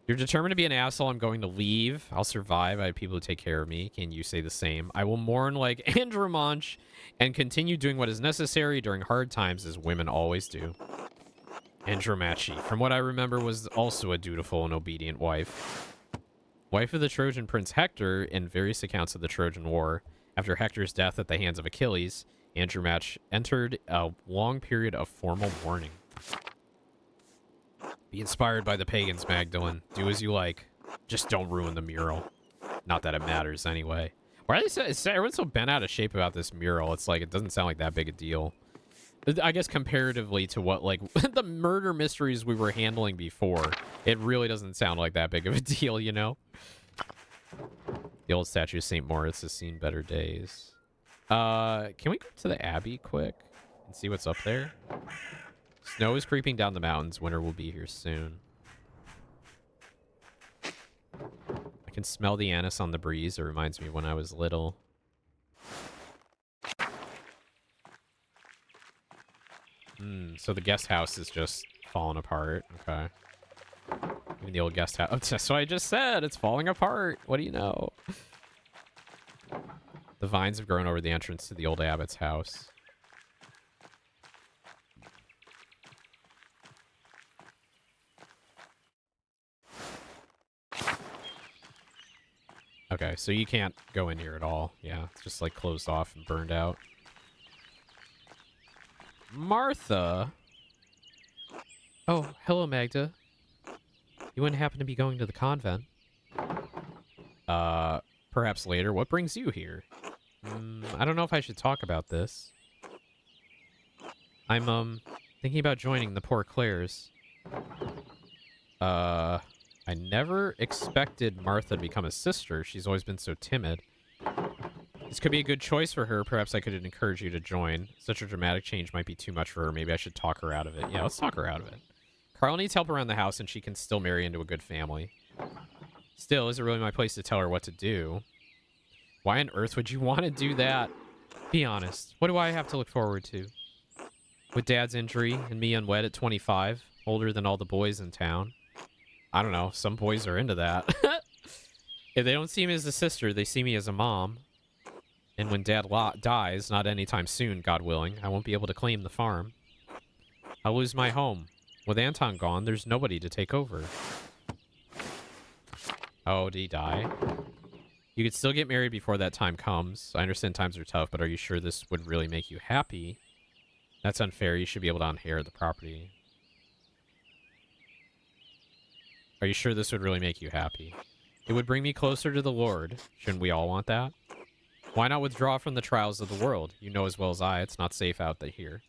You're determined to be an asshole. I'm going to leave. I'll survive. I have people who take care of me. Can you say the same? I will mourn like Andromanch and continue doing what is necessary during hard times as women always do. Andromache, from what I remember, was also a dutiful and obedient wife. Wife of the Trojan prince Hector in various accounts of the Trojan War. After Hector's death at the hands of Achilles, Andromache entered a long period of formal mourning. Be inspired by the pagans, Magdalene. Do as you like. Just don't ruin the mural. Not that it matters anyway. Why are everyone's so bent out of shape about this mural? It's like, it doesn't sound like that big a deal. I guess comparatively to what, like, the murder mysteries we were handling before, it really doesn't sound like that big of a deal, you know? The old statue of St. Moritz has seen better days. Can we go to the Abbey quick and see what's up there? Snow is creeping down the mountains. Winter will be here soon. I can smell the anise on the breeze. It reminds me of when I was little. So the guest house is just falling apart. Okay. Even the old guest house. That's what I just said. It's falling apart. What do you know? The vines have grown over the entrance to the old abbot's house. Okay, so you can't go in here at all. Yeah, it's just like closed off and burned out. Martha? Oh, hello, Magda. You wouldn't happen to be going to the convent? Perhaps later. What brings you here? I don't know if I should talk about this. I'm, thinking about joining the Poor Clares. I never expected Martha to become a sister. She's always been so timid. This could be a good choice for her. Perhaps I could encourage you to join. Such a dramatic change might be too much for her. Maybe I should talk her out of it. Yeah, let's talk her out of it. Carl needs help around the house, and she can still marry into a good family. Still, is it really my place to tell her what to do? Why on earth would you want to do that? Be honest. What do I have to look forward to? With Dad's injury and me unwed at 25, older than all the boys in town. I don't know. Some boys are into that. If they don't see me as a sister, they see me as a mom. And when Dad dies, not anytime soon, God willing, I won't be able to claim the farm. I'll lose my home. With Anton gone, there's nobody to take over. Oh, did he die? You could still get married before that time comes. I understand times are tough, but are you sure this would really make you happy? That's unfair. You should be able to inherit the property. Are you sure this would really make you happy? It would bring me closer to the Lord. Shouldn't we all want that? Why not withdraw from the trials of the world? You know as well as I, it's not safe out here.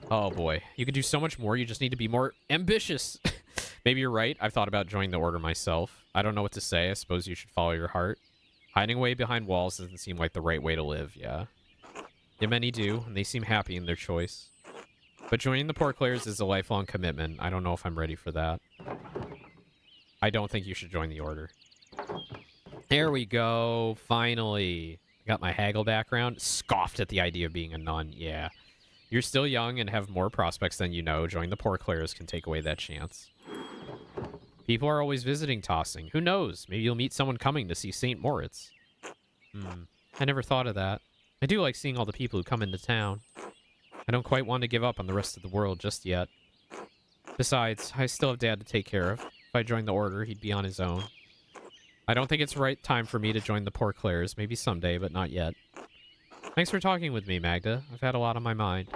Oh boy. You could do so much more. You just need to be more ambitious. Maybe you're right. I've thought about joining the order myself. I don't know what to say. I suppose you should follow your heart. Hiding away behind walls doesn't seem like the right way to live, yeah. Yeah, many do, and they seem happy in their choice. But joining the Portclairs is a lifelong commitment. I don't know if I'm ready for that. I don't think you should join the order. There we go. Finally. Got my haggle background. Scoffed at the idea of being a nun. Yeah. You're still young and have more prospects than you know. Joining the Portclairs can take away that chance. People are always visiting Tossing. Who knows? Maybe you'll meet someone coming to see St. Moritz. I never thought of that. I do like seeing all the people who come into town. I don't quite want to give up on the rest of the world just yet. Besides, I still have Dad to take care of. If I joined the order, he'd be on his own. I don't think it's the right time for me to join the Portclairs. Maybe someday, but not yet. Thanks for talking with me, Magda. I've had a lot on my mind.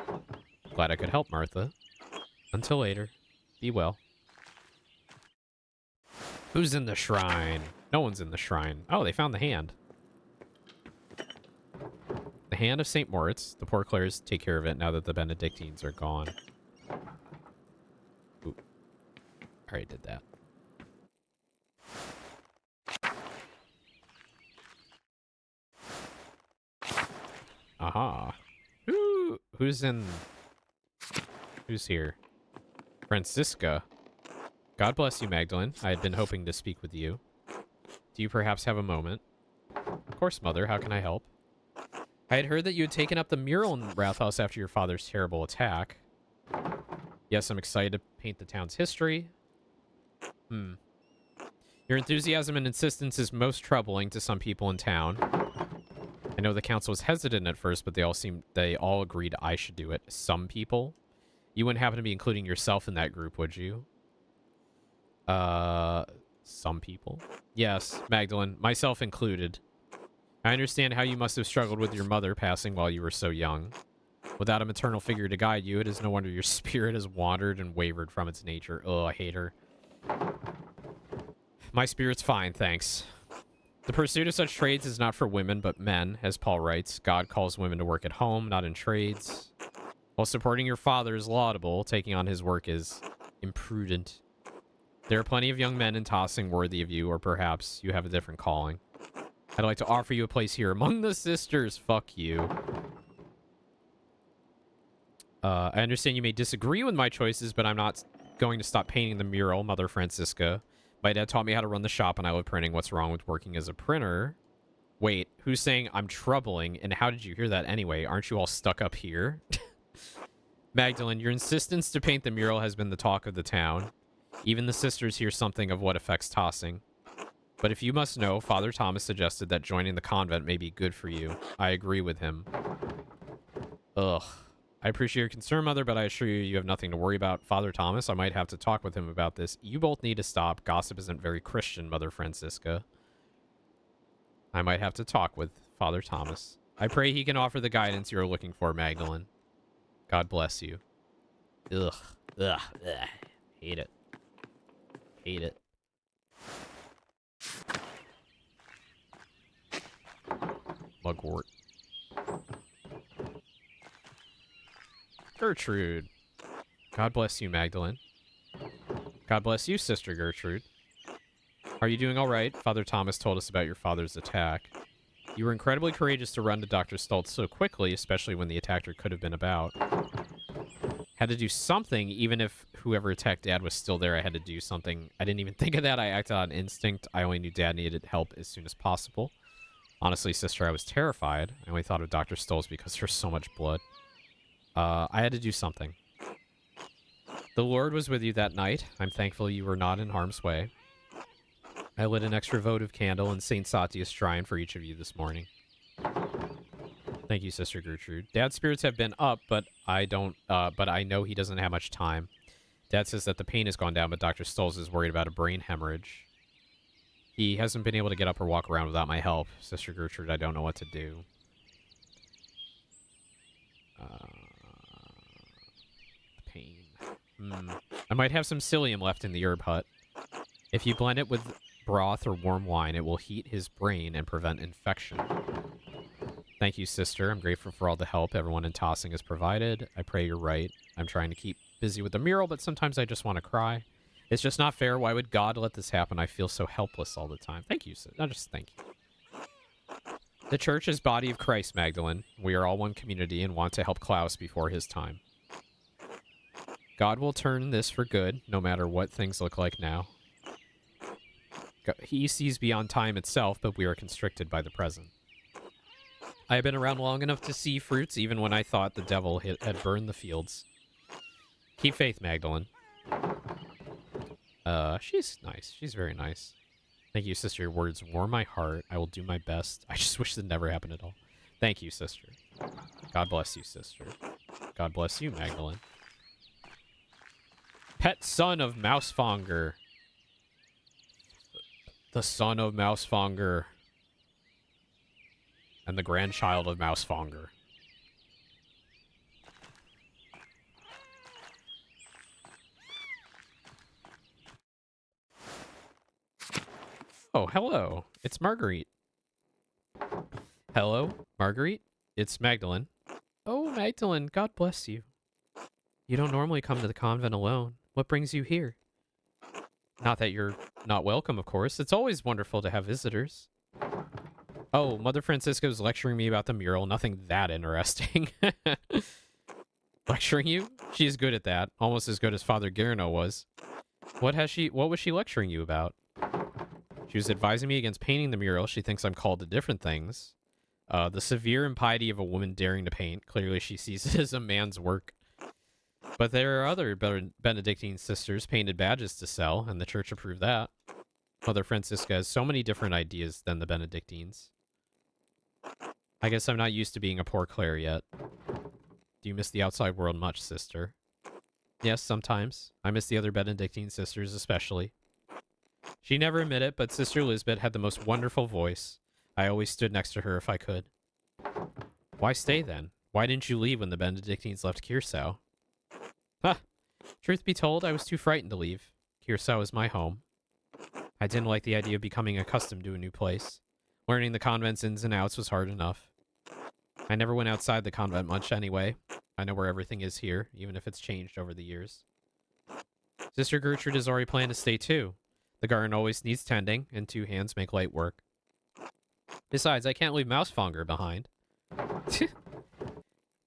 Glad I could help, Martha. Until later. Be well. Who's in the shrine? No one's in the shrine. Oh, they found the hand. The hand of St. Moritz. The Portclairs take care of it now that the Benedictines are gone. Ooh. Already did that. Aha. Who's here? Francisca. God bless you, Magdalene. I had been hoping to speak with you. Do you perhaps have a moment? Of course, Mother. How can I help? I had heard that you had taken up the mural in Rathaus after your father's terrible attack. Yes, I'm excited to paint the town's history. Your enthusiasm and insistence is most troubling to some people in town. I know the council was hesitant at first, but they all agreed I should do it. Some people? You wouldn't happen to be including yourself in that group, would you? Some people? Yes, Magdalene, myself included. I understand how you must have struggled with your mother passing while you were so young. Without a maternal figure to guide you, it is no wonder your spirit has wandered and wavered from its nature. Oh, I hate her. My spirit's fine, thanks. The pursuit of such trades is not for women, but men, as Paul writes. God calls women to work at home, not in trades. While supporting your father is laudable, taking on his work is imprudent. There are plenty of young men in Tossing worthy of you, or perhaps you have a different calling. I'd like to offer you a place here among the sisters. Fuck you. I understand you may disagree with my choices, but I'm not going to stop painting the mural, Mother Francisca. My dad taught me how to run the shop and I love printing. What's wrong with working as a printer? Wait, who's saying I'm troubling? And how did you hear that anyway? Aren't you all stuck up here? Magdalene, your insistence to paint the mural has been the talk of the town. Even the sisters hear something of what affects Tossing. But if you must know, Father Thomas suggested that joining the convent may be good for you. I agree with him. Ugh. I appreciate your concern, Mother, but I assure you, you have nothing to worry about. Father Thomas, I might have to talk with him about this. You both need to stop. Gossip isn't very Christian, Mother Francisca. I might have to talk with Father Thomas. I pray he can offer the guidance you're looking for, Magdalene. God bless you. Ugh. Ugh. Ugh. Hate it. Hate it. Mugwort. Gertrude. God bless you, Magdalene. God bless you, Sister Gertrude. Are you doing all right? Father Thomas told us about your father's attack. You were incredibly courageous to run to Dr. Stoltz so quickly, especially when the attacker could have been about. Had to do something, even if whoever attacked Dad was still there, I had to do something. I didn't even think of that. I acted on instinct. I only knew Dad needed help as soon as possible. Honestly, Sister, I was terrified. I only thought of Dr. Stoltz because there's so much blood. I had to do something. The Lord was with you that night. I'm thankful you were not in harm's way. I lit an extra votive candle in St. Satia's shrine for each of you this morning. Thank you, Sister Gertrude. Dad's spirits have been up, but I don't. But I know he doesn't have much time. Dad says that the pain has gone down, but Dr. Stolz is worried about a brain hemorrhage. He hasn't been able to get up or walk around without my help. Sister Gertrude, I don't know what to do. Pain. I might have some psyllium left in the herb hut. If you blend it with broth or warm wine, it will heat his brain and prevent infection. Thank you, sister. I'm grateful for all the help everyone in Tossing has provided. I pray you're right. I'm trying to keep busy with the mural, but sometimes I just want to cry. It's just not fair. Why would God let this happen? I feel so helpless all the time. Thank you, sister. Just thank you. The church is body of Christ, Magdalene. We are all one community and want to help Klaus before his time. God will turn this for good, no matter what things look like now. He sees beyond time itself, but we are constricted by the present. I have been around long enough to see fruits, even when I thought the devil had burned the fields. Keep faith, Magdalene. She's nice. She's very nice. Thank you, sister. Your words warm my heart. I will do my best. I just wish it never happened at all. Thank you, sister. God bless you, sister. God bless you, Magdalene. Pet son of Mousefonger. The son of Mousefonger. And the grandchild of Mousefonger. Oh, hello. It's Marguerite. Hello, Marguerite. It's Magdalene. Oh, Magdalene, God bless you. You don't normally come to the convent alone. What brings you here? Not that you're not welcome, of course. It's always wonderful to have visitors. Oh, Mother Francisco's lecturing me about the mural. Nothing that interesting. Lecturing you? She's good at that. Almost as good as Father Guerno was. What was she lecturing you about? She was advising me against painting the mural. She thinks I'm called to different things. The severe impiety of a woman daring to paint. Clearly she sees it as a man's work. But there are other Benedictine sisters painted badges to sell, and the church approved that. Mother Francisca has so many different ideas than the Benedictines. I guess I'm not used to being a poor Clare yet. Do you miss the outside world much, sister? Yes, sometimes. I miss the other Benedictine sisters especially. She never admitted it, but Sister Lisbeth had the most wonderful voice. I always stood next to her if I could. Why stay then? Why didn't you leave when the Benedictines left Curacao? Huh. Truth be told, I was too frightened to leave. Curacao is my home. I didn't like the idea of becoming accustomed to a new place. Learning the convent's ins and outs was hard enough. I never went outside the convent much anyway. I know where everything is here, even if it's changed over the years. Sister Gertrude has already planned to stay too. The garden always needs tending, and 2 hands make light work. Besides, I can't leave Mousefonger behind.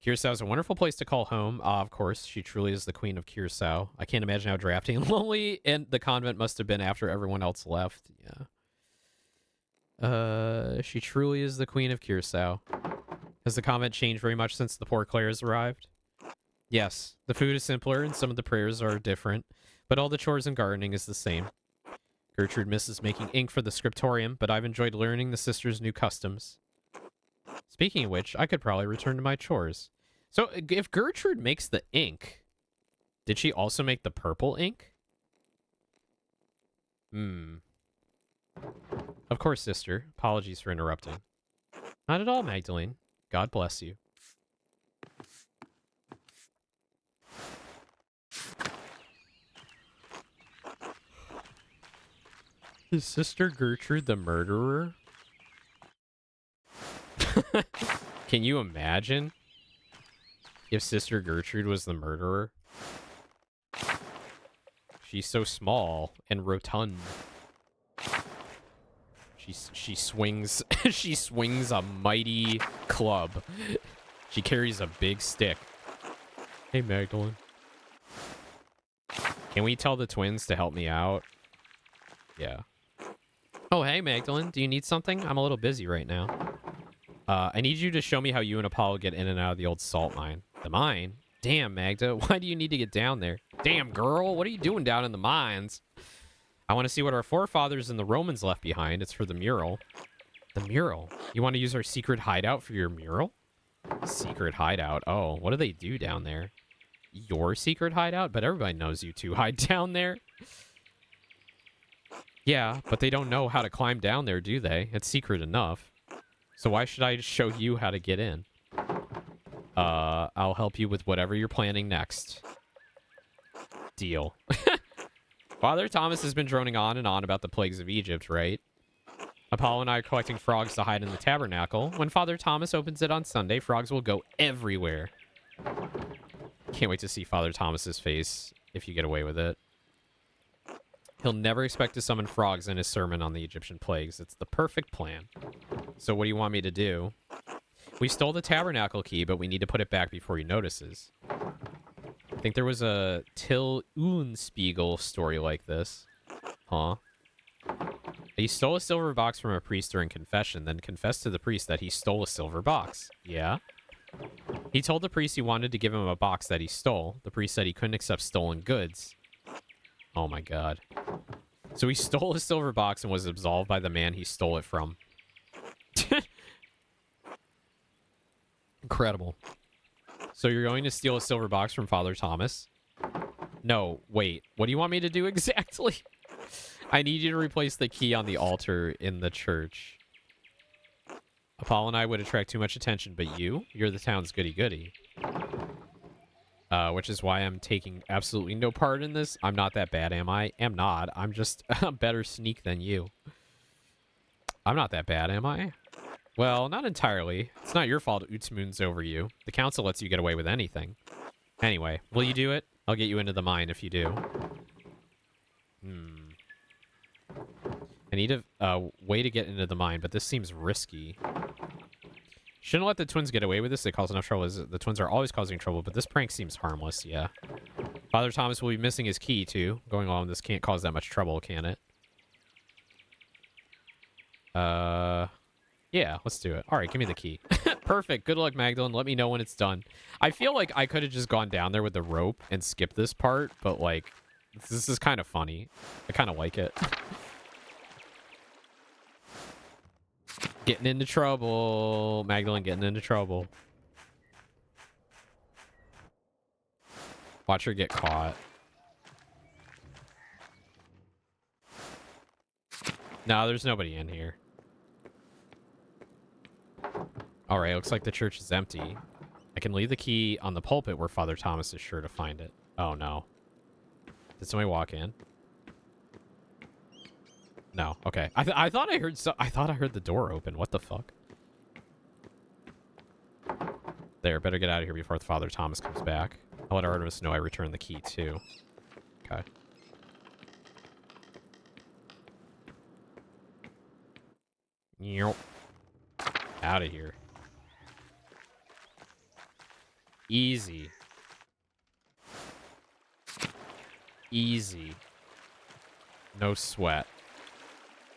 Curacao is a wonderful place to call home. Ah, of course, she truly is the queen of Curacao. I can't imagine how drafty and lonely and the convent must have been after everyone else left. Yeah. She truly is the queen of Curacao. Has the convent changed very much since the poor Clares arrived? Yes, the food is simpler and some of the prayers are different, but all the chores and gardening is the same. Gertrude misses making ink for the scriptorium, but I've enjoyed learning the sisters' new customs. Speaking of which, I could probably return to my chores. So, if Gertrude makes the ink, did she also make the purple ink? Of course, sister. Apologies for interrupting. Not at all, Magdalene. God bless you. Is Sister Gertrude the murderer? Can you imagine if Sister Gertrude was the murderer? She's so small and rotund. She swings she swings a mighty club. She carries a big stick. Hey, Magdalene. Can we tell the twins to help me out? Yeah. Oh, hey, Magdalene. Do you need something? I'm a little busy right now. I need you to show me how you and Apollo get in and out of the old salt mine. The mine? Damn, Magda. Why do you need to get down there? Damn, girl. What are you doing down in the mines? I want to see what our forefathers and the Romans left behind. It's for the mural. The mural? You want to use our secret hideout for your mural? Secret hideout? Oh, what do they do down there? Your secret hideout? But everybody knows you two hide down there. Yeah, but they don't know how to climb down there, do they? It's secret enough. So why should I show you how to get in? I'll help you with whatever you're planning next. Deal. Father Thomas has been droning on and on about the plagues of Egypt, right? Apollo and I are collecting frogs to hide in the tabernacle. When Father Thomas opens it on Sunday, frogs will go everywhere. Can't wait to see Father Thomas's face if you get away with it. He'll never expect to summon frogs in his sermon on the Egyptian plagues. It's the perfect plan. So what do you want me to do? We stole the tabernacle key, but we need to put it back before he notices. I think there was a Till Unspiegel story like this. Huh? He stole a silver box from a priest during confession, then confessed to the priest that he stole a silver box. Yeah? He told the priest he wanted to give him a box that he stole. The priest said he couldn't accept stolen goods. Oh my god. So he stole a silver box and was absolved by the man he stole it from. Incredible. So you're going to steal a silver box from Father Thomas? No, wait. What do you want me to do exactly? I need you to replace the key on the altar in the church. Apollo and I would attract too much attention, but you're the town's goody-goody. Which is why I'm taking absolutely no part in this. I'm not that bad, am I? Am not. I'm just a better sneak than you. I'm not that bad, am I? Well, not entirely. It's not your fault Utsmoon's over you. The council lets you get away with anything. Anyway, will you do it? I'll get you into the mine if you do. I need a way to get into the mine, but this seems risky. Shouldn't let the twins get away with this. They cause enough trouble. The twins are always causing trouble, but this prank seems harmless, yeah. Father Thomas will be missing his key, too. Going along, this can't cause that much trouble, can it? Yeah, let's do it. All right, give me the key. Perfect. Good luck, Magdalene. Let me know when it's done. I feel like I could have just gone down there with the rope and skipped this part, but, like, this is kind of funny. I kind of like it. Getting into trouble. Magdalene getting into trouble. Watch her get caught. No, there's nobody in here. Alright, looks like the church is empty. I can leave the key on the pulpit where Father Thomas is sure to find it. Oh, no. Did somebody walk in? No. Okay. I thought I heard I thought I heard the door open. What the fuck? There, better get out of here before Father Thomas comes back. I'll let Artemis know I returned the key, too. Okay. Out of here. Easy. Easy. No sweat.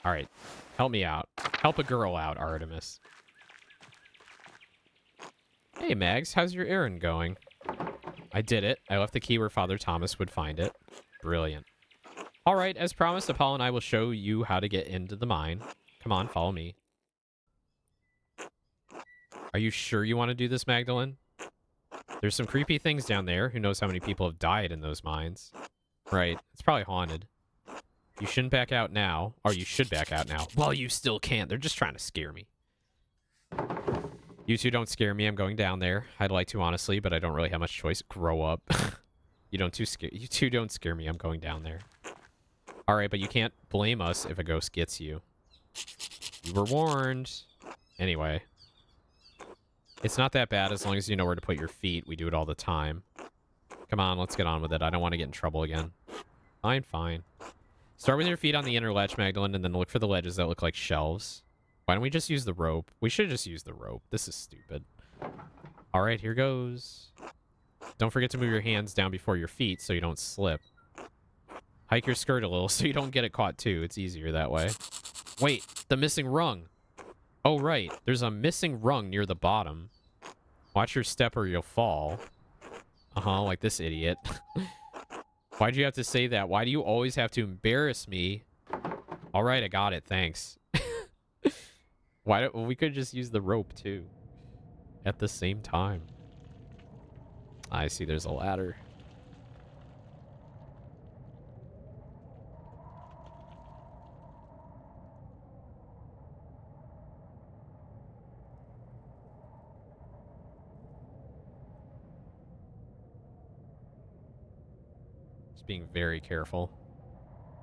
All right. Help me out. Help a girl out, Artemis. Hey, Mags. How's your errand going? I did it. I left the key where Father Thomas would find it. Brilliant. All right. As promised, Apollo and I will show you how to get into the mine. Come on, follow me. Are you sure you want to do this, Magdalene? There's some creepy things down there. Who knows how many people have died in those mines? Right. It's probably haunted. You shouldn't back out now. Or you should back out now. Well, you still can't. They're just trying to scare me. You two don't scare me. I'm going down there. I'd like to, honestly, but I don't really have much choice. Grow up. You two don't scare me. I'm going down there. All right, but you can't blame us if a ghost gets you. You were warned. Anyway. It's not that bad as long as you know where to put your feet. We do it all the time. Come on, let's get on with it. I don't want to get in trouble again. Fine, fine. Start with your feet on the inner ledge, Magdalene, and then look for the ledges that look like shelves. Why don't we just use the rope? We should just use the rope. This is stupid. All right, here goes. Don't forget to move your hands down before your feet so you don't slip. Hike your skirt a little so you don't get it caught too. It's easier that way. Wait, the missing rung. Oh, right. There's a missing rung near the bottom. Watch your step or you'll fall. Uh-huh, like this idiot. Why'd you have to say that? Why do you always have to embarrass me? All right, I got it. Thanks. Why don't we could just use the rope too at the same time? I see there's a ladder. Just being very careful.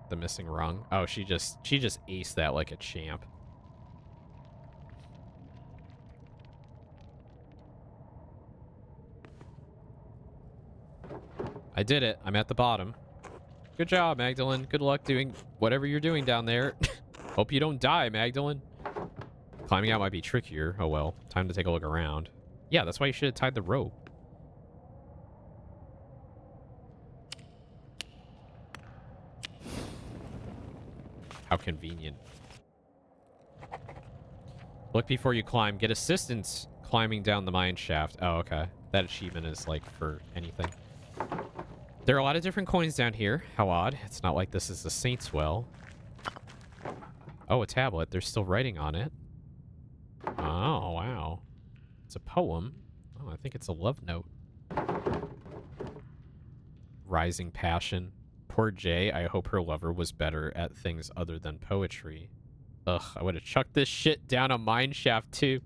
The missing rung. Oh, she just aced that like a champ. I did it. I'm at the bottom. Good job, Magdalene. Good luck doing whatever you're doing down there. Hope you don't die, Magdalene. Climbing out might be trickier. Oh well. Time to take a look around. Yeah, that's why you should have tied the rope. How convenient. Look before you climb. Get assistance climbing down the mine shaft. Oh, okay. That achievement is like for anything. There are a lot of different coins down here. How odd. It's not like this is the Saints' Well. Oh, a tablet. There's still writing on it. Oh, wow. It's a poem. Oh, I think it's a love note. Rising passion. Poor Jay. I hope her lover was better at things other than poetry. Ugh, I would have chucked this shit down a mine shaft too.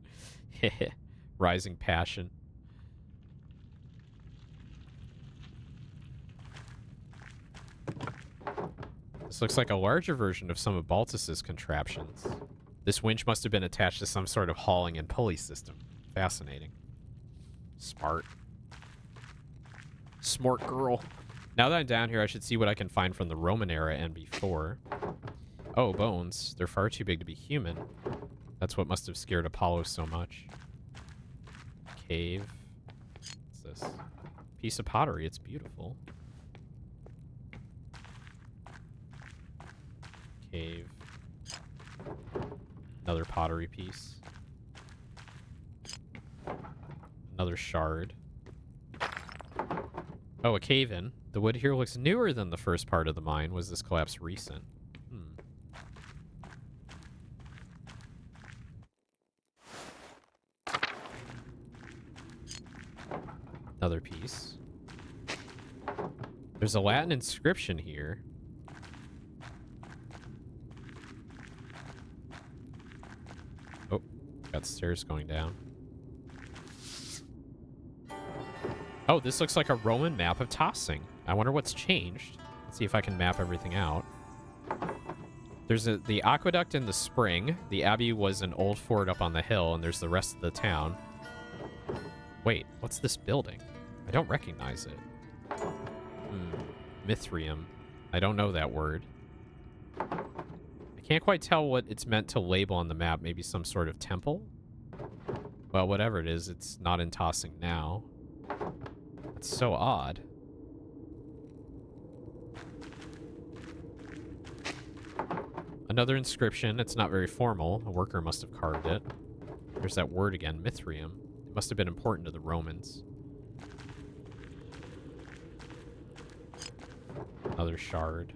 Rising passion. This looks like a larger version of some of Baltus's contraptions. This winch must have been attached to some sort of hauling and pulley system. Fascinating. Smart. Smart girl. Now that I'm down here, I should see what I can find from the Roman era and before. Oh, bones. They're far too big to be human. That's what must have scared Apollo so much. Cave. What's this? Piece of pottery. It's beautiful. Cave. Another pottery piece. Another shard. Oh, a cave-in. The wood here looks newer than the first part of the mine. Was this collapse recent? Another piece. There's a Latin inscription here. Oh, got stairs going down. Oh, this looks like a Roman map of tossing. I wonder what's changed. Let's see if I can map everything out. There's the aqueduct in the spring. The abbey was an old fort up on the hill, and there's the rest of the town. Wait, what's this building? I don't recognize it. Mithrium. I don't know that word. I can't quite tell what it's meant to label on the map. Maybe some sort of temple? Well, whatever it is, it's not in tossing now. That's so odd. Another inscription. It's not very formal. A worker must have carved it. There's that word again, Mithrium. It must have been important to the Romans. Another shard.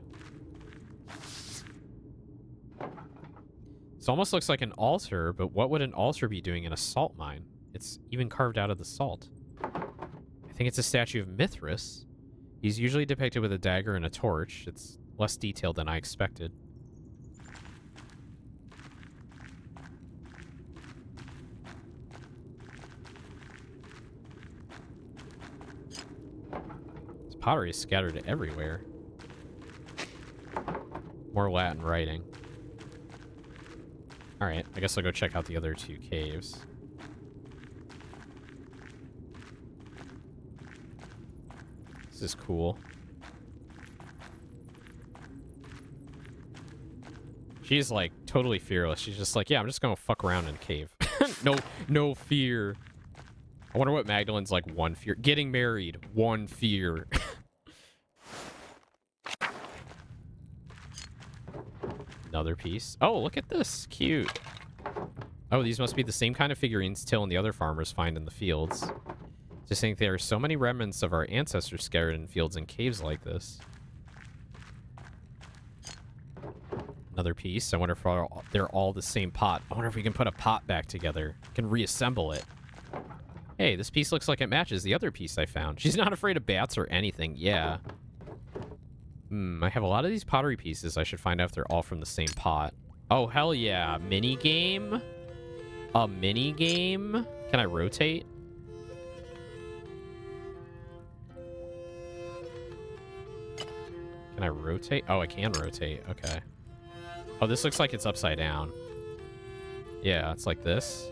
This almost looks like an altar, but what would an altar be doing in a salt mine? It's even carved out of the salt. I think it's a statue of Mithras. He's usually depicted with a dagger and a torch. It's less detailed than I expected. This pottery is scattered everywhere. More Latin writing. Alright, I guess I'll go check out the other two caves. This is cool. She's like totally fearless. She's just like, yeah, I'm just gonna fuck around in a cave. No fear. I wonder what Magdalene's like. One fear. Getting married. One fear. Another piece. Oh, look at this. Cute. Oh, these must be the same kind of figurines Till and the other farmers find in the fields. Just think there are so many remnants of our ancestors scattered in fields and caves like this. Another piece. I wonder if they're all the same pot. I wonder if we can put a pot back together. Can reassemble it. Hey, this piece looks like it matches the other piece I found. She's not afraid of bats or anything. Yeah. I have a lot of these pottery pieces. I should find out if they're all from the same pot. Oh, hell yeah. Mini game? A mini game? Can I rotate? Can I rotate? Oh, I can rotate. Okay. Oh, this looks like it's upside down. Yeah, it's like this.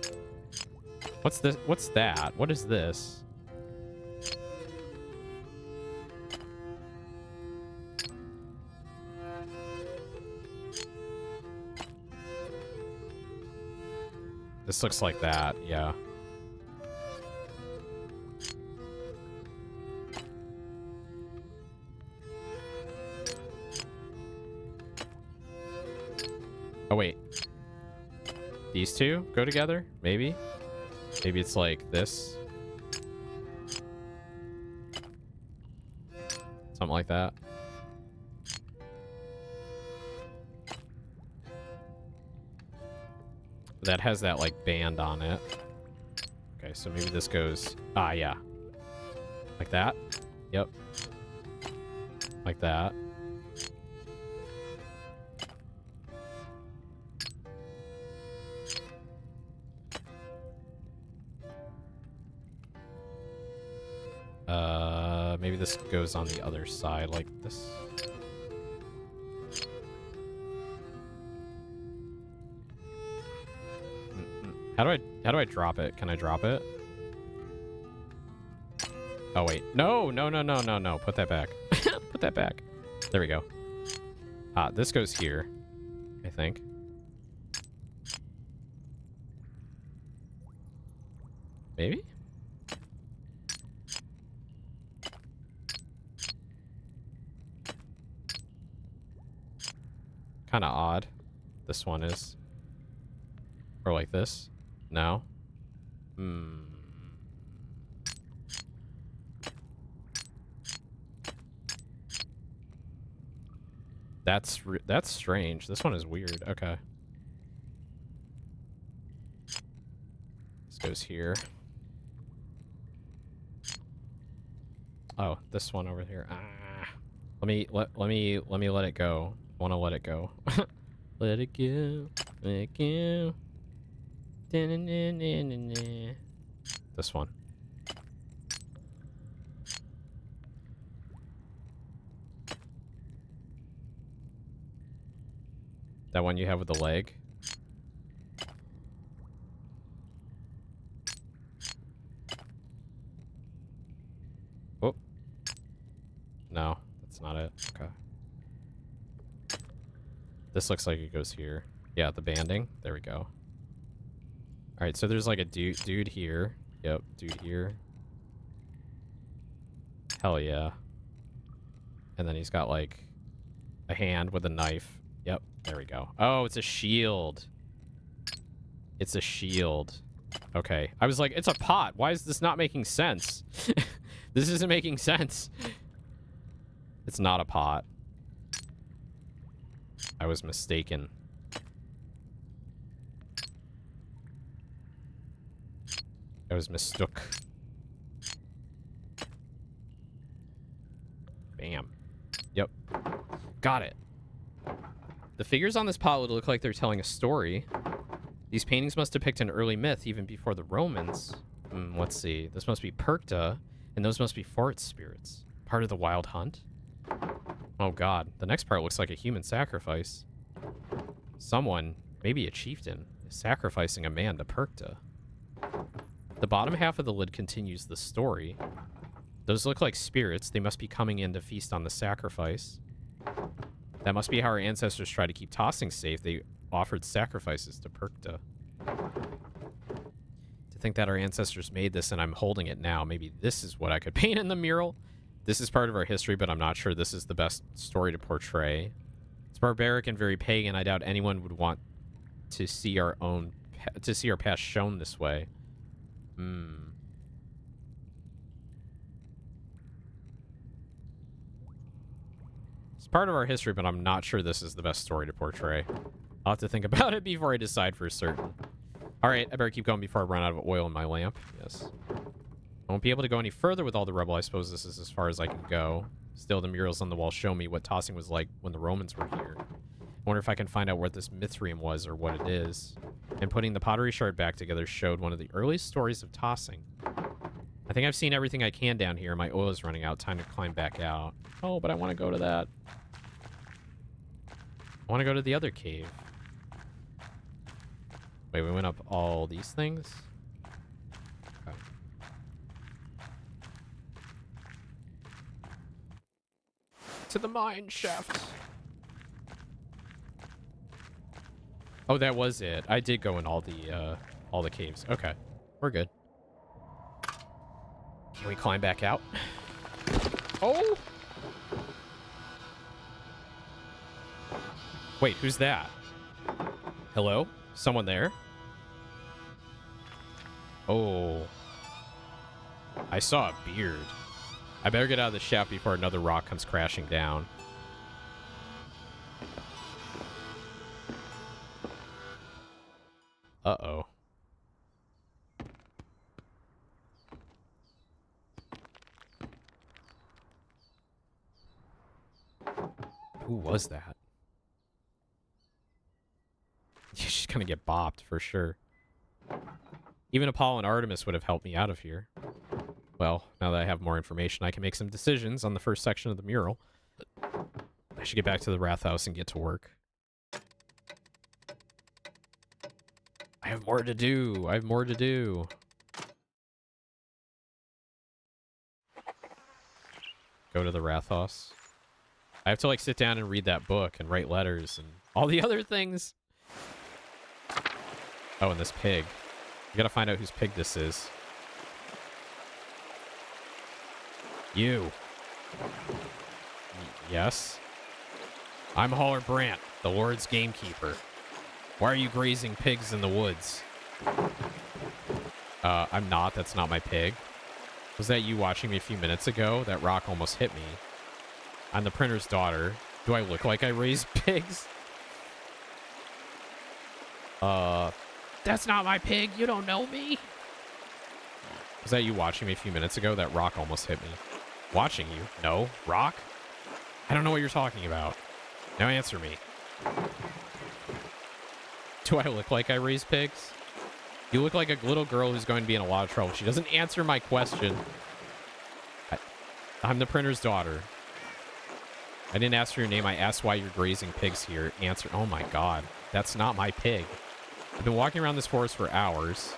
What's this? What's that? What is this? This looks like that, yeah. Oh, wait. These two go together? Maybe? Maybe it's like this. Something like that. That has that, like, band on it. Okay, so maybe this goes... Ah, yeah. Like that? Yep. Like that. Maybe this goes on the other side, like this. How do I drop it? Can I drop it? Oh wait. No. Put that back. Put that back. There we go. Ah, this goes here, I think. Maybe? Kind of odd. This one is. Or like this. No. That's strange. This one is weird. Okay. This goes here. Oh, this one over here. Ah. Let me let it go. I want to let it go. Let it go. Let it go. This one. That one you have with the leg. Oh. No, that's not it. Okay. This looks like it goes here. Yeah, the banding. There we go. Alright, so there's like a dude here. Yep, dude here. Hell yeah. And then he's got like a hand with a knife. Yep, there we go. Oh, it's a shield. It's a shield. Okay. I was like, it's a pot. Why is this not making sense? This isn't making sense. It's not a pot. I was mistaken. I was mistook. Bam. Yep. Got it. The figures on this pot would look like they're telling a story. These paintings must depict an early myth even before the Romans. Let's see. This must be Perkta, and those must be forest spirits. Part of the wild hunt? Oh god. The next part looks like a human sacrifice. Someone, maybe a chieftain, is sacrificing a man to Perkta. The bottom half of the lid continues the story. Those look like spirits. They must be coming in to feast on the sacrifice. That must be how our ancestors tried to keep tossing safe. They offered sacrifices to Perkta. To think that our ancestors made this and I'm holding it now. Maybe this is what I could paint in the mural. This is part of our history, but I'm not sure this is the best story to portray. It's barbaric and very pagan. I doubt anyone would want to see our past shown this way. It's part of our history, but I'm not sure this is the best story to portray. I'll have to think about it before I decide for certain. All right, I better keep going before I run out of oil in my lamp. Yes. I won't be able to go any further with all the rubble. I suppose this is as far as I can go. Still, the murals on the wall show me what tossing was like when the Romans were here. I wonder if I can find out what this Mithrium was or what it is. And putting the pottery shard back together showed one of the earliest stories of tossing. I think I've seen everything I can down here. My oil is running out. Time to climb back out. Oh, but I want to go to that. I want to go to the other cave. Wait, we went up all these things? Okay. To the mine shaft. Oh, that was it. I did go in all the caves. Okay. We're good. Can we climb back out? Oh! Wait, who's that? Hello? Someone there? Oh. I saw a beard. I better get out of the shaft before another rock comes crashing down. Uh-oh. Who was that? She's gonna get bopped for sure. Even Apollo and Artemis would have helped me out of here. Well, now that I have more information, I can make some decisions on the first section of the mural. I should get back to the Wrath House and get to work. I have more to do. I have more to do. Go to the Wrath House. I have to, like, sit down and read that book and write letters and all the other things. Oh, and this pig. You gotta find out whose pig this is. You. Yes? I'm Haller Brant, the Lord's gamekeeper. Why are you grazing pigs in the woods? I'm not. That's not my pig. Was that you watching me a few minutes ago? That rock almost hit me. I'm the printer's daughter. Do I look like I raise pigs? That's not my pig. You don't know me. Was that you watching me a few minutes ago? That rock almost hit me. Watching you? No. Rock? I don't know what you're talking about. Now answer me. Do I look like I raise pigs? You look like a little girl who's going to be in a lot of trouble. She doesn't answer my question. I'm the printer's daughter. I didn't ask for your name. I asked why you're grazing pigs here. Answer. Oh my god. That's not my pig. I've been walking around this forest for hours.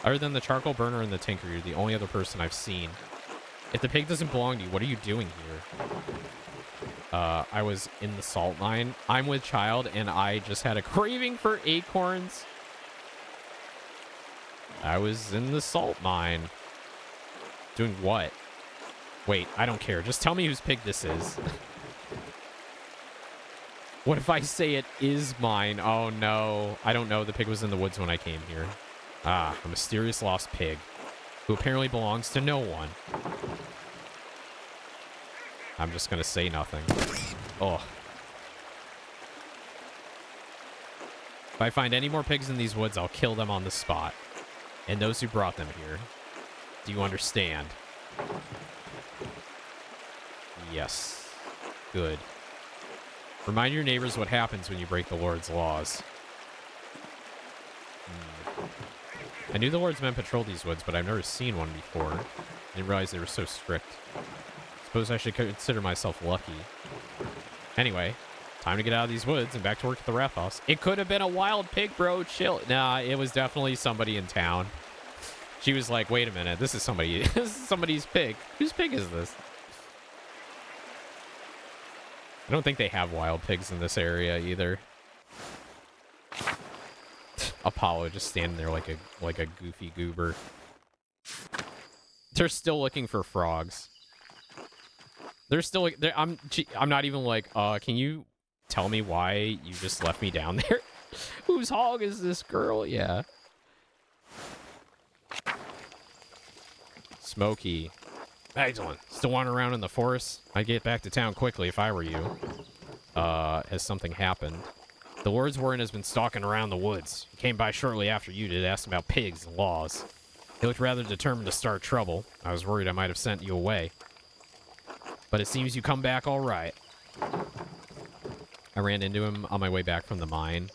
Other than the charcoal burner and the tinker, you're the only other person I've seen. If the pig doesn't belong to you, what are you doing here? I was in the salt mine. I'm with child, and I just had a craving for acorns. I was in the salt mine. Doing what? Wait, I don't care. Just tell me whose pig this is. What if I say it is mine? Oh, no. I don't know. The pig was in the woods when I came here. Ah, a mysterious lost pig who apparently belongs to no one. I'm just going to say nothing. Oh. If I find any more pigs in these woods, I'll kill them on the spot. And those who brought them here. Do you understand? Yes. Good. Remind your neighbors what happens when you break the Lord's laws. I knew the Lord's men patrolled these woods, but I've never seen one before. I didn't realize they were so strict. Suppose I should consider myself lucky. Anyway, time to get out of these woods and back to work at the Wrath House. It could have been a wild pig, bro. Chill. Nah, it was definitely somebody in town. She was like, wait a minute. This is somebody. This is somebody's pig. Whose pig is this? I don't think they have wild pigs in this area either. Apollo just standing there like a goofy goober. They're still looking for frogs. They're still. I'm not even like. Can you tell me why you just left me down there? Whose hog is this girl? Yeah. Smokey. Magdalene, still wandering around in the forest? I'd get back to town quickly if I were you. has something happened. The Lord's Warden has been stalking around the woods. He came by shortly after you did, asked about pigs and laws. He looked rather determined to start trouble. I was worried I might have sent you away. But it seems you come back all right. I ran into him on my way back from the mine.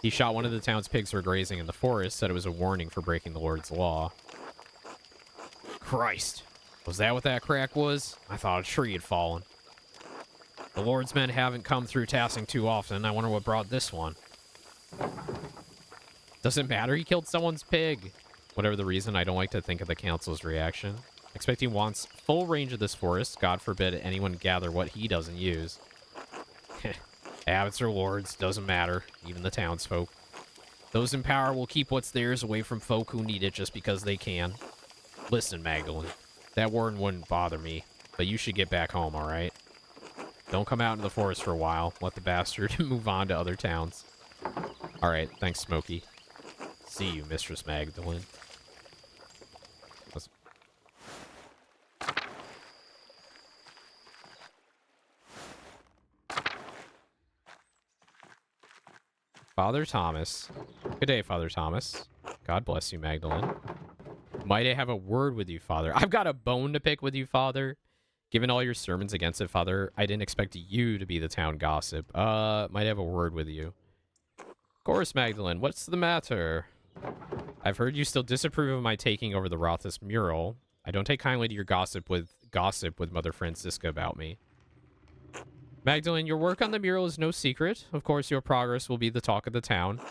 He shot one of the town's pigs for grazing in the forest, said it was a warning for breaking the Lord's law. Christ. Was that what that crack was? I thought a tree had fallen. The Lord's men haven't come through Tassing too often. I wonder what brought this one. Doesn't matter, he killed someone's pig. Whatever the reason, I don't like to think of the council's reaction. Expect he wants full range of this forest. God forbid anyone gather what he doesn't use. Abbots or lords, doesn't matter. Even the townsfolk. Those in power will keep what's theirs away from folk who need it just because they can. Listen, Magdalene. That warden wouldn't bother me, but you should get back home, alright? Don't come out into the forest for a while. Let the bastard move on to other towns. Alright, thanks, Smokey. See you, Mistress Magdalene. Let's... Father Thomas. Good day, Father Thomas. God bless you, Magdalene. Might I have a word with you, Father? I've got a bone to pick with you, Father. Given all your sermons against it, Father, I didn't expect you to be the town gossip. Might I have a word with you? Of course, Magdalene. What's the matter? I've heard you still disapprove of my taking over the Rothus mural. I don't take kindly to your gossip with Mother Francisca about me. Magdalene, your work on the mural is no secret. Of course, your progress will be the talk of the town.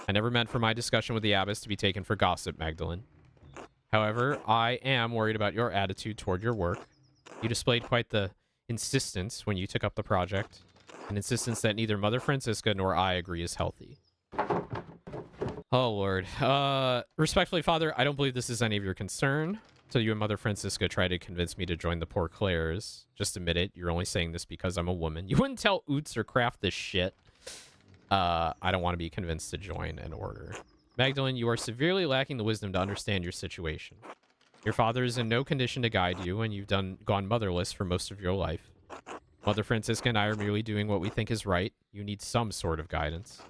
I never meant for my discussion with the abbess to be taken for gossip, Magdalene. However, I am worried about your attitude toward your work. You displayed quite the insistence when you took up the project. An insistence that neither Mother Francisca nor I agree is healthy. Oh, Lord. Respectfully, Father, I don't believe this is any of your concern. So you and Mother Francisca try to convince me to join the Poor Clares. Just admit it, you're only saying this because I'm a woman. You wouldn't tell Oots or Kraft this shit. I don't want to be convinced to join an order. Magdalene, you are severely lacking the wisdom to understand your situation. Your father is in no condition to guide you, and you've gone motherless for most of your life. Mother Francisca and I are merely doing what we think is right. You need some sort of guidance.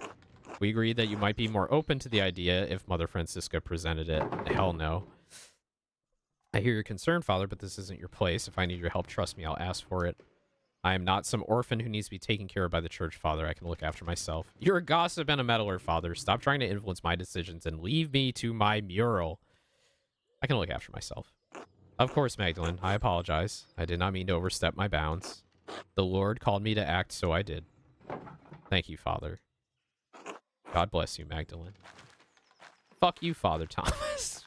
We agreed that you might be more open to the idea if Mother Francisca presented it. Hell no. I hear your concern, Father, but this isn't your place. If I need your help, trust me, I'll ask for it. I am not some orphan who needs to be taken care of by the church, Father. I can look after myself. You're a gossip and a meddler, Father. Stop trying to influence my decisions and leave me to my mural. I can look after myself. Of course, Magdalene. I apologize. I did not mean to overstep my bounds. The Lord called me to act, so I did. Thank you, Father. God bless you, Magdalene. Fuck you, Father Thomas.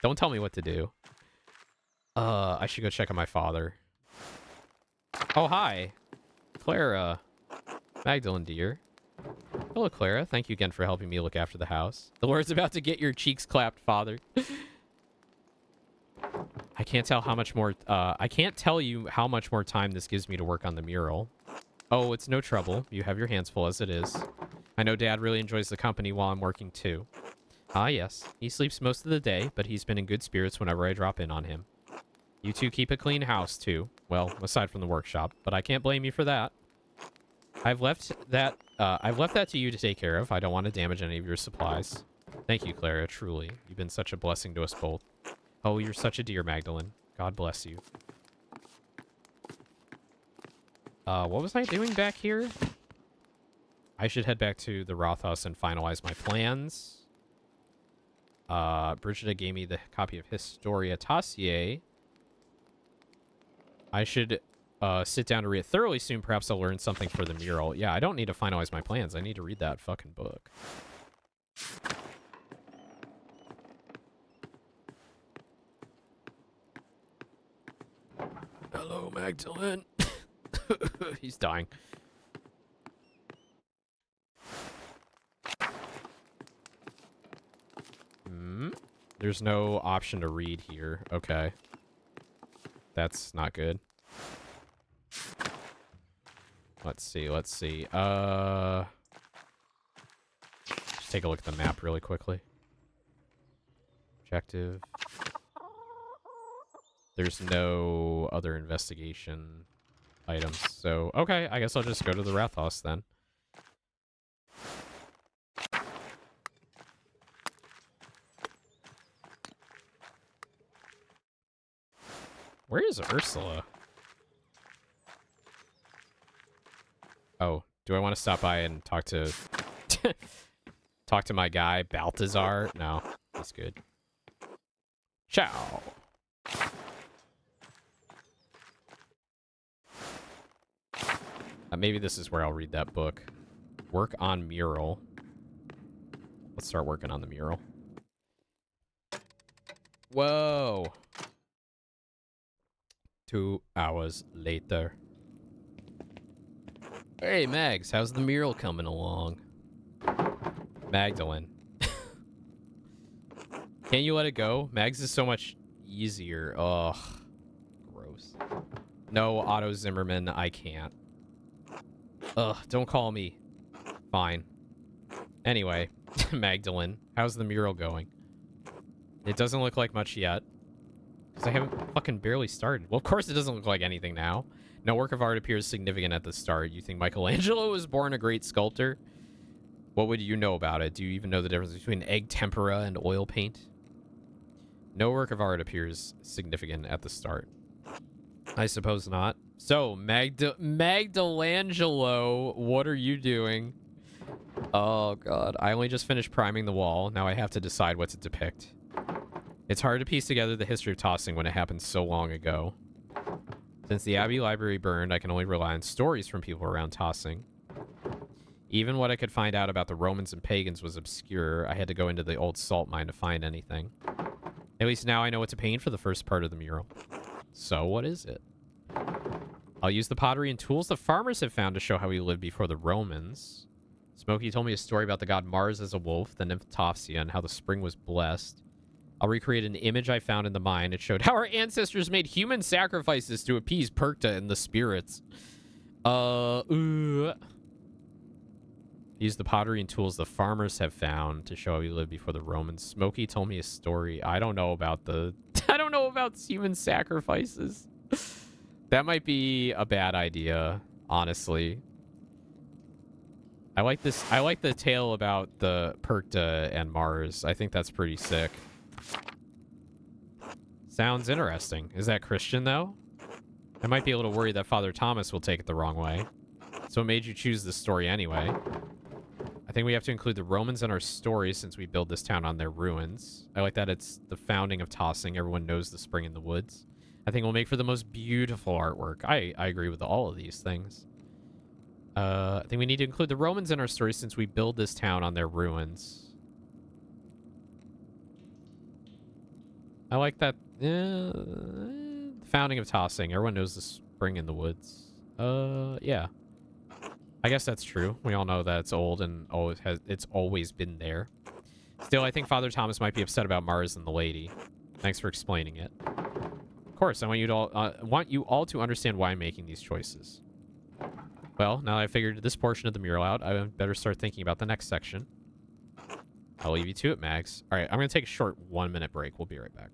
Don't tell me what to do. I should go check on my father. Oh, hi. Clara. Magdalene, dear. Hello, Clara. Thank you again for helping me look after the house. The Lord's about to get your cheeks clapped, Father. I can't tell how much more... I can't tell you how much more time this gives me to work on the mural. Oh, it's no trouble. You have your hands full as it is. I know Dad really enjoys the company while I'm working, too. Ah, yes. He sleeps most of the day, but he's been in good spirits whenever I drop in on him. You two keep a clean house, too. Well, aside from the workshop, but I can't blame you for that. I've left that to you to take care of. I don't want to damage any of your supplies. Thank you, Clara, truly. You've been such a blessing to us both. Oh, you're such a dear, Magdalene. God bless you. What was I doing back here? I should head back to the Rothhaus and finalize my plans. Brigida gave me the copy of Historia Tassier. I should sit down to read it thoroughly soon. Perhaps I'll learn something for the mural. Yeah, I don't need to finalize my plans. I need to read that fucking book. Hello, Magdalene. He's dying. There's no option to read here. Okay. That's not good. Let's see. Let's take a look at the map really quickly. Objective. There's no other investigation. items. So, okay, I guess I'll just go to the Rathaus then. Where is Ursula? Oh, do I want to stop by and talk to talk to my guy Balthazar? No, he's good. Ciao. Maybe this is where I'll read that book. Work on mural. Let's start working on the mural. Whoa. 2 hours later. Hey, Mags, how's the mural coming along? Magdalene. Can't you let it go? Mags is so much easier. Ugh. Gross. No, Otto Zimmerman, I can't. Ugh, don't call me. Fine. Anyway, Magdalene, how's the mural going? It doesn't look like much yet. Because I haven't fucking barely started. Well, of course it doesn't look like anything now. No work of art appears significant at the start. You think Michelangelo was born a great sculptor? What would you know about it? Do you even know the difference between egg tempera and oil paint? No work of art appears significant at the start. I suppose not. So, Magdalangelo, what are you doing? Oh, God. I only just finished priming the wall. Now I have to decide what to depict. It's hard to piece together the history of tossing when it happened so long ago. Since the Abbey Library burned, I can only rely on stories from people around tossing. Even what I could find out about the Romans and pagans was obscure. I had to go into the old salt mine to find anything. At least now I know what to paint for the first part of the mural. So, what is it? I'll use the pottery and tools the farmers have found to show how we lived before the Romans. Smokey told me a story about the god Mars as a wolf, the nymph Topsia, and how the spring was blessed. I'll recreate an image I found in the mine. It showed how our ancestors made human sacrifices to appease Perkta and the spirits. Use the pottery and tools the farmers have found to show how we lived before the Romans. Smokey told me a story. I don't know about human sacrifices. That might be a bad idea, honestly. I like this. I like the tale about the Perkta and Mars. I think that's pretty sick. Sounds interesting. Is that Christian, though? I might be a little worried that Father Thomas will take it the wrong way. So what made you choose this story anyway? I think we have to include the Romans in our story since we build this town on their ruins. I like that it's the founding of tossing. Everyone knows the spring in the woods. I think we'll make for the most beautiful artwork. I agree with all of these things. I think we need to include the Romans in our story since we build this town on their ruins. I like that. The founding of tossing. Everyone knows the spring in the woods. Yeah. I guess that's true. We all know that it's old and it's always been there. Still, I think Father Thomas might be upset about Mars and the lady. Thanks for explaining it. Of course, I want you all to understand why I'm making these choices. Well, now that I figured this portion of the mural out, I better start thinking about the next section. I'll leave you to it, Mags. All right, I'm going to take a short 1-minute break. We'll be right back.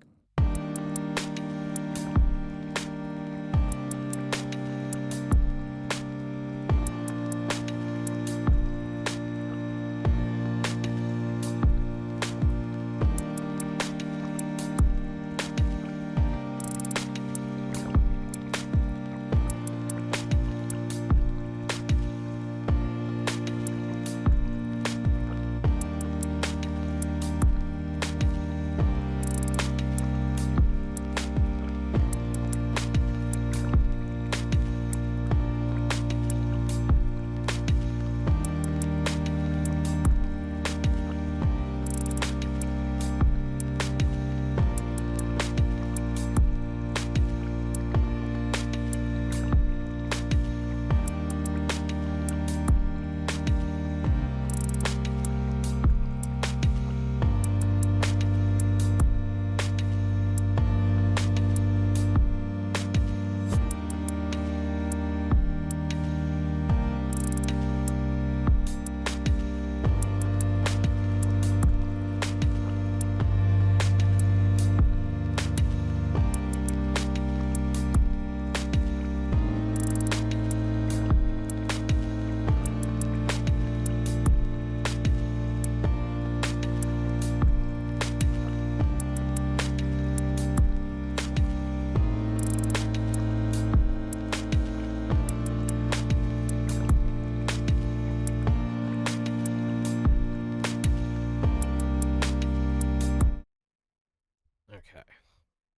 Okay.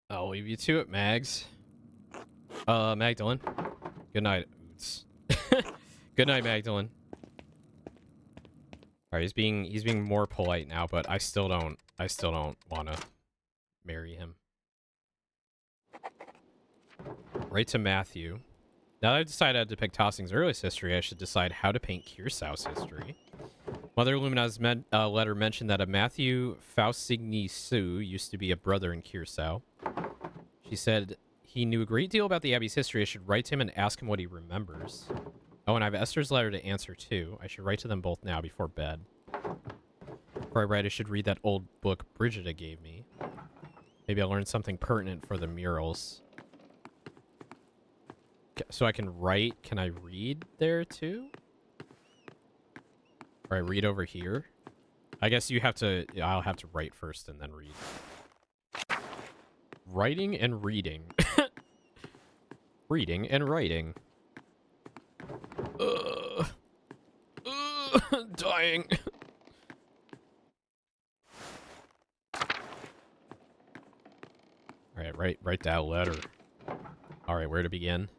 I'll leave you to it, Mags. Magdalene. Good night. Good night, Magdalene. Alright, he's being more polite now, but I still don't wanna marry him. Right to Matthew. Now that I've decided how to depict Tossing's earliest history, I should decide how to paint Kiersau's history. Mother Lumina's letter mentioned that a Matthew Fausigny-Sue used to be a brother in Kiersau. She said he knew a great deal about the Abbey's history. I should write to him and ask him what he remembers. Oh, and I have Esther's letter to answer, too. I should write to them both now before bed. Before I write, I should read that old book Brigida gave me. Maybe I'll learn something pertinent for the murals. So I can write. Can I read there, too? Or I read over here? I guess you have to... I'll have to write first and then read. Writing and reading. Reading and writing. Dying. Alright, write that letter. Alright, where to begin?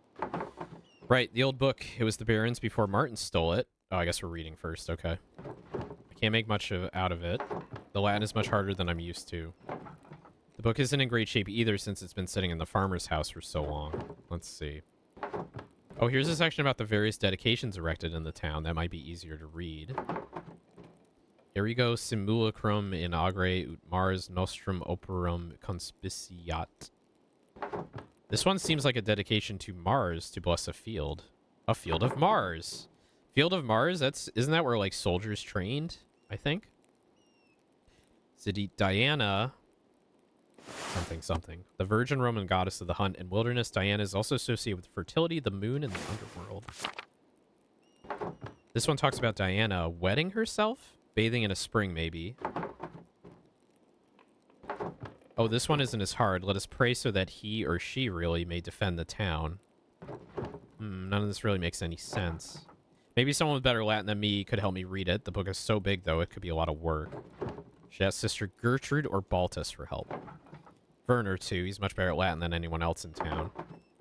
Right, the old book. It was the Baron's before Martin stole it. Oh, I guess we're reading first, okay. I can't make much out of it. The Latin is much harder than I'm used to. The book isn't in great shape either since it's been sitting in the farmer's house for so long. Let's see. Oh, here's a section about the various dedications erected in the town. That might be easier to read. Erigo simulacrum in agre ut Mars nostrum operum conspiciat. This one seems like a dedication to Mars to bless a field. A field of Mars. Field of Mars? Isn't that where like soldiers trained? I think. City Diana. Something. The virgin Roman goddess of the hunt and wilderness, Diana is also associated with fertility, the moon, and the underworld. This one talks about Diana wetting herself? Bathing in a spring, maybe. Oh, this one isn't as hard. Let us pray so that he or she really may defend the town. None of this really makes any sense. Maybe someone with better Latin than me could help me read it. The book is so big, though, it could be a lot of work. Should ask Sister Gertrude or Baltus for help. Werner, too. He's much better at Latin than anyone else in town.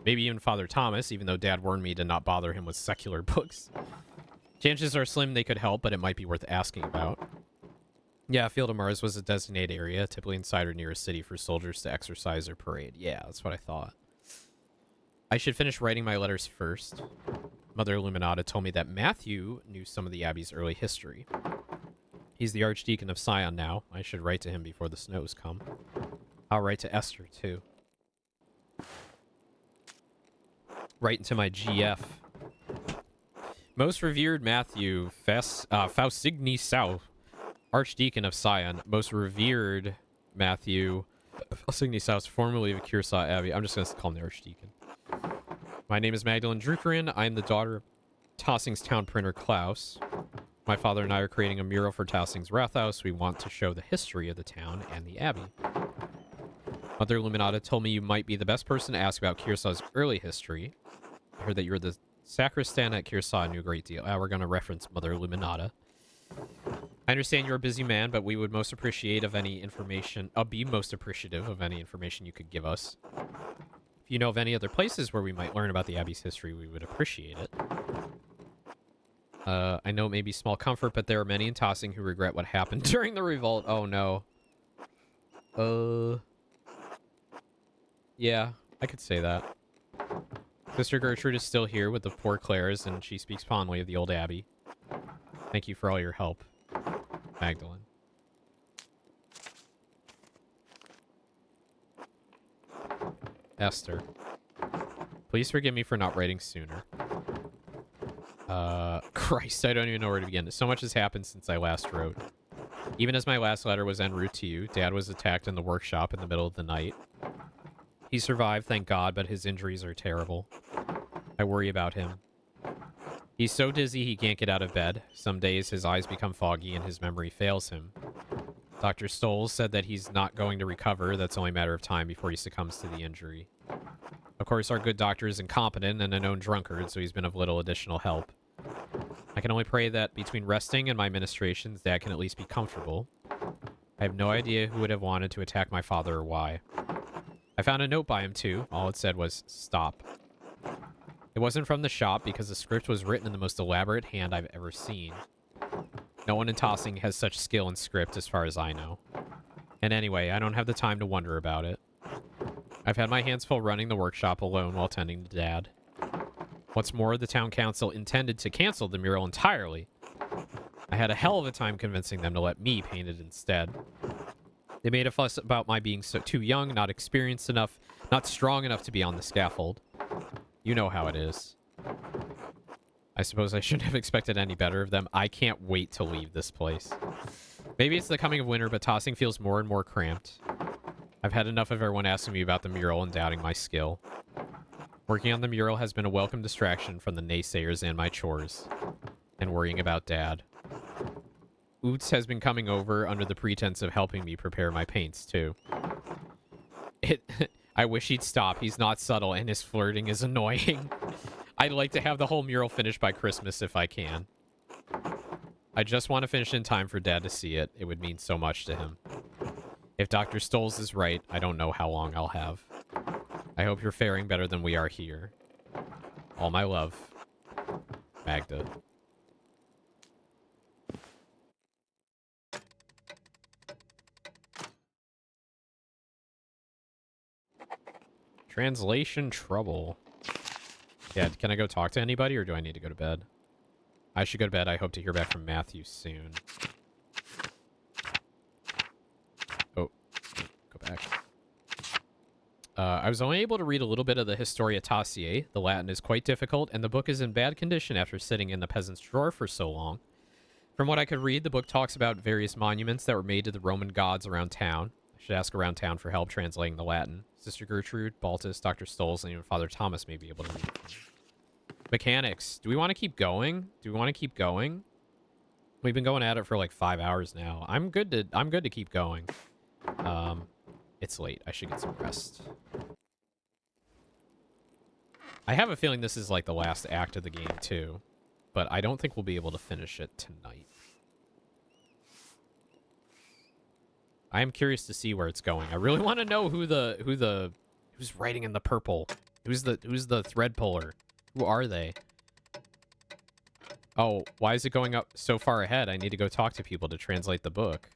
Maybe even Father Thomas, even though Dad warned me to not bother him with secular books. Chances are slim they could help, but it might be worth asking about. Yeah, Field of Mars was a designated area, typically inside or near a city for soldiers to exercise or parade. Yeah, that's what I thought. I should finish writing my letters first. Mother Illuminata told me that Matthew knew some of the Abbey's early history. He's the Archdeacon of Sion now. I should write to him before the snows come. I'll write to Esther, too. Write into my GF. Most revered Matthew Fausigny Sau, Archdeacon of Sion. Most revered Matthew Fausigny Sau, formerly of Kiersau Abbey. I'm just going to call him the Archdeacon. My name is Magdalene Drukerin. I am the daughter of Tossing's town printer, Klaus. My father and I are creating a mural for Tossing's Rathaus. We want to show the history of the town and the abbey. Mother Illuminata told me you might be the best person to ask about Kiersau's early history. I heard that you were the sacristan at Kiersau and knew a great deal. We're going to reference Mother Illuminata. I understand you're a busy man, but we would most appreciate of any information. I'll be most appreciative of any information you could give us. If you know of any other places where we might learn about the Abbey's history, we would appreciate it. I know it may be small comfort, but there are many in Tossing who regret what happened during the revolt. Oh, no. Yeah, I could say that. Sister Gertrude is still here with the poor Clares, and she speaks fondly of the old abbey. Thank you for all your help, Magdalene. Esther. Please forgive me for not writing sooner. Christ, I don't even know where to begin. So much has happened since I last wrote. Even as my last letter was en route to you, Dad was attacked in the workshop in the middle of the night. He survived, thank God, but his injuries are terrible. I worry about him. He's so dizzy he can't get out of bed. Some days his eyes become foggy and his memory fails him. Dr. Stoll said that he's not going to recover. That's only a matter of time before he succumbs to the injury. Of course, our good doctor is incompetent and a known drunkard, so he's been of little additional help. I can only pray that between resting and my ministrations, Dad can at least be comfortable. I have no idea who would have wanted to attack my father or why. I found a note by him too. All it said was, "Stop." It wasn't from the shop because the script was written in the most elaborate hand I've ever seen. No one in tossing has such skill in script as far as I know. And anyway, I don't have the time to wonder about it. I've had my hands full running the workshop alone while tending to Dad. What's more, the town council intended to cancel the mural entirely. I had a hell of a time convincing them to let me paint it instead. They made a fuss about my being too young, not experienced enough, not strong enough to be on the scaffold. You know how it is. I suppose I shouldn't have expected any better of them. I can't wait to leave this place. Maybe it's the coming of winter, but tossing feels more and more cramped. I've had enough of everyone asking me about the mural and doubting my skill. Working on the mural has been a welcome distraction from the naysayers and my chores. And worrying about Dad. Oots has been coming over under the pretense of helping me prepare my paints, too. I wish he'd stop. He's not subtle, and his flirting is annoying. I'd like to have the whole mural finished by Christmas if I can. I just want to finish in time for Dad to see it. It would mean so much to him. If Dr. Stoles is right, I don't know how long I'll have. I hope you're faring better than we are here. All my love. Magda. Translation trouble. Yeah, can I go talk to anybody, or do I need to go to bed? I should go to bed. I hope to hear back from Matthew soon. Oh, go back. I was only able to read a little bit of the Historia Tassiae. The Latin is quite difficult, and the book is in bad condition after sitting in the peasant's drawer for so long. From what I could read, the book talks about various monuments that were made to the Roman gods around town. I should ask around town for help translating the Latin. Sister Gertrude, Baltus, Dr. Stoles, and even Father Thomas may be able to read. Mechanics. Do we want to keep going? Do we want to keep going? We've been going at it for like 5 hours now. I'm good to keep going. It's late. I should get some rest. I have a feeling this is like the last act of the game too, but I don't think we'll be able to finish it tonight. I am curious to see where it's going. I really want to know who's writing in the purple. Who's the thread puller? Who are they? Oh, why is it going up so far ahead? I need to go talk to people to translate the book.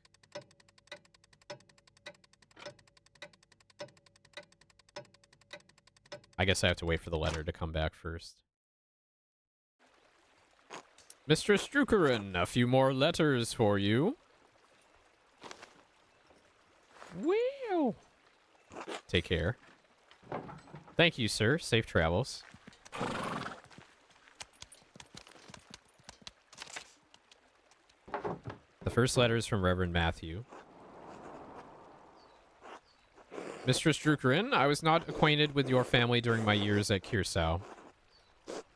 I guess I have to wait for the letter to come back first. Mr. Strukerin, a few more letters for you. Well. Take care. Thank you, sir. Safe travels. The first letter is from Reverend Matthew. Mistress Drukerin, I was not acquainted with your family during my years at Kirsau.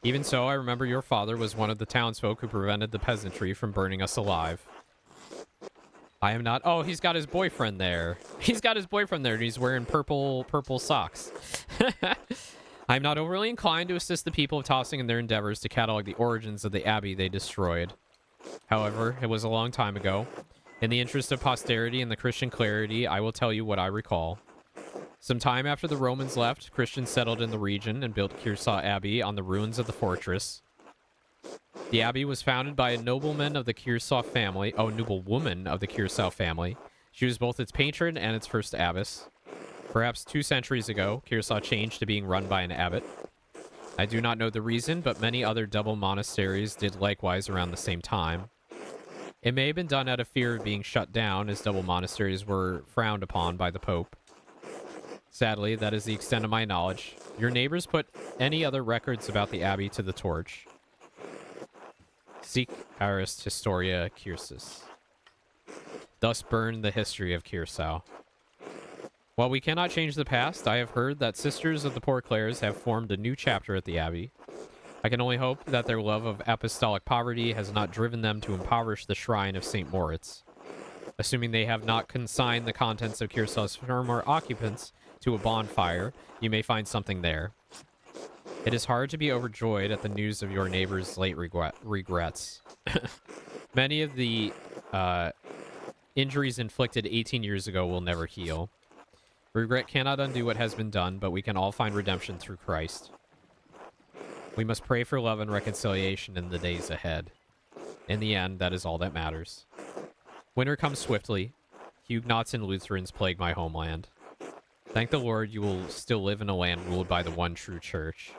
Even so, I remember your father was one of the townsfolk who prevented the peasantry from burning us alive. I am not... Oh, he's got his boyfriend there. He's got his boyfriend there, and he's wearing purple socks. I am not overly inclined to assist the people of Tossing in their endeavors to catalog the origins of the abbey they destroyed. However, it was a long time ago. In the interest of posterity and the Christian clarity, I will tell you what I recall. Some time after the Romans left, Christians settled in the region and built Kirsau Abbey on the ruins of the fortress. The abbey was founded by a nobleman of the Kirsau family. Oh, noblewoman of the Kirsau family. She was both its patron and its first abbess. Perhaps 2 centuries ago, Kirsau changed to being run by an abbot. I do not know the reason, but many other double monasteries did likewise around the same time. It may have been done out of fear of being shut down, as double monasteries were frowned upon by the Pope. Sadly, that is the extent of my knowledge. Your neighbors put any other records about the abbey to the torch. Sic Arist Historia Kirsus. Thus burned the history of Kirsau. While we cannot change the past, I have heard that Sisters of the Poor Clares have formed a new chapter at the abbey. I can only hope that their love of apostolic poverty has not driven them to impoverish the shrine of St. Moritz. Assuming they have not consigned the contents of Kirsau's former occupants to a bonfire, you may find something there. It is hard to be overjoyed at the news of your neighbor's late regrets. Many of the Injuries inflicted 18 years ago will never heal. Regret cannot undo what has been done, but we can all find redemption through Christ. We must pray for love and reconciliation in the days ahead. In the end, that is all that matters. Winter comes swiftly. Huguenots and Lutherans plague my homeland. Thank the Lord you will still live in a land ruled by the one true church.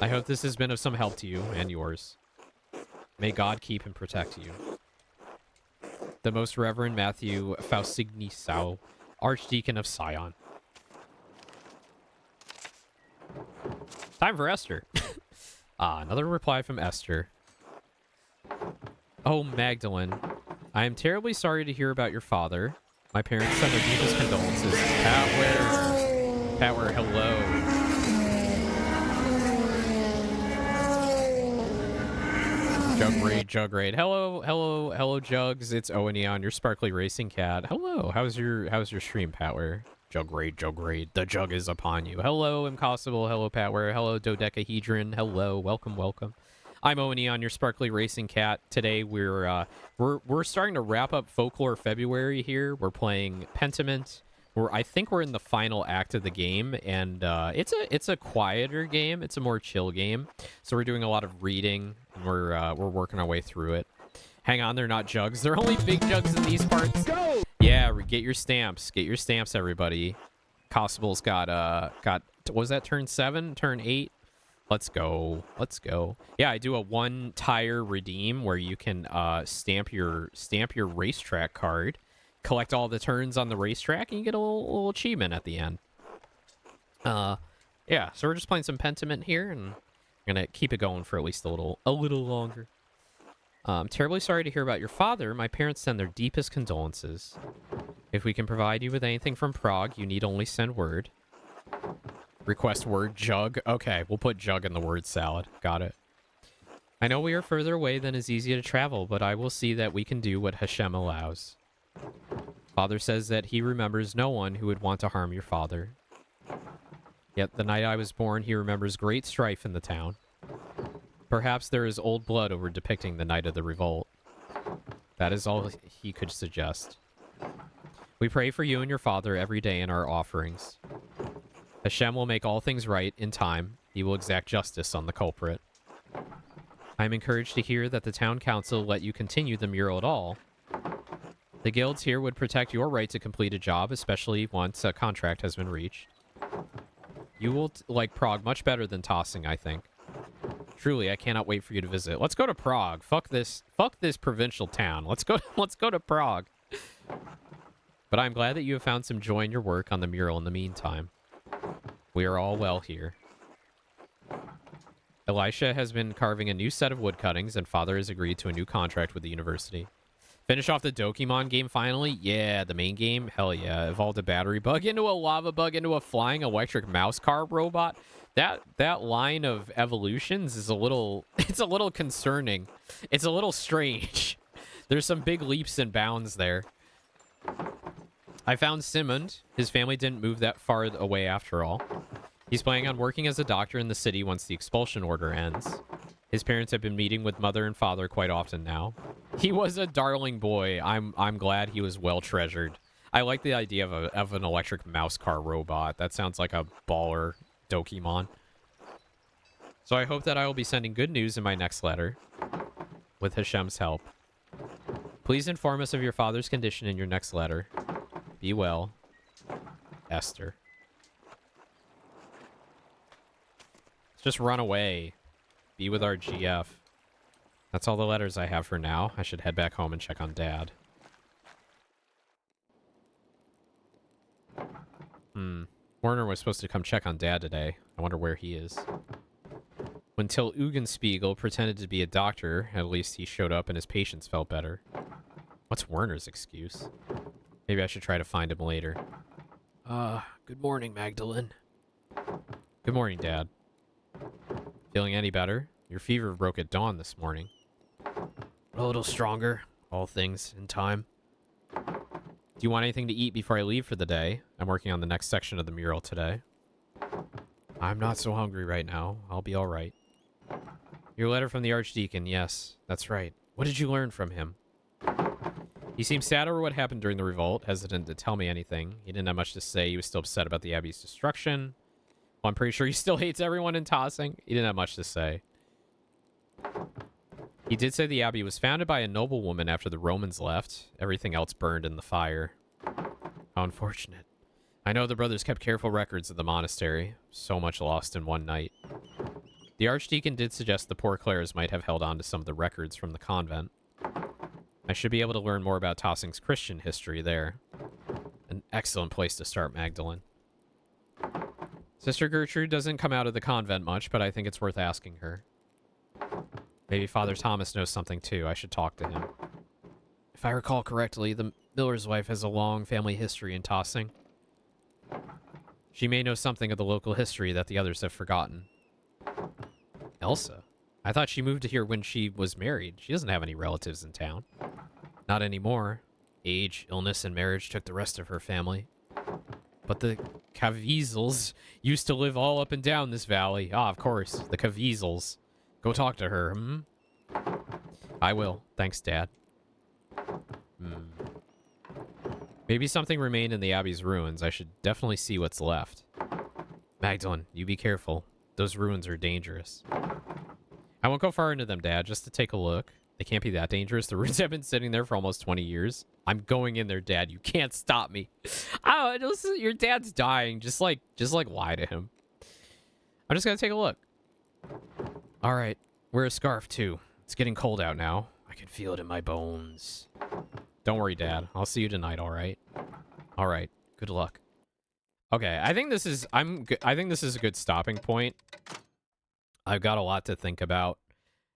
I hope this has been of some help to you and yours. May God keep and protect you. The Most Reverend Matthew Fausigny-Sau, Archdeacon of Sion. Time for Esther. Another reply from Esther. Oh, Magdalene, I am terribly sorry to hear about your father. My parents send their deepest condolences. Patware, hello. Jugraid. Hello, Jugs. It's Owen Aeon, your sparkly racing cat. Hello. How's your stream, Patware? Jugraid. The jug is upon you. Hello, Impossible. Hello, Patware. Hello, Dodecahedron. Hello. Welcome. I'm Owen Aeon, your sparkly racing cat. Today we're starting to wrap up Folklore February here. We're playing Pentiment. I think we're in the final act of the game, and it's a quieter game. It's a more chill game. So we're doing a lot of reading, and we're working our way through it. Hang on, they're not jugs. They're only big jugs in these parts. Go! Yeah, get your stamps. Get your stamps, everybody. Costable's got was that turn 7? Turn 8? Let's go. Yeah, I do a 1 tire redeem where you can stamp your racetrack card, collect all the turns on the racetrack, and you get a little achievement at the end. Yeah, so we're just playing some Pentiment here, and I'm gonna keep it going for at least a little longer. I'm terribly sorry to hear about your father. My parents send their deepest condolences. If we can provide you with anything from Prague, you need only send word. Request word jug. Okay, we'll put jug in the word salad. Got it. I know we are further away than is easy to travel, but I will see that we can do what Hashem allows. Father says that he remembers no one who would want to harm your father. Yet the night I was born, he remembers great strife in the town. Perhaps there is old blood over depicting the night of the revolt. That is all he could suggest. We pray for you and your father every day in our offerings. Hashem will make all things right in time. He will exact justice on the culprit. I am encouraged to hear that the town council let you continue the mural at all. The guilds here would protect your right to complete a job, especially once a contract has been reached. You will like Prague much better than Tossing, I think. Truly, I cannot wait for you to visit. Let's go to Prague. Fuck this provincial town. Let's go to Prague. But I'm glad that you have found some joy in your work on the mural in the meantime. We are all well here. Elisha has been carving a new set of wood cuttings, and Father has agreed to a new contract with the university. Finish off the Dokimon game finally? Yeah, the main game? Hell yeah. Evolved a battery bug into a lava bug into a flying electric mouse car robot. That line of evolutions is it's a little concerning. It's a little strange. There's some big leaps and bounds there. I found Simond. His family didn't move that far away after all. He's planning on working as a doctor in the city once the expulsion order ends. His parents have been meeting with mother and father quite often now. He was a darling boy. I'm glad he was well treasured. I like the idea of an electric mouse car robot. That sounds like a baller Dokimon. So I hope that I will be sending good news in my next letter. With Hashem's help. Please inform us of your father's condition in your next letter. Be well. Esther. Let's just run away. Be with our GF. That's all the letters I have for now. I should head back home and check on Dad. Werner was supposed to come check on Dad today. I wonder where he is. When Till Eugenspiegel pretended to be a doctor, at least he showed up and his patients felt better. What's Werner's excuse? Maybe I should try to find him later. Good morning, Magdalene. Good morning, Dad. Feeling any better? Your fever broke at dawn this morning. A little stronger. All things in time. Do you want anything to eat before I leave for the day? I'm working on the next section of the mural today. I'm not so hungry right now. I'll be all right. Your letter from the Archdeacon. Yes, that's right. What did you learn from him? He seemed sad over what happened during the revolt, hesitant to tell me anything. He didn't have much to say. He was still upset about the Abbey's destruction. Well, I'm pretty sure he still hates everyone in Tossing. He didn't have much to say. He did say the Abbey was founded by a noblewoman after the Romans left. Everything else burned in the fire. How unfortunate. I know the brothers kept careful records of the monastery. So much lost in one night. The Archdeacon did suggest the poor Clares might have held on to some of the records from the convent. I should be able to learn more about Tossing's Christian history there. An excellent place to start, Magdalene. Sister Gertrude doesn't come out of the convent much, but I think it's worth asking her. Maybe Father Thomas knows something too. I should talk to him. If I recall correctly, the miller's wife has a long family history in Tossing. She may know something of the local history that the others have forgotten. Elsa? I thought she moved here when she was married. She doesn't have any relatives in town. Not anymore. Age, illness, and marriage took the rest of her family. But the Caviezel's used to live all up and down this valley. Ah, of course, the Caviezel's. Go talk to her, hmm? I will. Thanks, Dad. Maybe something remained in the Abbey's ruins. I should definitely see what's left. Magdalene, you be careful. Those ruins are dangerous. I won't go far into them, Dad, just to take a look. They can't be that dangerous. The ruins have been sitting there for almost 20 years. I'm going in there, Dad. You can't stop me. Oh, listen, your dad's dying. Just like lie to him. I'm just gonna take a look. All right, wear a scarf too. It's getting cold out now. I can feel it in my bones. Don't worry, Dad. I'll see you tonight. All right. All right. Good luck. Okay, I think this is I think this is a good stopping point. I've got a lot to think about.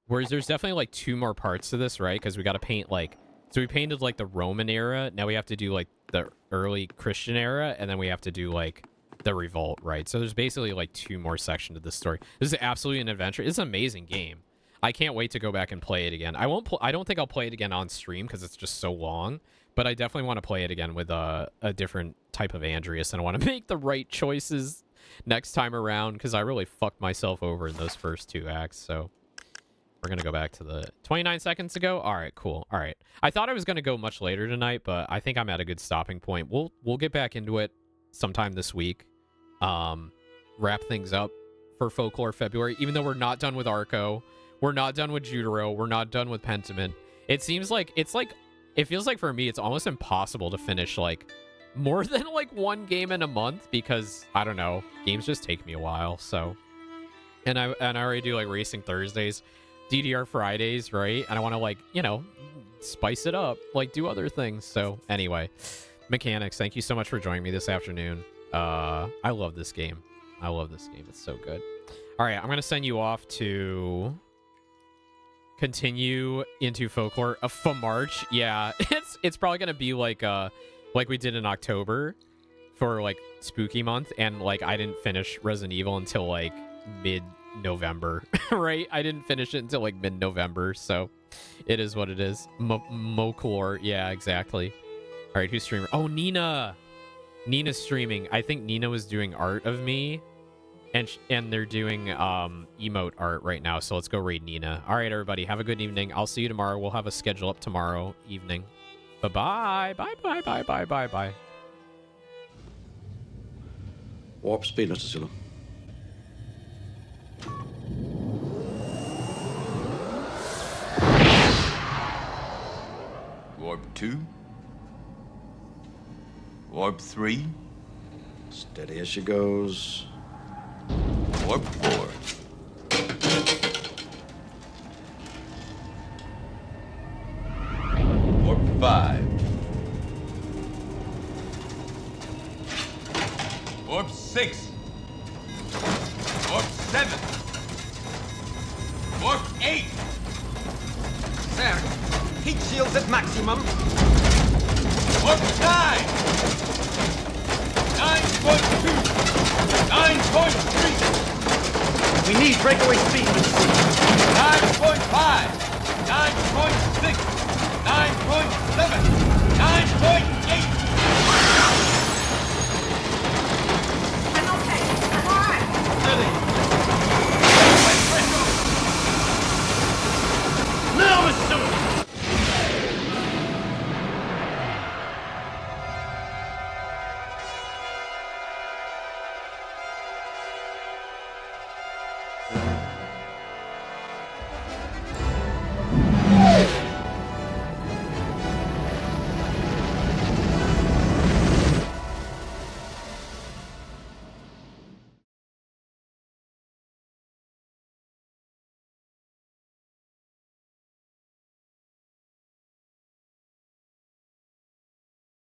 Whereas there's definitely like 2 more parts to this, right? Because we got to paint like, so we painted like the Roman era. Now we have to do like the early Christian era, and then we have to do like the revolt, right? So there's basically like 2 more sections of this story. This is absolutely an adventure. It's an amazing game. I can't wait to go back and play it again. I don't think I'll play it again on stream because it's just so long. But I definitely want to play it again with a different type of Andreas, and I want to make the right choices next time around because I really fucked myself over in those first 2 acts. So we're gonna go back to the 29 seconds ago. All right, cool. All right, I thought I was gonna go much later tonight, but I think I'm at a good stopping point. We'll get back into it sometime this week. Wrap things up for Folklore February. Even though we're not done with Arco, we're not done with Jutaro, we're not done with Pentiment. It seems like it feels like for me it's almost impossible to finish like more than like 1 game in a month because I don't know, games just take me a while. So and I already do like Racing Thursdays, DDR Fridays, right? And I want to like, you know, spice it up, like do other things. So anyway, Mechanics, thank you so much for joining me this afternoon. I love this game. I love this game. It's so good. All right, I'm gonna send you off to continue into Folklore for March. Yeah, it's probably gonna be like we did in October for like Spooky Month, and like I didn't finish Resident Evil until like mid-November, right? I didn't finish it until like mid-November, so it is what it is. Moklore, yeah, exactly. All right, who's streaming? Oh, Nina. Nina's streaming. I think Nina was doing art of me, and they're doing emote art right now. So let's go raid Nina. All right, everybody, have a good evening. I'll see you tomorrow. We'll have a schedule up tomorrow evening. Bye bye. Warp speed, Mr. Zulu. Warp 2. Warp 3. Steady as she goes. Warp 4. Warp 5. Warp 6. Warp 7. Warp 8. Sir, heat shields at maximum. Warp 9. 9.2. 9.3. We need breakaway speed. 9.5. 9.6. 9.7. 9.8.